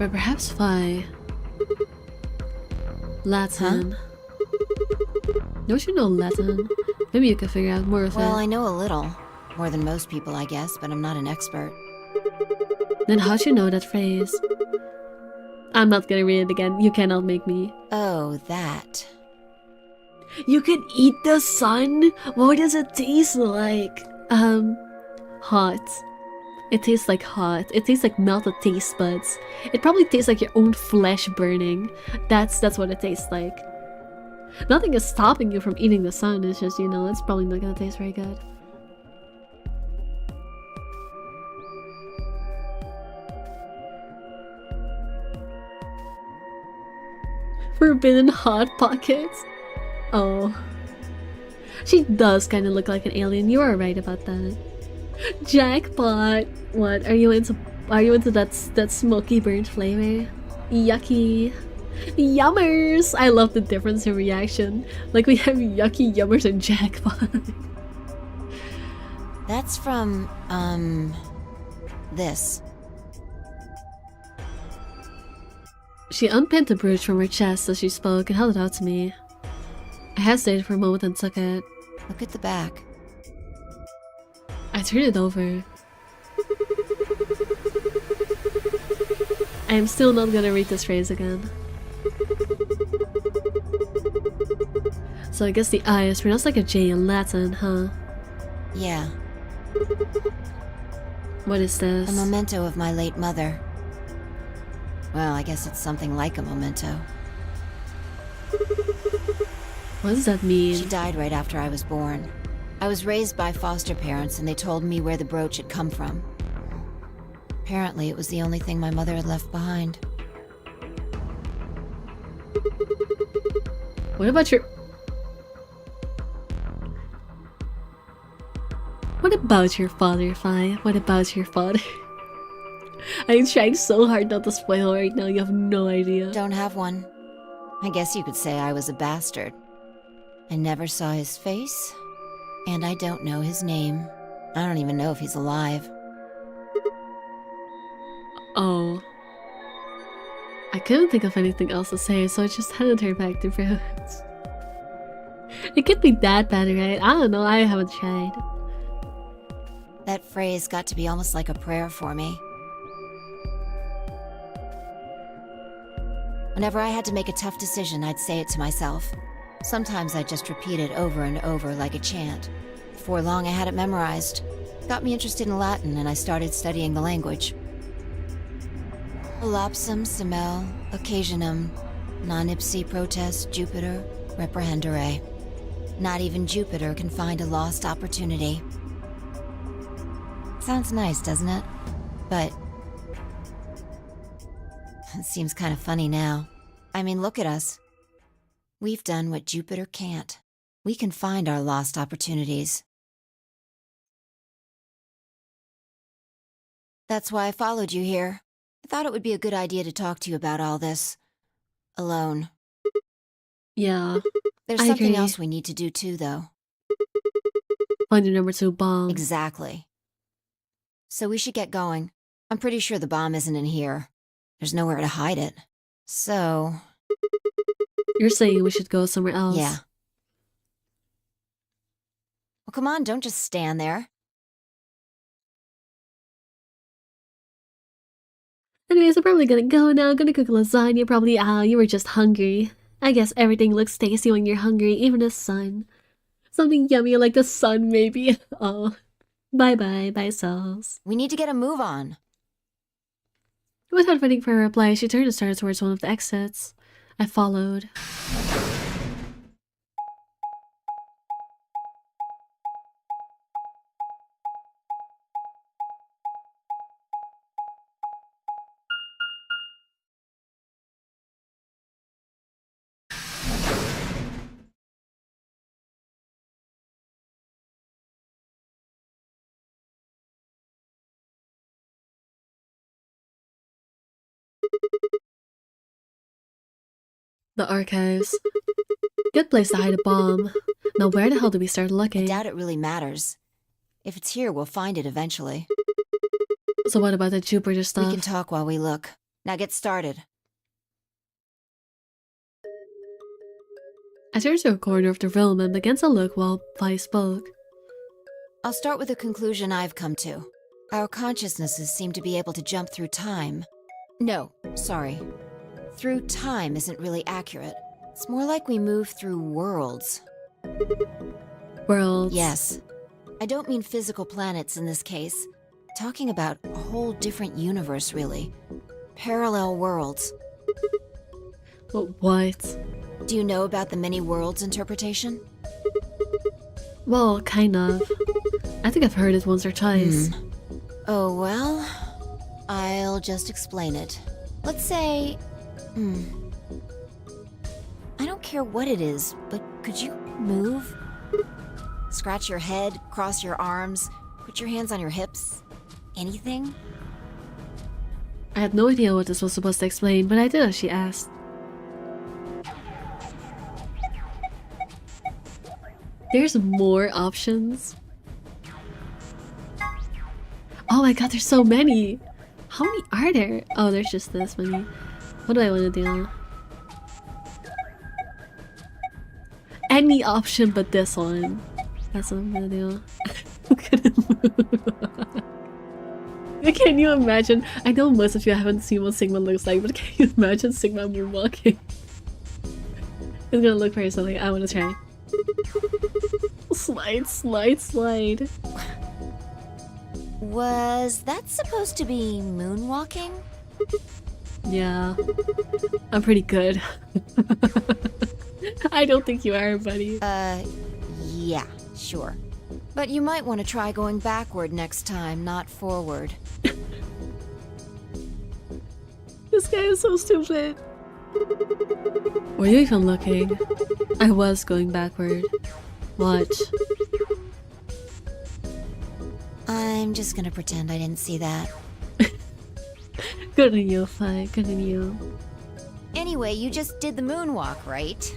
Or perhaps Phi. Latin. Don't you know Latin? Maybe you could figure out more of it. Well, I know a little. More than most people, I guess, but I'm not an expert. Then how'd you know that phrase? I'm not gonna read it again. You cannot make me. Oh, that. You can eat the sun? What does it taste like? Hot. It tastes like hot. It tastes like melted taste buds. It probably tastes like your own flesh burning. That's what it tastes like. Nothing is stopping you from eating the sun. It's just, you know, it's probably not gonna taste very good. Forbidden Hot Pockets? Oh. She does kind of look like an alien. You are right about that. Jackpot! What? Are you into that smoky burnt flavor? Yucky. Yummers! I love the difference in reaction. Like we have yucky yummers and jackpot. That's from, this. She unpinned the brooch from her chest as she spoke and held it out to me. I hesitated for a moment and took it. Look at the back. I turned it over. I am still not gonna read this phrase again. So I guess the I is pronounced like a J in Latin, huh? Yeah. What is this? A memento of my late mother. Well, I guess it's something like a memento. What does that mean? She died right after I was born. I was raised by foster parents and they told me where the brooch had come from. Apparently, it was the only thing my mother had left behind. What about your... What about your father, Phi? What about your father? I'm trying so hard not to spoil right now, you have no idea. Don't have one. I guess you could say I was a bastard. I never saw his face, and I don't know his name. I don't even know if he's alive. Oh. I couldn't think of anything else to say, so I just handed her back to Rose. It could be that bad, right? I don't know, I haven't tried. That phrase got to be almost like a prayer for me. Whenever I had to make a tough decision, I'd say it to myself. Sometimes I'd just repeat it over and over like a chant. Before long, I had it memorized. Got me interested in Latin, and I started studying the language. Volapsum semel occasionum non ipsi protest Jupiter reprehendere. Not even Jupiter can find a lost opportunity. Sounds nice, doesn't it? But it seems kind of funny now. I mean, look at us. We've done what Jupiter can't. We can find our lost opportunities. That's why I followed you here. I thought it would be a good idea to talk to you about all this. Alone. Yeah. There's I something agree. else we need to do too, though. Find your number 2 bomb. Exactly. So we should get going. I'm pretty sure the bomb isn't in here. There's nowhere to hide it. So... You're saying we should go somewhere else? Yeah. Well, come on, don't just stand there. Anyways, I'm probably gonna go now. Gonna cook lasagna. Probably, you were just hungry. I guess everything looks tasty when you're hungry, even the sun. Something yummy like the sun, maybe. Oh. Bye-bye, bye cells. We need to get a move on. Without waiting for a reply, she turned and started towards one of the exits. I followed. The archives. Good place to hide a bomb. Now where the hell do we start I looking? doubt it really matters. If it's here, we'll find it eventually. So what about the Jupiter stuff? We can talk while we look. Now get started. I turned to a corner of the room and began to look while Vi spoke. I'll start with a conclusion I've come to. Our consciousnesses seem to be able to jump through time. No, sorry. Through time isn't really accurate. It's more like we move through worlds. Worlds? Yes. I don't mean physical planets in this case. Talking about a whole different universe, really. Parallel worlds. What? Do you know about the many worlds interpretation? Well, kind of. I think I've heard it once or twice. Oh, well, I'll just explain it. Let's say, I don't care what it is, but could you move? Scratch your head, cross your arms, put your hands on your hips? Anything? I had no idea what this was supposed to explain, but I did as she asked. There's more options. Oh my god, there's so many! How many are there? Oh, there's just this many. What do I want to do? Any option but this one. That's what I'm gonna do. I'm gonna move. Can you imagine? I know most of you haven't seen what Sigma looks like, but can you imagine Sigma moonwalking? It's gonna look very something. I wanna try. Slide, slide, slide. Was that supposed to be moonwalking? Yeah. I'm pretty good. I don't think you are, buddy. Yeah, sure. But you might want to try going backward next time, not forward. This guy is so stupid. Were you even looking? I was going backward. Watch. I'm just gonna pretend I didn't see that. Good on you, Fi. Good on you. Anyway, you just did the moonwalk, right?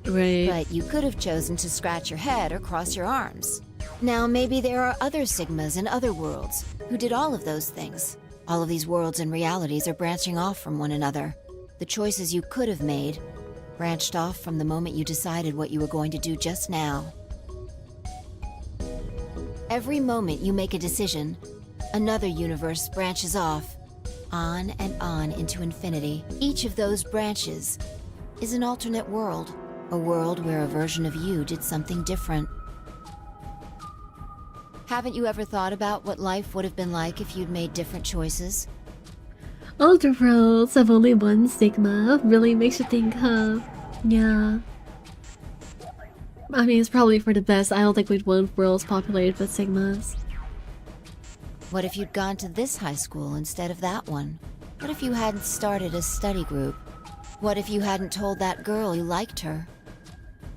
Right. But you could have chosen to scratch your head or cross your arms. Now, maybe there are other Sigmas in other worlds who did all of those things. All of these worlds and realities are branching off from one another. The choices you could have made branched off from the moment you decided what you were going to do just now. Every moment you make a decision, another universe branches off, on and on into infinity. Each of those branches is an alternate world, a world where a version of you did something different. Haven't you ever thought about what life would have been like if you'd made different choices? All the worlds have only one Sigma. Really makes you think, huh? Yeah. I mean, it's probably for the best. I don't think we'd want worlds populated with Sigmas. What if you'd gone to this high school instead of that one? What if you hadn't started a study group? What if you hadn't told that girl you liked her?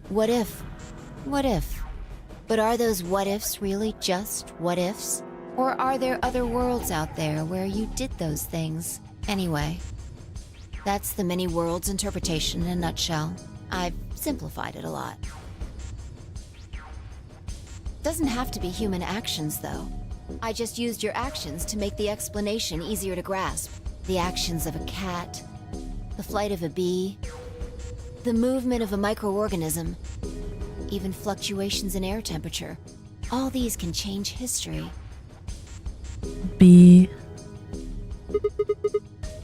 What if? What if? But are those what ifs really just what ifs? Or are there other worlds out there where you did those things anyway? That's the many worlds interpretation in a nutshell. I've simplified it a lot. Doesn't have to be human actions, though. I just used your actions to make the explanation easier to grasp. The actions of a cat, the flight of a bee, the movement of a microorganism, even fluctuations in air temperature. All these can change history. B.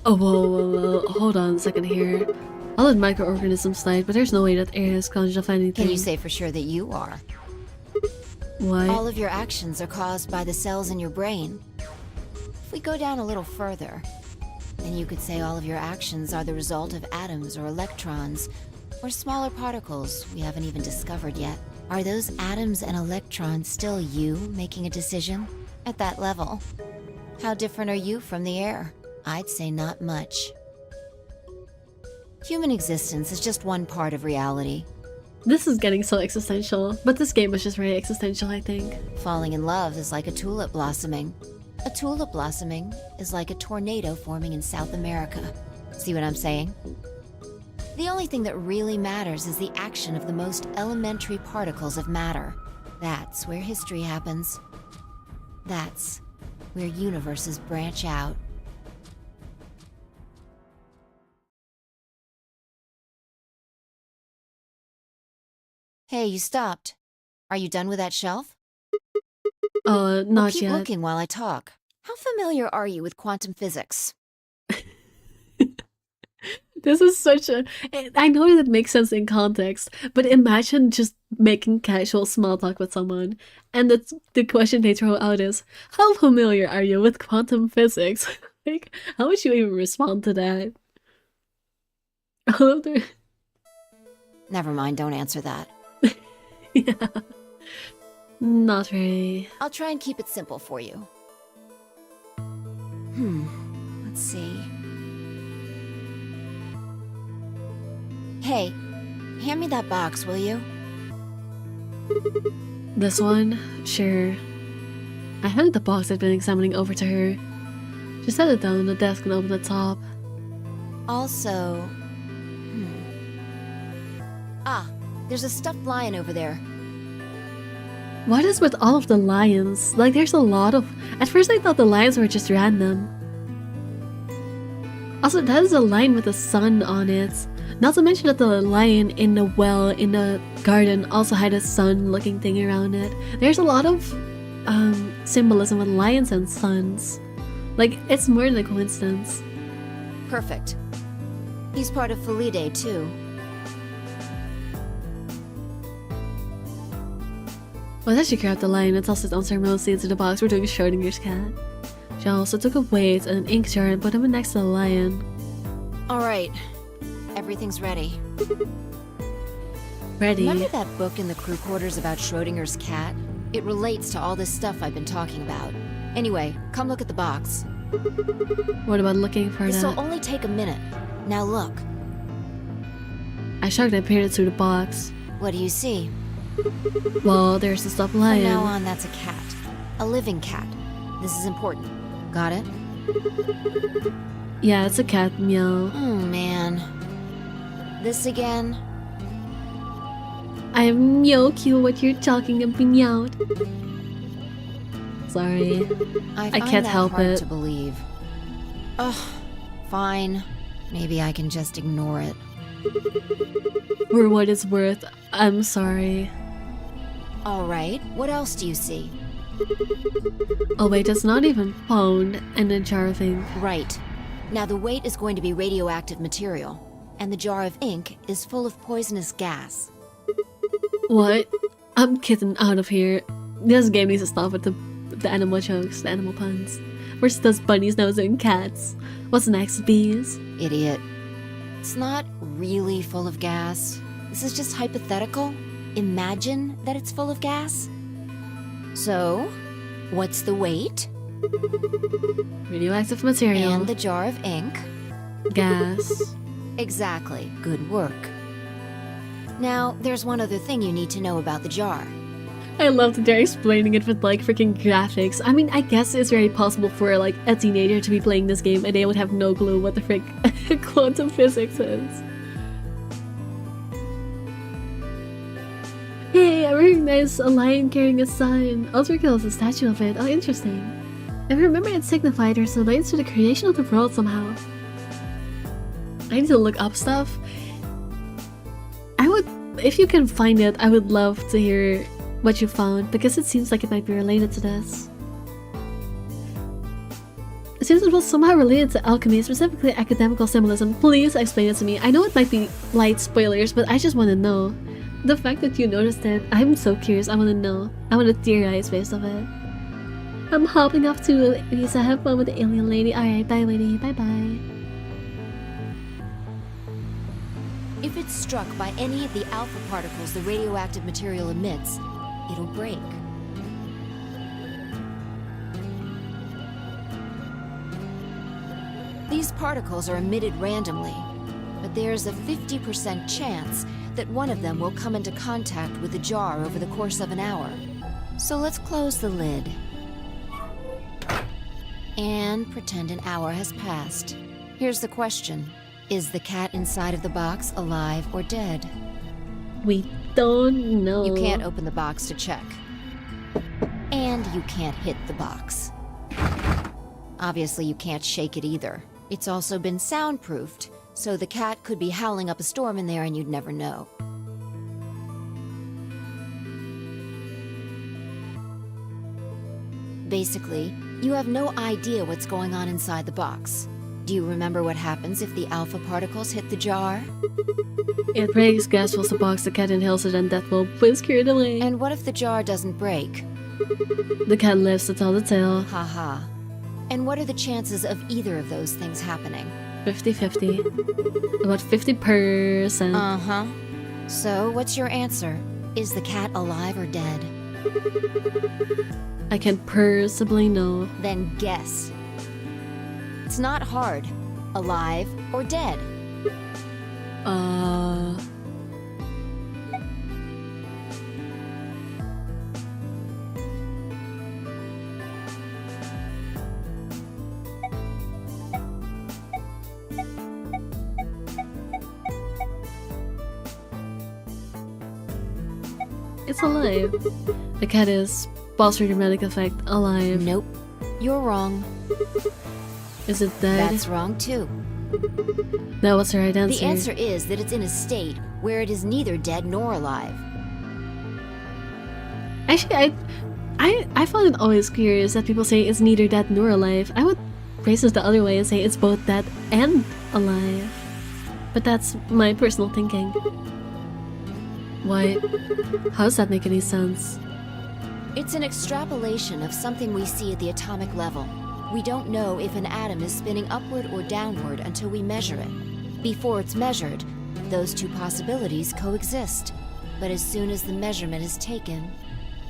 Oh, whoa. Hold on a second here. I'll let microorganisms slide, but there's no way that air is going to find anything. Can you say for sure that you are? Why? All of your actions are caused by the cells in your brain. If we go down a little further, then you could say all of your actions are the result of atoms or electrons, or smaller particles we haven't even discovered yet. Are those atoms and electrons still you making a decision? At that level, how different are you from the air? I'd say not much. Human existence is just one part of reality. This is getting so existential, but this game was just very existential, I think. Falling in love is like a tulip blossoming. A tulip blossoming is like a tornado forming in South America. See what I'm saying? The only thing that really matters is the action of the most elementary particles of matter. That's where history happens. That's where universes branch out. Hey, you stopped. Are you done with that shelf? Not keep yet. looking while I talk. How familiar are you with quantum physics? This is such a... I know that makes sense in context, but imagine just making casual small talk with someone, and the question they throw out is, how familiar are you with quantum physics? Like, how would you even respond to that? All of the... Never mind, don't answer that. Yeah. Not very... I'll try and keep it simple for you. Let's see. Hey, hand me that box, will you? This one? Sure. I handed the box I'd been examining over to her. She set it down on the desk and opened the top. Also... Ah, there's a stuffed lion over there. What is with all of the lions? Like, there's a lot of... At first I thought the lions were just random. Also, that is a lion with a sun on it. Not to mention that the lion in the well in the garden also had a sun-looking thing around it. There's a lot of symbolism with lions and suns. Like, it's more than a coincidence. Perfect. He's part of Felidae, too. Well, then she grabbed the lion and tossed it unceremoniously into the box we're doing Schrodinger's cat. She also took a weight and an ink jar and put them next to the lion. Alright. Everything's ready. Ready? Remember that book in the crew quarters about Schrodinger's cat? It relates to all this stuff I've been talking about. Anyway, come look at the box. What about looking for This'll that? only take a minute. Now look. I shrugged and peered through the box. What do you see? Well, there's the stuffed From lion. now on, that's a cat. A living cat. This is important. Got it? Yeah, it's a cat, meow. Oh, man. This again? I have no clue what you're talking about, meowed. Sorry. I can't that help hard it. to believe. Ugh. Fine. Maybe I can just ignore it. For what it's worth, I'm sorry. Alright, what else do you see? Oh wait, that's not even phone and a jar of ink. Right. Now the weight is going to be radioactive material, and the jar of ink is full of poisonous gas. What? I'm kidding out of here. This game needs to stop with the animal jokes, the animal puns. First does bunnies, nose, and cats. What's next, bees? Idiot. It's not really full of gas. This is just hypothetical. Imagine that it's full of gas. So, what's the weight? Radioactive material. And the jar of ink. Gas. Exactly. Good work. Now, there's one other thing you need to know about the jar. I love that they're explaining it with like freaking graphics. I mean, I guess it's very possible for like a teenager to be playing this game and they would have no clue what the frick quantum physics is. Hey, I recognize a lion carrying a sign. Ultra is a statue of it. Oh, interesting. I remember it signified there's relates to the creation of the world somehow. I need to look up stuff. I would, if you can find it, I would love to hear what you found, because it seems like it might be related to this. It seems it was somehow related to alchemy, specifically academical symbolism. Please explain it to me. I know it might be light spoilers, but I just want to know. The fact that you noticed it, I'm so curious. I want to know. I want to theorize based off it. I'm hopping off to Lisa. Have fun with the alien lady. Alright, bye, Winnie. Bye bye. If it's struck by any of the alpha particles the radioactive material emits, it'll break. These particles are emitted randomly, but there's a 50% chance that one of them will come into contact with the jar over the course of an hour. So let's close the lid. And pretend an hour has passed. Here's the question. Is the cat inside of the box alive or dead? We don't know. You can't open the box to check. And you can't hit the box. Obviously, you can't shake it either. It's also been soundproofed, so the cat could be howling up a storm in there and you'd never know. Basically, you have no idea what's going on inside the box. Do you remember what happens if the alpha particles hit the jar? It breaks, gas fills the box, the cat inhales it, and that will whisk it away. And what if the jar doesn't break? The cat lives to tell the tale. Haha. And what are the chances of either of those things happening? 50-50. About 50%. Uh-huh. So, what's your answer? Is the cat alive or dead? I can possibly know. Then guess. It's not hard. Alive or dead? It's alive. The cat is, pause for dramatic effect, alive. Nope. You're wrong. Is it dead? That's wrong too. Now what's the right answer? The answer is that it's in a state where it is neither dead nor alive. Actually, I found it always curious that people say it's neither dead nor alive. I would phrase it the other way and say it's both dead and alive. But that's my personal thinking. Why? How does that make any sense? It's an extrapolation of something we see at the atomic level. We don't know if an atom is spinning upward or downward until we measure it. Before it's measured, those two possibilities coexist. But as soon as the measurement is taken,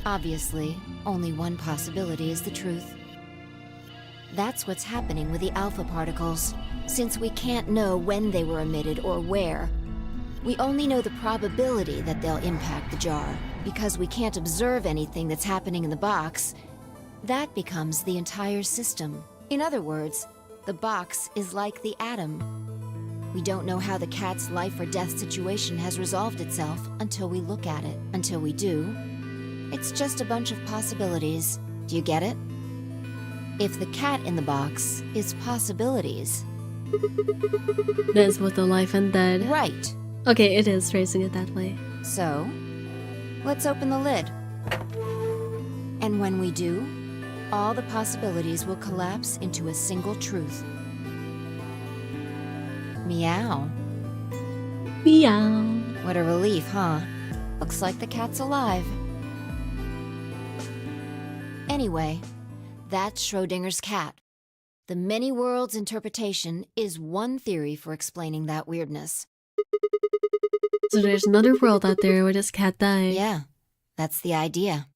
obviously, only one possibility is the truth. That's what's happening with the alpha particles. Since we can't know when they were emitted or where, we only know the probability that they'll impact the jar. Because we can't observe anything that's happening in the box, that becomes the entire system. In other words, the box is like the atom. We don't know how the cat's life or death situation has resolved itself until we look at it. Until we do, it's just a bunch of possibilities. Do you get it? If the cat in the box is possibilities. That's both alive and dead. Right. Okay, it is phrasing it that way. So, let's open the lid. And when we do, all the possibilities will collapse into a single truth. Meow. Meow. What a relief, huh? Looks like the cat's alive. Anyway, that's Schrodinger's cat. The many worlds interpretation is one theory for explaining that weirdness. So there's another world out there where this cat died. Yeah, that's the idea.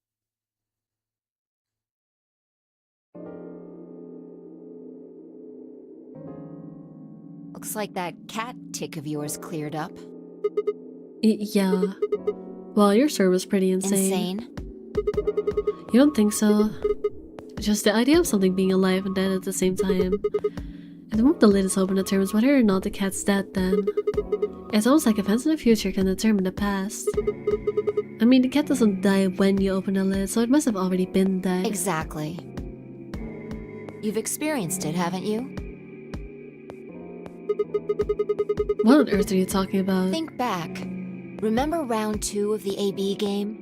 Looks like that cat tick of yours cleared up. Yeah. Well, your story was pretty insane. You don't think so? Just the idea of something being alive and dead at the same time. At the moment the lid is open determines whether or not the cat's dead then. It's almost like events in the future can determine the past. I mean, the cat doesn't die when you open the lid, so it must have already been dead. Exactly. You've experienced it, haven't you? What on earth are you talking about? Think back. Remember round 2 of the AB game?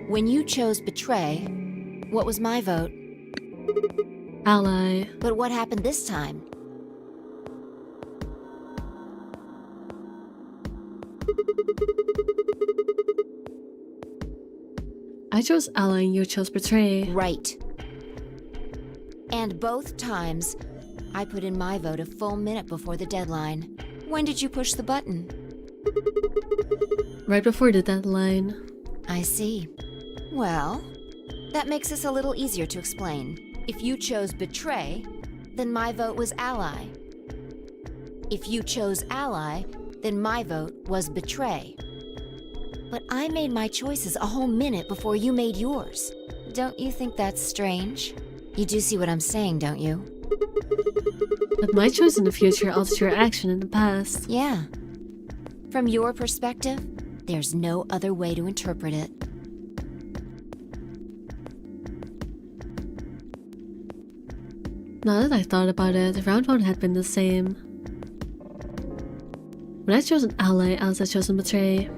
When you chose betray, what was my vote? Ally. But what happened this time? I chose ally and you chose betray. Right. And both times, I put in my vote a full minute before the deadline. When did you push the button? Right before the deadline. I see. Well, that makes this a little easier to explain. If you chose betray, then my vote was ally. If you chose ally, then my vote was betray. But I made my choices a whole minute before you made yours. Don't you think that's strange? You do see what I'm saying, don't you? But my choice in the future altered your action in the past. Yeah. From your perspective, there's no other way to interpret it. Now that I thought about it, round 1 had been the same. When I chose an ally, Alice had chosen betray.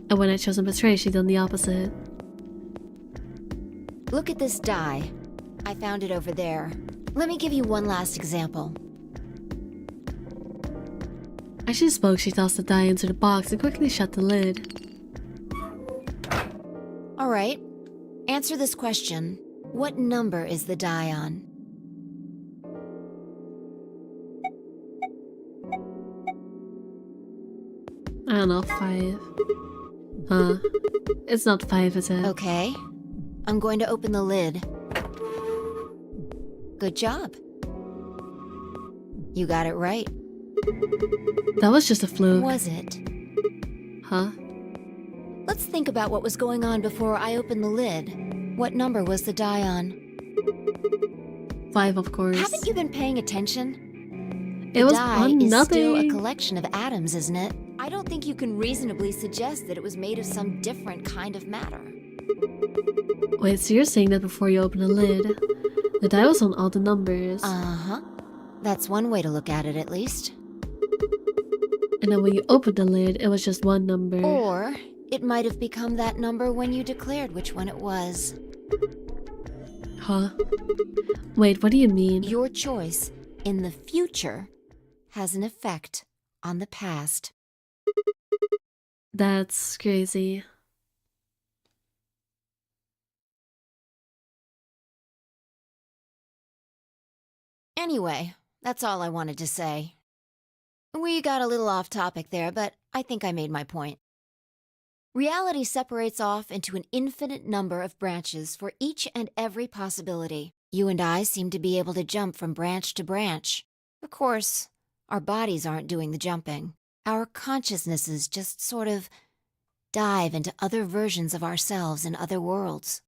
And when I chosen betray, she done the opposite. Look at this die. I found it over there. Let me give you one last example. As she spoke, she tossed the die into the box and quickly shut the lid. Alright. Answer this question. What number is the die on? I don't know, 5. Huh. It's not 5, is it? Okay. I'm going to open the lid. Good job. You got it right. That was just a fluke. Was it? Huh? Let's think about what was going on before I opened the lid. What number was the die on? 5, of course. Haven't you been paying attention? It was Die on is nothing. still a collection of atoms, isn't it? I don't think you can reasonably suggest that it was made of some different kind of matter. Wait, so you're saying that before you open the lid, the die was on all the numbers? Uh-huh. That's one way to look at it, at least. And then when you opened the lid, it was just one number. Or it might have become that number when you declared which one it was. Huh? Wait, what do you mean? Your choice in the future has an effect on the past. That's crazy. Anyway, that's all I wanted to say. We got a little off topic there, but I think I made my point. Reality separates off into an infinite number of branches for each and every possibility. You and I seem to be able to jump from branch to branch. Of course, our bodies aren't doing the jumping. Our consciousnesses just sort of dive into other versions of ourselves in other worlds.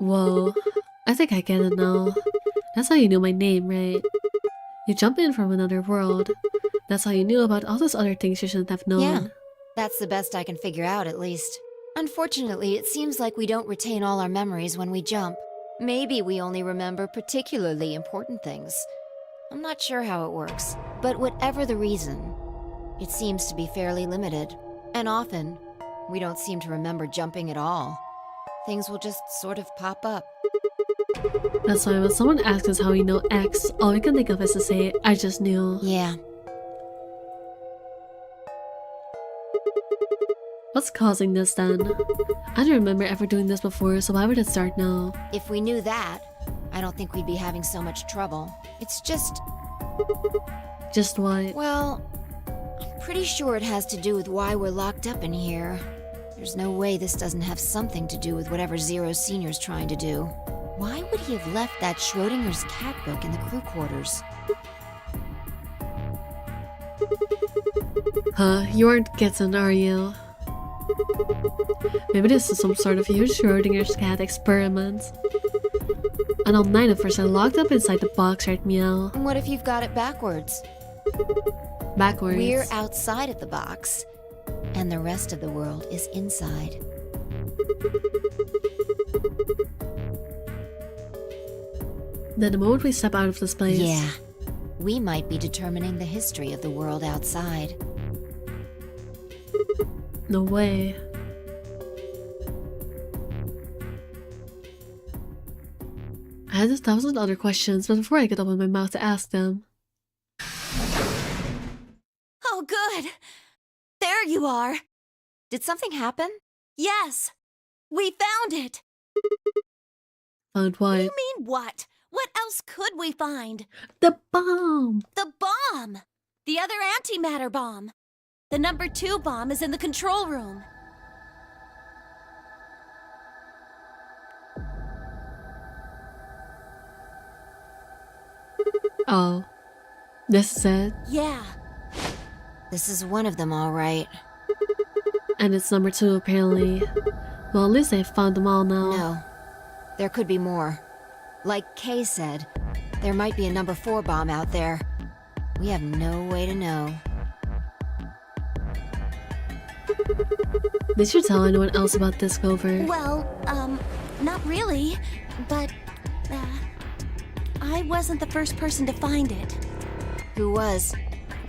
Whoa, I think I get it now. That's how you knew my name, right? You jump in from another world. That's how you knew about all those other things you shouldn't have known. Yeah, that's the best I can figure out, at least. Unfortunately, it seems like we don't retain all our memories when we jump. Maybe we only remember particularly important things. I'm not sure how it works, but whatever the reason, it seems to be fairly limited. And often, we don't seem to remember jumping at all. Things will just sort of pop up. That's why when someone asks us how we know X, all we can think of is to say, I just knew. Yeah. What's causing this then? I don't remember ever doing this before, so why would it start now? If we knew that, I don't think we'd be having so much trouble. It's just... Just what? Well, I'm pretty sure it has to do with why we're locked up in here. There's no way this doesn't have something to do with whatever Zero Senior's trying to do. Why would he have left that Schrodinger's cat book in the crew quarters? Huh, you aren't getting, are you? Maybe this is some sort of huge Schrodinger's cat experiment. And all 9 of us are locked up inside the box right meow. And what if you've got it backwards? Backwards. We're outside of the box, and the rest of the world is inside. Then the moment we step out of this place... Yeah. We might be determining the history of the world outside. No way. I had 1,000 other questions, but before I could open my mouth to ask them... Oh, good. There you are. Did something happen? Yes. We found it. Found what? You mean what? What else could we find? The bomb! The bomb! The other antimatter bomb. The number 2 bomb is in the control room. Oh. This is it? Yeah. This is one of them, all right. And it's number 2, apparently. Well, at least they've found them all now. No. There could be more. Like Kay said, there might be a number 4 bomb out there. We have no way to know. Did you tell anyone else about Discover? Well, not really. But, I wasn't the first person to find it. Who was?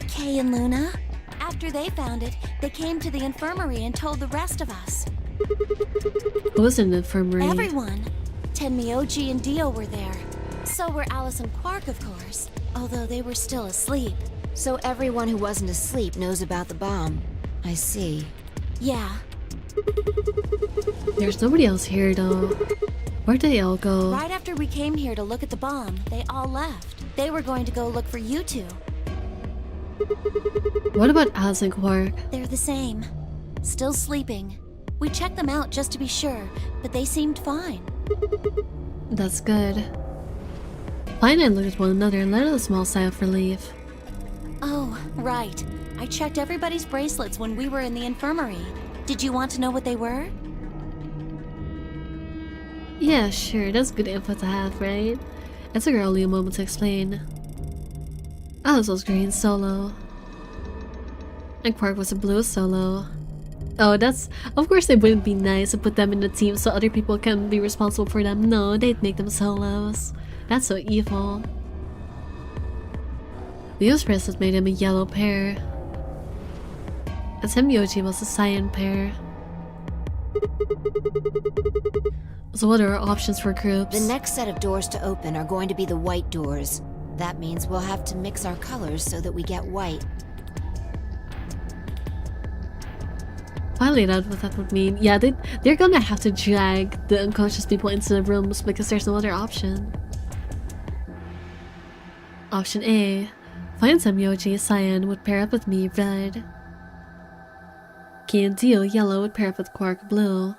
Kay and Luna. After they found it, they came to the infirmary and told the rest of us. Who was in the infirmary? Everyone. Tenmyoji and Dio were there. So were Alice and Quark, of course. Although they were still asleep. So everyone who wasn't asleep knows about the bomb. I see. Yeah. There's nobody else here, though. Where'd they all go? Right after we came here to look at the bomb, they all left. They were going to go look for you two. What about Alice and Quark? They're the same. Still sleeping. We checked them out just to be sure, but they seemed fine. That's good. Fine and looked at one another and let out a small sigh of relief. Oh, right. I checked everybody's bracelets when we were in the infirmary. Did you want to know what they were? Yeah, sure, that's good info to have, right? It took her only a moment to explain. Alice was green solo. And Quark was a blue solo. Oh, that's... Of course they wouldn't be nice to put them in the team so other people can be responsible for them. No, they'd make them solos. That's so evil. Leo's bracelet made him a yellow pair. And Tenmyoji was a cyan pair. So what are our options for groups? The next set of doors to open are going to be the white doors. That means we'll have to mix our colors so that we get white. I laid out what that would mean. Yeah, they're gonna have to drag the unconscious people into the rooms because there's no other option. Option A. Find Tenmyoji cyan would pair up with me red. Key and Dio yellow would pair up with Quark blue.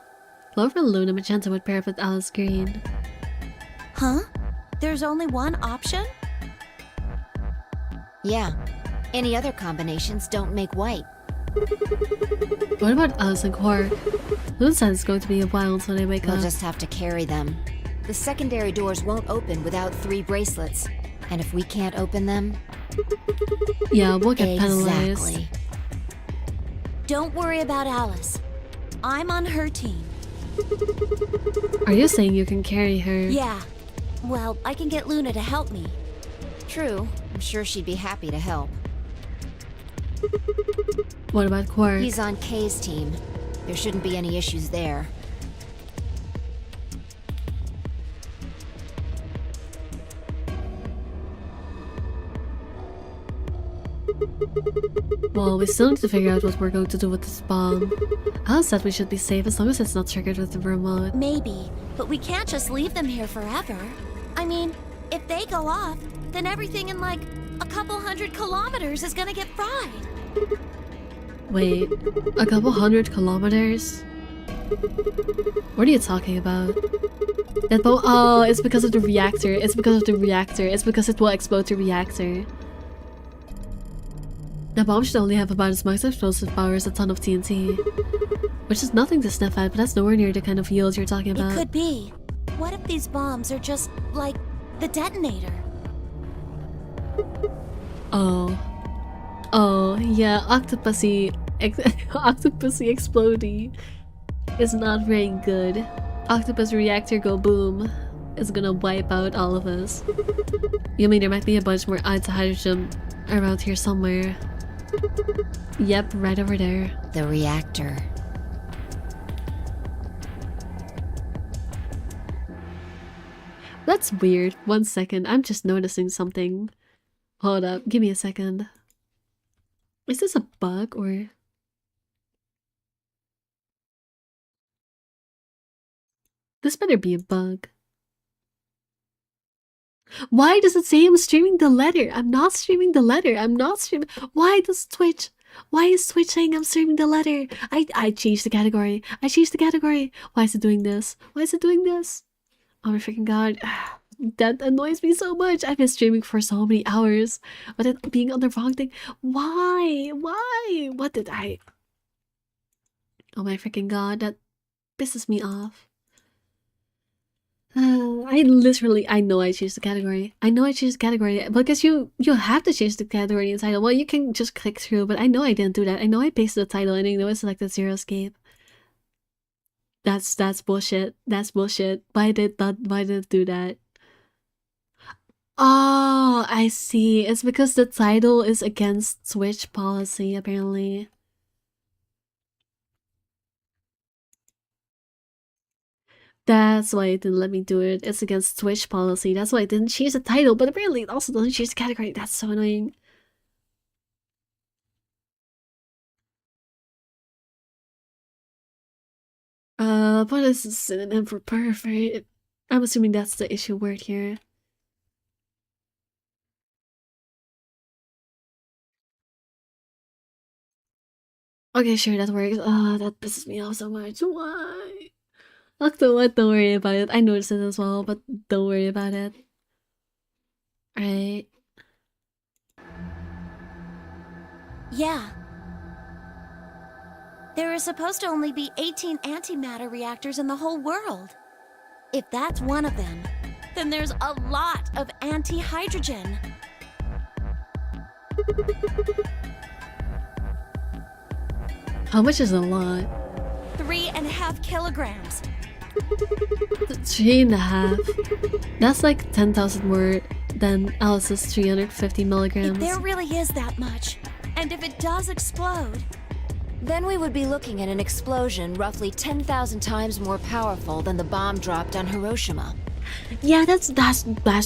Clover and Luna magenta would pair up with Alice green. Huh? There's only one option? Yeah. Any other combinations don't make white. What about Alice and Quark? Luna said it's going to be a while until they wake up. We'll just have to carry them. The secondary doors won't open without 3 bracelets. And if we can't open them... Yeah, we'll get penalized. Exactly. Don't worry about Alice. I'm on her team. Are you saying you can carry her? Yeah. Well, I can get Luna to help me. True. I'm sure she'd be happy to help. What about Quark? He's on Kay's team. There shouldn't be any issues there. Well, we still need to figure out what we're going to do with this bomb. Alice said we should be safe as long as it's not triggered with the remote. Maybe, but we can't just leave them here forever. I mean, if they go off, then everything in like a couple 100 kilometers is gonna get fried. Wait, a couple 100 kilometers? What are you talking about? That bomb? Oh, it's because of the reactor. It's because of the reactor. It's because it will explode the reactor. The bomb should only have about as much explosive power as a ton of TNT. Which is nothing to sniff at, but that's nowhere near the kind of yield you're talking about. It could be. what if these bombs are just like the detonator? Oh, yeah, Octopussy explodey is not very good. Octopus reactor go boom is gonna wipe out all of us. You mean there might be a bunch more ions of hydrogen around here somewhere? Yep, right over there. The reactor. That's weird. 1 second, I'm just noticing something. Hold up, give me a second. Is this a bug or... This better be a bug. Why does it say I'm streaming the letter? I'm not streaming the letter. I'm not streaming. Why does Twitch? Why is Twitch saying I'm streaming the letter? I changed the category. I changed the category. Why is it doing this? Why is it doing this? Oh my freaking god. That annoys me so much. I've been streaming for so many hours. But then being on the wrong thing. Why? Why? What did I... Oh my freaking god. That pisses me off. I know I changed the category. I know I changed the category because you have to change the category in title. Well, you can just click through, but I know I didn't do that. I know I pasted the title and I know I selected Zero Escape. That's bullshit. That's bullshit. Why did it do that? Oh, I see. It's because the title is against Twitch policy, apparently. That's why it didn't let me do it. It's against Twitch policy. That's why I didn't change the title, but apparently it also doesn't change the category. That's so annoying. What is a synonym for pervert? I'm assuming that's the issue word here. Okay, sure, that works. Oh, that pisses me off so much. Why? What? Don't worry about it. I noticed it as well, but don't worry about it. Alright. Yeah. There are supposed to only be 18 antimatter reactors in the whole world. If that's one of them, then there's a lot of anti-hydrogen. How much is a lot? 3.5 kilograms. 3.5. That's like 10,000 more than Alice's 350 milligrams. If there really is that much, and if it does explode, then we would be looking at an explosion roughly 10,000 times more powerful than the bomb dropped on Hiroshima. Yeah, that's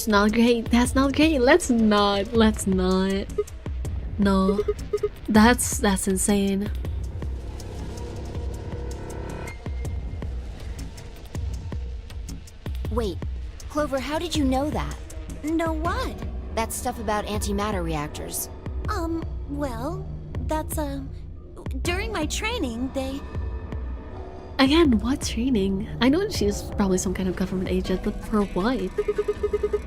not great. That's not great. Let's not. No. That's insane. Wait, Clover, how did you know that? know what? That stuff about antimatter reactors. Well, that's, during my training, they... Again, what training? I know she's probably some kind of government agent, but for what?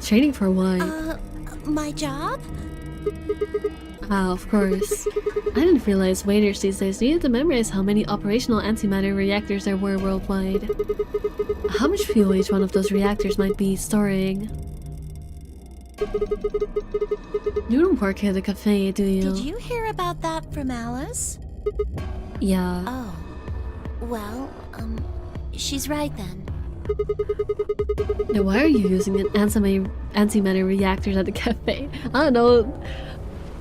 Training for what? My job? Ah, of course. I didn't realize waiters these days needed to memorize how many operational antimatter reactors there were worldwide. How much fuel each one of those reactors might be storing. You don't work at a cafe, do you? Did you hear about that from Alice? Yeah. Oh. Well, she's right then. Now why are you using an antimatter reactors at the cafe? I don't know.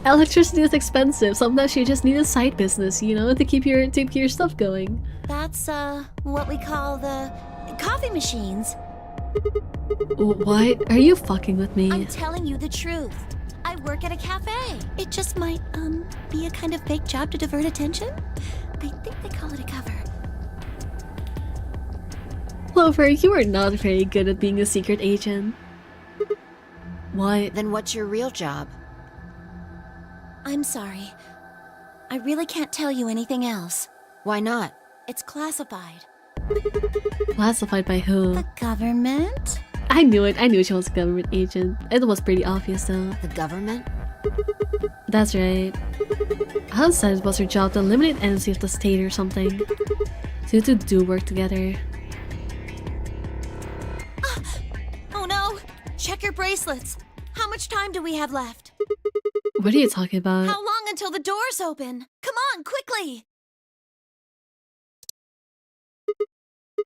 Electricity is expensive. Sometimes you just need a side business, you know, to keep your stuff going. That's, what we call the coffee machines. What? Are you fucking with me? I'm telling you the truth. I work at a cafe. It just might, be a kind of fake job to divert attention. I think they call it a cover. Clover, you are not very good at being a secret agent. What? Then what's your real job? I'm sorry. I really can't tell you anything else. Why not? It's classified. Classified by who? The government? I knew it. I knew she was a government agent. It was pretty obvious though. The government? That's right. Alice said it was her job to eliminate enemies of the state or something. So you two do work together. Check your bracelets. How much time do we have left? What are you talking about? How long until the doors open? Come on, quickly!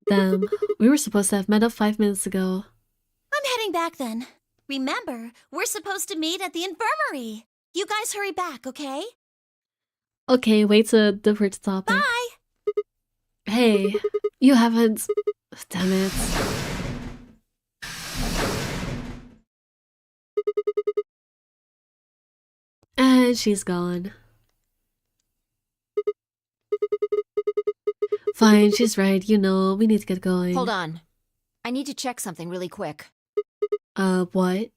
Damn, we were supposed to have met up 5 minutes ago. I'm heading back then. Remember, we're supposed to meet at the infirmary. You guys hurry back, okay? Okay, wait to divert the topic. Bye! Hey, you haven't... Damn it. And she's gone. Fine, she's right, you know, we need to get going. Hold on. I need to check something really quick. What?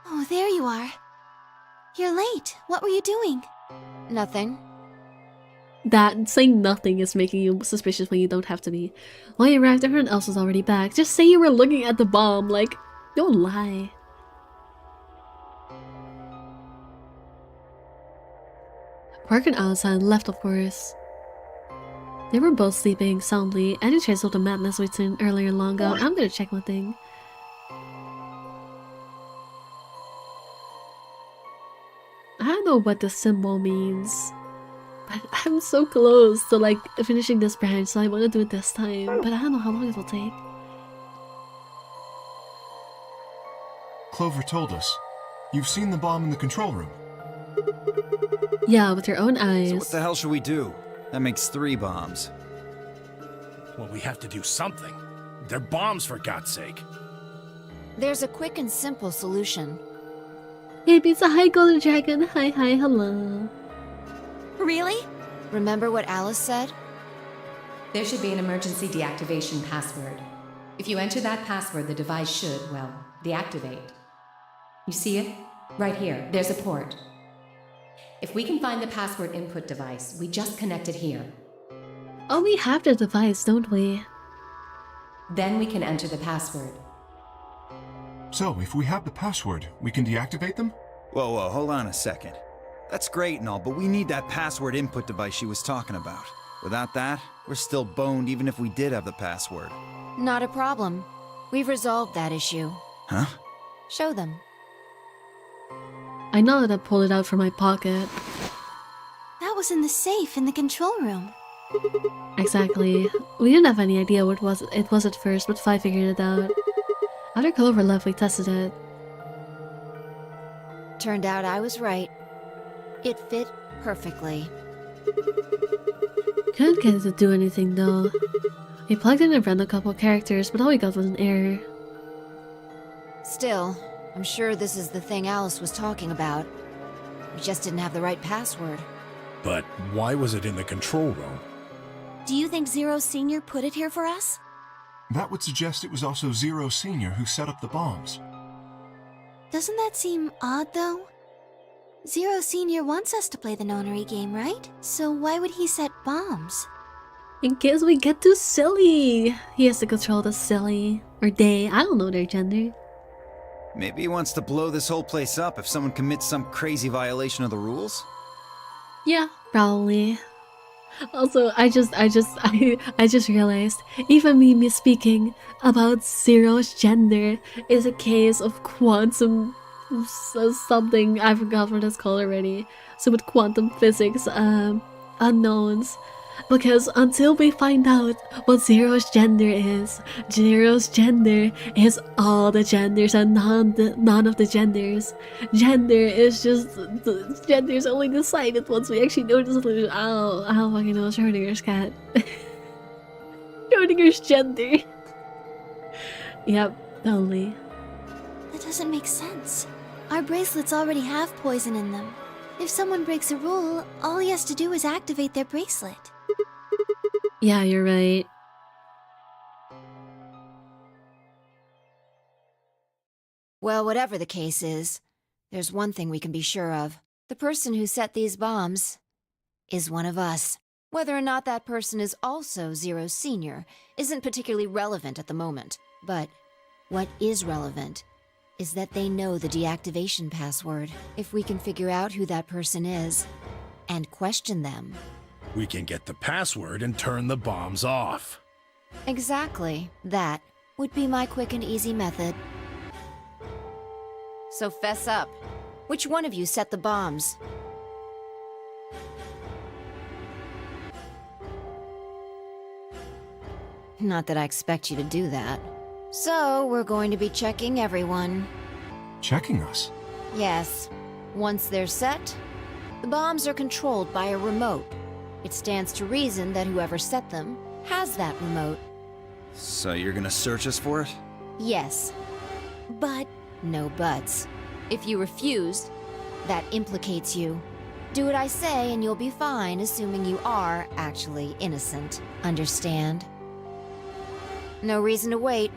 Oh, there you are. You're late. What were you doing? Nothing. That saying nothing is making you suspicious when you don't have to be. When you arrived, everyone else was already back. Just say you were looking at the bomb, like, don't lie. Park and Allison left, of course. They were both sleeping soundly. Any chance of the madness we'd seen earlier long ago? I'm gonna check one thing. I don't know what the symbol means. But I'm so close to like finishing this branch, so I want to do it this time. But I don't know how long it will take. Clover told us. You've seen the bomb in the control room. Yeah, with your own eyes. So what the hell should we do? That makes 3 bombs. Well, we have to do something. They're bombs, for God's sake. There's a quick and simple solution. Hey, pizza, hi, Golden Dragon. Hi, hello. Really? Remember what Alice said? There should be an emergency deactivation password. If you enter that password, the device should, well, deactivate. You see it? Right here. There's a port. If we can find the password input device, we just connect it here. Oh, we have the device, don't we? Then we can enter the password. So, if we have the password, we can deactivate them? Whoa, hold on a second. That's great and all, but we need that password input device she was talking about. Without that, we're still boned even if we did have the password. Not a problem. We've resolved that issue. Huh? Show them. I know that I pulled it out from my pocket. That was in the safe in the control room. Exactly. We didn't have any idea what it was at first, but Fi figured it out. After Clover left, we tested it. Turned out I was right. It fit perfectly. Couldn't get it to do anything though. We plugged in and ran a couple characters, but all we got was an error. Still, I'm sure this is the thing Alice was talking about. We just didn't have the right password. But why was it in the control room? Do you think Zero Senior put it here for us? That would suggest it was also Zero Senior who set up the bombs. Doesn't that seem odd, though? Zero Senior wants us to play the nonary game, right? So why would he set bombs? In case we get too silly. He has to control the silly. Or they, I don't know their gender. Maybe he wants to blow this whole place up if someone commits some crazy violation of the rules? Yeah, probably. Also, I just realized, even me misspeaking about Zero's gender is a case of quantum something. I forgot what it's called already. So with quantum physics unknowns. Because until we find out what Zero's gender is all the genders and none of the genders. Gender is just, gender is only decided once we actually know the solution. I don't fucking know Schrodinger's cat. Schrodinger's gender. Yep, totally. That doesn't make sense. Our bracelets already have poison in them. If someone breaks a rule, all he has to do is activate their bracelet. Yeah, you're right. Well, whatever the case is, there's one thing we can be sure of. The person who set these bombs is one of us. Whether or not that person is also Zero Senior isn't particularly relevant at the moment. But what is relevant is that they know the deactivation password. If we can figure out who that person is and question them. We can get the password and turn the bombs off. Exactly. That would be my quick and easy method. So fess up. Which one of you set the bombs? Not that I expect you to do that. So, we're going to be checking everyone. Checking us? Yes. Once they're set, the bombs are controlled by a remote. It stands to reason that whoever set them has that remote. So you're gonna search us for it? Yes. But no buts. If you refuse, that implicates you. Do what I say and you'll be fine, assuming you are actually innocent. Understand? No reason to wait.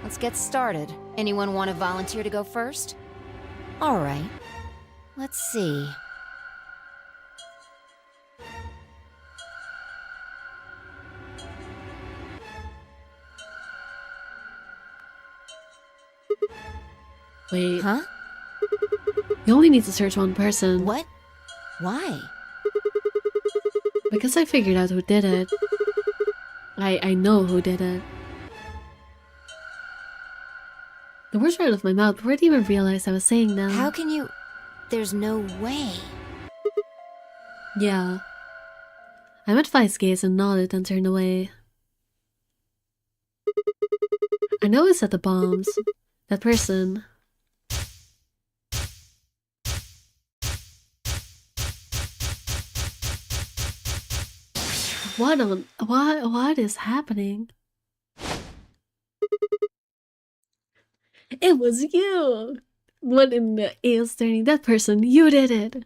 Let's get started. Anyone want to volunteer to go first? All right. Let's see. Wait. Huh? You only need to search one person. What? Why? Because I figured out who did it. I know who did it. The words were out of my mouth before I even realized I was saying them. How can you... There's no way. Yeah. I met Vice gaze and nodded and turned away. I know who set the bombs. That person. What is happening? It was you! What in the is turning? That person, you did it!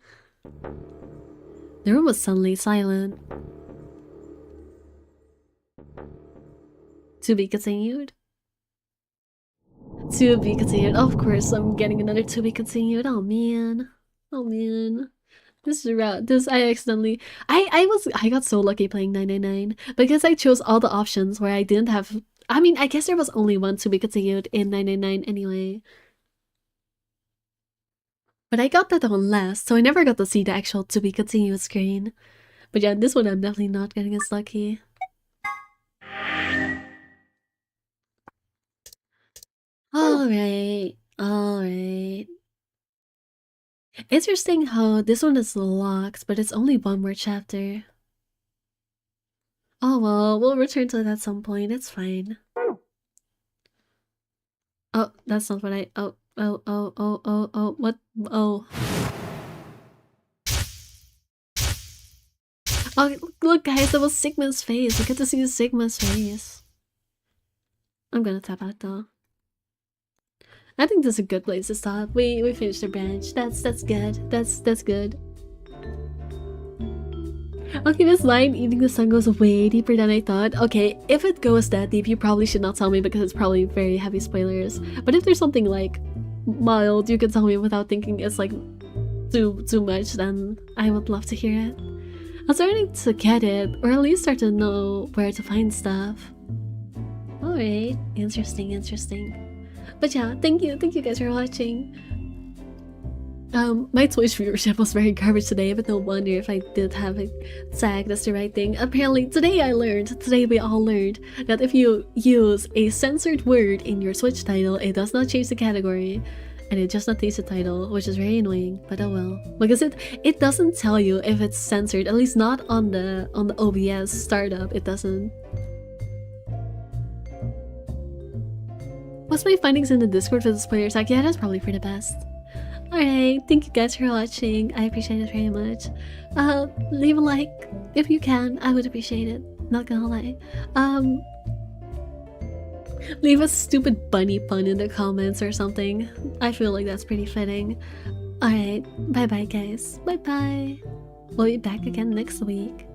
The room was suddenly silent. To be continued? To be continued. Of course, I'm getting another to be continued. Oh man. Oh man. This is route. This I accidentally I got so lucky playing 999 because I chose all the options where I didn't have. I mean, I guess there was only one to be continued in 999 anyway. But I got that one last, so I never got to see the actual to be continued screen. But yeah, this one I'm definitely not getting as lucky. Alright. Interesting how this one is locked, but it's only one more chapter. Oh well, we'll return to it at some point, it's fine. Oh, that's not what I... Oh, what? Oh. Oh, look guys, that was Sigma's face. We get to see Sigma's face. I'm gonna tap out though. I think this is a good place to stop. We finished the branch. That's good. That's good. Okay, this line, eating the sun, goes way deeper than I thought. Okay, if it goes that deep, you probably should not tell me because it's probably very heavy spoilers. But if there's something like mild, you can tell me without thinking it's like too much, then I would love to hear it. I'm starting to get it, or at least start to know where to find stuff. Alright, interesting. But yeah, thank you guys for watching. My Twitch viewership was very garbage today, but no wonder if I did have it tagged as the right thing. Apparently, today we all learned that if you use a censored word in your Twitch title, it does not change the category, and it just updates the title, which is very annoying, but oh well. Because it doesn't tell you if it's censored, at least not on the OBS startup, it doesn't. What's my findings in the Discord for the spoiler tag? Yeah, that's probably for the best. Alright, thank you guys for watching. I appreciate it very much. Leave a like if you can. I would appreciate it. Not gonna lie. Leave a stupid bunny pun in the comments or something. I feel like that's pretty fitting. Alright, bye bye guys. Bye bye. We'll be back again next week.